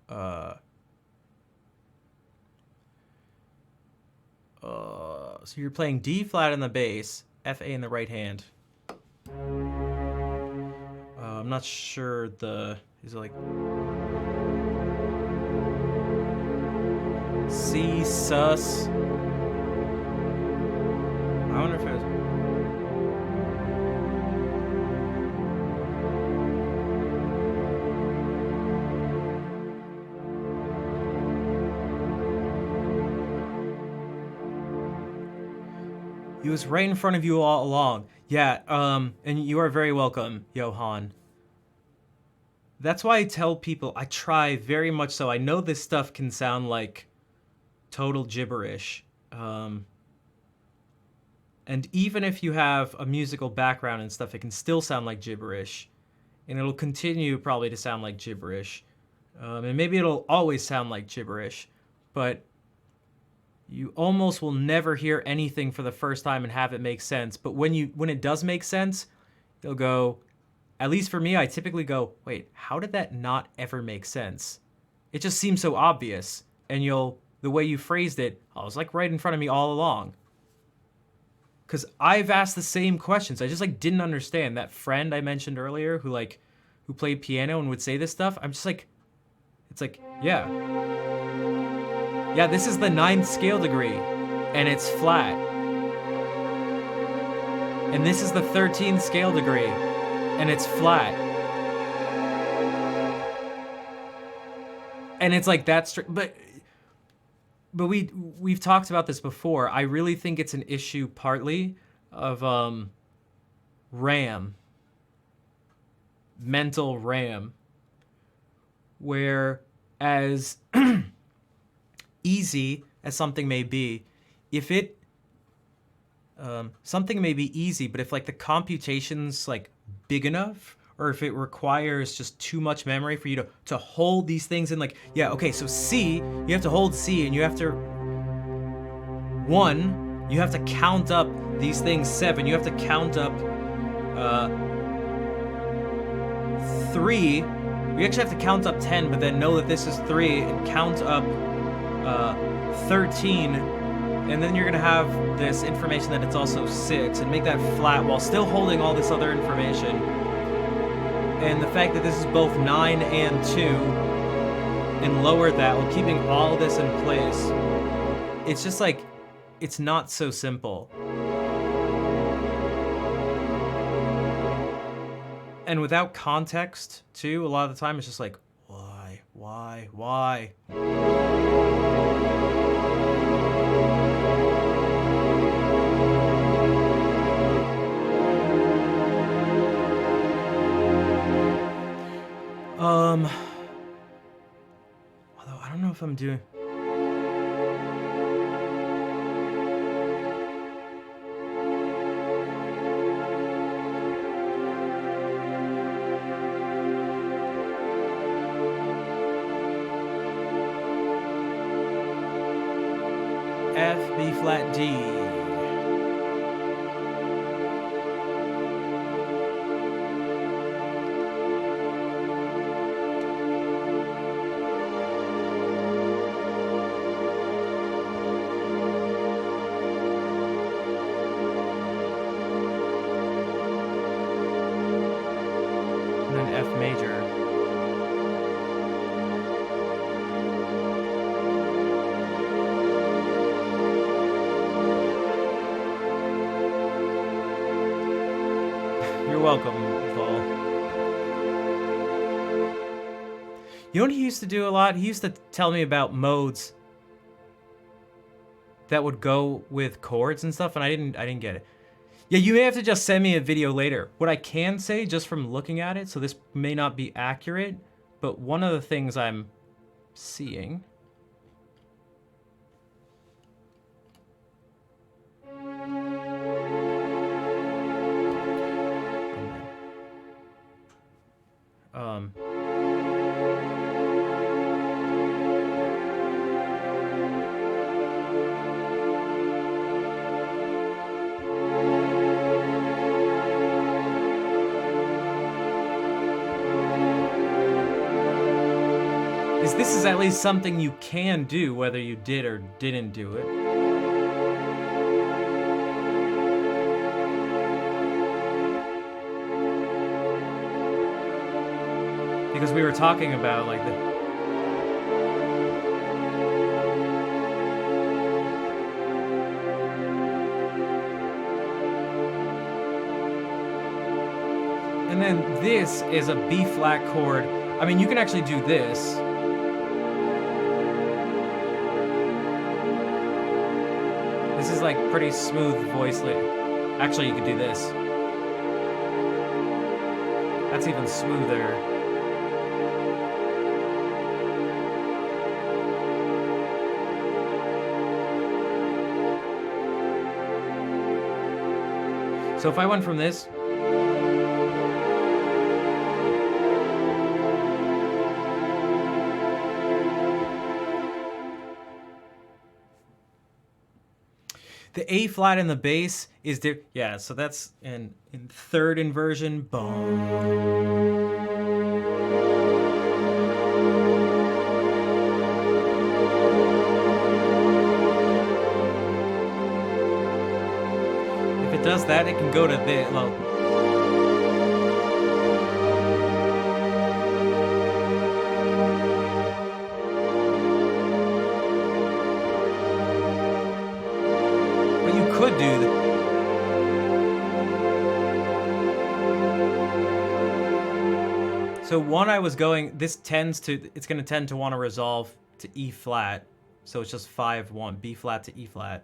So you're playing D flat in the bass, F A in the right hand. I'm not sure is it like C sus? I wonder if it was. He was right in front of you all along. Yeah, and you are very welcome, Johan. That's why I tell people, I try very much so. I know this stuff can sound like total gibberish. And even if you have a musical background and stuff, it can still sound like gibberish. And it'll continue probably to sound like gibberish. And maybe it'll always sound like gibberish. But you almost will never hear anything for the first time and have it make sense. But when it does make sense, you'll go, at least for me, I typically go, wait, how did that not ever make sense? It just seems so obvious. And the way you phrased it, I was like right in front of me all along. Because I've asked the same questions. I just like didn't understand. That friend I mentioned earlier who played piano and would say this stuff, I'm just like, it's like, yeah. Yeah, this is the 9th scale degree, and it's flat. And this is the 13th scale degree, and it's flat. And it's like that's but we've talked about this before. I really think it's an issue partly of RAM, mental RAM, where as easy as something may be, if it something may be easy, but if like the computation's like big enough, or if it requires just too much memory for you to hold these things in, like, yeah, okay, so C, you have to hold C, and you have to, 1, you have to count up these things, 7, you have to count up 3, you actually have to count up 10, but then know that this is 3, and count up 13, and then you're gonna have this information that it's also 6, and make that flat while still holding all this other information. And the fact that this is both 9 and 2, and lower that while keeping all this in place, it's just like, it's not so simple. And without context, too, a lot of the time it's just like, why? Although I don't know if I'm doing... F, B flat, D. And then F major. You're welcome, Paul. You know what he used to do a lot? He used to tell me about modes that would go with chords and stuff, and I didn't get it. Yeah, you may have to just send me a video later. What I can say, just from looking at it, so this may not be accurate, but one of the things I'm seeing... This is at least something you can do, whether you did or didn't do it. Because we were talking about like the... And then this is a B flat chord. I mean, you can actually do this. This This is like pretty smooth voice. Actually, you could do this. That's even smoother. So if I went from this, the A flat in the bass is yeah, so that's in third inversion. Boom. If it does that, it can go to the well. Could do that. So one I was going, this tends to, it's going to tend to want to resolve to E flat. So it's just 5-1, B flat to E flat.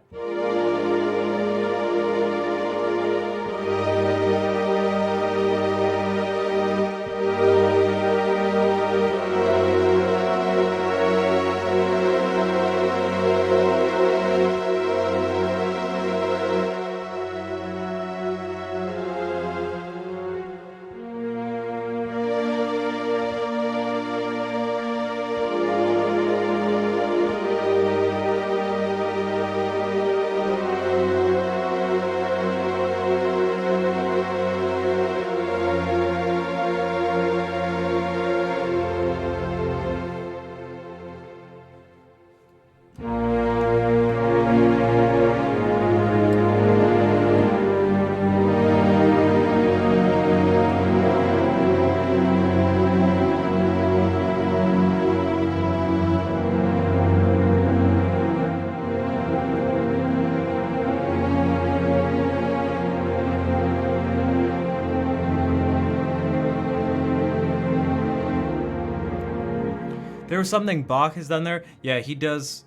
There was something Bach has done there. Yeah, he does.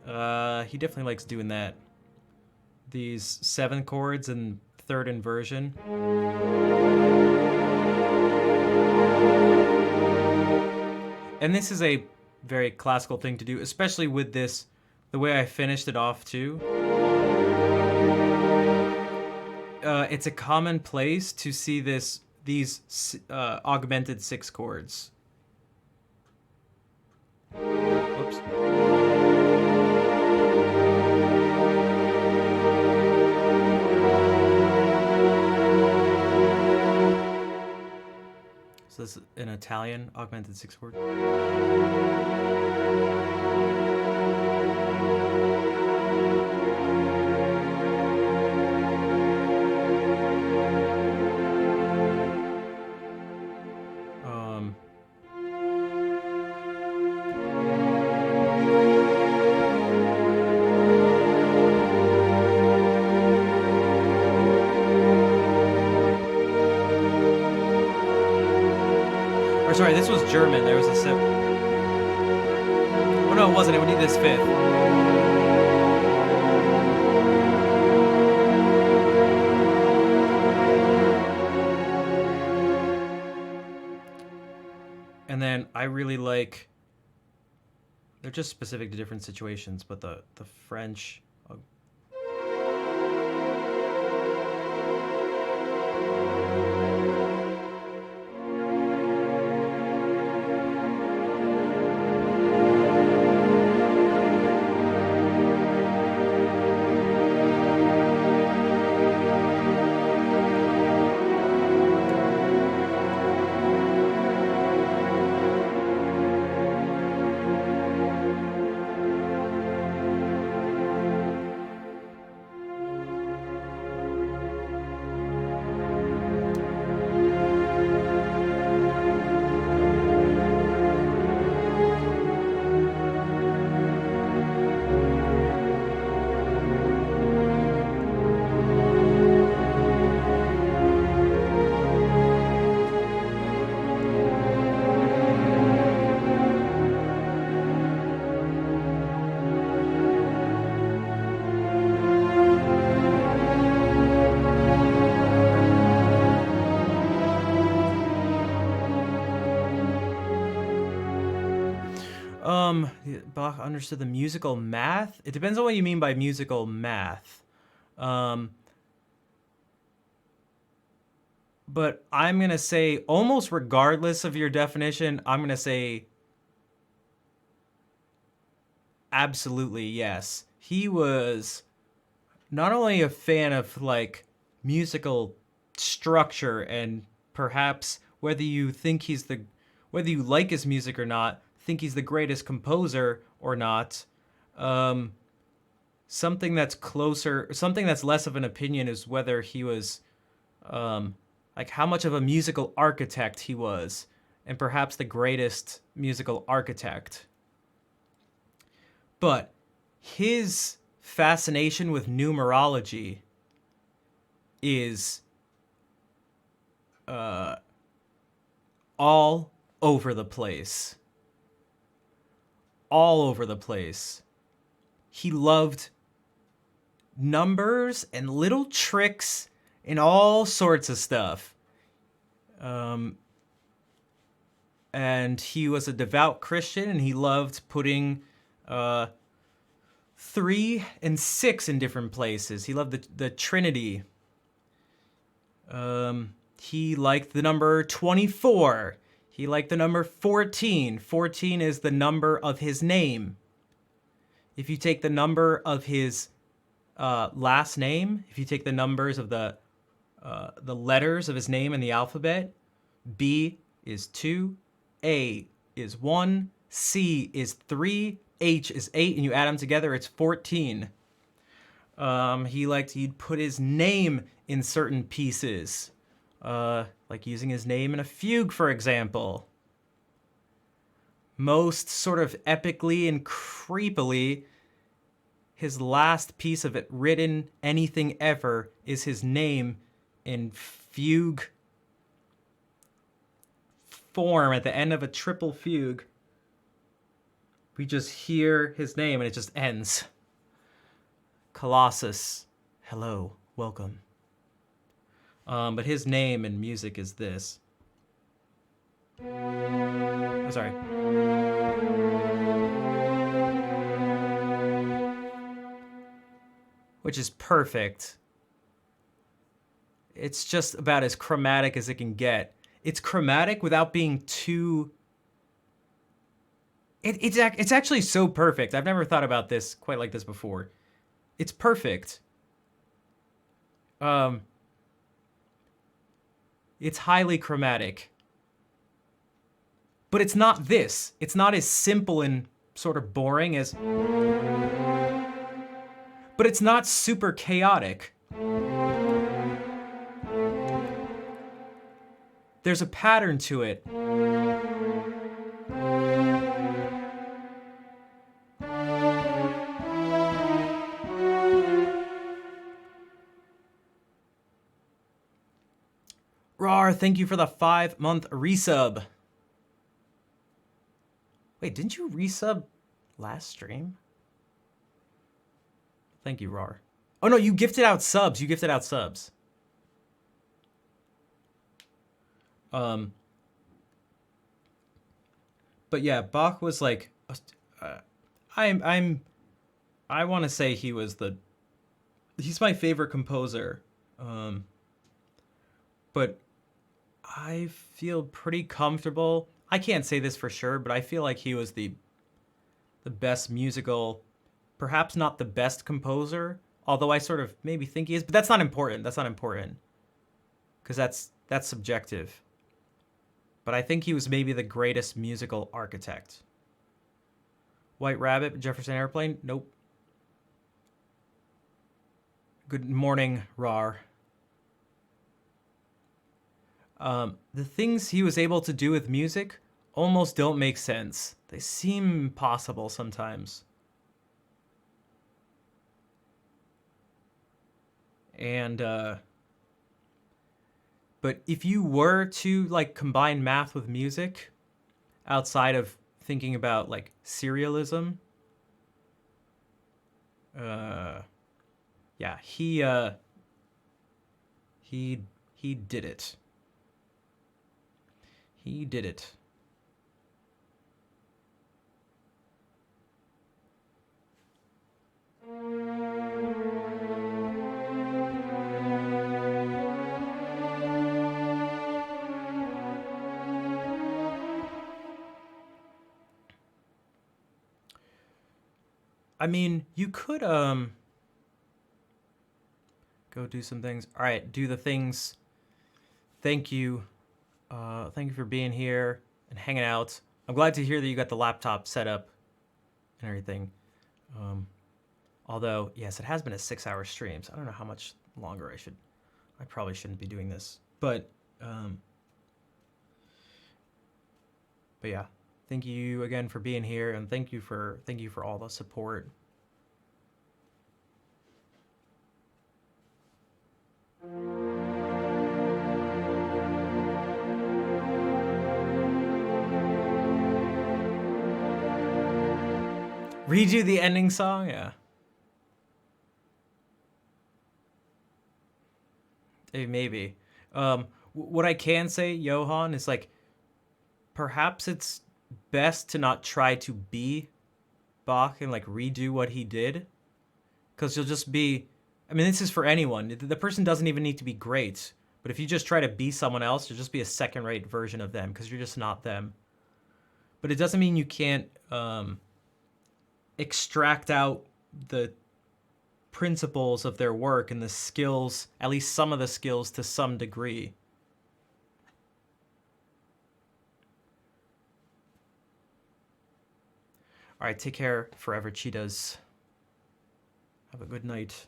He definitely likes doing that. These 7 chords in third inversion. And this is a very classical thing to do, especially with this, the way I finished it off too. It's a common place to see these augmented 6 chords. Whoops. So this is an Italian augmented 6 chord. Sorry, this was German. There was a 7. Oh no, it wasn't. It would need this 5th. And then I really like. They're just specific to different situations, but the French. Bach understood the musical math. It depends on what you mean by musical math. But I'm gonna say, almost regardless of your definition, I'm gonna say absolutely yes. He was not only a fan of like musical structure and perhaps whether you like his music or not, think he's the greatest composer or not. Something that's less of an opinion is whether he was like how much of a musical architect he was, and perhaps the greatest musical architect. But his fascination with numerology is all over the place. All over the place. He loved numbers and little tricks and all sorts of stuff. And he was a devout Christian, and he loved putting 3 and 6 in different places. He loved the Trinity. He liked the number 24. He liked the number 14. 14 is the number of his name. If you take the number of his last name, if you take the numbers of the letters of his name in the alphabet, B is 2, A is 1, C is 3, H is 8, and you add them together, it's 14. He'd put his name in certain pieces, like using his name in a fugue, for example. Most sort of epically and creepily, his last piece of it written anything ever is his name in fugue form at the end of a triple fugue. We just hear his name and it just ends. Colossus, hello, welcome. But his name in music is this. Oh, sorry. Which is perfect. It's just about as chromatic as it can get. It's chromatic without being too... It's actually so perfect. I've never thought about this quite like this before. It's perfect. It's highly chromatic. But it's not this. It's not as simple and sort of boring as... But it's not super chaotic. There's a pattern to it. Rar, thank you for the 5-month resub. Wait, didn't you resub last stream? Thank you, Rar. Oh no, you gifted out subs. You gifted out subs. But yeah, Bach was like, I want to say he's my favorite composer. But I feel pretty comfortable. I can't say this for sure, but I feel like he was the best musical, perhaps not the best composer, although I sort of maybe think he is, but that's not important. That's not important. Because that's subjective. But I think he was maybe the greatest musical architect. White Rabbit, Jefferson Airplane? Nope. Good morning, Rar. The things he was able to do with music almost don't make sense. They seem impossible sometimes. And, but if you were to, like, combine math with music, outside of thinking about, like, serialism, yeah, he did it. He did it. I mean, you could go do some things. All right, do the things. Thank you. Thank you for being here and hanging out. I'm glad to hear that you got the laptop set up and everything. Although, yes, it has been a 6-hour stream, so I don't know how much longer I probably shouldn't be doing this. But yeah, thank you again for being here, and thank you for all the support. Redo the ending song? Yeah. Maybe. What I can say, Johan, is like, perhaps it's best to not try to be Bach and like redo what he did. Because you'll just be, I mean, this is for anyone. The person doesn't even need to be great. But if you just try to be someone else, you'll just be a second-rate version of them because you're just not them. But it doesn't mean you can't extract out the principles of their work and the skills, at least some of the skills, to some degree. All right, take care forever, cheetahs. Have a good night.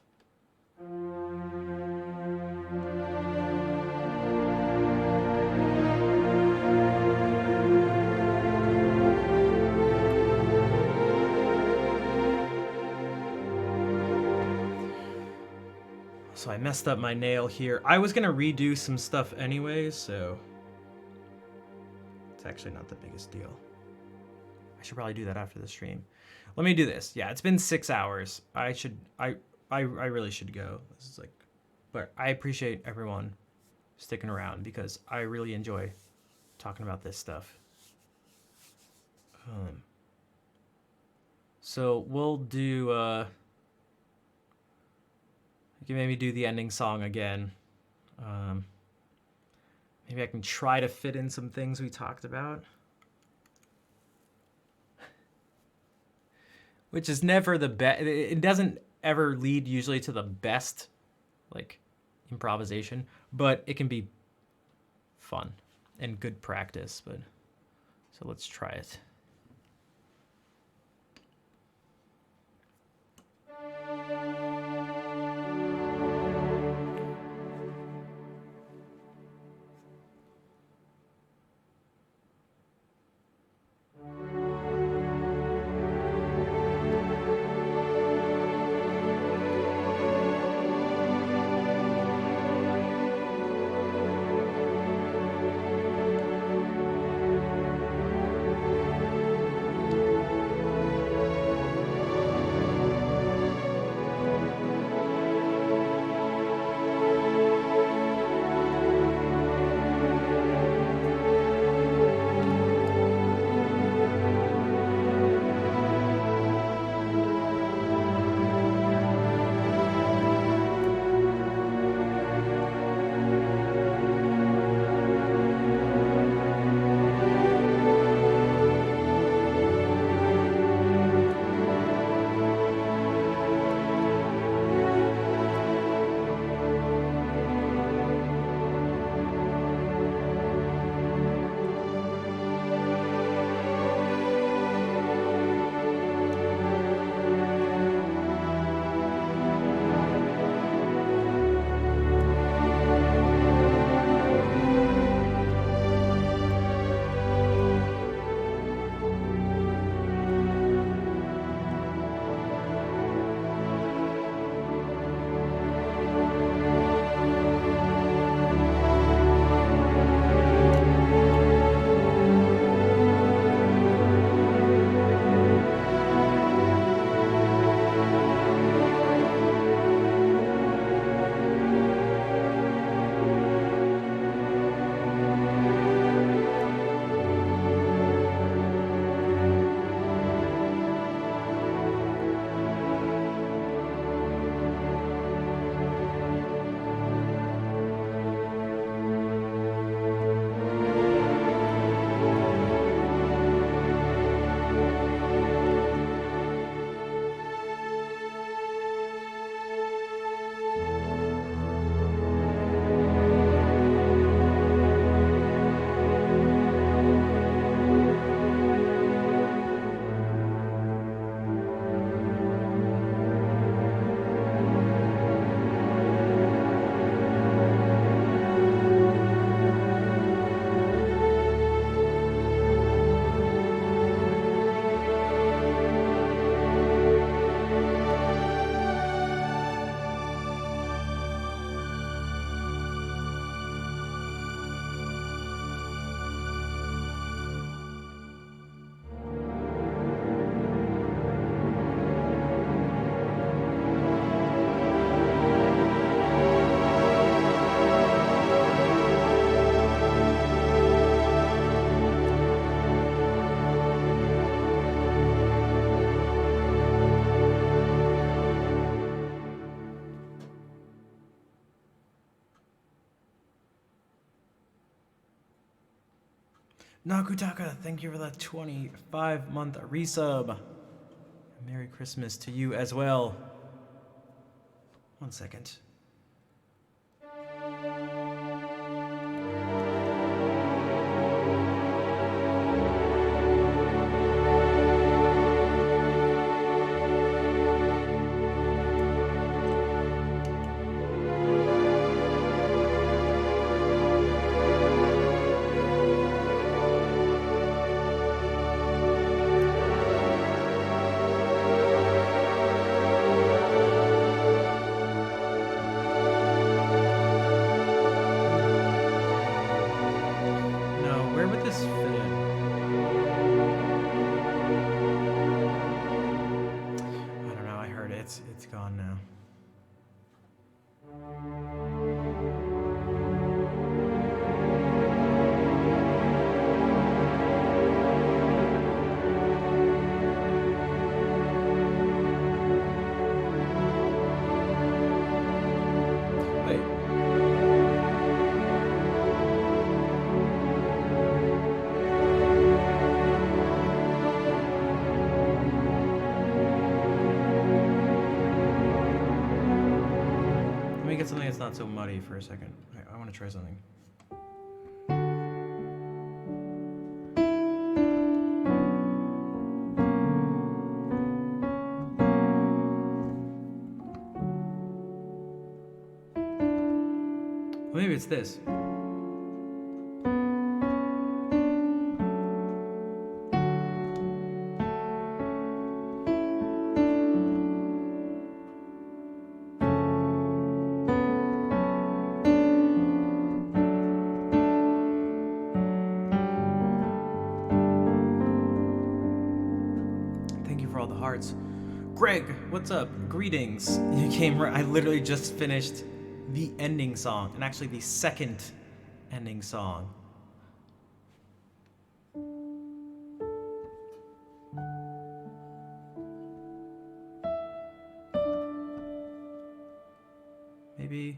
So I messed up my nail here. I was gonna redo some stuff anyway, so it's actually not the biggest deal. I should probably do that after the stream. Let me do this. Yeah, it's been 6 hours. I really should go. This is like, but I appreciate everyone sticking around because I really enjoy talking about this stuff. So we'll do, you can maybe do the ending song again. Maybe I can try to fit in some things we talked about. Which is never the best. It doesn't ever lead usually to the best, like, improvisation, but it can be fun and good practice. But so let's try it. Nakutaka, thank you for the 25-month resub. Merry Christmas to you as well. 1 second. No, where would this fit in? I don't know, I heard it. It's gone now. Wait. Let me get something that's not so muddy for a second. I want to try something. Well, maybe it's this. Thank you for all the hearts. Greg, what's up? Greetings. You came right. I literally just finished the ending song, and actually the second ending song. Maybe.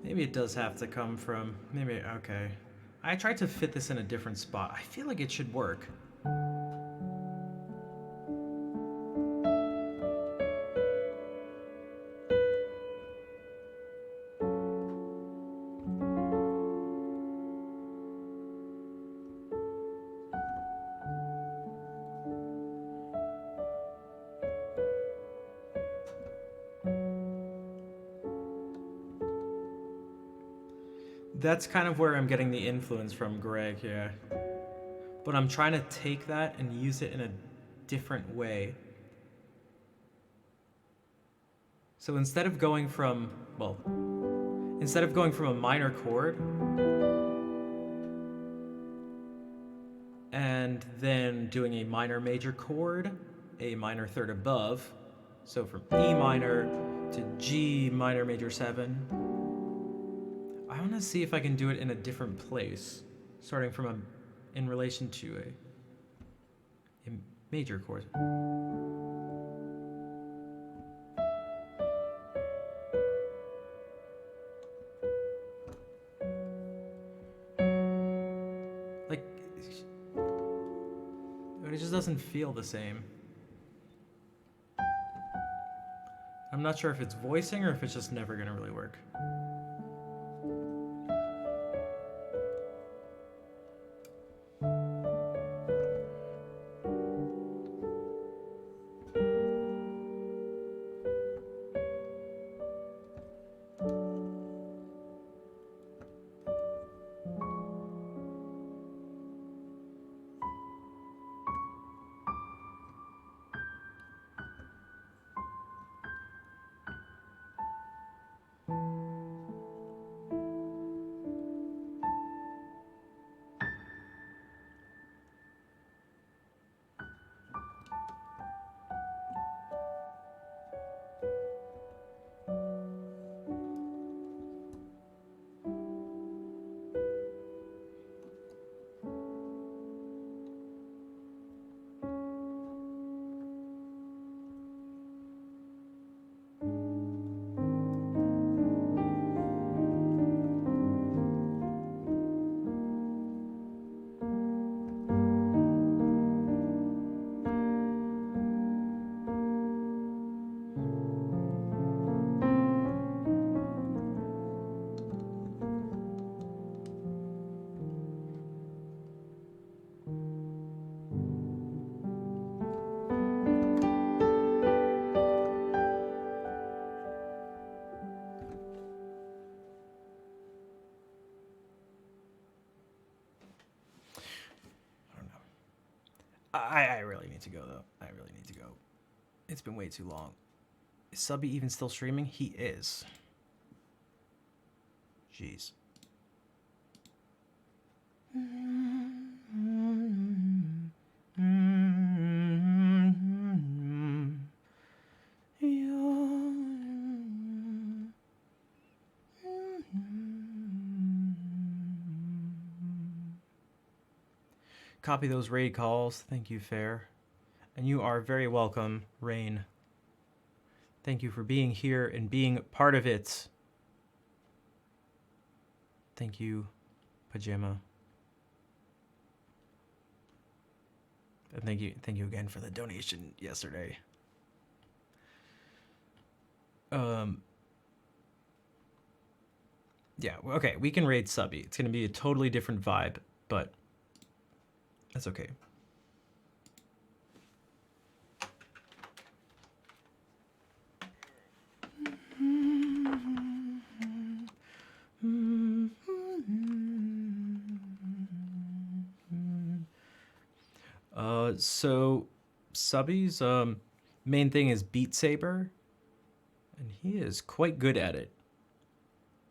Maybe it does have to come from, maybe, okay. I tried to fit this in a different spot. I feel like it should work. That's kind of where I'm getting the influence from, Greg, yeah. But I'm trying to take that and use it in a different way. So instead of going from, well, instead of going from a minor chord and then doing a minor major chord, a minor third above, so from E minor to G minor major 7, I want to see if I can do it in a different place, starting from in relation to a major chords. Like, it just doesn't feel the same. I'm not sure if it's voicing or if it's just never gonna really work. I really need to go, though. I really need to go. It's been way too long. Is Subby even still streaming? He is. Jeez. Copy those raid calls. Thank you, Fair. And you are very welcome, Rain. Thank you for being here and being part of it. Thank you, Pajama. And thank you again for the donation yesterday. Yeah, okay, we can raid Subby. It's gonna be a totally different vibe, but that's okay. So Subby's main thing is Beat Saber, and he is quite good at it.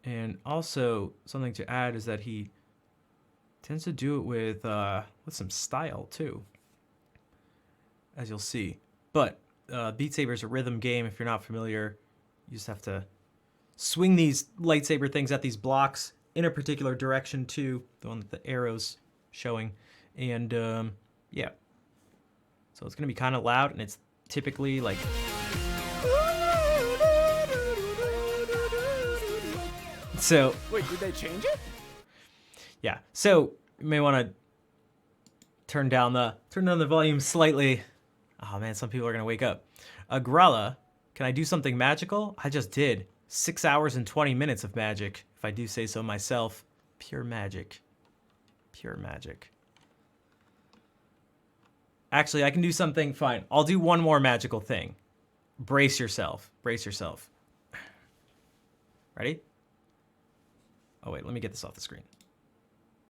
And also something to add is that he tends to do it with some style too, as you'll see. But Beat Saber is a rhythm game. If you're not familiar, you just have to swing these lightsaber things at these blocks in a particular direction too, the one that the arrow's showing. And yeah, so it's gonna be kind of loud, and it's typically like so.
Wait, did they change it?
Yeah, so you may want to turn down the volume slightly. Oh man, some people are gonna wake up. Gralla, can I do something magical? I just did 6 hours and 20 minutes of magic, if I do say so myself. Pure magic, pure magic. Actually, I can do something. Fine, I'll do one more magical thing. Brace yourself. Brace yourself. Ready? Oh wait, let me get this off the screen.